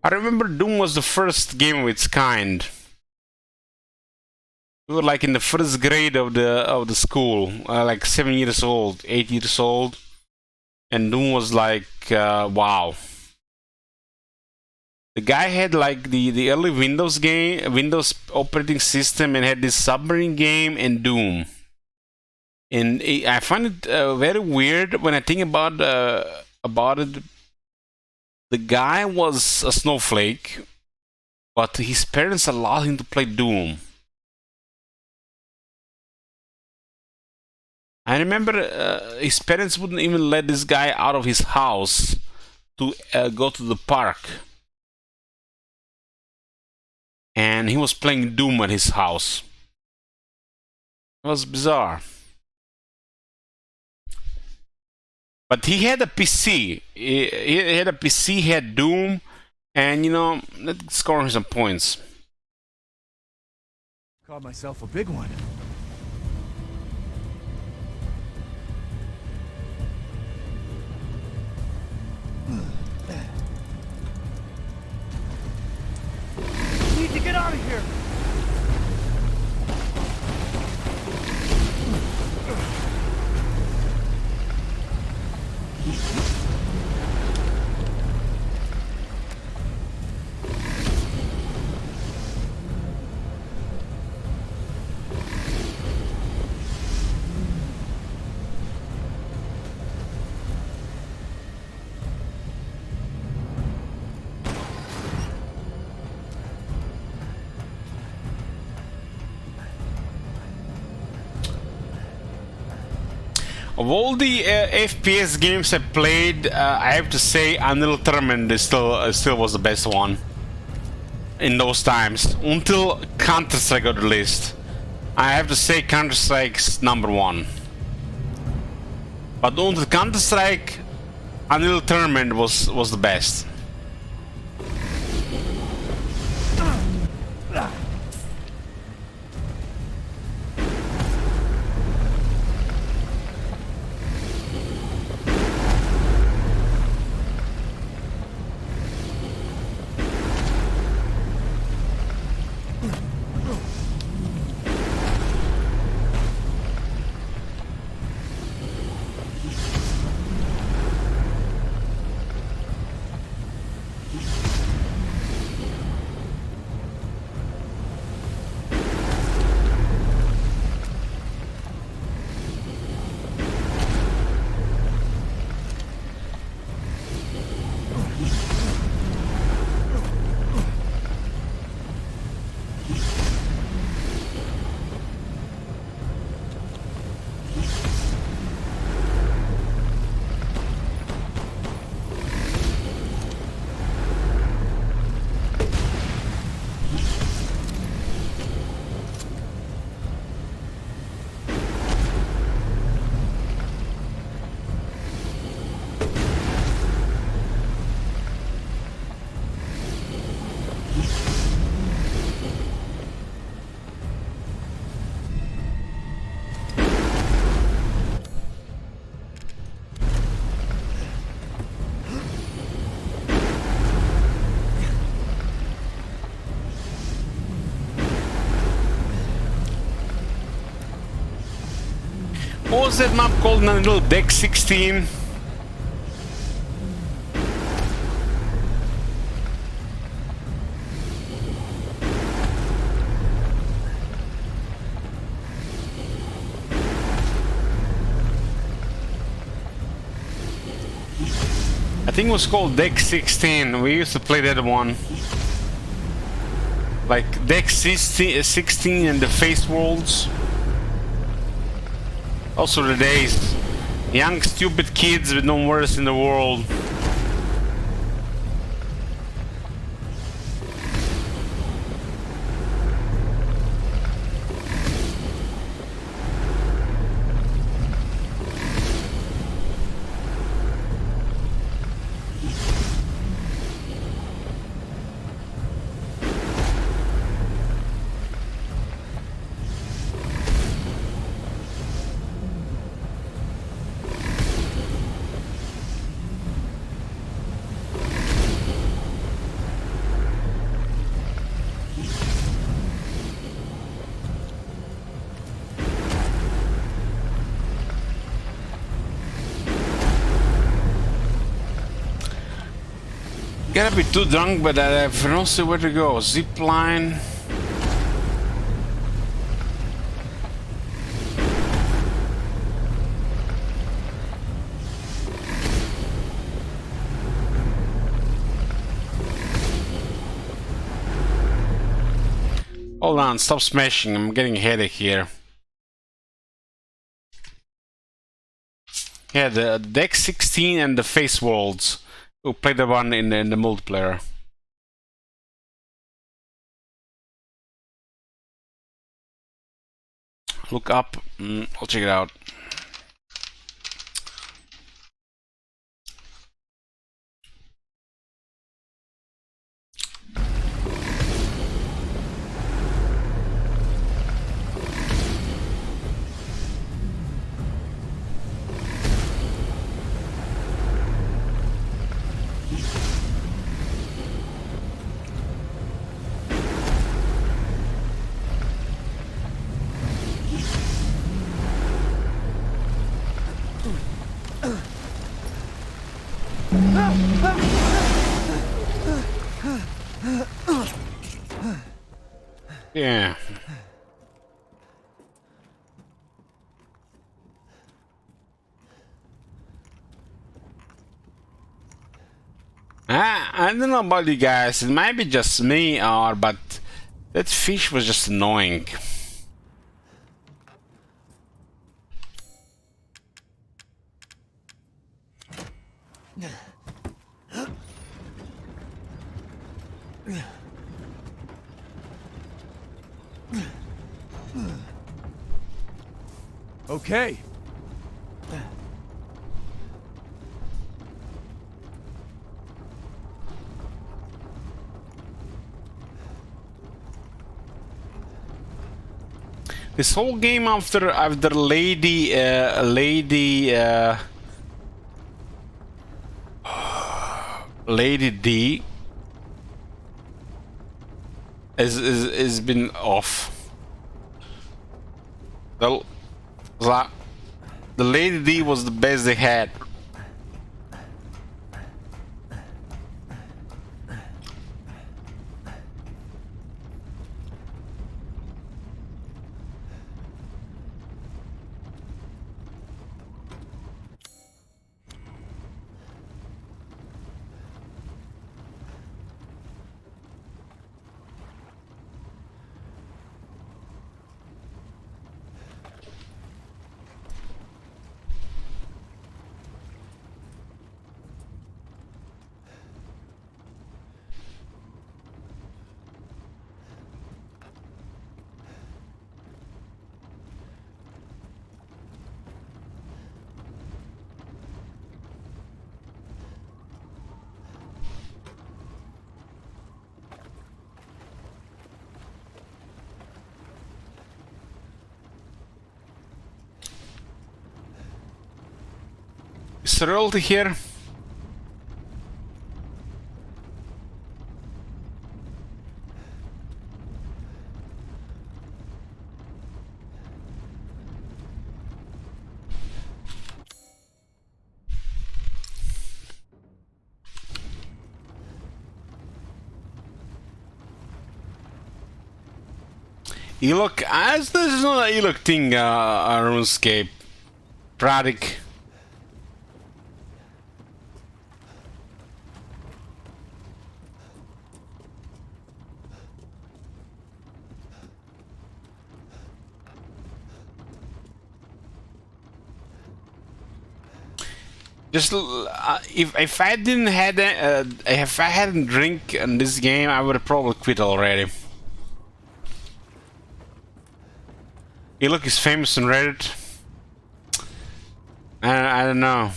I remember Doom was the first game of its kind. We were like in the first grade of the school, like 7 years old, 8 years old, and Doom was like wow. The guy had like the early Windows operating system, and had this submarine game and Doom. And I find it very weird when I think about it. the guy was a snowflake, but his parents allowed him to play Doom. I remember his parents wouldn't even let this guy out of his house to go to the park. And he was playing Doom at his house. It was bizarre. But he had a PC. He had a PC, he had Doom, and you know, let's score him some points. Caught myself a big one. Need to get out of here. Of all the FPS games I played, I have to say Unreal Tournament still was the best one in those times, until Counter-Strike got released. I have to say Counter-Strike's #1. But until Counter-Strike, Unreal Tournament was the best. What was that map called? Unreal Deck 16? I think it was called Deck 16. We used to play that one. Like Deck 16 and the Face Worlds. Also the days. Young stupid kids with no worries in the world. Gotta be too drunk, but I have no idea where to go. Zip line. Hold on, stop smashing. I'm getting a headache here. Yeah, the Deck 16 and the Face Worlds, who played the one in the multiplayer. Look up. I'll check it out. Yeah. I don't know about you guys. It might be just me, but that fish was just annoying. Okay. This whole game after Lady Lady D is been off. The Lady D was the best they had. Is royalty here? Elok, as this is not an Elok thing, RuneScape. Pradik. Just if I didn't had if I hadn't drink in this game, I would have probably quit already. Elok is famous on Reddit. I don't know.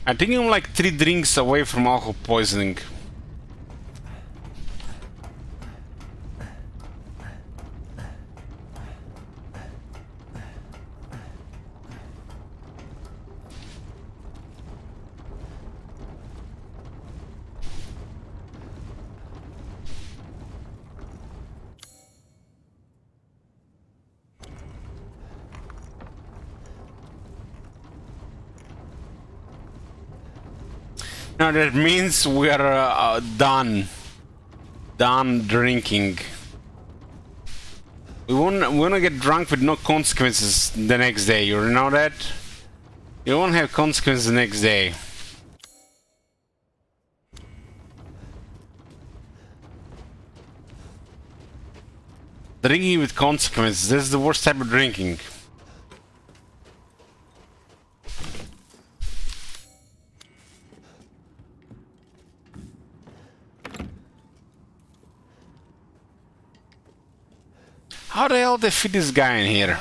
I think I'm like 3 drinks away from alcohol poisoning. No, that means we are done drinking. We wanna get drunk with no consequences the next day. You know that? You won't have consequences the next day. Drinking with consequences. This is the worst type of drinking. How the hell they fit this guy in here?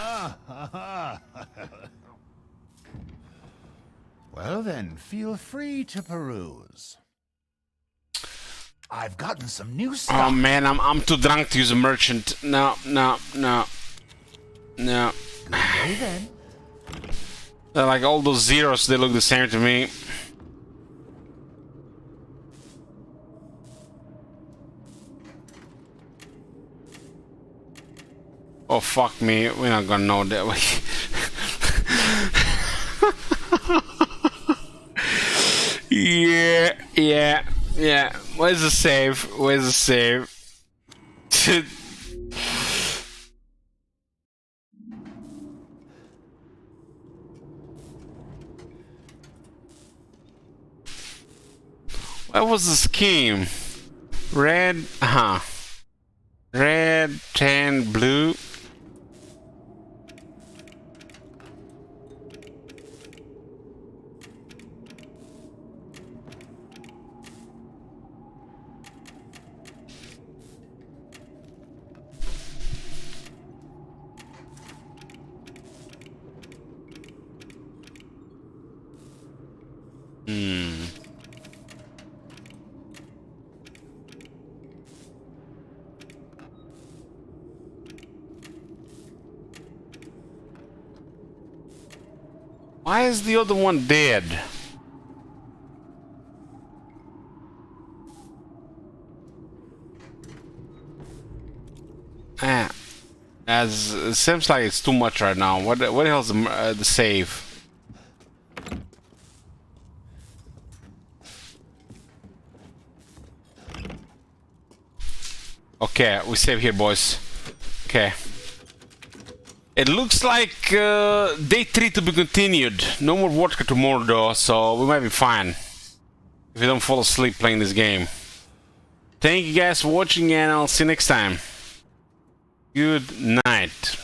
Well then, feel free to peruse. I've gotten some new stuff. Oh man, I'm too drunk to use a merchant. No. Good day then. They're like all those zeros, they look the same to me. Oh fuck me, we're not gonna know that way. Yeah. Where's the save? Where's the save? What was the scheme? Red, red, tan, blue. Why is the other one dead? As it seems like it's too much right now. What the hell's the save? Okay, we save here, boys. Okay. It looks like day 3 to be continued. No more vodka tomorrow though, so we might be fine. If we don't fall asleep playing this game. Thank you guys for watching and I'll see you next time. Good night.